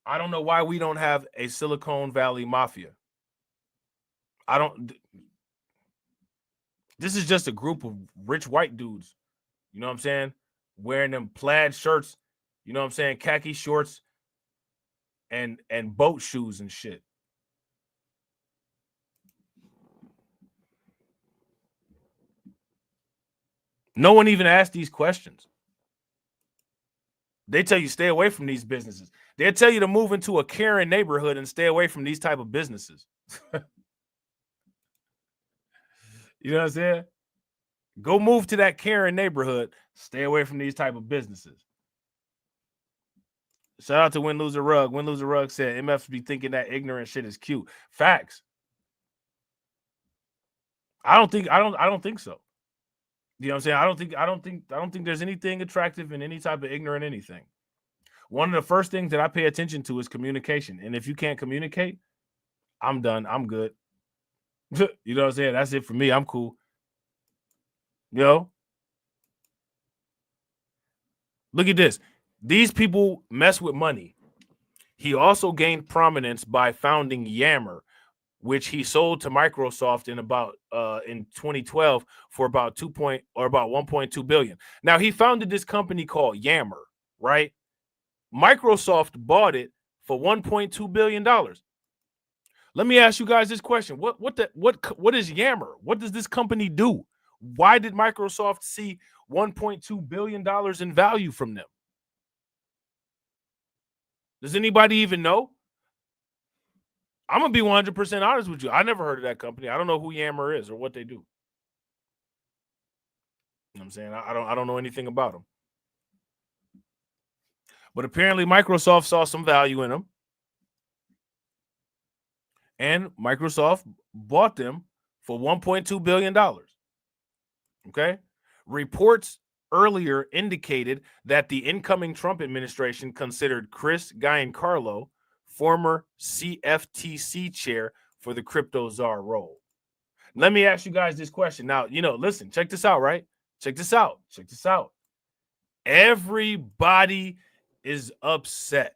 I don't know why we don't have a Silicon Valley mafia. This is just a group of rich white dudes, you know what I'm saying? Wearing them plaid shirts, you know what I'm saying? Khaki shorts and boat shoes and shit. No one even asked these questions. They tell you stay away from these businesses. They'll tell you to move into a Karen neighborhood and stay away from these type of businesses. You know what I'm saying? Go move to that Karen neighborhood. Stay away from these type of businesses. Shout out to Win Loser Rug. Win Loser Rug said MFs be thinking that ignorant shit is cute. Facts. I don't think so. You know what I'm saying? I don't think there's anything attractive in any type of ignorant anything. One of the first things that I pay attention to is communication. And if you can't communicate, I'm done. I'm good. You know what I'm saying? That's it for me. I'm cool. Yo. Look at this. These people mess with money. He also gained prominence by founding Yammer, which he sold to Microsoft in 2012 for about 1.2 billion. Now, he founded this company called Yammer, right? Microsoft bought it for $1.2 billion. Let me ask you guys this question. What is Yammer? What does this company do? Why did Microsoft see $1.2 billion in value from them? Does anybody even know? I'm going to be 100% honest with you. I never heard of that company. I don't know who Yammer is or what they do. You know what I'm saying? I don't know anything about them. But apparently Microsoft saw some value in them. And Microsoft bought them for $1.2 billion. Okay? Reports earlier indicated that the incoming Trump administration considered Chris Giancarlo, former CFTC chair, for the crypto czar role. Let me ask you guys this question. Now, listen, check this out, right? Check this out. Everybody is upset.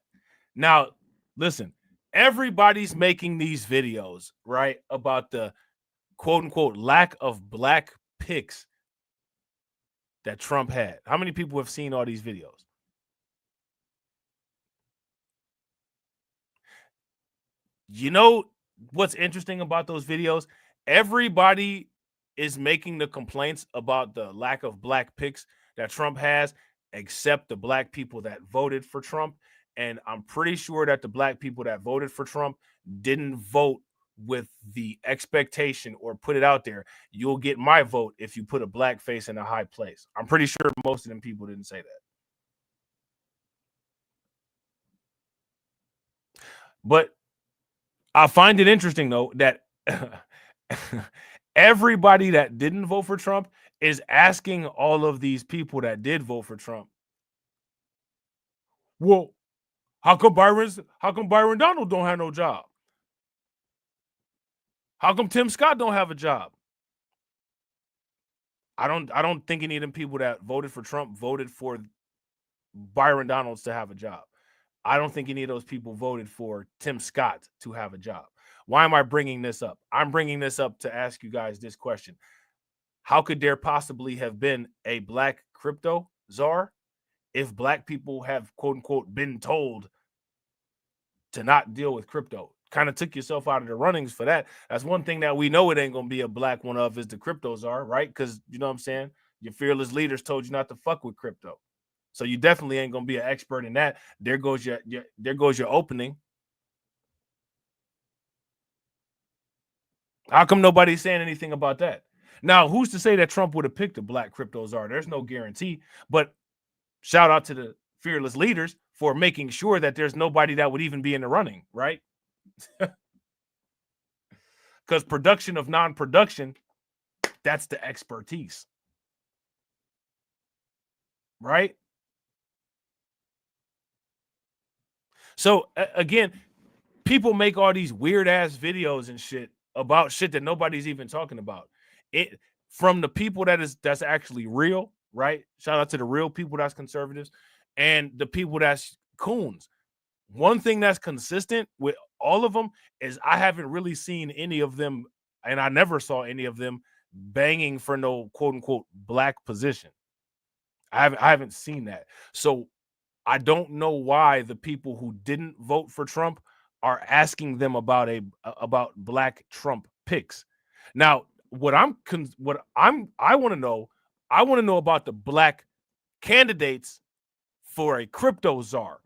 Now, listen, everybody's making these videos, right, about the quote-unquote lack of black pics that Trump had. How many people have seen all these videos? You know what's interesting about those videos? Everybody is making the complaints about the lack of black pics that Trump has, except the black people that voted for Trump. And I'm pretty sure that the black people that voted for Trump didn't vote with the expectation or put it out there, you'll get my vote if you put a black face in a high place. I'm pretty sure most of them people didn't say that. But I find it interesting though that everybody that didn't vote for Trump is asking all of these people that did vote for Trump, well, how come Byron Donald don't have no job? How come Tim Scott don't have a job? I don't think any of them people that voted for Trump voted for Byron Donalds to have a job. I don't think any of those people voted for Tim Scott to have a job. Why am I bringing this up? I'm bringing this up to ask you guys this question. How could there possibly have been a black crypto czar if black people have, quote unquote, been told to not deal with crypto? Kind of took yourself out of the runnings for that. That's one thing that we know it ain't going to be a black one of is the crypto czar, right? Because, you know what I'm saying? Your fearless leaders told you not to fuck with crypto. So you definitely ain't gonna be an expert in that. There goes your opening. How come nobody's saying anything about that? Now, who's to say that Trump would have picked a black crypto czar? There's no guarantee. But shout out to the fearless leaders for making sure that there's nobody that would even be in the running, right? Because production of non-production, that's the expertise, right? So again, people make all these weird ass videos and shit about shit that nobody's even talking about. It from the people that's actually real, right? Shout out to the real people that's conservatives and the people that's coons. One thing that's consistent with all of them is I haven't really seen any of them, and I never saw any of them banging for no quote unquote black position. I haven't seen that. So I don't know why the people who didn't vote for Trump are asking them about black Trump picks. Now, I want to know about the black candidates for a crypto czar.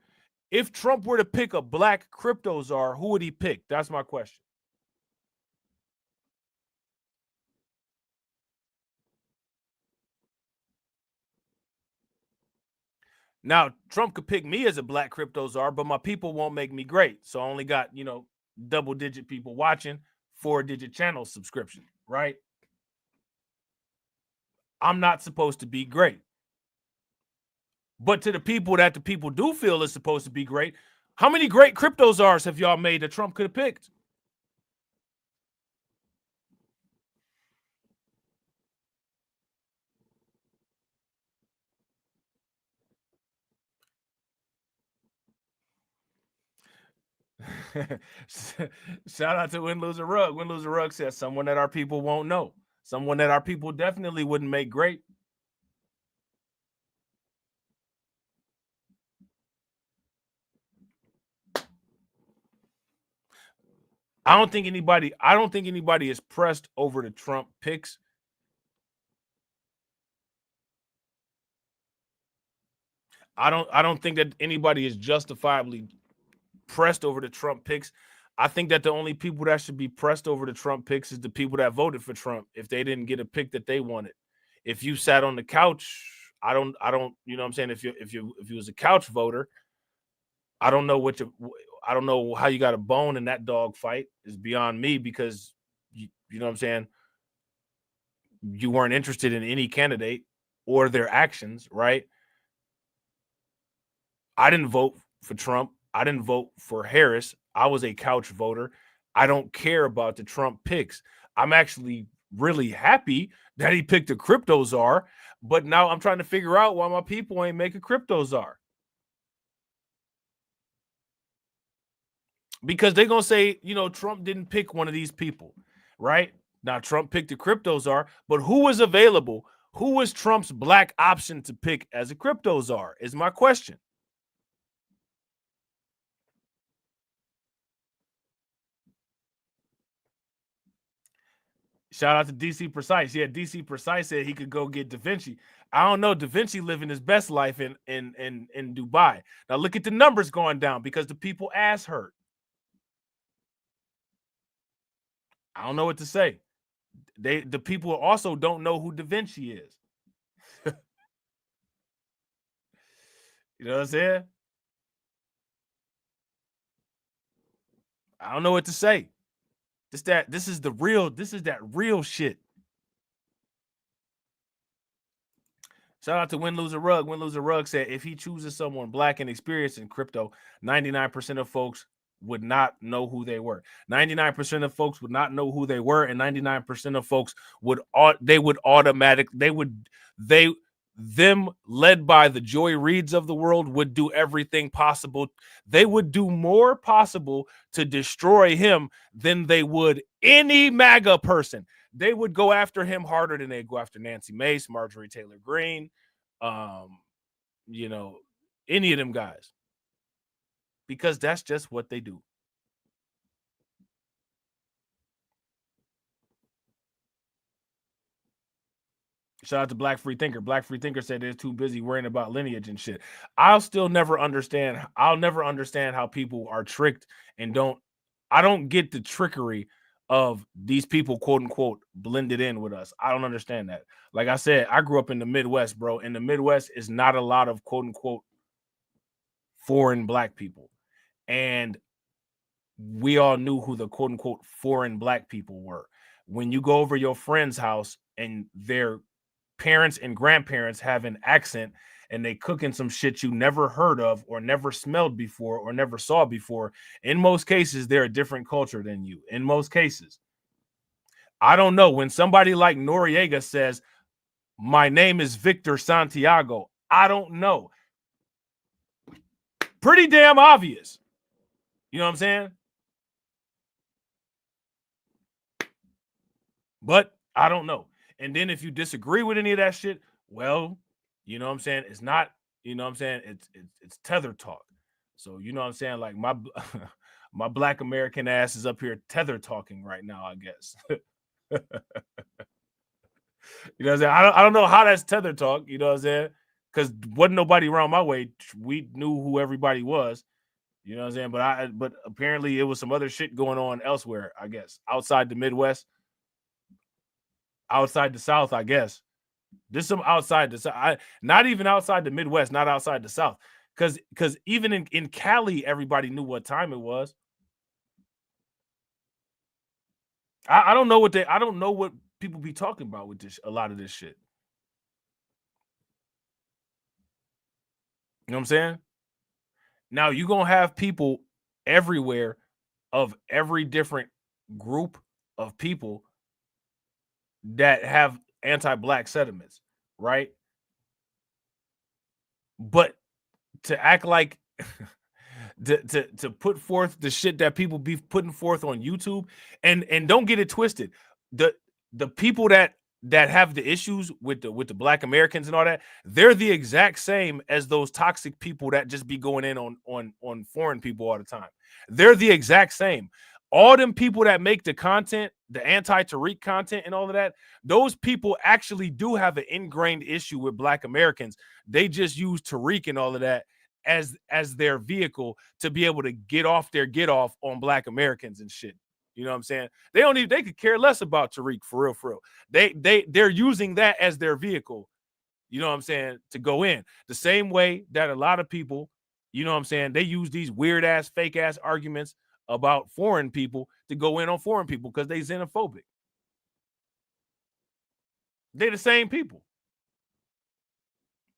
If Trump were to pick a black crypto czar, who would he pick? That's my question. Now, Trump could pick me as a black crypto czar, but my people won't make me great. So I only got, double-digit people watching, 4-digit channel subscription, right? I'm not supposed to be great. But to the people that the people do feel is supposed to be great, how many great crypto czars have y'all made that Trump could have picked? Shout out to Win Lose a Rug. Win Lose a Rug says someone that our people won't know. Someone that our people definitely wouldn't make great. I don't think anybody is pressed over the Trump picks. I don't think that anybody is justifiably pressed over the Trump picks. I think that the only people that should be pressed over the Trump picks is the people that voted for Trump if they didn't get a pick that they wanted. If you sat on the couch, I don't, you know what I'm saying? If you was a couch voter, I don't know how you got a bone in that dog fight. Is beyond me because you know what I'm saying? You weren't interested in any candidate or their actions, right? I didn't vote for Trump. I didn't vote for Harris. I was a couch voter. I don't care about the Trump picks. I'm actually really happy that he picked a crypto czar, but now I'm trying to figure out why my people ain't make a crypto czar. Because they're going to say, Trump didn't pick one of these people, right? Now, Trump picked the crypto czar, but who was available? Who was Trump's black option to pick as a crypto czar is my question. Shout out to DC Precise. Yeah, DC Precise said he could go get Da Vinci. I don't know. Da Vinci living his best life in Dubai. Now look at the numbers going down because the people ass hurt. I don't know what to say. The people also don't know who Da Vinci is. You know what I'm saying? I don't know what to say. This is that real shit. Shout out to Win Loser Rug. Win Loser Rug said if he chooses someone black and experienced in crypto, 99% of folks would not know who they were. 99% of folks would not know who they were, and 99% of folks them led by the Joy Reids of the world would do everything possible. They would do more possible to destroy him than they would any MAGA person. They would go after him harder than they go after Nancy Mace, Marjorie Taylor Greene, any of them guys. Because that's just what they do. Shout out to Black Free Thinker. Black Free Thinker said they're too busy worrying about lineage and shit. I'll never understand how people are tricked and I don't get the trickery of these people, quote unquote, blended in with us. I don't understand that. Like I said, I grew up in the Midwest, bro. In the Midwest is not a lot of quote unquote foreign black people. And we all knew who the quote unquote foreign black people were. When you go over your friend's house and their parents and grandparents have an accent and they cooking some shit you never heard of or never smelled before or never saw before, in most cases, they're a different culture than you. In most cases. I don't know. When somebody like Noriega says, my name is Victor Santiago, I don't know. Pretty damn obvious. You know what I'm saying? But I don't know. And then if you disagree with any of that shit, well, you know what I'm saying? It's not, you know what I'm saying? It's tether talk. So, you know what I'm saying? Like my black American ass is up here tether talking right now, I guess. You know what I'm saying? I don't know how that's tether talk, you know what I'm saying? Because wasn't nobody around my way. We knew who everybody was. You know what I'm saying? But apparently it was some other shit going on elsewhere, I guess. Outside the Midwest. Outside the South, I guess. There's some outside the South. Not even outside the Midwest, not outside the South. Because even in Cali, everybody knew what time it was. I don't know what people be talking about with this, a lot of this shit. You know what I'm saying? Now you're gonna have people everywhere of every different group of people that have anti-black sentiments, right? But to act like to put forth the shit that people be putting forth on YouTube, and don't get it twisted, the people that have the issues with the black Americans and all that, they're the exact same as those toxic people that just be going in on foreign people all the time. They're the exact same. All them people that make the content, the anti-Tariq content and all of that, those people actually do have an ingrained issue with black Americans. They just use Tariq and all of that as their vehicle to be able to get off on black Americans and shit. You know what I'm saying? They could care less about Tariq for real. They're using that as their vehicle, you know what I'm saying, to go in. The same way that a lot of people, you know what I'm saying, they use these weird ass, fake ass arguments about foreign people to go in on foreign people because they xenophobic. They're the same people.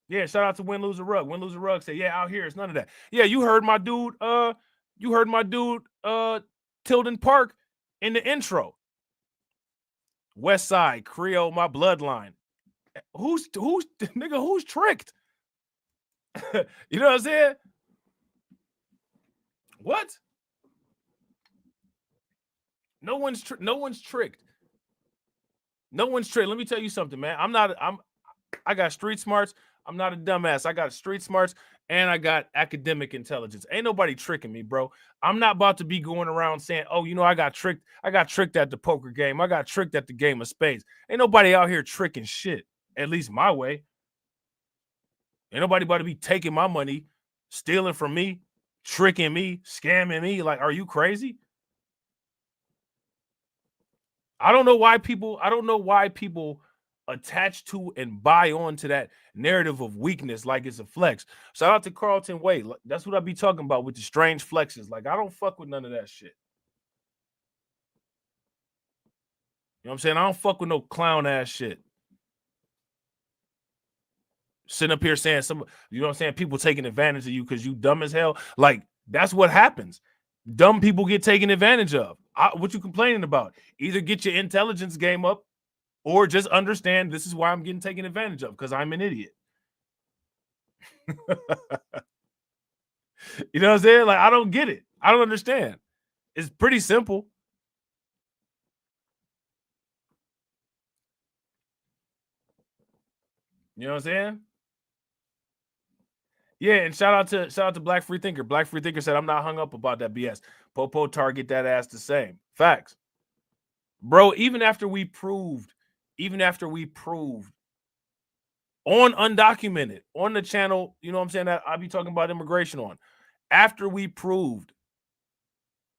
Yeah, shout out to Win Loser Rug. Win Loser Rug said, yeah, out here it's none of that. Yeah, you heard my dude, Tilden Park in the intro. West Side, Creole, my bloodline. Who's tricked? You know what I'm saying? What? No one's tricked. No one's tricked. Let me tell you something, man. I got street smarts. I'm not a dumbass. I got street smarts and I got academic intelligence. Ain't nobody tricking me, bro. I'm not about to be going around saying, oh, you know, I got tricked. I got tricked at the poker game. I got tricked at the game of spades. Ain't nobody out here tricking shit, at least my way. Ain't nobody about to be taking my money, stealing from me, tricking me, scamming me. Like, are you crazy? I don't know why people attach to and buy on to that narrative of weakness like it's a flex. Shout out to Carlton Way. That's what I be talking about with the strange flexes. Like, I don't fuck with none of that shit. You know what I'm saying? I don't fuck with no clown ass shit. Sitting up here saying you know what I'm saying? People taking advantage of you because you dumb as hell. Like, that's what happens. Dumb people get taken advantage of. What you complaining about? Either get your intelligence game up or just understand this is why I'm getting taken advantage of, because I'm an idiot. You know what I'm saying? Like, I don't get it. I don't understand. It's pretty simple. You know what I'm saying? Yeah, and shout out to Black Free Thinker. Black Free Thinker said, I'm not hung up about that BS. Popo target that ass the same. Facts. Bro, even after we proved on Undocumented, on the channel, you know what I'm saying, that I'll be talking about immigration on, after we proved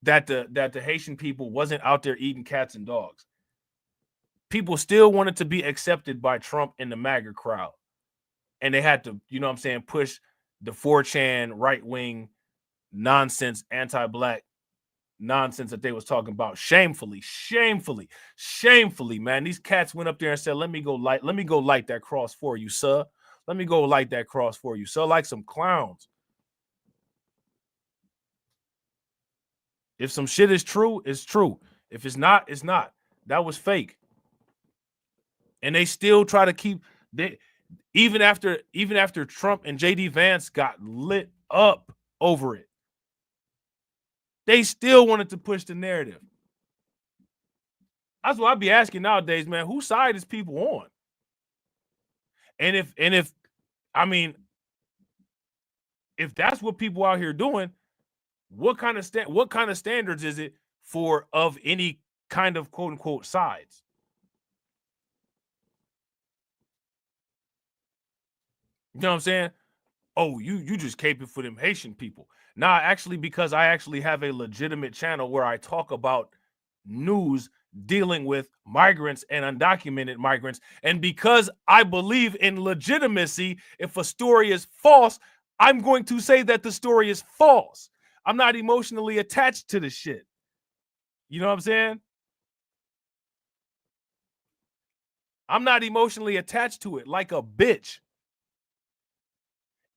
that the Haitian people wasn't out there eating cats and dogs, people still wanted to be accepted by Trump and the MAGA crowd. And they had to, you know what I'm saying, push the 4chan right-wing nonsense, anti-black nonsense that they was talking about. Shamefully, man. These cats went up there and said, let me go light that cross for you, sir. Let me go light that cross for you, sir. Like some clowns. If some shit is true, it's true. If it's not, it's not. That was fake. And they still try to keep even after Trump and JD Vance got lit up over it, they still wanted to push the narrative. That's what I'd be asking nowadays, man. Whose side is people on? And if I mean, if that's what people out here doing, what kind of standards is it for of any kind of quote unquote sides? You know what I'm saying? Oh, you just caping for them Haitian people. Nah, actually, because I actually have a legitimate channel where I talk about news dealing with migrants and undocumented migrants. And because I believe in legitimacy, if a story is false, I'm going to say that the story is false. I'm not emotionally attached to the shit. You know what I'm saying? I'm not emotionally attached to it like a bitch.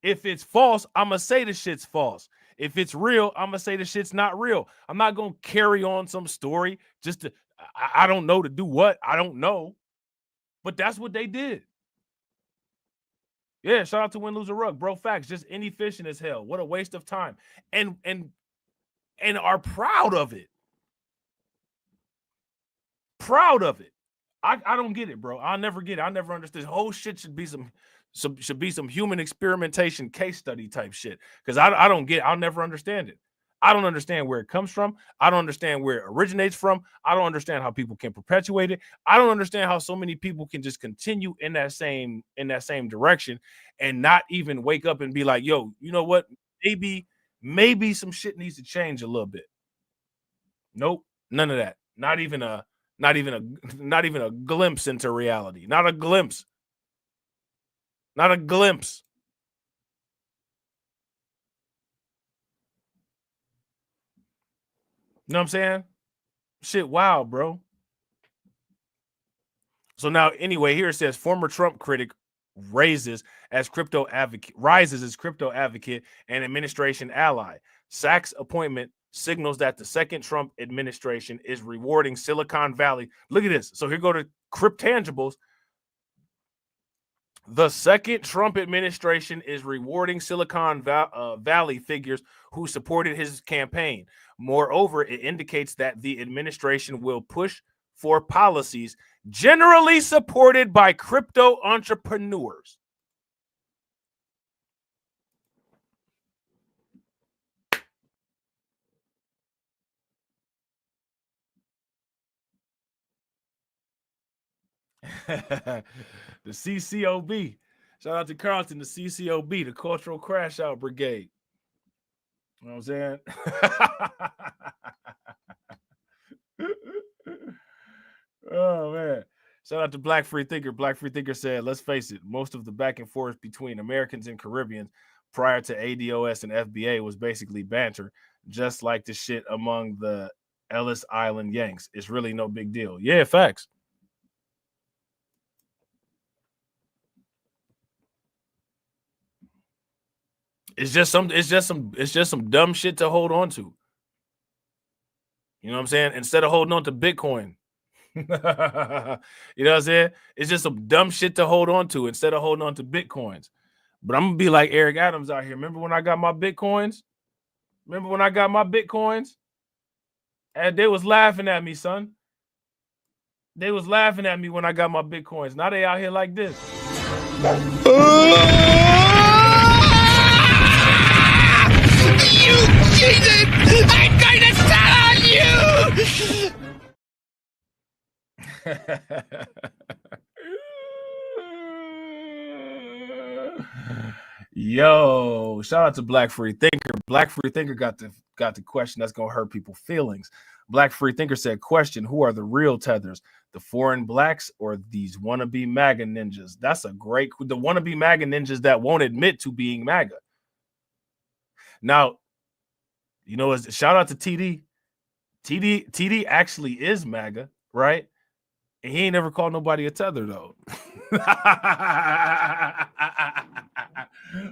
If it's false, I'm going to say the shit's false. If it's real, I'm going to say the shit's not real. I'm not going to carry on some story just to, I don't know to do what. I don't know. But that's what they did. Yeah, shout out to Win, Lose, or Rug. Bro, facts, just inefficient as hell. What a waste of time. And are proud of it. Proud of it. I don't get it, bro. I'll never get it. I'll never understand. This whole shit should be some human experimentation case study type shit. Because I don't get it. I'll never understand it. I don't understand where it comes from. I don't understand where it originates from. I don't understand how people can perpetuate it. I don't understand how so many people can just continue in that same direction and not even wake up and be like, yo, you know what? Maybe some shit needs to change a little bit. Nope, none of that. Not even a glimpse into reality. Not a glimpse. Not a glimpse. You know what I'm saying? Shit, wow, bro. So now, anyway, here it says former Trump critic rises as crypto advocate and administration ally. Sachs' appointment signals that the second Trump administration is rewarding Silicon Valley. Look at this. So here go to CRYPTANGIBLES. The second Trump administration is rewarding Silicon Valley figures who supported his campaign. Moreover, it indicates that the administration will push for policies generally supported by crypto entrepreneurs. The CCOB. Shout out to Carlton, the CCOB, the Cultural Crash Out Brigade. You know what I'm saying? Oh, man. Shout out to Black Free Thinker. Black Free Thinker said, let's face it, most of the back and forth between Americans and Caribbeans prior to ADOS and FBA was basically banter, just like the shit among the Ellis Island Yanks. It's really no big deal. Yeah, facts. It's just some dumb shit to hold on to. You know what I'm saying? Instead of holding on to Bitcoin. You know what I'm saying? It's just some dumb shit to hold on to instead of holding on to Bitcoins. But I'm gonna be like Eric Adams out here. Remember when I got my Bitcoins? And they was laughing at me, son. They was laughing at me when I got my Bitcoins. Now they out here like this. You cheated! I'm going to tell on you! Yo, shout out to Black Free Thinker. Black Free Thinker got the question that's gonna hurt people's feelings. Black Free Thinker said, question, who are the real tethers? The foreign blacks or these wannabe MAGA ninjas? That's a great, the wannabe MAGA ninjas that won't admit to being MAGA. Now, you know, shout out to TD. TD actually is MAGA, right? And he ain't never called nobody a tether, though.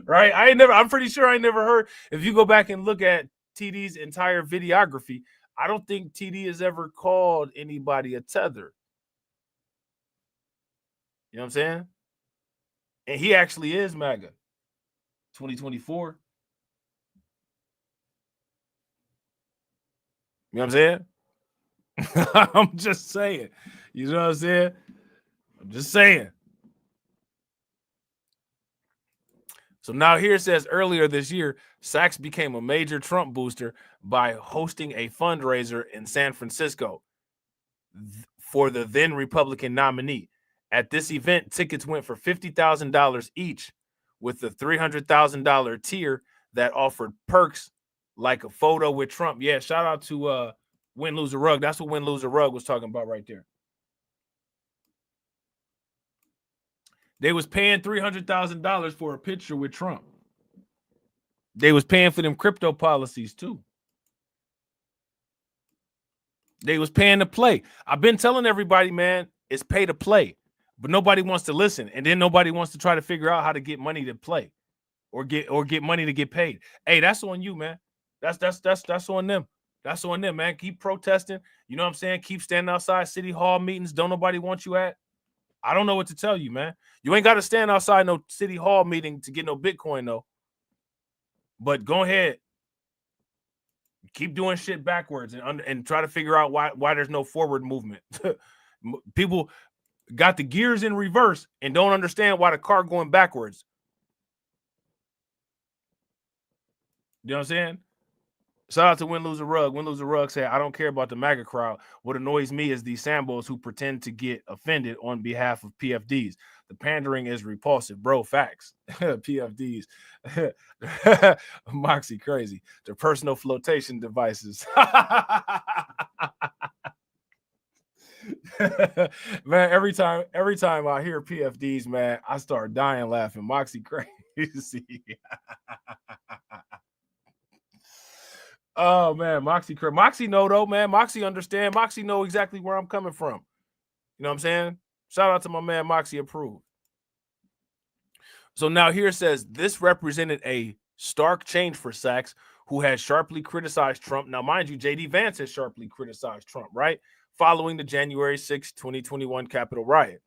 Right? I'm pretty sure I never heard. If you go back and look at TD's entire videography, I don't think TD has ever called anybody a tether. You know what I'm saying? And he actually is MAGA. 2024. You know what I'm saying? I'm just saying. You know what I'm saying? I'm just saying. So now here it says earlier this year, Sachs became a major Trump booster by hosting a fundraiser in San Francisco for the then Republican nominee. At this event, tickets went for $50,000 each, with the $300,000 tier that offered perks like a photo with Trump. Yeah, shout out to Win, Lose, or Rug. That's what Win, Lose, or Rug was talking about right there. They was paying $300,000 for a picture with Trump. They was paying for them crypto policies too. They was paying to play. I've been telling everybody, man, it's pay to play, but nobody wants to listen, and then nobody wants to try to figure out how to get money to play, or get money to get paid. Hey, that's on you, man. That's on them. That's on them, man. Keep protesting. You know what I'm saying? Keep standing outside city hall meetings. Don't nobody want you at. I don't know what to tell you, man. You ain't got to stand outside no city hall meeting to get no Bitcoin, though. But go ahead. Keep doing shit backwards and try to figure out why there's no forward movement. People got the gears in reverse and don't understand why the car going backwards. You know what I'm saying? Shout out to Win, Lose, or Rug. Win, Lose, or Rug said, I don't care about the MAGA crowd. What annoys me is these Sambos who pretend to get offended on behalf of PFDs. The pandering is repulsive. Bro, facts. PFDs. Moxie crazy. Their personal flotation devices. Man, every time I hear PFDs, man, I start dying laughing. Moxie crazy. Oh man, Moxie know though, man. Moxie understand. Moxie know exactly where I'm coming from. You know what I'm saying? Shout out to my man Moxie approved. So now here it says this represented a stark change for Sachs, who has sharply criticized Trump. Now, mind you, JD Vance has sharply criticized Trump, right? Following the January 6, 2021 Capitol riot.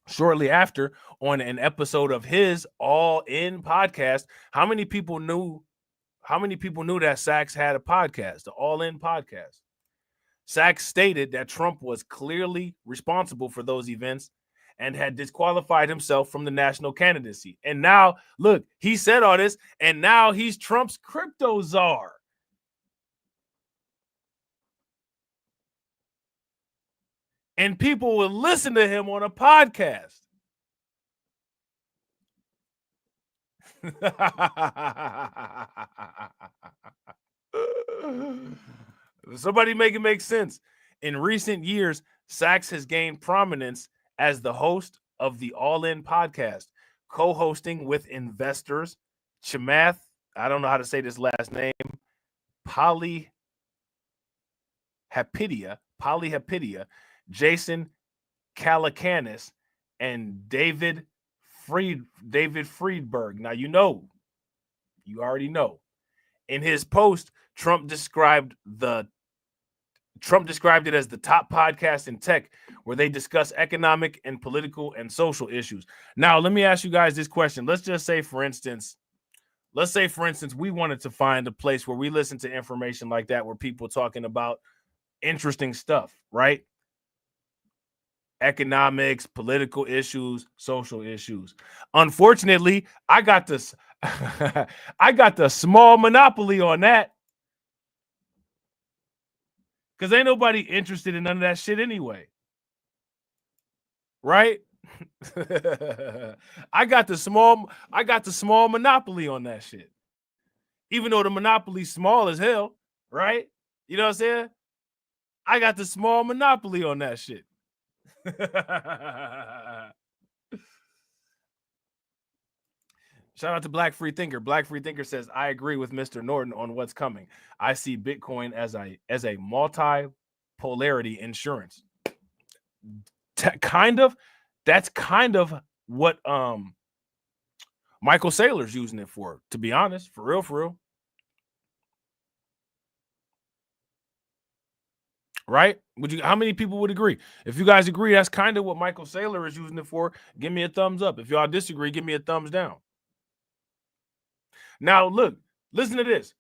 Shortly after, on an episode of his All In podcast, how many people knew that Sachs had a podcast, the All In podcast? Sachs stated that Trump was clearly responsible for those events and had disqualified himself from the national candidacy. And now, look, he said all this, and now he's Trump's crypto czar. And people will listen to him on a podcast. Somebody make it make sense. In recent years, Sachs has gained prominence as the host of the All In podcast, co-hosting with investors Chamath, I don't know how to say this last name, Polyhapidia, Jason Calacanis, and David Friedberg. Now, you know You already know. In his post, Trump described it as the top podcast in tech where they discuss economic and political and social issues. Now, let me ask you guys this question. Let's say, for instance, we wanted to find a place where we listen to information like that, where people talking about interesting stuff, right? Economics, political issues, social issues. Unfortunately, I got this. I got the small monopoly on that. Because ain't nobody interested in none of that shit anyway. Right? I got the small monopoly on that shit. Even though the monopoly's small as hell, right? You know what I'm saying? I got the small monopoly on that shit. Shout out to Black Free Thinker. Black Free Thinker says, I agree with Mr. Norton on what's coming. I see Bitcoin as a multi-polarity insurance. That's kind of what Michael Saylor's using it for, to be honest, for real. Right? How many people would agree? If you guys agree, that's kind of what Michael Saylor is using it for. Give me a thumbs up. If y'all disagree, give me a thumbs down. Now, look, listen to this.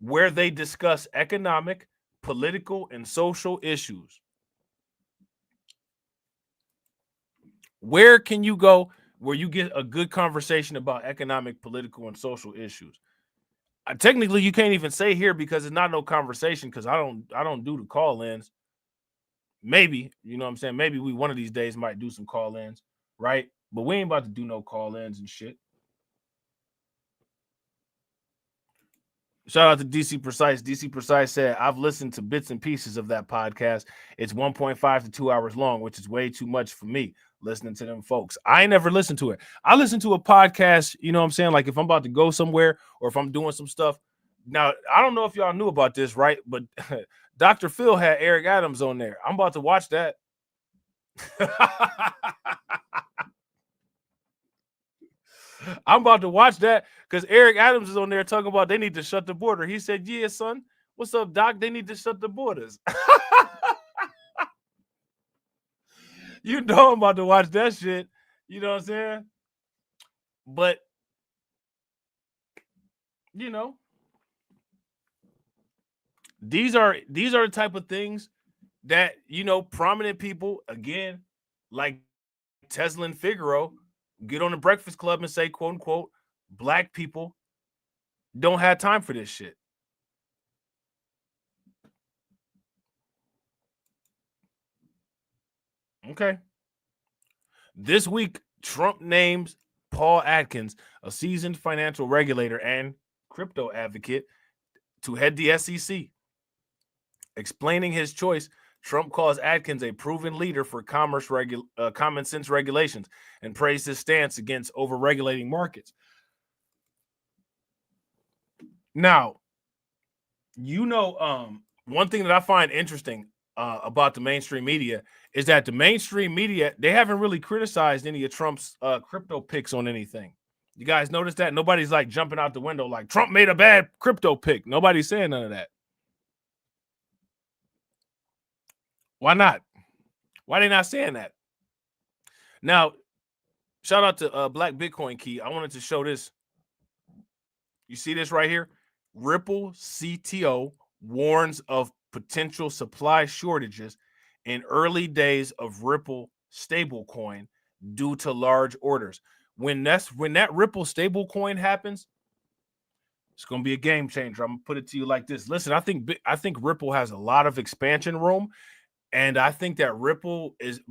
Where they discuss economic, political, and social issues. Where can you go where you get a good conversation about economic, political, and social issues? Technically, you can't even say here because it's not no conversation, because I don't do the call-ins. Maybe, you know what I'm saying? Maybe we one of these days might do some call-ins, right? But we ain't about to do no call-ins and shit. Shout out to DC Precise. DC Precise said, I've listened to bits and pieces of that podcast. It's 1.5 to 2 hours long, which is way too much for me listening to them folks. I ain't never listened to it. I listen to a podcast, you know what I'm saying? Like if I'm about to go somewhere or if I'm doing some stuff. Now, I don't know if y'all knew about this, right? But Dr. Phil had Eric Adams on there. I'm about to watch that. I'm about to watch that because Eric Adams is on there talking about they need to shut the border. He said, yeah, son. What's up, Doc? They need to shut the borders. You know I'm about to watch that shit. You know what I'm saying? But, you know, these are the type of things that, you know, prominent people, again, like Tesla and Figaro, get on the Breakfast Club and say, quote unquote, black people don't have time for this shit. Okay. This week, Trump names Paul Atkins, a seasoned financial regulator and crypto advocate, to head the SEC. Explaining his choice, Trump calls Atkins a proven leader for common sense regulations and praised his stance against over-regulating markets. Now, you know, one thing that I find interesting about the mainstream media is that the mainstream media, they haven't really criticized any of Trump's crypto picks on anything. You guys notice that? Nobody's like jumping out the window like Trump made a bad crypto pick. Nobody's saying none of that. Why not? Why they not saying that? Now, shout out to Black Bitcoin Key. I wanted to show this. You see this right here? Ripple CTO warns of potential supply shortages in early days of Ripple stablecoin due to large orders. When that Ripple stablecoin happens, it's going to be a game changer. I'm going to put it to you like this. Listen, I think Ripple has a lot of expansion room. And I think that Ripple is,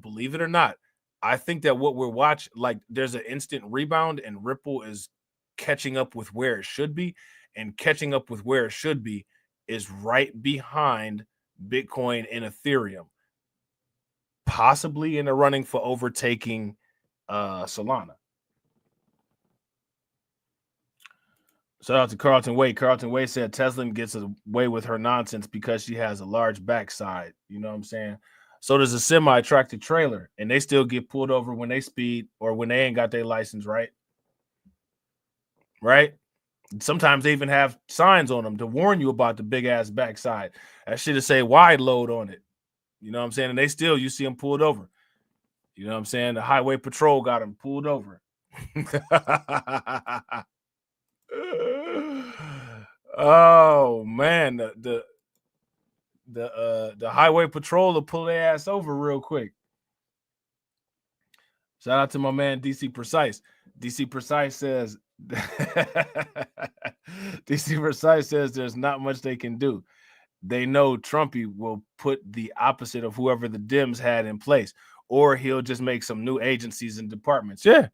believe it or not, I think that what we're watching, like there's an instant rebound and Ripple is catching up with where it should be. And catching up with where it should be is right behind Bitcoin and Ethereum, possibly in the running for overtaking Solana. Shout out to Carlton Wade. Carlton Wade said Tesla gets away with her nonsense because she has a large backside. You know what I'm saying? So does a semi-tractor trailer, and they still get pulled over when they speed or when they ain't got their license, right? Right? Sometimes they even have signs on them to warn you about the big ass backside. That shit to say wide load on it. You know what I'm saying? And they still, you see them pulled over. You know what I'm saying? The highway patrol got them pulled over. Oh man, the highway patrol will pull their ass over real quick. Shout out to my man DC Precise. DC Precise says DC Precise says there's not much they can do. They know Trumpy will put the opposite of whoever the Dems had in place, or he'll just make some new agencies and departments. Yeah.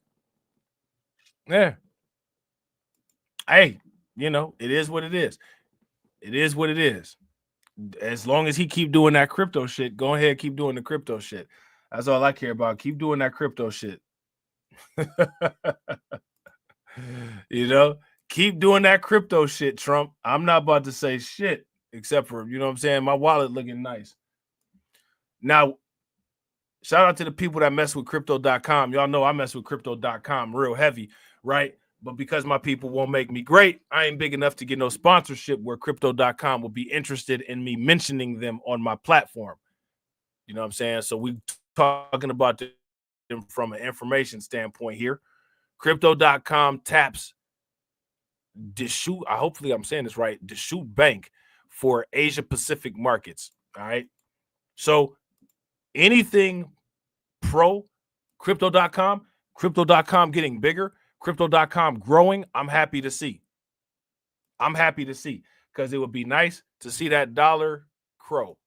Hey, you know, it is what it is. It is what it is. As long as he keep doing that crypto shit, go ahead, keep doing the crypto shit. That's all I care about. Keep doing that crypto shit. You know, keep doing that crypto shit, Trump. I'm not about to say shit except for, you know what I'm saying, my wallet looking nice. Now, shout out to the people that mess with crypto.com. Y'all know I mess with crypto.com real heavy, right? But because my people won't make me great, I ain't big enough to get no sponsorship where crypto.com will be interested in me mentioning them on my platform. You know what I'm saying? So we talking about them from an information standpoint here. Crypto.com taps Deschute, hopefully I'm saying this right, Deschute Bank for Asia Pacific markets. All right. So anything pro crypto.com getting bigger, crypto.com growing, I'm happy to see. I'm happy to see, because it would be nice to see that dollar crow.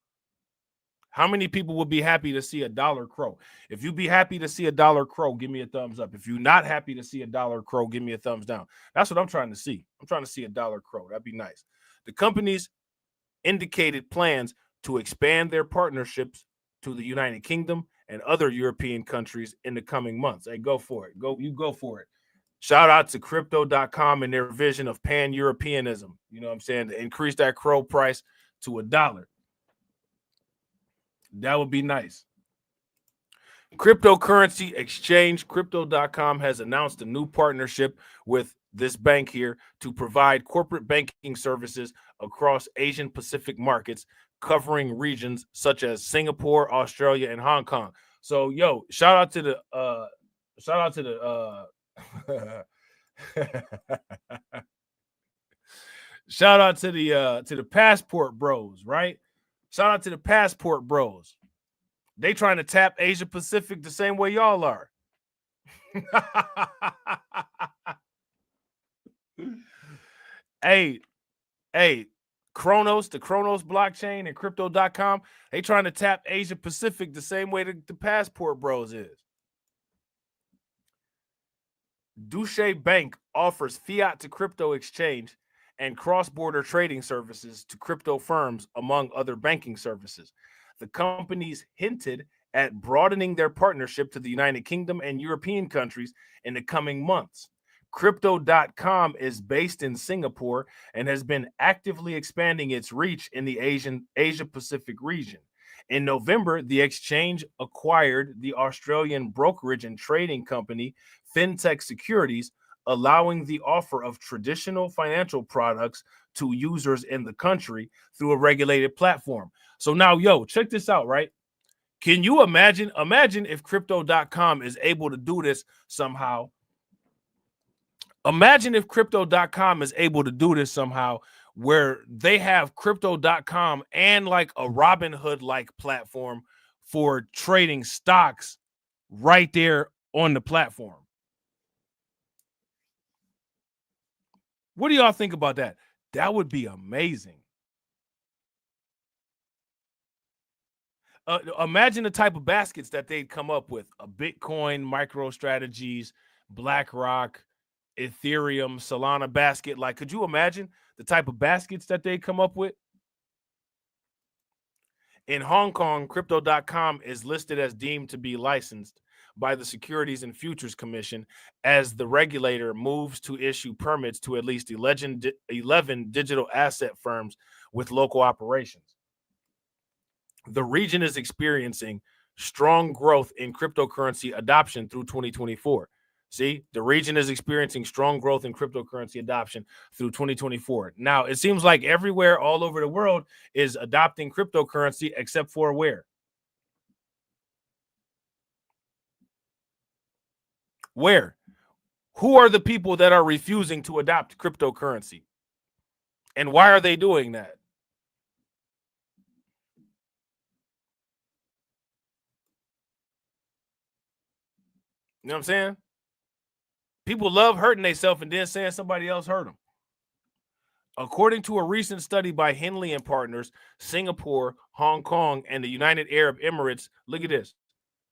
How many people would be happy to see a dollar crow? If you be happy to see a dollar crow, give me a thumbs up. If you're not happy to see a dollar crow, give me a thumbs down. That's what I'm trying to see. I'm trying to see a dollar crow. That'd be nice. The companies indicated plans to expand their partnerships to the United Kingdom and other European countries in the coming months. Hey, go for it. You go for it. Shout out to crypto.com and their vision of pan-Europeanism. You know what I'm saying? To increase that crow price to $1. That would be nice. Cryptocurrency exchange Crypto.com has announced a new partnership with this bank here to provide corporate banking services across Asian Pacific markets, covering regions such as Singapore, Australia, and Hong Kong. So, yo, shout out to the shout out to the passport bros, right? Shout out to the passport bros. They trying to tap Asia Pacific the same way y'all are. Hey, Kronos, the Kronos blockchain and crypto.com, they trying to tap Asia Pacific the same way the passport bros is. Deutsche Bank offers fiat to crypto exchange and cross-border trading services to crypto firms, among other banking services. The companies hinted at broadening their partnership to the United Kingdom and European countries in the coming months. Crypto.com is based in Singapore and has been actively expanding its reach in the Asia Pacific region. In November, the exchange acquired the Australian brokerage and trading company FinTech Securities, allowing the offer of traditional financial products to users in the country through a regulated platform. So now, yo, check this out, right? Can you imagine if crypto.com is able to do this somehow? Imagine if crypto.com is able to do this somehow, where they have crypto.com and like a Robinhood like platform for trading stocks right there on the platform. What do y'all think about that? That would be amazing. Imagine the type of baskets that they'd come up with: a Bitcoin, MicroStrategies, BlackRock, Ethereum, Solana basket. Like, could you imagine the type of baskets that they come up with? In Hong Kong, crypto.com is listed as deemed to be licensed by the Securities and Futures Commission as the regulator moves to issue permits to at least 11 digital asset firms with local operations. The region is experiencing strong growth in cryptocurrency adoption through 2024. See, the region is experiencing strong growth in cryptocurrency adoption through 2024. Now, it seems like everywhere all over the world is adopting cryptocurrency except for where? Where? Who are the people that are refusing to adopt cryptocurrency? And why are they doing that? You know what I'm saying? People love hurting themselves and then saying somebody else hurt them. According to a recent study by Henley and Partners, Singapore, Hong Kong, and the United Arab Emirates, look at this.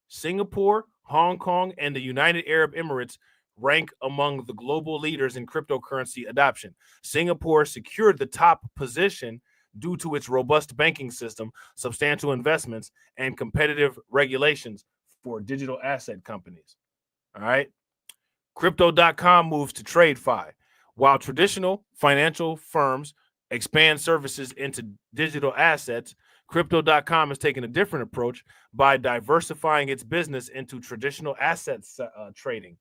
Singapore, Hong Kong, and the United Arab Emirates rank among the global leaders in cryptocurrency adoption. Singapore secured the top position due to its robust banking system, substantial investments, and competitive regulations for digital asset companies. All right. Crypto.com moves to TradeFi. While traditional financial firms expand services into digital assets, Crypto.com has taken a different approach by diversifying its business into traditional assets trading.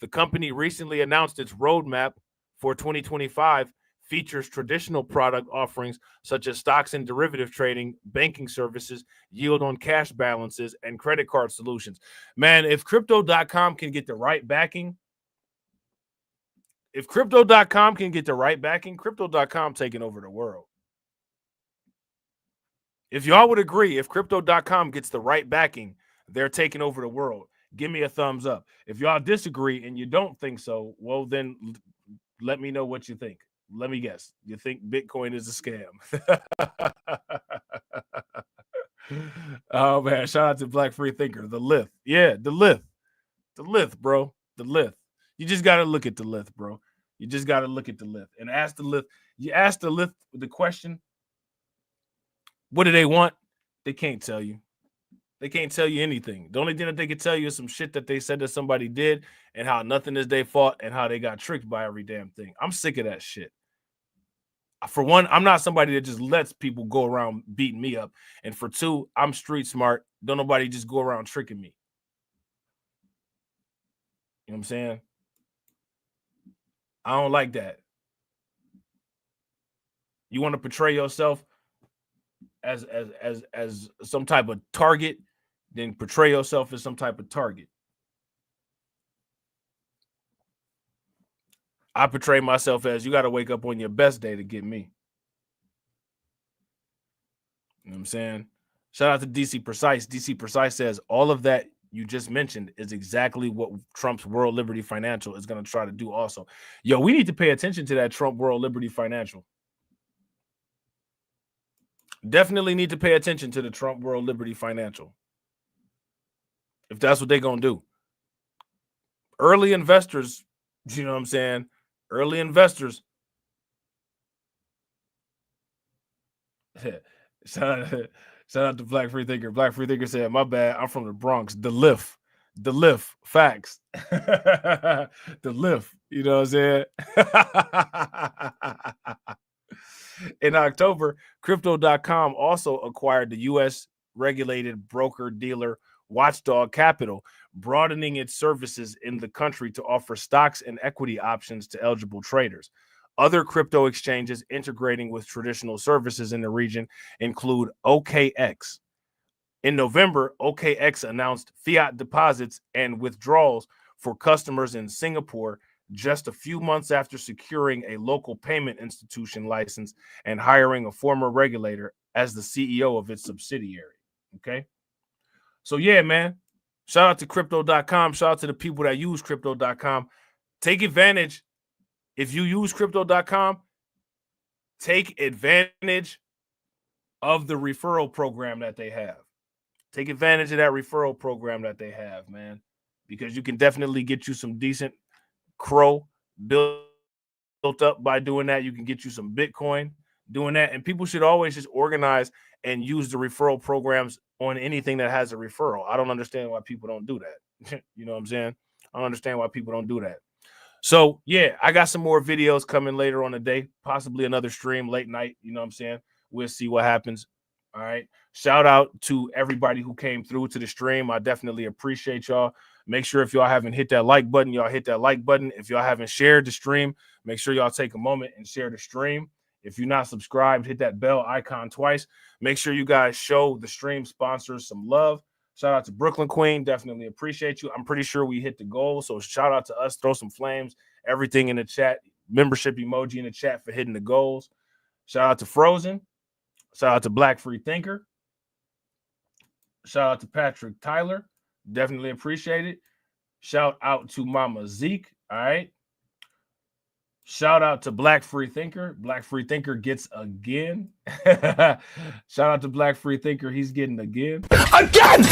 The company recently announced its roadmap for 2025 features traditional product offerings such as stocks and derivative trading, banking services, yield on cash balances, and credit card solutions. Man, if Crypto.com can get the right backing, Crypto.com taking over the world. If y'all would agree, if Crypto.com gets the right backing, they're taking over the world. Give me a thumbs up. If y'all disagree and you don't think so, well, then let me know what you think. Let me guess. You think Bitcoin is a scam? Oh, man. Shout out to Black Free Thinker. The Lith. Yeah, the Lith. The Lith, bro. The Lith. You just got to look at the Lith, bro. You just got to look at the Lith and ask the Lith. You ask the Lith the question, what do they want? They can't tell you. They can't tell you anything. The only thing that they can tell you is some shit that they said that somebody did and how nothing is their fault and how they got tricked by every damn thing. I'm sick of that shit. For one, I'm not somebody that just lets people go around beating me up. And for two, I'm street smart. Don't nobody just go around tricking me. You know what I'm saying? I don't like that. You want to portray yourself as some type of target, then portray yourself as some type of target. I portray myself as you got to wake up on your best day to get me. You know what I'm saying? Shout out to DC Precise. DC Precise says all of that you just mentioned is exactly what Trump's World Liberty Financial is going to try to do also. Yo, we need to pay attention to that Trump World Liberty Financial. Definitely need to pay attention to the Trump World Liberty Financial. If that's what they're going to do. Early investors, you know what I'm saying? Early investors. Shout out to Black Free Thinker. Black Free Thinker said, my bad, I'm from the Bronx. The lift. Facts. The lift. You know what I'm saying? In October, Crypto.com also acquired the U.S. regulated broker-dealer Watchdog Capital, broadening its services in the country to offer stocks and equity options to eligible traders. Other crypto exchanges integrating with traditional services in the region include OKX. In November, OKX announced fiat deposits and withdrawals for customers in Singapore just a few months after securing a local payment institution license and hiring a former regulator as the CEO of its subsidiary. Okay. So, yeah, man, shout out to Crypto.com. Shout out to the people that use Crypto.com. Take advantage. If you use Crypto.com, take advantage of the referral program that they have. Take advantage of that referral program that they have, man, because you can definitely get you some decent crow built up by doing that. You can get you some Bitcoin doing that. And people should always just organize and use the referral programs on anything that has a referral. I don't understand why people don't do that. You know what I'm saying? I don't understand why people don't do that. So, yeah, I got some more videos coming later on the day, possibly another stream late night. You know what I'm saying? We'll see what happens. All right. Shout out to everybody who came through to the stream. I definitely appreciate y'all. Make sure if y'all haven't hit that like button, y'all hit that like button. If y'all haven't shared the stream, make sure y'all take a moment and share the stream. If you're not subscribed, hit that bell icon twice. Make sure you guys show the stream sponsors some love. Shout out to Brooklyn Queen. Definitely appreciate you. I'm pretty sure we hit the goal. So shout out to us. Throw some flames. Everything in the chat. Membership emoji in the chat for hitting the goals. Shout out to Frozen. Shout out to Black Free Thinker. Shout out to Patrick Tyler. Definitely appreciate it. Shout out to Mama Zeke. All right. Shout out to Black Free Thinker. Black Free Thinker gets again. Shout out to Black Free Thinker. He's getting again. Again!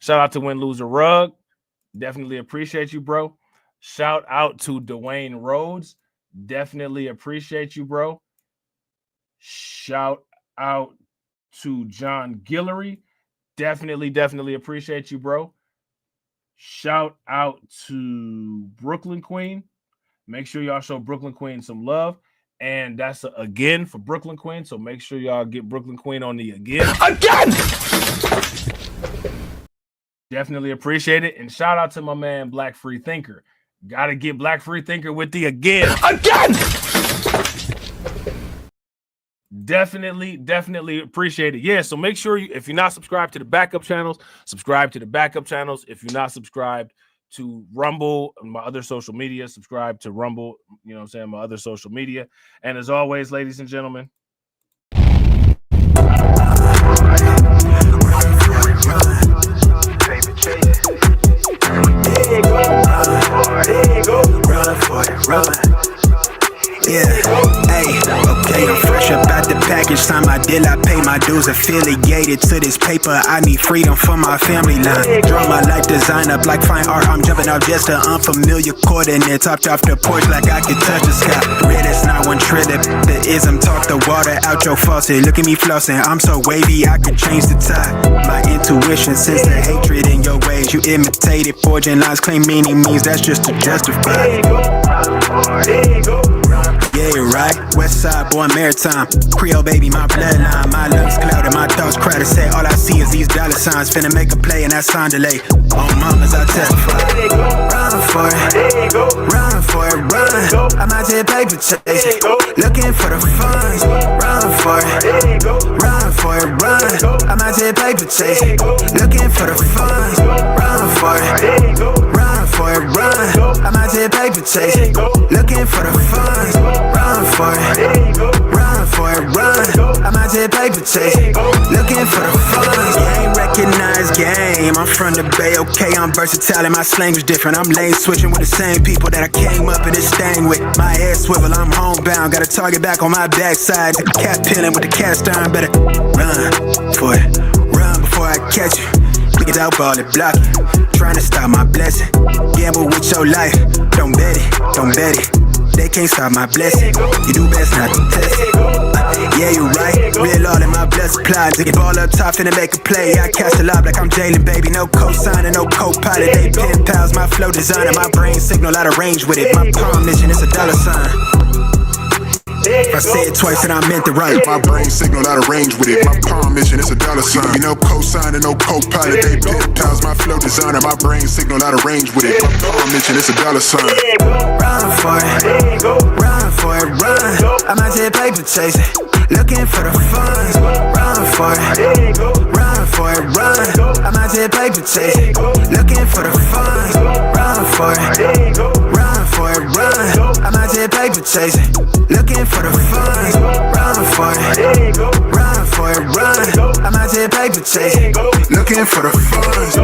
Shout out to Win Loser Rug. Definitely appreciate you, bro. Shout out to Dwayne Rhodes. Definitely appreciate you, bro. Shout out to John Guillory. Definitely appreciate you, bro. Shout out to Brooklyn Queen. Make sure y'all show Brooklyn Queen some love. And that's again for Brooklyn Queen. So make sure y'all get Brooklyn Queen on the again. Again! Definitely appreciate it. And shout out to my man, Black Free Thinker. Got to get Black Free Thinker with the again. Again! Definitely appreciate it. Yeah, so make sure you, if you're not subscribed to the backup channels, subscribe to the backup channels. If you're not subscribed to Rumble and my other social media, subscribe to Rumble, you know what I'm saying, my other social media. And as always, ladies and gentlemen, yeah, hey, okay, I'm fresh up out the package. Sign my deal, I pay my dues. Affiliated to this paper, I need freedom for my family line. Draw my life design up like fine art. I'm jumping off just an unfamiliar coordinates. Hopped off the porch like I could touch the sky. Red, it's not one trillion. The ism talk the water out your faucet. Look at me flossing, I'm so wavy, I could change the tide. My intuition sense the hatred in your ways. You imitated, forging lines, claim meaning means that's just to justify. Yeah, right. West side boy, maritime. Creole baby, my bloodline. My lungs clouded, my thoughts crowded. Say all I see is these dollar signs. Finna make a play and that sound delay. On mamas, I testify. Run for it, run for it, run. I'm out here paper chasing, looking for the funds. Run for it, run for it, run. I'm out here paper chasing, looking for the funds. Run for it, run for it, run. I'm out here paper chasing, looking for the funds. Run for it, run for it, run. I'm out here paper chasing, looking for the funds. Game recognized game. I'm from the Bay, okay, I'm versatile and my slang was different. I'm lane switching with the same people that I came up in this thing with. My head swivel, I'm homebound. Got a target back on my backside. The cat peeling with the cast iron. Better run for it, run before I catch you. Niggas out ball it, block it. Trying to stop my blessing. Gamble with your life. Don't bet it, don't bet it. They can't stop my blessing. You do best not to test it. Yeah, you right. Real all in my blood supply. Dig it ball up top, finna make a play. I cast a lob like I'm Jalen, baby. No co-signer, no co-pilot. They pen pals, my flow designer. My brain signal out of range with it. My palm mission, it's a dollar sign. If I say it twice, then I meant it right. My brain signal out of range with it. My palm mission, it's a dollar sign. You know, co-signer, no co-pilot. They pip-tiles, my flow designer. My brain signal out of range with it. My palm mission, it's a dollar sign. Run for it, run for it, run. I'm out here paper chasing, looking for the funds. Run for it, run for it, run. I'm out here paper chasing, looking for the funds. Run for it, run for it, run. I'm out here paper chasing, looking for the funds. Run for it, run for it, run. I'm out here paper chasing, looking for the funds.